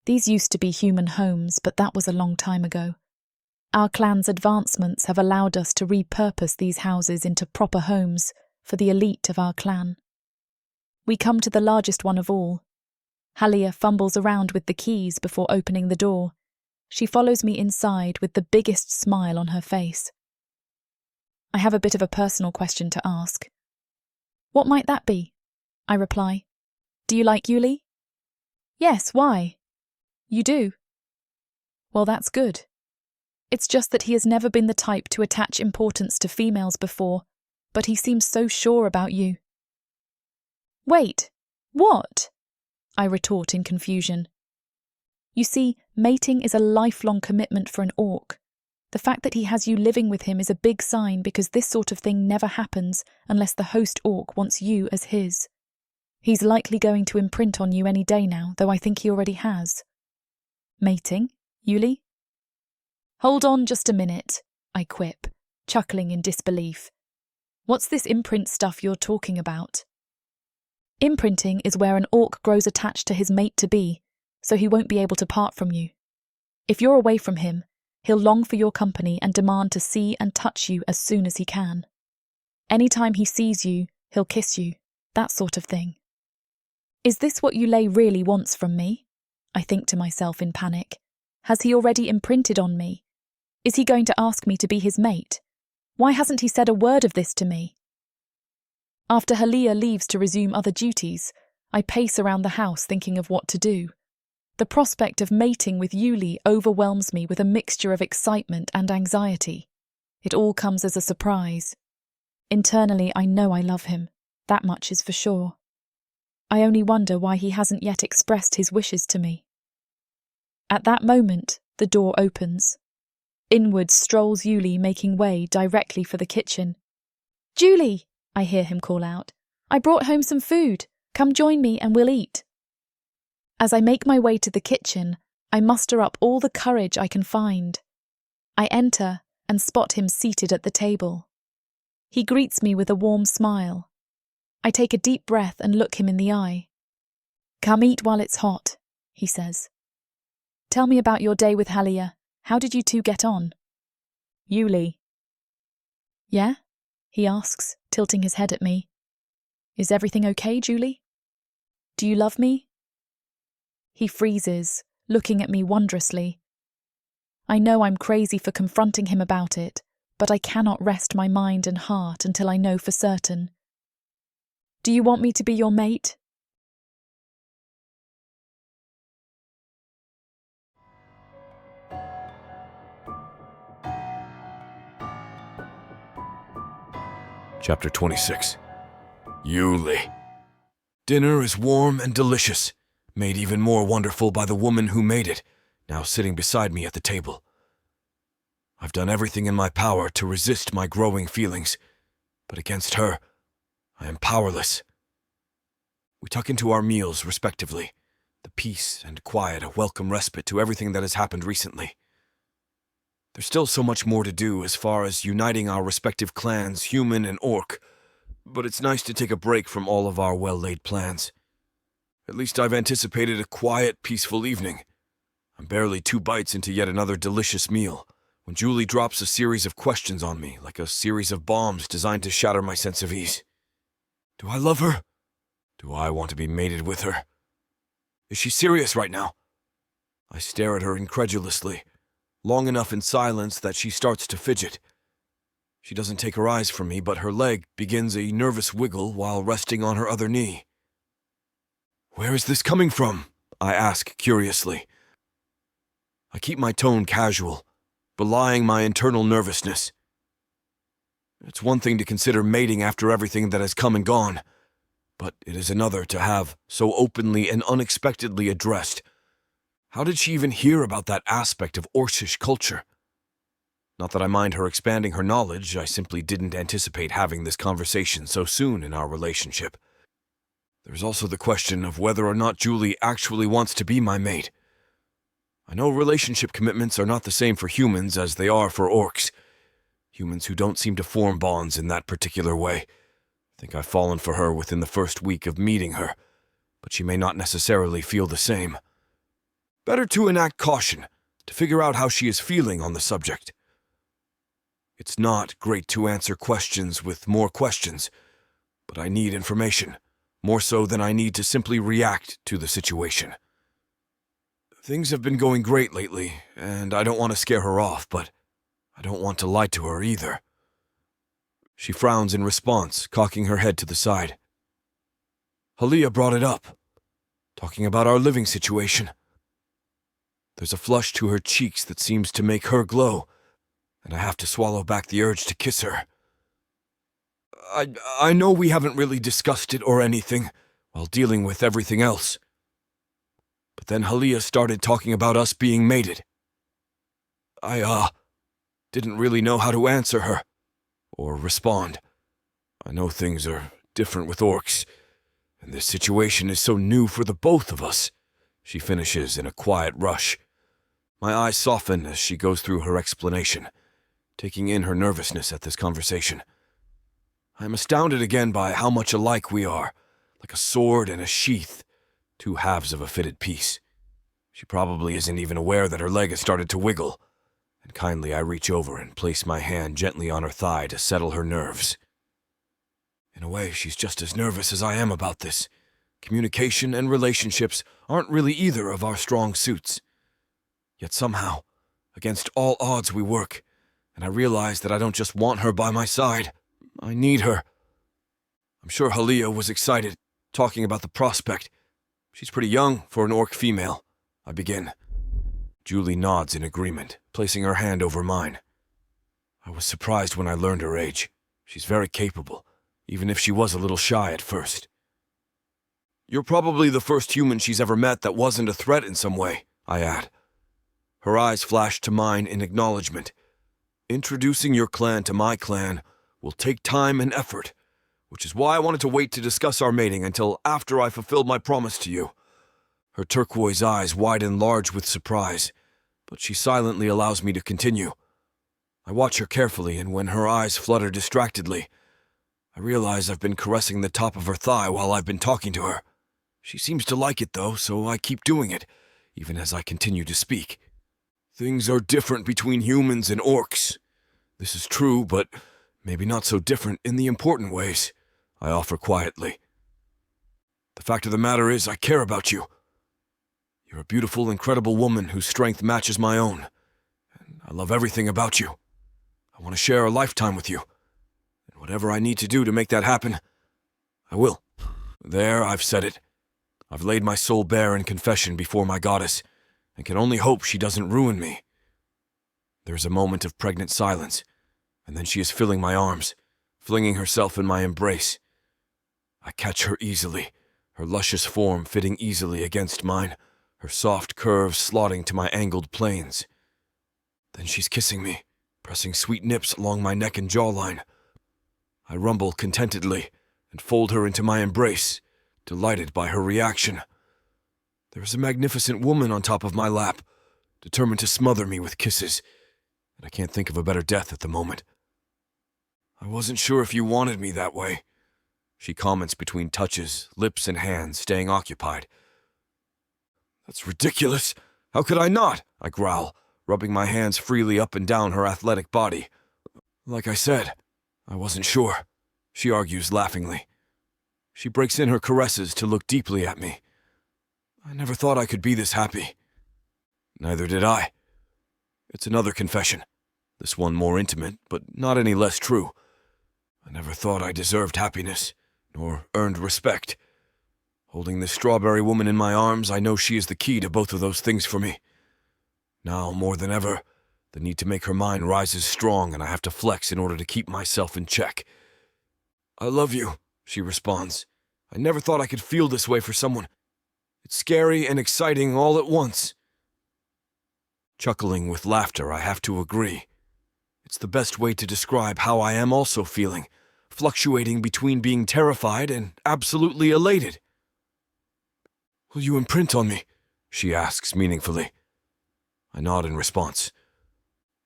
These used to be human homes, but that was a long time ago. Our clan's advancements have allowed us to repurpose these houses into proper homes for the elite of our clan. We come to the largest one of all. Halia fumbles around with the keys before opening the door. She follows me inside with the biggest smile on her face. I have a bit of a personal question to ask. What might that be? I reply. Do you like Yuli? Yes, why? You do? Well, that's good. It's just that he has never been the type to attach importance to females before, but he seems so sure about you. Wait, what? I retort in confusion. You see, mating is a lifelong commitment for an orc. The fact that he has you living with him is a big sign because this sort of thing never happens unless the host orc wants you as his. He's likely going to imprint on you any day now, though I think he already has. Mating, Yuli? Hold on just a minute, I quip, chuckling in disbelief. What's this imprint stuff you're talking about? Imprinting is where an orc grows attached to his mate-to-be, so he won't be able to part from you. If you're away from him, he'll long for your company and demand to see and touch you as soon as he can. Anytime he sees you, he'll kiss you, that sort of thing. Is this what Yulei really wants from me? I think to myself in panic. Has he already imprinted on me? Is he going to ask me to be his mate? Why hasn't he said a word of this to me? After Halia leaves to resume other duties, I pace around the house thinking of what to do. The prospect of mating with Yuli overwhelms me with a mixture of excitement and anxiety. It all comes as a surprise. Internally, I know I love him. That much is for sure. I only wonder why he hasn't yet expressed his wishes to me. At that moment, the door opens. Inwards strolls Yuli, making way directly for the kitchen. "Julie!" I hear him call out. "I brought home some food. Come join me and we'll eat." As I make my way to the kitchen, I muster up all the courage I can find. I enter and spot him seated at the table. He greets me with a warm smile. I take a deep breath and look him in the eye. "Come eat while it's hot," he says. "Tell me about your day with Halia. How did you two get on?"
Yuli.
"Yeah?" he asks, tilting his head at me. "Is everything okay, Julie? Do you love me?" He freezes, looking at me wondrously. I know I'm crazy for confronting him about it, but I cannot rest my mind and heart until I know for certain. "Do you want me to be your mate?"
Chapter 26. Yuli. Dinner is warm and delicious, made even more wonderful by the woman who made it, now sitting beside me at the table. I've done everything in my power to resist my growing feelings, but against her, I am powerless. We tuck into our meals respectively, the peace and quiet a welcome respite to everything that has happened recently. There's still so much more to do as far as uniting our respective clans, human and orc, but it's nice to take a break from all of our well-laid plans. At least I've anticipated a quiet, peaceful evening. I'm barely 2 bites into yet another delicious meal, when Julie drops a series of questions on me, like a series of bombs designed to shatter my sense of ease. Do I love her? Do I want to be mated with her? Is she serious right now? I stare at her incredulously, long enough in silence that she starts to fidget. She doesn't take her eyes from me, but her leg begins a nervous wiggle while resting on her other knee. Where is this coming from? I ask curiously. I keep my tone casual, belying my internal nervousness. It's one thing to consider mating after everything that has come and gone, but it is another to have so openly and unexpectedly addressed. How did she even hear about that aspect of Orcish culture? Not that I mind her expanding her knowledge, I simply didn't anticipate having this conversation so soon in our relationship. There's also the question of whether or not Julie actually wants to be my mate. I know relationship commitments are not the same for humans as they are for orcs. Humans who don't seem to form bonds in that particular way. I think I've fallen for her within the first week of meeting her, but she may not necessarily feel the same. Better to enact caution, to figure out how she is feeling on the subject. It's not great to answer questions with more questions, but I need information, more so than I need to simply react to the situation. Things have been going great lately, and I don't want to scare her off, but I don't want to lie to her either. She frowns in response, cocking her head to the side. Halia brought it up, talking about our living situation. There's a flush to her cheeks that seems to make her glow, and I have to swallow back the urge to kiss her. I know we haven't really discussed it or anything, while dealing with everything else. But then Halia started talking about us being mated. I didn't really know how to answer her, or respond. I know things are different with orcs, and this situation is so new for the both of us, she finishes in a quiet rush. My eyes soften as she goes through her explanation, taking in her nervousness at this conversation. I am astounded again by how much alike we are, like a sword and a sheath, two halves of a fitted piece. She probably isn't even aware that her leg has started to wiggle, and kindly I reach over and place my hand gently on her thigh to settle her nerves. In a way, she's just as nervous as I am about this. Communication and relationships aren't really either of our strong suits. Yet somehow, against all odds we work, and I realize that I don't just want her by my side. I need her. I'm sure Halia was excited, talking about the prospect. She's pretty young for an orc female. I begin. Julie nods in agreement, placing her hand over mine. I was surprised when I learned her age. She's very capable, even if she was a little shy at first. You're probably the first human she's ever met that wasn't a threat in some way, I add. Her eyes flash to mine in acknowledgement. Introducing your clan to my clan will take time and effort, which is why I wanted to wait to discuss our mating until after I fulfilled my promise to you. Her turquoise eyes widen large with surprise, but she silently allows me to continue. I watch her carefully, and when her eyes flutter distractedly, I realize I've been caressing the top of her thigh while I've been talking to her. She seems to like it, though, so I keep doing it, even as I continue to speak. Things are different between humans and orcs. This is true, but maybe not so different in the important ways, I offer quietly. The fact of the matter is, I care about you. You're a beautiful, incredible woman whose strength matches my own, and I love everything about you. I want to share a lifetime with you, and whatever I need to do to make that happen, I will. There, I've said it. I've laid my soul bare in confession before my goddess, and can only hope she doesn't ruin me. There's a moment of pregnant silence, and then she is filling my arms, flinging herself in my embrace. I catch her easily, her luscious form fitting easily against mine, her soft curves slotting to my angled planes. Then she's kissing me, pressing sweet nips along my neck and jawline. I rumble contentedly and fold her into my embrace, delighted by her reaction. There is a magnificent woman on top of my lap, determined to smother me with kisses, and I can't think of a better death at the moment. I wasn't sure if you wanted me that way, she comments between touches, lips and hands staying occupied. That's ridiculous. How could I not? I growl, rubbing my hands freely up and down her athletic body. Like I said, I wasn't sure, she argues laughingly. She breaks in her caresses to look deeply at me. I never thought I could be this happy. Neither did I. It's another confession, this one more intimate, but not any less true. I never thought I deserved happiness, nor earned respect. Holding this strawberry woman in my arms, I know she is the key to both of those things for me. Now, more than ever, the need to make her mine rises strong, and I have to flex in order to keep myself in check. I love you, she responds. I never thought I could feel this way for someone. It's scary and exciting all at once. Chuckling with laughter, I have to agree. It's the best way to describe how I am also feeling, fluctuating between being terrified and absolutely elated. Will you imprint on me? She asks meaningfully. I nod in response.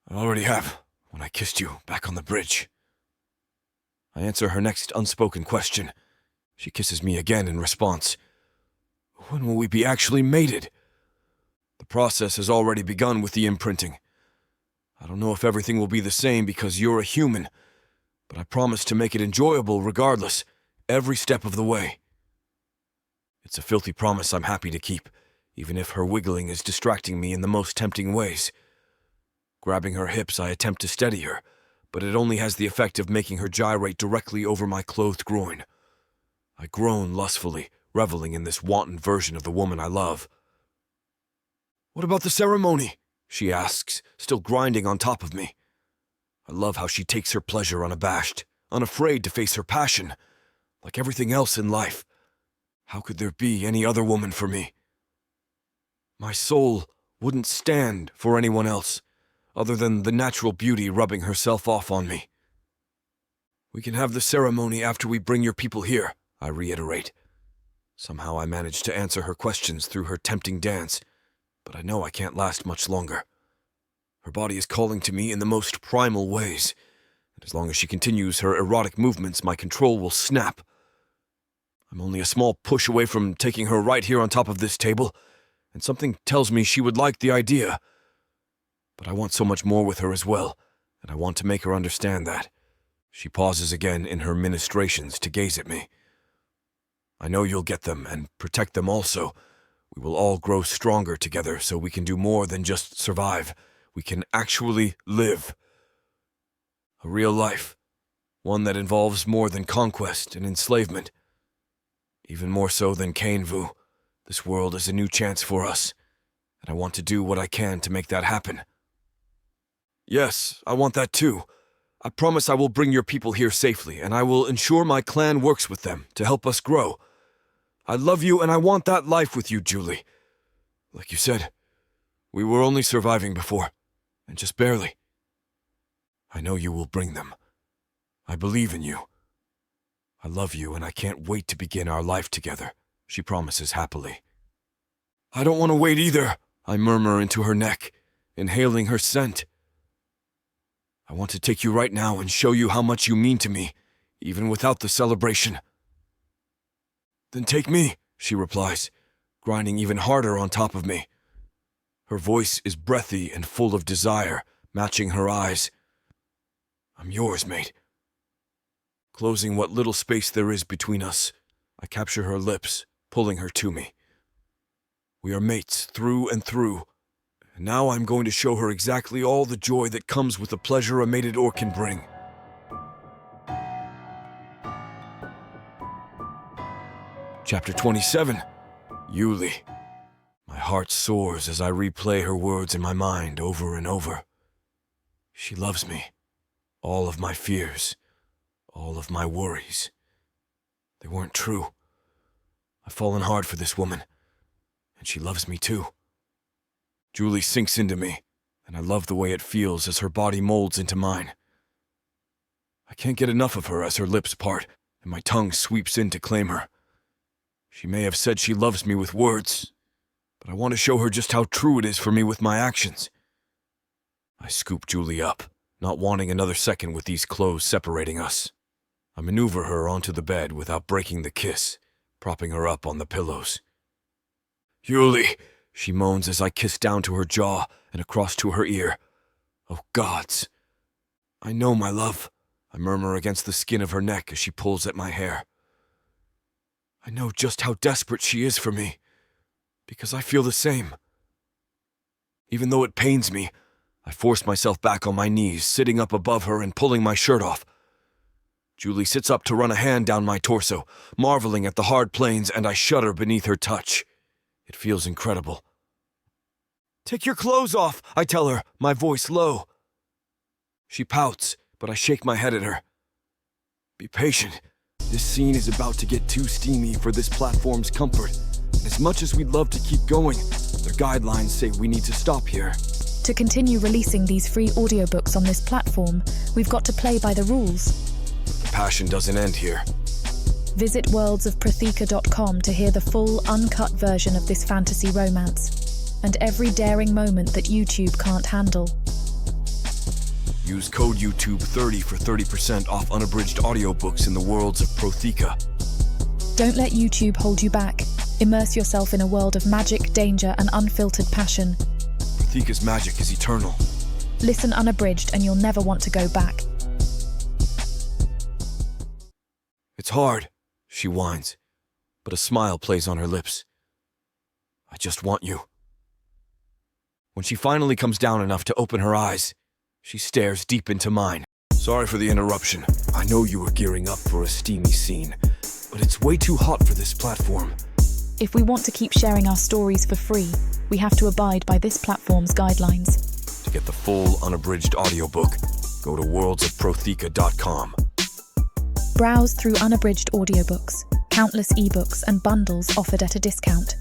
I already have, when I kissed you back on the bridge. I answer her next unspoken question. She kisses me again in response. When will we be actually mated? The process has already begun with the imprinting. I don't know if everything will be the same because you're a human, but I promise to make it enjoyable regardless, every step of the way. It's a filthy promise I'm happy to keep, even if her wiggling is distracting me in the most tempting ways. Grabbing her hips, I attempt to steady her, but it only has the effect of making her gyrate directly over my clothed groin. I groan lustfully, reveling in this wanton version of the woman I love. What about the ceremony? She asks, still grinding on top of me. I love how she takes her pleasure unabashed, unafraid to face her passion. Like everything else in life, how could there be any other woman for me? My soul wouldn't stand for anyone else, other than the natural beauty rubbing herself off on me. We can have the ceremony after we bring your people here, I reiterate. Somehow I manage to answer her questions through her tempting dance, but I know I can't last much longer. Her body is calling to me in the most primal ways, and as long as she continues her erotic movements, my control will snap. I'm only a small push away from taking her right here on top of this table, and something tells me she would like the idea. But I want so much more with her as well, and I want to make her understand that. She pauses again in her ministrations to gaze at me. I know you'll get them and protect them also. We will all grow stronger together so we can do more than just survive. We can actually live. A real life. One that involves more than conquest and enslavement. Even more so than Vu. This world is a new chance for us, and I want to do what I can to make that happen. Yes, I want that too. I promise I will bring your people here safely, and I will ensure my clan works with them to help us grow. I love you, and I want that life with you, Julie. Like you said, we were only surviving before, and just barely. I know you will bring them. I believe in you. I love you, and I can't wait to begin our life together, she promises happily. I don't want to wait either, I murmur into her neck, inhaling her scent. I want to take you right now and show you how much you mean to me, even without the celebration. Then take me, she replies, grinding even harder on top of me. Her voice is breathy and full of desire, matching her eyes. I'm yours, mate. Closing what little space there is between us, I capture her lips, pulling her to me. We are mates through and through, and now I'm going to show her exactly all the joy that comes with the pleasure a mated orc can bring. Chapter 27, Yulie. My heart soars as I replay her words in my mind over and over. She loves me. All of my fears. All of my worries. They weren't true. I've fallen hard for this woman, and she loves me too. Julie sinks into me, and I love the way it feels as her body molds into mine. I can't get enough of her as her lips part, and my tongue sweeps in to claim her. She may have said she loves me with words, but I want to show her just how true it is for me with my actions. I scoop Julie up, not wanting another second with these clothes separating us. I maneuver her onto the bed without breaking the kiss, propping her up on the pillows. Yulie, she moans as I kiss down to her jaw and across to her ear. Oh, gods. I know, my love, I murmur against the skin of her neck as she pulls at my hair. I know just how desperate she is for me, because I feel the same. Even though it pains me, I force myself back on my knees, sitting up above her and pulling my shirt off. Julie sits up to run a hand down my torso, marveling at the hard planes, and I shudder beneath her touch. It feels incredible. Take your clothes off, I tell her, my voice low. She pouts, but I shake my head at her. Be patient. This scene is about to get too steamy for this platform's comfort. And as much as we'd love to keep going, their guidelines say we need to stop here.
To continue releasing these free audiobooks on this platform, we've got to play by the rules.
The passion doesn't end here.
Visit worldsofprotheka.com to hear the full, uncut version of this fantasy romance, and every daring moment that YouTube can't handle.
Use code YouTube30 for 30% off unabridged audiobooks in the Worlds of Protheka.
Don't let YouTube hold you back. Immerse yourself in a world of magic, danger, and unfiltered passion.
Protheka's magic is eternal.
Listen unabridged and you'll never want to go back.
It's hard, she whines, but a smile plays on her lips. I just want you. When she finally comes down enough to open her eyes, she stares deep into mine. Sorry for the interruption. I know you were gearing up for a steamy scene, but it's way too hot for this platform.
If we want to keep sharing our stories for free, we have to abide by this platform's guidelines.
To get the full unabridged audiobook, go to worldsofprotheka.com.
Browse through unabridged audiobooks, countless ebooks, and bundles offered at a discount.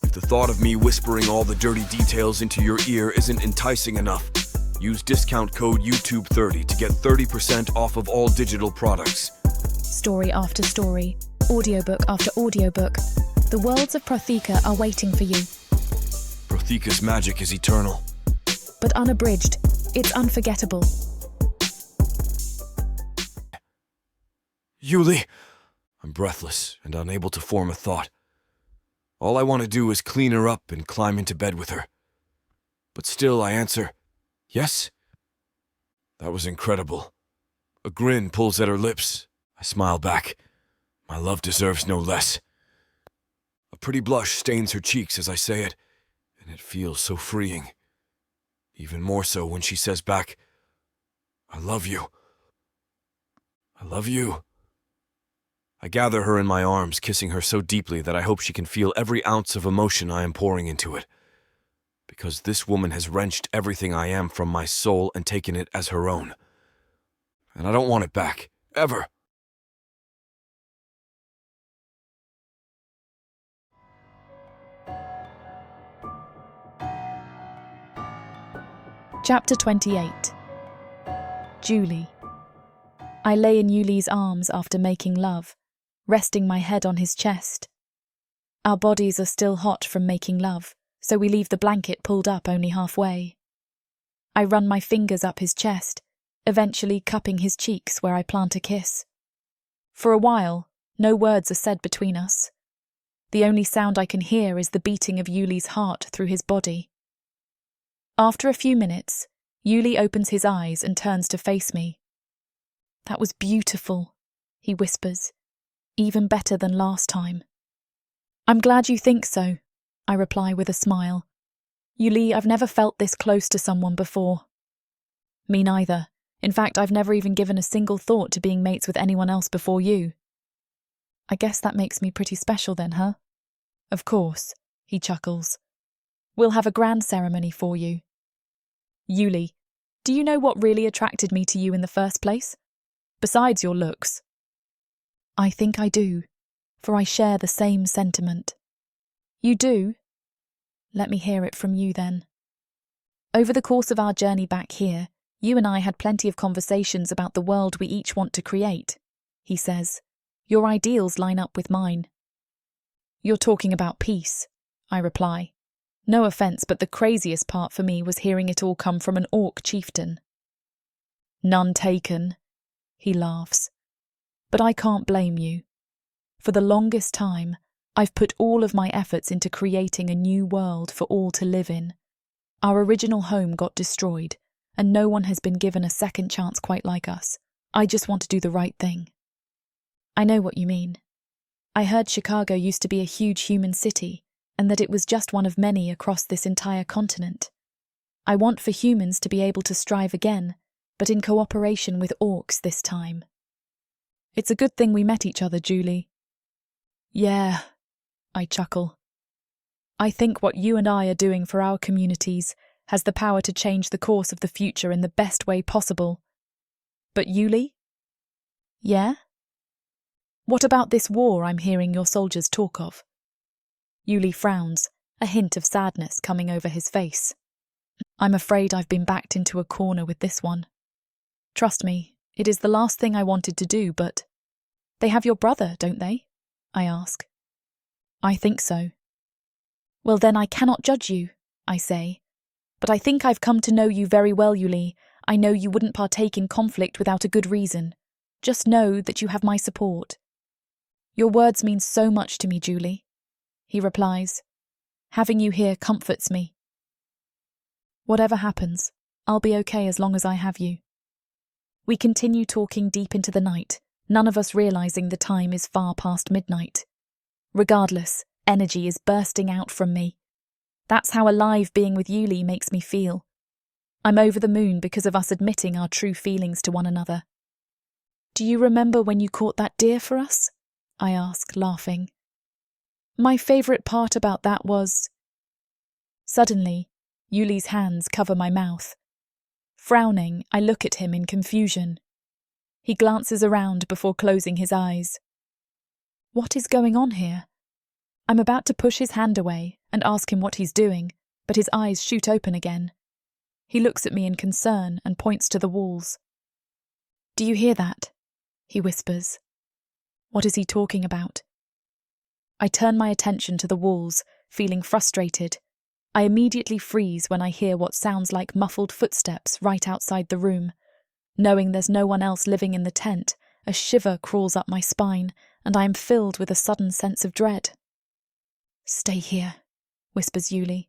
If the thought of me whispering all the dirty details into your ear isn't enticing enough, use discount code YouTube30 to get 30% off of all digital products.
Story after story, audiobook after audiobook, the Worlds of Protheka are waiting for you.
Protheka's magic is eternal.
But unabridged, it's unforgettable.
Yulie, I'm breathless and unable to form a thought. All I want to do is clean her up and climb into bed with her. But still I answer, yes? That was incredible. A grin pulls at her lips. I smile back. My love deserves no less. A pretty blush stains her cheeks as I say it, and it feels so freeing. Even more so when she says back, I love you. I love you. I gather her in my arms, kissing her so deeply that I hope she can feel every ounce of emotion I am pouring into it. Because this woman has wrenched everything I am from my soul and taken it as her own. And I don't want it back, ever.
Chapter 28. Julie. I lay in Yuli's arms after making love, resting my head on his chest. Our bodies are still hot from making love, so we leave the blanket pulled up only halfway. I run my fingers up his chest, eventually cupping his cheeks where I plant a kiss. For a while, no words are said between us. The only sound I can hear is the beating of Yuli's heart through his body. After a few minutes, Yuli opens his eyes and turns to face me. That was beautiful, he whispers. Even better than last time. I'm glad you think so, I reply with a smile. Yuli, I've never felt this close to someone before. Me neither. In fact, I've never even given a single thought to being mates with anyone else before you. I guess that makes me pretty special then, huh? Of course, he chuckles. We'll have a grand ceremony for you. Yuli, do you know what really attracted me to you in the first place? Besides your looks. I think I do, for I share the same sentiment. You do? Let me hear it from you then. Over the course of our journey back here, you and I had plenty of conversations about the world we each want to create, he says. Your ideals line up with mine. You're talking about peace, I reply. No offence, but the craziest part for me was hearing it all come from an Orc chieftain. None taken, he laughs. But I can't blame you. For the longest time, I've put all of my efforts into creating a new world for all to live in. Our original home got destroyed, and no one has been given a second chance quite like us. I just want to do the right thing. I know what you mean. I heard Chicago used to be a huge human city, and that it was just one of many across this entire continent. I want for humans to be able to strive again, but in cooperation with Orcs this time. It's a good thing we met each other, Julie. Yeah, I chuckle. I think what you and I are doing for our communities has the power to change the course of the future in the best way possible. But Yulie? Yeah? What about this war I'm hearing your soldiers talk of? Yulie frowns, a hint of sadness coming over his face. I'm afraid I've been backed into a corner with this one. Trust me, it is the last thing I wanted to do, but... They have your brother, don't they? I ask. I think so. Well then I cannot judge you, I say. But I think I've come to know you very well, Yulie. I know you wouldn't partake in conflict without a good reason. Just know that you have my support. Your words mean so much to me, Julie, he replies. Having you here comforts me. Whatever happens, I'll be okay as long as I have you. We continue talking deep into the night, none of us realizing the time is far past midnight. Regardless, energy is bursting out from me. That's how alive being with Yulie makes me feel. I'm over the moon because of us admitting our true feelings to one another. Do you remember when you caught that deer for us? I ask, laughing. My favourite part about that was... Suddenly, Yulie's hands cover my mouth. Frowning, I look at him in confusion. He glances around before closing his eyes. What is going on here? I'm about to push his hand away and ask him what he's doing, but his eyes shoot open again. He looks at me in concern and points to the walls. Do you hear that? He whispers. What is he talking about? I turn my attention to the walls, feeling frustrated. I immediately freeze when I hear what sounds like muffled footsteps right outside the room. Knowing there's no one else living in the tent, a shiver crawls up my spine, and I am filled with a sudden sense of dread. "Stay here," whispers Yuli.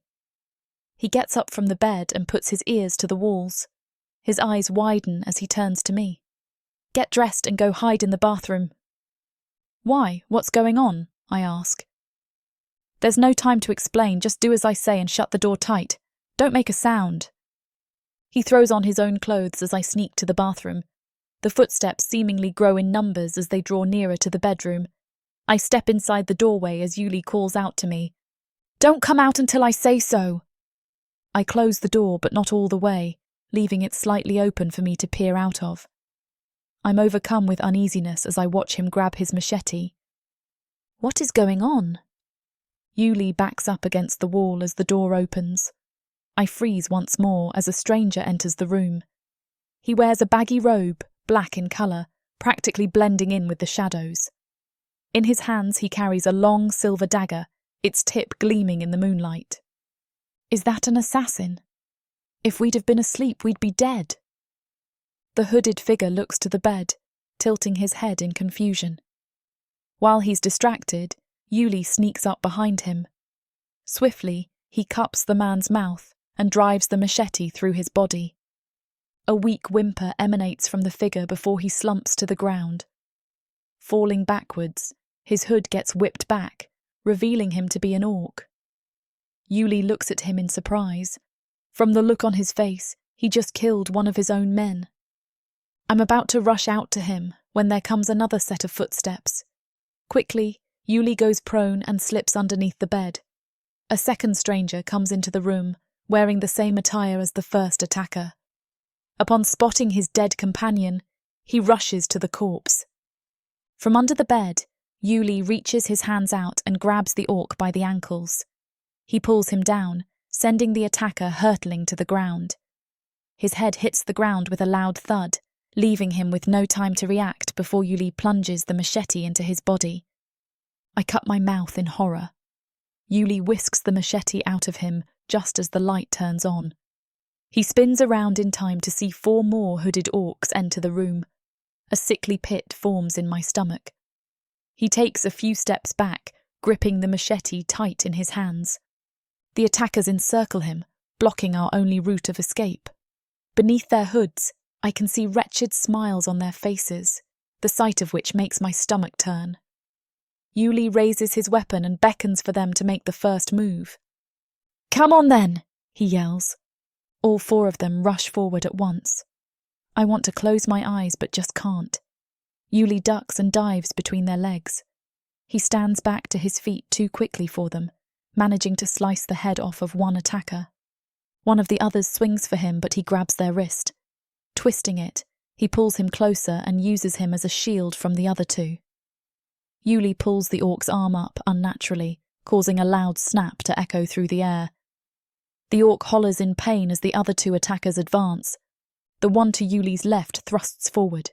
He gets up from the bed and puts his ears to the walls. His eyes widen as he turns to me. "Get dressed and go hide in the bathroom." "Why? What's going on?" I ask. "There's no time to explain, just do as I say and shut the door tight. Don't make a sound." He throws on his own clothes as I sneak to the bathroom. The footsteps seemingly grow in numbers as they draw nearer to the bedroom. I step inside the doorway as Yuli calls out to me, "Don't come out until I say so." I close the door, but not all the way, leaving it slightly open for me to peer out of. I'm overcome with uneasiness as I watch him grab his machete. What is going on? Yuli backs up against the wall as the door opens. I freeze once more as a stranger enters the room. He wears a baggy robe, black in colour, practically blending in with the shadows. In his hands he carries a long silver dagger, its tip gleaming in the moonlight. Is that an assassin? If we'd have been asleep, we'd be dead. The hooded figure looks to the bed, tilting his head in confusion. While he's distracted, Yuli sneaks up behind him. Swiftly, he cups the man's mouth and drives the machete through his body. A weak whimper emanates from the figure before he slumps to the ground. Falling backwards, his hood gets whipped back, revealing him to be an orc. Yuli looks at him in surprise. From the look on his face, he just killed one of his own men. I'm about to rush out to him when there comes another set of footsteps. Quickly, Yuli goes prone and slips underneath the bed. A second stranger comes into the room, wearing the same attire as the first attacker. Upon spotting his dead companion, he rushes to the corpse. From under the bed, Yuli reaches his hands out and grabs the orc by the ankles. He pulls him down, sending the attacker hurtling to the ground. His head hits the ground with a loud thud, leaving him with no time to react before Yuli plunges the machete into his body. I cut my mouth in horror. Yuli whisks the machete out of him just as the light turns on. He spins around in time to see 4 more hooded orcs enter the room. A sickly pit forms in my stomach. He takes a few steps back, gripping the machete tight in his hands. The attackers encircle him, blocking our only route of escape. Beneath their hoods, I can see wretched smiles on their faces, the sight of which makes my stomach turn. Yuli raises his weapon and beckons for them to make the first move. "Come on then," he yells. All 4 of them rush forward at once. I want to close my eyes but just can't. Yuli ducks and dives between their legs. He stands back to his feet too quickly for them, managing to slice the head off of one attacker. One of the others swings for him, but he grabs their wrist. Twisting it, he pulls him closer and uses him as a shield from the other 2. Yuli pulls the orc's arm up unnaturally, causing a loud snap to echo through the air. The orc hollers in pain as the other 2 attackers advance. The one to Yuli's left thrusts forward.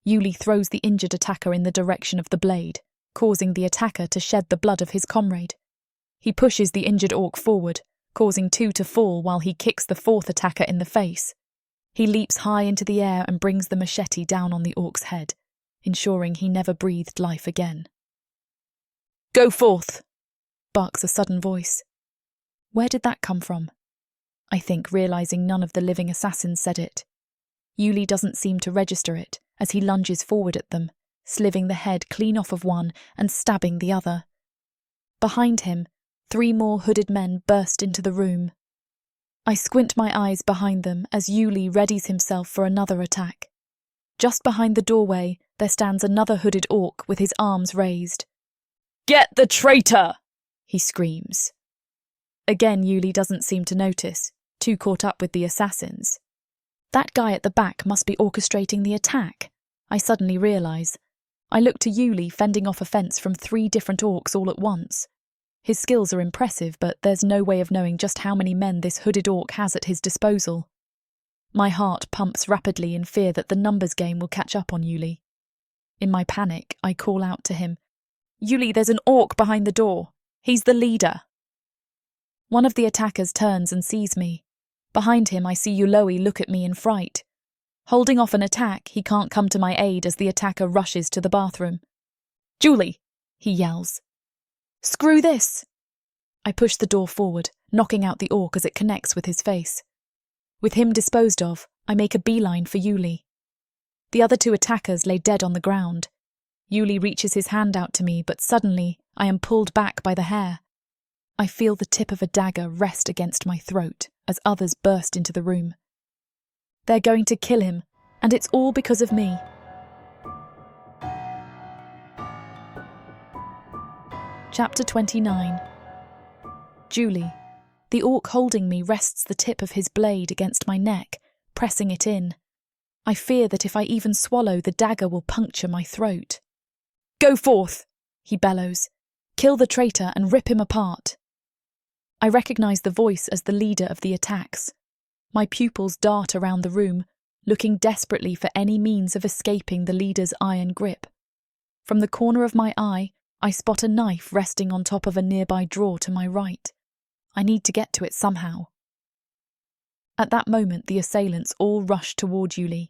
Yuli throws the injured attacker in the direction of the blade, causing the attacker to shed the blood of his comrade. He pushes the injured orc forward, causing 2 to fall while he kicks the 4th attacker in the face. He leaps high into the air and brings the machete down on the orc's head, ensuring he never breathed life again. "Go forth!" barks a sudden voice. Where did that come from? I think, realising none of the living assassins said it. Yuli doesn't seem to register it as he lunges forward at them, sliving the head clean off of one and stabbing the other. Behind him, 3 more hooded men burst into the room. I squint my eyes behind them as Yuli readies himself for another attack. Just behind the doorway, there stands another hooded orc with his arms raised. "Get the traitor!" he screams. Again, Yuli doesn't seem to notice, too caught up with the assassins. That guy at the back must be orchestrating the attack, I suddenly realise. I look to Yuli fending off offence from 3 different orcs all at once. His skills are impressive, but there's no way of knowing just how many men this hooded orc has at his disposal. My heart pumps rapidly in fear that the numbers game will catch up on Yuli. In my panic, I call out to him, "Yuli, there's an orc behind the door. He's the leader." One of the attackers turns and sees me. Behind him, I see Yuloi look at me in fright. Holding off an attack, he can't come to my aid as the attacker rushes to the bathroom. Julie, he yells. Screw this! I push the door forward, knocking out the orc as it connects with his face. With him disposed of, I make a beeline for Yuli. The other two attackers lay dead on the ground. Yuli reaches his hand out to me, but suddenly I am pulled back by the hair. I feel the tip of a dagger rest against my throat as others burst into the room. They're going to kill him, and it's all because of me. Chapter 29. Julie. The orc holding me rests the tip of his blade against my neck, pressing it in. I fear that if I even swallow, the dagger will puncture my throat. Go forth, he bellows. Kill the traitor and rip him apart. I recognize the voice as the leader of the attacks. My pupils dart around the room, looking desperately for any means of escaping the leader's iron grip. From the corner of my eye, I spot a knife resting on top of a nearby drawer to my right. I need to get to it somehow. At that moment, the assailants all rush toward Yuli.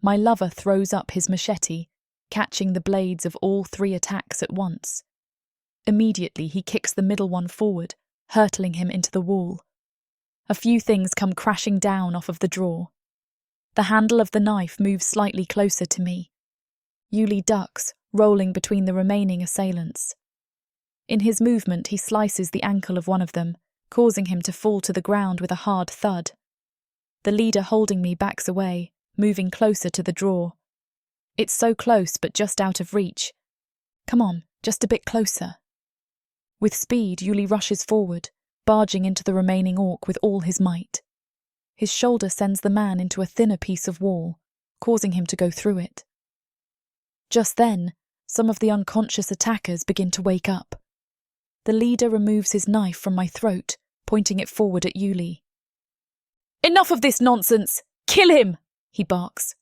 My lover throws up his machete, catching the blades of all three attacks at once. Immediately, he kicks the middle one forward, hurtling him into the wall. A few things come crashing down off of the drawer. The handle of the knife moves slightly closer to me. Yuli ducks, rolling between the remaining assailants. In his movement, he slices the ankle of one of them, causing him to fall to the ground with a hard thud. The leader holding me backs away, moving closer to the drawer. It's so close, but just out of reach. Come on, just a bit closer. With speed, Yuli rushes forward, barging into the remaining orc with all his might. His shoulder sends the man into a thinner piece of wall, causing him to go through it. Just then, some of the unconscious attackers begin to wake up. The leader removes his knife from my throat, pointing it forward at Yuli. Enough of this nonsense! Kill him! He barks.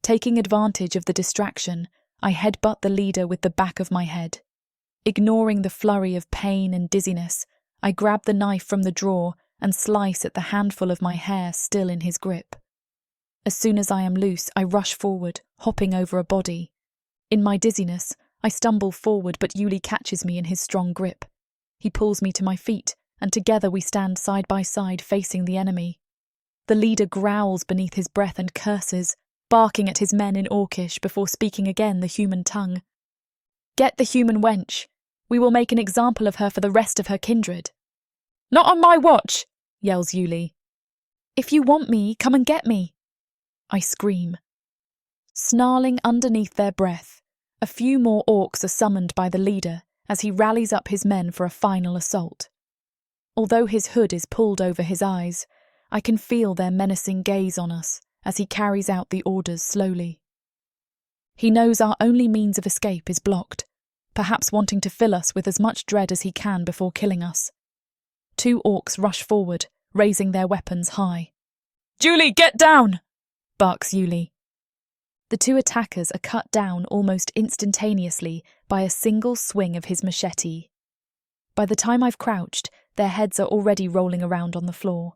Taking advantage of the distraction, I headbutt the leader with the back of my head. Ignoring the flurry of pain and dizziness, I grab the knife from the drawer and slice at the handful of my hair still in his grip. As soon as I am loose, I rush forward, hopping over a body. In my dizziness, I stumble forward, but Yuli catches me in his strong grip. He pulls me to my feet, and together we stand side by side facing the enemy. The leader growls beneath his breath and curses, barking at his men in Orcish before speaking again the human tongue. Get the human wench. We will make an example of her for the rest of her kindred. Not on my watch, yells Yuli. If you want me, come and get me. I scream. Snarling underneath their breath, a few more orcs are summoned by the leader as he rallies up his men for a final assault. Although his hood is pulled over his eyes, I can feel their menacing gaze on us as he carries out the orders slowly. He knows our only means of escape is blocked, perhaps wanting to fill us with as much dread as he can before killing us. Two orcs rush forward, raising their weapons high. Julie, get down! Barks Yuli. The two attackers are cut down almost instantaneously by a single swing of his machete. By the time I've crouched, their heads are already rolling around on the floor.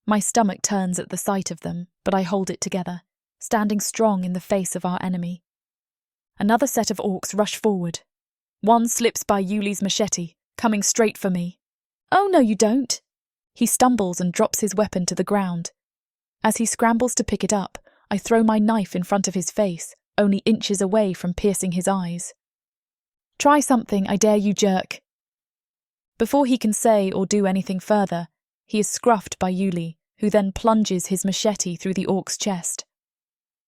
My stomach turns at the sight of them, but I hold it together, standing strong in the face of our enemy. Another set of orcs rush forward. One slips by Yuli's machete, coming straight for me. Oh, no, you don't. He stumbles and drops his weapon to the ground. As he scrambles to pick it up, I throw my knife in front of his face, only inches away from piercing his eyes. Try something, I dare you, jerk. Before he can say or do anything further, he is scruffed by Yuli, who then plunges his machete through the orc's chest.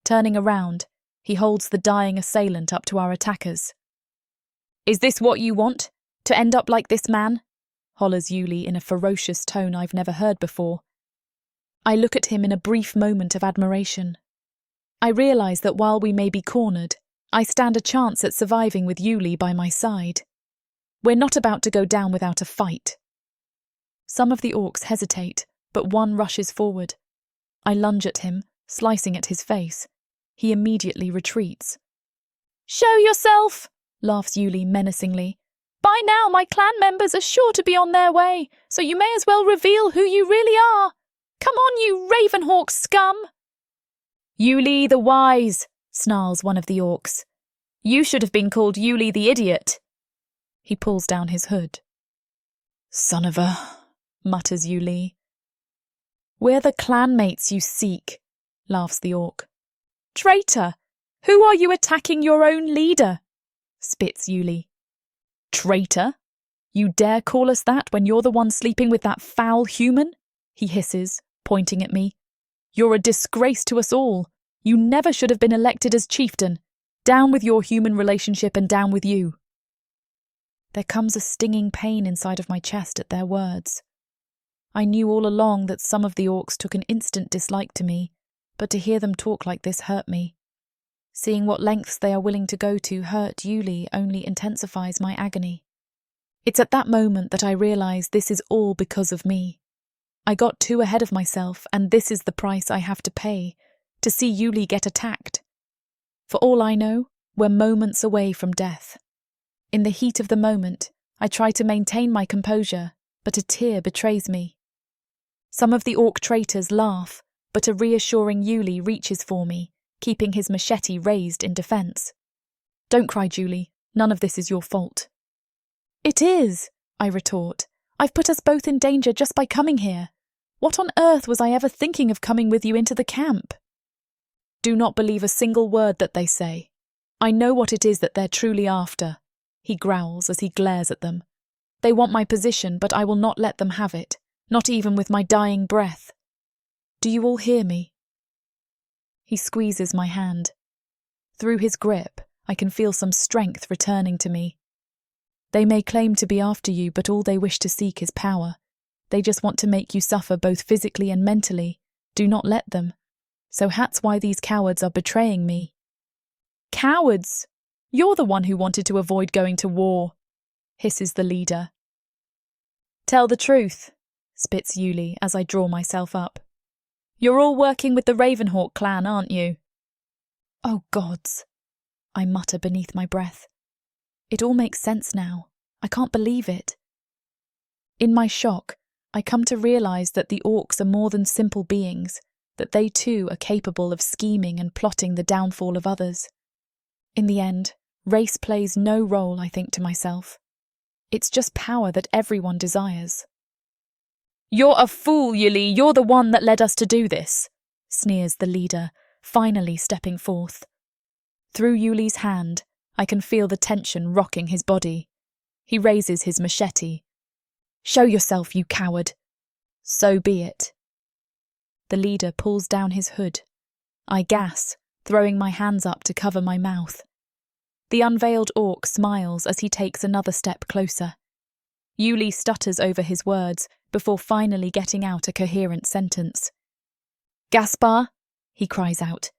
Turning around, he holds the dying assailant up to our attackers. Is this what you want? To end up like this man? Hollers Yuli in a ferocious tone I've never heard before. I look at him in a brief moment of admiration. I realise that while we may be cornered, I stand a chance at surviving with Yuli by my side. We're not about to go down without a fight. Some of the orcs hesitate, but one rushes forward. I lunge at him, slicing at his face. He immediately retreats. Show yourself, laughs Yuli menacingly. By now my clan members are sure to be on their way, so you may as well reveal who you really are. Come on, you Ravenhawk scum! Yuli the Wise, snarls one of the orcs.
You should have been called Yuli the idiot.
He pulls down his hood. Son of a, mutters Yuli. We're the clanmates you seek, laughs the orc.
Traitor! Who are you attacking your own leader?
Spits Yuli. Traitor? You dare call us that when you're the one sleeping with that foul human? He hisses, pointing at me. You're a disgrace to us all. You never should have been elected as chieftain. Down with your human relationship and down with you. There comes a stinging pain inside of my chest at their words. I knew all along that some of the orcs took an instant dislike to me, but to hear them talk like this hurt me. Seeing what lengths they are willing to go to hurt Yuli only intensifies my agony. It's at that moment that I realise this is all because of me. I got too ahead of myself, and this is the price I have to pay, to see Yuli get attacked. For all I know, we're moments away from death. In the heat of the moment, I try to maintain my composure, but a tear betrays me. Some of the orc traitors laugh, but a reassuring Yuli reaches for me, keeping his machete raised in defence. Don't cry, Julie. None of this is your fault. It is, I retort. I've put us both in danger just by coming here. What on earth was I ever thinking of coming with you into the camp? Do not believe a single word that they say. I know what it is that they're truly after, he growls as he glares at them. They want my position, but I will not let them have it, not even with my dying breath. Do you all hear me? He squeezes my hand. Through his grip, I can feel some strength returning to me. They may claim to be after you, but all they wish to seek is power. They just want to make you suffer both physically and mentally. Do not let them. So that's why these cowards are betraying me. Cowards! You're the one who wanted to avoid going to war, hisses the leader. Tell the truth, spits Yuli as I draw myself up. You're all working with the Ravenhawk clan, aren't you? Oh gods, I mutter beneath my breath. It all makes sense now. I can't believe it. In my shock, I come to realise that the orcs are more than simple beings, that they too are capable of scheming and plotting the downfall of others. In the end, race plays no role, I think to myself. It's just power that everyone desires. You're a fool, Yuli. You're the one that led us to do this, sneers the leader, finally stepping forth. Through Yuli's hand, I can feel the tension rocking his body. He raises his machete. Show yourself, you coward. So be it. The leader pulls down his hood. I gasp, throwing my hands up to cover my mouth. The unveiled orc smiles as he takes another step closer. Yuli stutters over his words before finally getting out a coherent sentence. Gaspar, he cries out.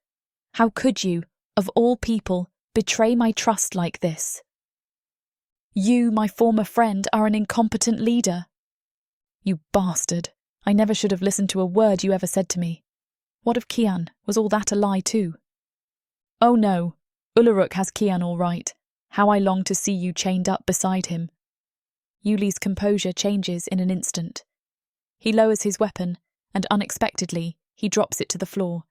How could you, of all people, betray my trust like this? You, my former friend, are an incompetent leader. You bastard. I never should have listened to a word you ever said to me. What of Kian? Was all that a lie too? Oh no, Ullaruk has Kian all right. How I long to see you chained up beside him. Yuli's composure changes in an instant. He lowers his weapon, and unexpectedly, he drops it to the floor.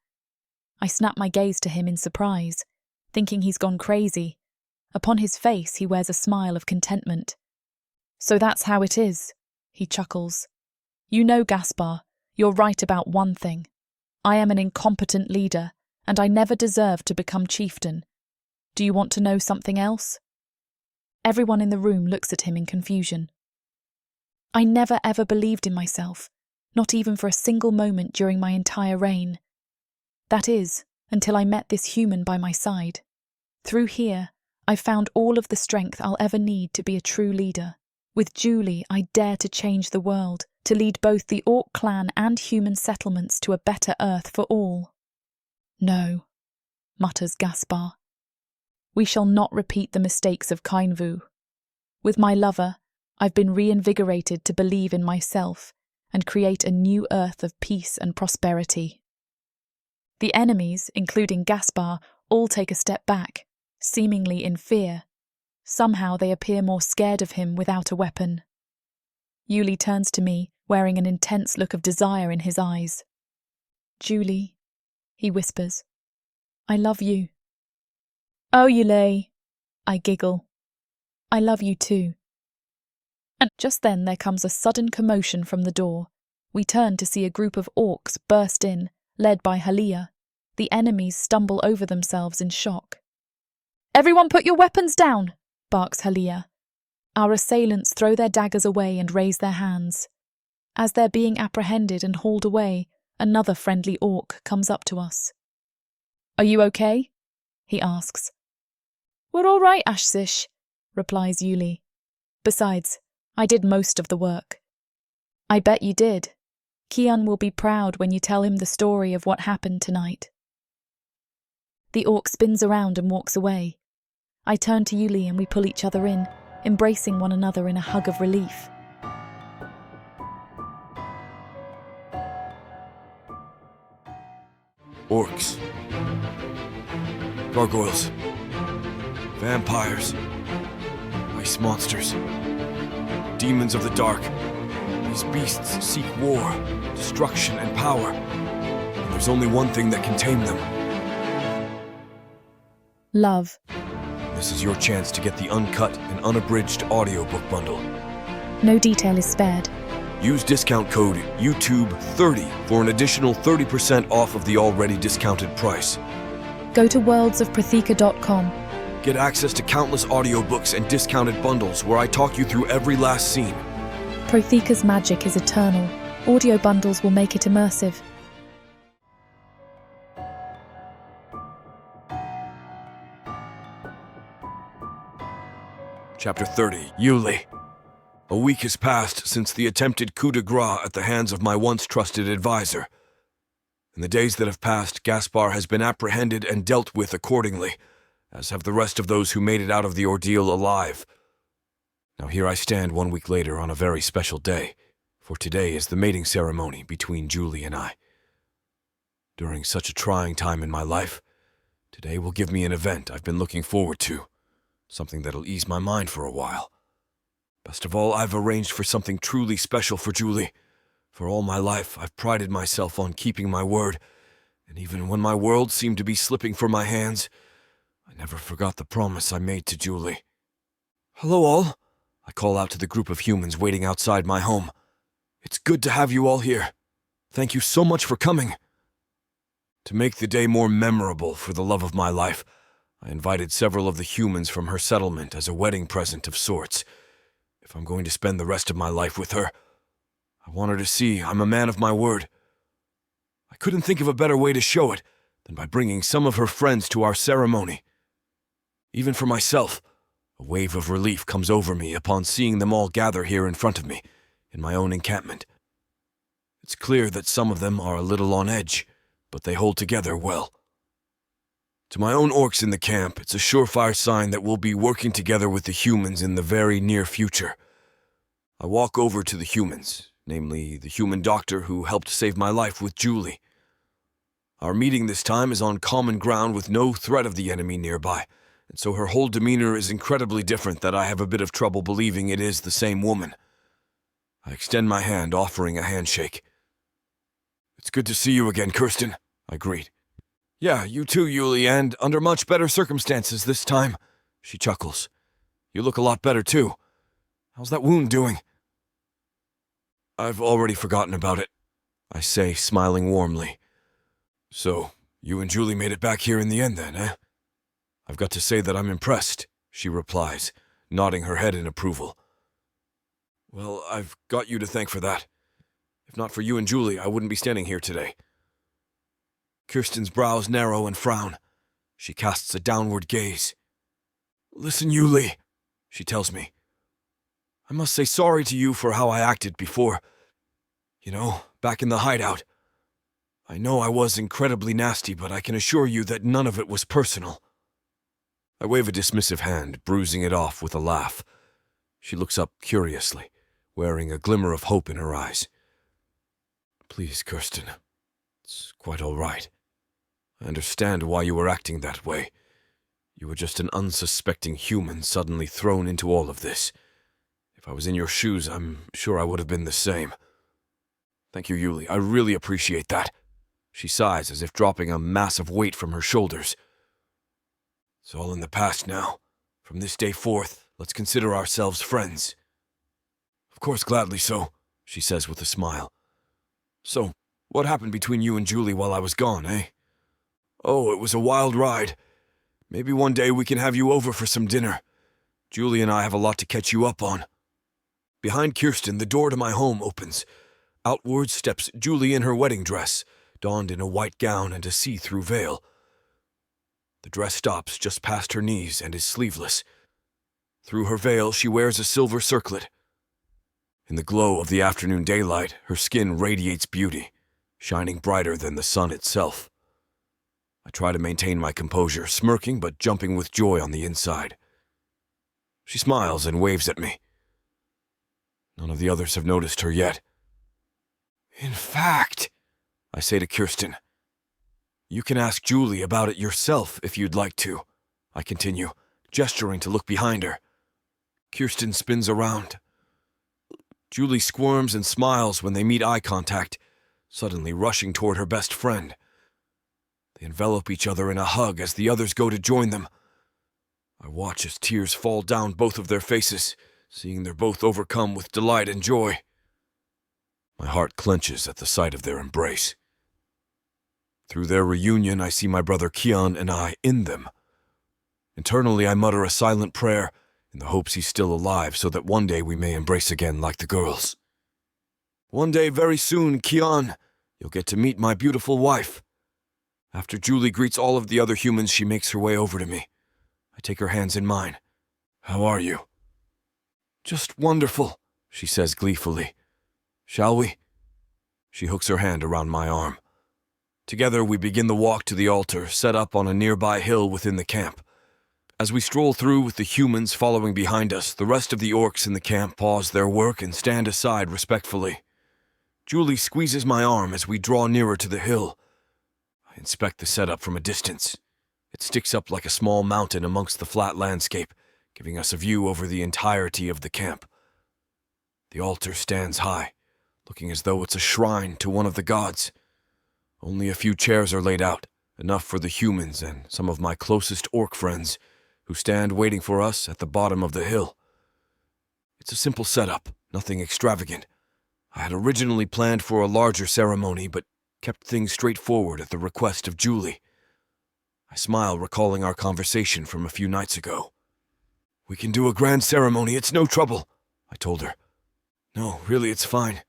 I snap my gaze to him in surprise, thinking he's gone crazy. Upon his face, he wears a smile of contentment. So that's how it is, he chuckles. You know, Gaspar, you're right about one thing. I am an incompetent leader, and I never deserved to become chieftain. Do you want to know something else? Everyone in the room looks at him in confusion. I never ever believed in myself, not even for a single moment during my entire reign. That is, until I met this human by my side. Through here, I found all of the strength I'll ever need to be a true leader. With Julie, I dare to change the world, to lead both the Orc clan and human settlements to a better earth for all. No, mutters Gaspar. We shall not repeat the mistakes of Kainvu. With my lover, I've been reinvigorated to believe in myself and create a new earth of peace and prosperity. The enemies, including Gaspar, all take a step back, seemingly in fear. Somehow they appear more scared of him without a weapon. Yuli turns to me, wearing an intense look of desire in his eyes. Julie, he whispers, I love you. Oh, Yuli, I giggle. I love you too. And just then there comes a sudden commotion from the door. We turn to see a group of orcs burst in, led by Halia. The enemies stumble over themselves in shock.
Everyone put your weapons down,
barks Halia. Our assailants throw their daggers away and raise their hands. As they're being apprehended and hauled away, another friendly orc comes up to us.
Are you okay?
He asks.
We're all right, Ashsish,
replies Yuli. Besides, I did most of the work. I bet you did. Kian will be proud when you tell him the story of what happened tonight. The orc spins around and walks away. I turn to Yuli and we pull each other in, embracing one another in a hug of relief.
Orcs. Gargoyles. Vampires. Ice monsters. Demons of the dark. These beasts seek war, destruction, and power. And there's only one thing that can tame them.
Love.
This is your chance to get the uncut and unabridged audiobook bundle.
No detail is spared.
Use discount code YouTube30 for an additional 30% off of the already discounted price.
Go to worldsofprotheka.com.
Get access to countless audiobooks and discounted bundles where I talk you through every last scene.
Protheka's magic is eternal. Audio bundles will make it immersive.
Chapter 30, Yuli. A week has passed since the attempted coup de grace at the hands of my once trusted advisor. In the days that have passed, Gaspar has been apprehended and dealt with accordingly, as have the rest of those who made it out of the ordeal alive. Now here I stand 1 week later on a very special day, for today is the mating ceremony between Julie and I. During such a trying time in my life, today will give me an event I've been looking forward to, something that'll ease my mind for a while. Best of all, I've arranged for something truly special for Julie. For all my life, I've prided myself on keeping my word, and even when my world seemed to be slipping from my hands, I never forgot the promise I made to Julie. Hello all, I call out to the group of humans waiting outside my home. It's good to have you all here. Thank you so much for coming. To make the day more memorable for the love of my life, I invited several of the humans from her settlement as a wedding present of sorts. If I'm going to spend the rest of my life with her, I want her to see I'm a man of my word. I couldn't think of a better way to show it than by bringing some of her friends to our ceremony. Even for myself, a wave of relief comes over me upon seeing them all gather here in front of me, in my own encampment. It's clear that some of them are a little on edge, but they hold together well. To my own orcs in the camp, it's a surefire sign that we'll be working together with the humans in the very near future. I walk over to the humans, namely the human doctor who helped save my life with Julie. Our meeting this time is on common ground with no threat of the enemy nearby, and so her whole demeanor is incredibly different that I have a bit of trouble believing it is the same woman. I extend my hand, offering a handshake. It's good to see you again, Kirsten, I greet. Yeah, you too, Yuli, and under much better circumstances this time, she chuckles. You look a lot better too. How's that wound doing? I've already forgotten about it, I say, smiling warmly. So, you and Julie made it back here in the end then, eh? I've got to say that I'm impressed, she replies, nodding her head in approval. Well, I've got you to thank for that. If not for you and Julie, I wouldn't be standing here today. Kirsten's brows narrow and frown. She casts a downward gaze. Listen, Yuli, she tells me. I must say sorry to you for how I acted before. You know, back in the hideout. I know I was incredibly nasty, but I can assure you that none of it was personal. I wave a dismissive hand, bruising it off with a laugh. She looks up curiously, wearing a glimmer of hope in her eyes. Please, Kirsten. It's quite all right. I understand why you were acting that way. You were just an unsuspecting human suddenly thrown into all of this. If I was in your shoes, I'm sure I would have been the same. Thank you, Yuli. I really appreciate that. She sighs as if dropping a massive weight from her shoulders. It's all in the past now. From this day forth, let's consider ourselves friends." "Of course, gladly so," she says with a smile. "So, what happened between you and Julie while I was gone, eh?" "Oh, it was a wild ride. Maybe one day we can have you over for some dinner. Julie and I have a lot to catch you up on." Behind Kirsten, the door to my home opens. Outward steps Julie in her wedding dress, donned in a white gown and a see-through veil. The dress stops just past her knees and is sleeveless. Through her veil, she wears a silver circlet. In the glow of the afternoon daylight, her skin radiates beauty, shining brighter than the sun itself. I try to maintain my composure, smirking but jumping with joy on the inside. She smiles and waves at me. None of the others have noticed her yet. "In fact," I say to Kirsten, "you can ask Julie about it yourself if you'd like to," I continue, gesturing to look behind her. Kirsten spins around. Julie squirms and smiles when they meet eye contact, suddenly rushing toward her best friend. They envelop each other in a hug as the others go to join them. I watch as tears fall down both of their faces, seeing they're both overcome with delight and joy. My heart clenches at the sight of their embrace. Through their reunion, I see my brother Kian and I in them. Internally, I mutter a silent prayer in the hopes he's still alive so that one day we may embrace again like the girls. "One day, very soon, Kian, you'll get to meet my beautiful wife." After Julie greets all of the other humans, she makes her way over to me. I take her hands in mine. "How are you?" "Just wonderful," she says gleefully. "Shall we?" She hooks her hand around my arm. Together we begin the walk to the altar, set up on a nearby hill within the camp. As we stroll through with the humans following behind us, the rest of the orcs in the camp pause their work and stand aside respectfully. Julie squeezes my arm as we draw nearer to the hill. I inspect the setup from a distance. It sticks up like a small mountain amongst the flat landscape, giving us a view over the entirety of the camp. The altar stands high, looking as though it's a shrine to one of the gods. Only a few chairs are laid out, enough for the humans and some of my closest orc friends, who stand waiting for us at the bottom of the hill. It's a simple setup, nothing extravagant. I had originally planned for a larger ceremony, but kept things straightforward at the request of Julie. I smile, recalling our conversation from a few nights ago. "We can do a grand ceremony, it's no trouble," I told her. "No, really, it's fine.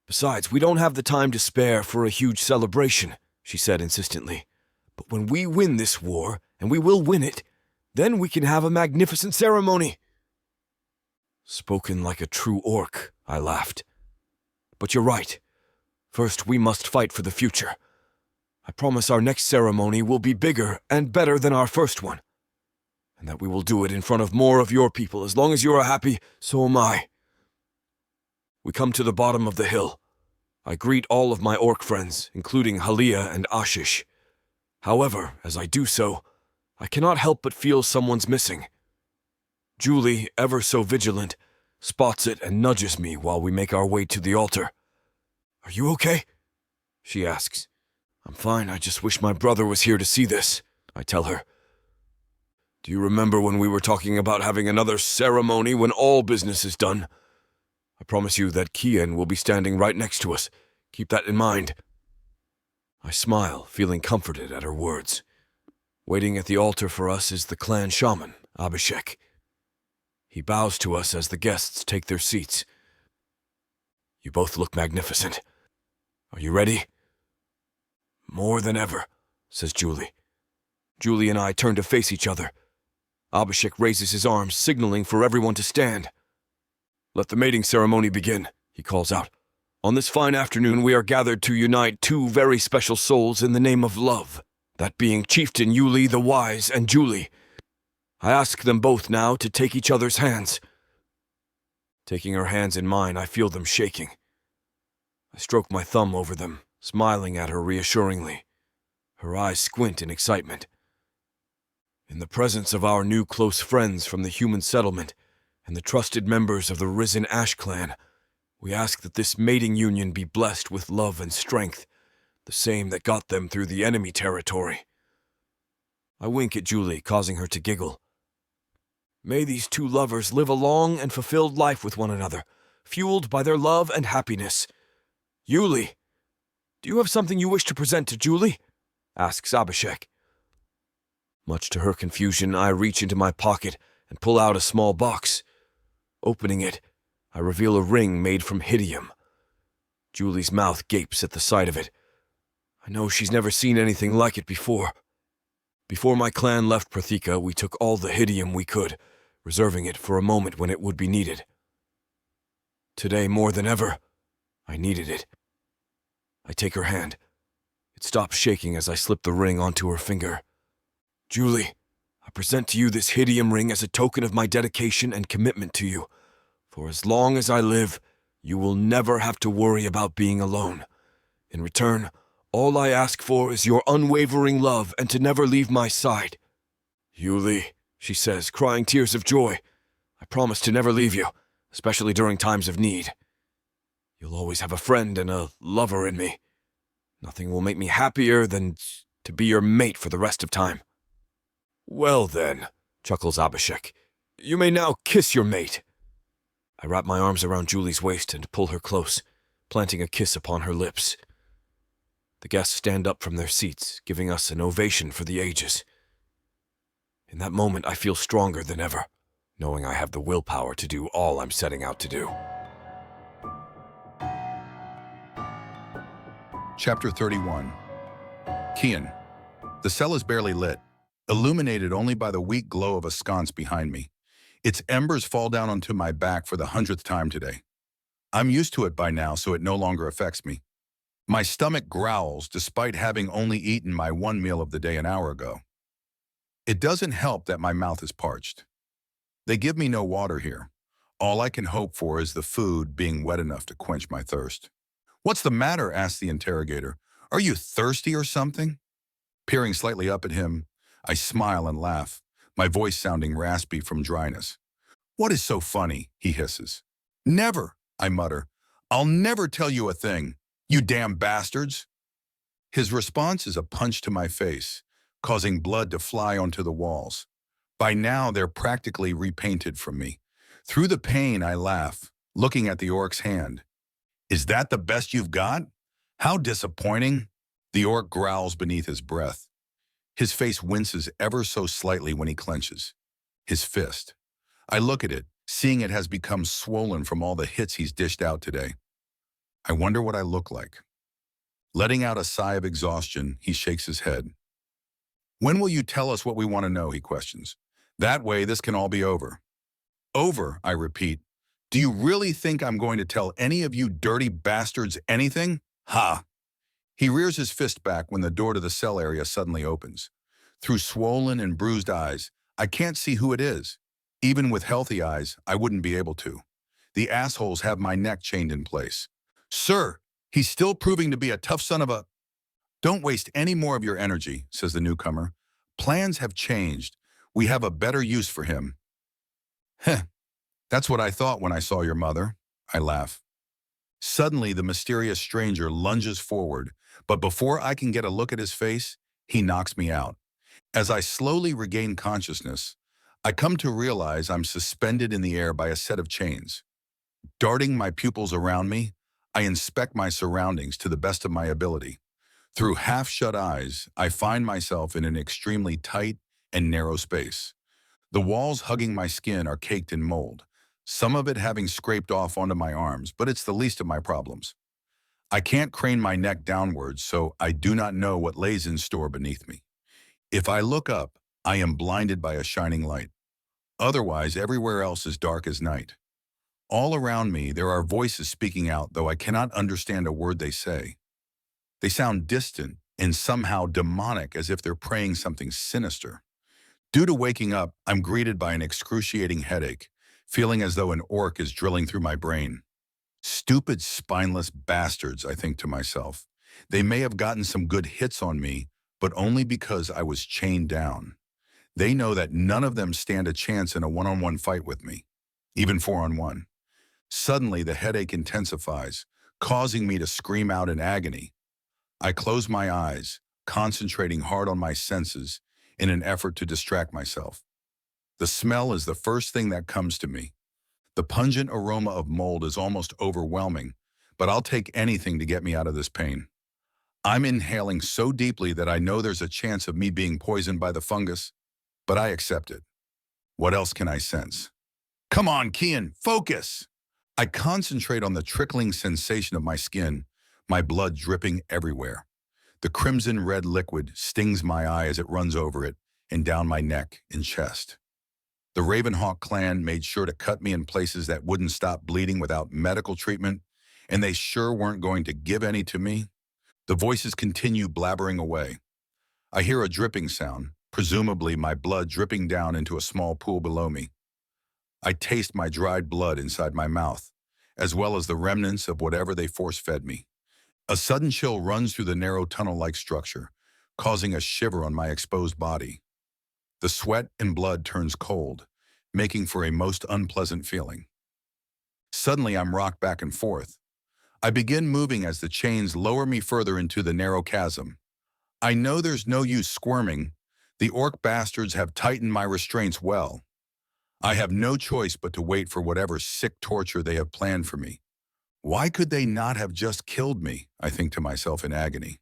Besides, we don't have the time to spare for a huge celebration," she said insistently. "But when we win this war, and we will win it, then we can have a magnificent ceremony." Spoken like a true orc, I laughed. "But you're right. First, we must fight for the future. I promise our next ceremony will be bigger and better than our first one, and that we will do it in front of more of your people. As long as you are happy, so am I." We come to the bottom of the hill. I greet all of my orc friends, including Halia and Ashish. However, as I do so, I cannot help but feel someone's missing. Julie, ever so vigilant, spots it and nudges me while we make our way to the altar. "Are you okay?" she asks. "I'm fine, I just wish my brother was here to see this," I tell her. "Do you remember when we were talking about having another ceremony when all business is done? I promise you that Kian will be standing right next to us. Keep that in mind." I smile, feeling comforted at her words. Waiting at the altar for us is the clan shaman, Abhishek. He bows to us as the guests take their seats. "You both look magnificent. Are you ready?" "More than ever," says Julie. Julie and I turn to face each other. Abhishek raises his arms, signaling for everyone to stand. "Let the mating ceremony begin," he calls out. "On this fine afternoon we are gathered to unite two very special souls in the name of love, that being Chieftain Yuli the Wise and Julie. I ask them both now to take each other's hands." Taking her hands in mine, I feel them shaking. I stroke my thumb over them, smiling at her reassuringly. Her eyes squint in excitement. In the presence of our new close friends from the human settlement and the trusted members of the Risen Ash clan, we ask that this mating union be blessed with love and strength, the same that got them through the enemy territory. I wink at Julie, causing her to giggle. May these two lovers live a long and fulfilled life with one another, fueled by their love and happiness. Yuli, do you have something you wish to present to Julie? Asks Abhishek. Much to her confusion, I reach into my pocket and pull out a small box. Opening it, I reveal a ring made from hidium. Julie's mouth gapes at the sight of it. I know she's never seen anything like it before. Before my clan left Protheka, we took all the hidium we could, reserving it for a moment when it would be needed. Today, more than ever, I needed it. I take her hand. It stops shaking as I slip the ring onto her finger. Julie, I present to you this hidium ring as a token of my dedication and commitment to you. For as long as I live, you will never have to worry about being alone. In return, all I ask for is your unwavering love and to never leave my side. Yuli, she says, crying tears of joy, I promise to never leave you, especially during times of need. You'll always have a friend and a lover in me. Nothing will make me happier than to be your mate for the rest of time. Well then, chuckles Abhishek, you may now kiss your mate. I wrap my arms around Julie's waist and pull her close, planting a kiss upon her lips. The guests stand up from their seats, giving us an ovation for the ages. In that moment, I feel stronger than ever, knowing I have the willpower to do all I'm setting out to do.
Chapter 31. Kian. The cell is barely lit, illuminated only by the weak glow of a sconce behind me. Its embers fall down onto my back for the 100th time today. I'm used to it by now, so it no longer affects me. My stomach growls despite having only eaten my one meal of the day an hour ago. It doesn't help that my mouth is parched. They give me no water here. All I can hope for is the food being wet enough to quench my thirst. What's the matter? Asked the interrogator. Are you thirsty or something? Peering slightly up at him, I smile and laugh, my voice sounding raspy from dryness. What is so funny? He hisses. Never, I mutter. I'll never tell you a thing, you damn bastards. His response is a punch to my face, causing blood to fly onto the walls. By now, they're practically repainted from me. Through the pain, I laugh, looking at the orc's hand. Is that the best you've got? How disappointing. The orc growls beneath his breath. His face winces ever so slightly when he clenches. His fist. I look at it, seeing it has become swollen from all the hits he's dished out today. I wonder what I look like. Letting out a sigh of exhaustion, he shakes his head. When will you tell us what we want to know? He questions. That way, this can all be over. Over, I repeat. Do you really think I'm going to tell any of you dirty bastards anything? Ha! He rears his fist back when the door to the cell area suddenly opens. Through swollen and bruised eyes, I can't see who it is. Even with healthy eyes, I wouldn't be able to. The assholes have my neck chained in place. Sir, he's still proving to be a tough son of a... Don't waste any more of your energy, says the newcomer. Plans have changed. We have a better use for him. Heh, that's what I thought when I saw your mother. I laugh. Suddenly, the mysterious stranger lunges forward, but before I can get a look at his face, he knocks me out. As I slowly regain consciousness, I come to realize I'm suspended in the air by a set of chains. Darting my pupils around me, I inspect my surroundings to the best of my ability. Through half-shut eyes, I find myself in an extremely tight and narrow space. The walls hugging my skin are caked in mold, some of it having scraped off onto my arms, but it's the least of my problems. I can't crane my neck downwards, so I do not know what lays in store beneath me. If I look up, I am blinded by a shining light. Otherwise, everywhere else is dark as night. All around me, there are voices speaking out, though I cannot understand a word they say. They sound distant and somehow demonic, as if they're praying something sinister. Due to waking up, I'm greeted by an excruciating headache, feeling as though an orc is drilling through my brain. Stupid, spineless bastards, I think to myself. They may have gotten some good hits on me, but only because I was chained down. They know that none of them stand a chance in a one-on-one fight with me, even 4-on-1. Suddenly, the headache intensifies, causing me to scream out in agony. I close my eyes, concentrating hard on my senses in an effort to distract myself. The smell is the first thing that comes to me. The pungent aroma of mold is almost overwhelming, but I'll take anything to get me out of this pain. I'm inhaling so deeply that I know there's a chance of me being poisoned by the fungus, but I accept it. What else can I sense? Come on, Kian, focus! I concentrate on the trickling sensation of my skin, my blood dripping everywhere. The crimson red liquid stings my eye as it runs over it and down my neck and chest. The Ravenhawk clan made sure to cut me in places that wouldn't stop bleeding without medical treatment, and they sure weren't going to give any to me. The voices continue blabbering away. I hear a dripping sound, presumably my blood dripping down into a small pool below me. I taste my dried blood inside my mouth, as well as the remnants of whatever they force-fed me. A sudden chill runs through the narrow tunnel-like structure, causing a shiver on my exposed body. The sweat and blood turns cold, making for a most unpleasant feeling. Suddenly, I'm rocked back and forth. I begin moving as the chains lower me further into the narrow chasm. I know there's no use squirming. The orc bastards have tightened my restraints well. I have no choice but to wait for whatever sick torture they have planned for me. Why could they not have just killed me? I think to myself in agony.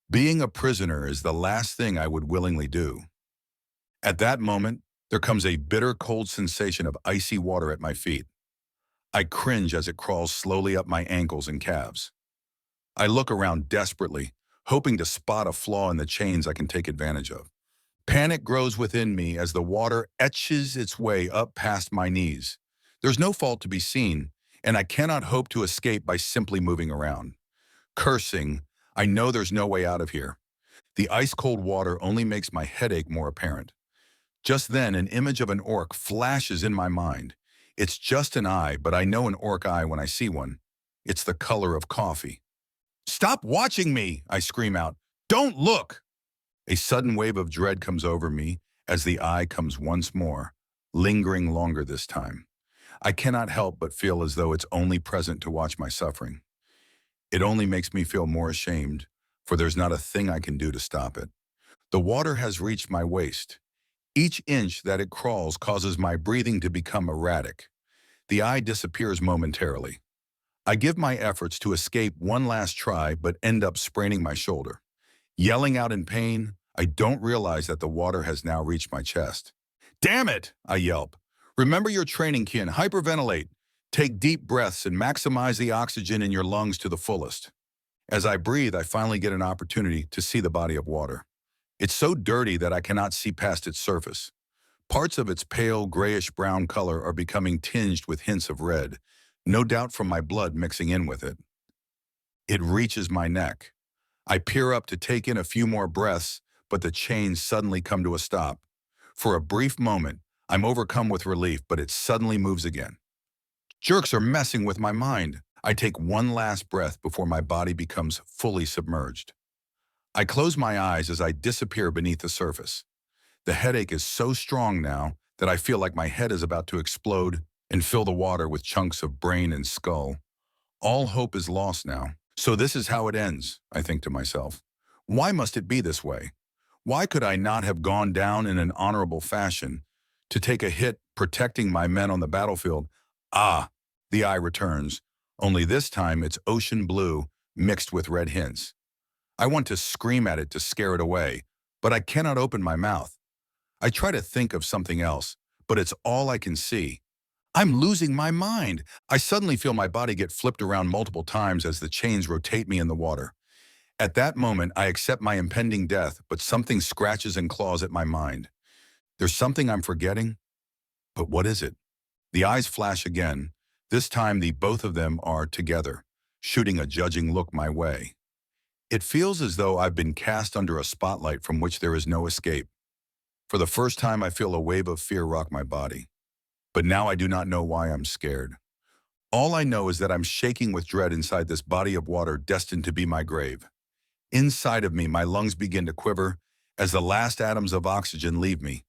Being a prisoner is the last thing I would willingly do. At that moment, there comes a bitter cold sensation of icy water at my feet. I cringe as it crawls slowly up my ankles and calves. I look around desperately, hoping to spot a flaw in the chains I can take advantage of. Panic grows within me as the water etches its way up past my knees. There's no fault to be seen, and I cannot hope to escape by simply moving around. Cursing, I know there's no way out of here. The ice-cold water only makes my headache more apparent. Just then, an image of an orc flashes in my mind. It's just an eye, but I know an orc eye when I see one. It's the color of coffee. "Stop watching me!" I scream out. "Don't look!" A sudden wave of dread comes over me as the eye comes once more, lingering longer this time. I cannot help but feel as though it's only present to watch my suffering. It only makes me feel more ashamed, for there's not a thing I can do to stop it. The water has reached my waist. Each inch that it crawls causes my breathing to become erratic. The eye disappears momentarily. I give my efforts to escape one last try, but end up spraining my shoulder. Yelling out in pain, I don't realize that the water has now reached my chest. "Damn it!" I yelp. "Remember your training, Kian. Hyperventilate. Take deep breaths and maximize the oxygen in your lungs to the fullest." As I breathe, I finally get an opportunity to see the body of water. It's so dirty that I cannot see past its surface. Parts of its pale, grayish-brown color are becoming tinged with hints of red, no doubt from my blood mixing in with it. It reaches my neck. I peer up to take in a few more breaths, but the chains suddenly come to a stop. For a brief moment, I'm overcome with relief, but it suddenly moves again. Jerks are messing with my mind. I take one last breath before my body becomes fully submerged. I close my eyes as I disappear beneath the surface. The headache is so strong now that I feel like my head is about to explode and fill the water with chunks of brain and skull. All hope is lost now. So this is how it ends, I think to myself. Why must it be this way? Why could I not have gone down in an honorable fashion to take a hit protecting my men on the battlefield? Ah, the eye returns, only this time it's ocean blue mixed with red hints. I want to scream at it to scare it away, but I cannot open my mouth. I try to think of something else, but it's all I can see. I'm losing my mind. I suddenly feel my body get flipped around multiple times as the chains rotate me in the water. At that moment, I accept my impending death, but something scratches and claws at my mind. There's something I'm forgetting, but what is it? The eyes flash again. This time, the both of them are together, shooting a judging look my way. It feels as though I've been cast under a spotlight from which there is no escape. For the first time, I feel a wave of fear rock my body. But now I do not know why I'm scared. All I know is that I'm shaking with dread inside this body of water destined to be my grave. Inside of me, my lungs begin to quiver as the last atoms of oxygen leave me.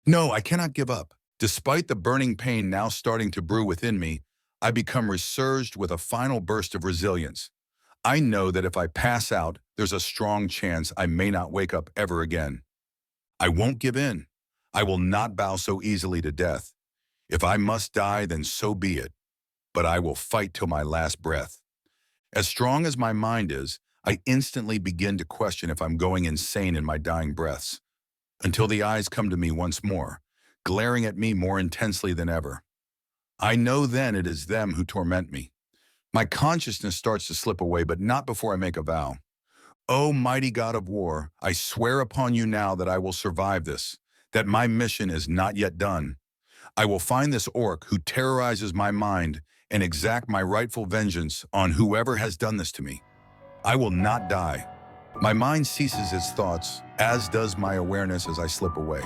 No, I cannot give up. Despite the burning pain now starting to brew within me, I become resurged with a final burst of resilience. I know that if I pass out, there's a strong chance I may not wake up ever again. I won't give in. I will not bow so easily to death. If I must die, then so be it. But I will fight till my last breath. As strong as my mind is, I instantly begin to question if I'm going insane in my dying breaths, until the eyes come to me once more, glaring at me more intensely than ever. I know then it is them who torment me. My consciousness starts to slip away, but not before I make a vow. O mighty God of war, I swear upon you now that I will survive this, that my mission is not yet done. I will find this orc who terrorizes my mind and exact my rightful vengeance on whoever has done this to me. I will not die. My mind ceases its thoughts, as does my awareness as I slip away.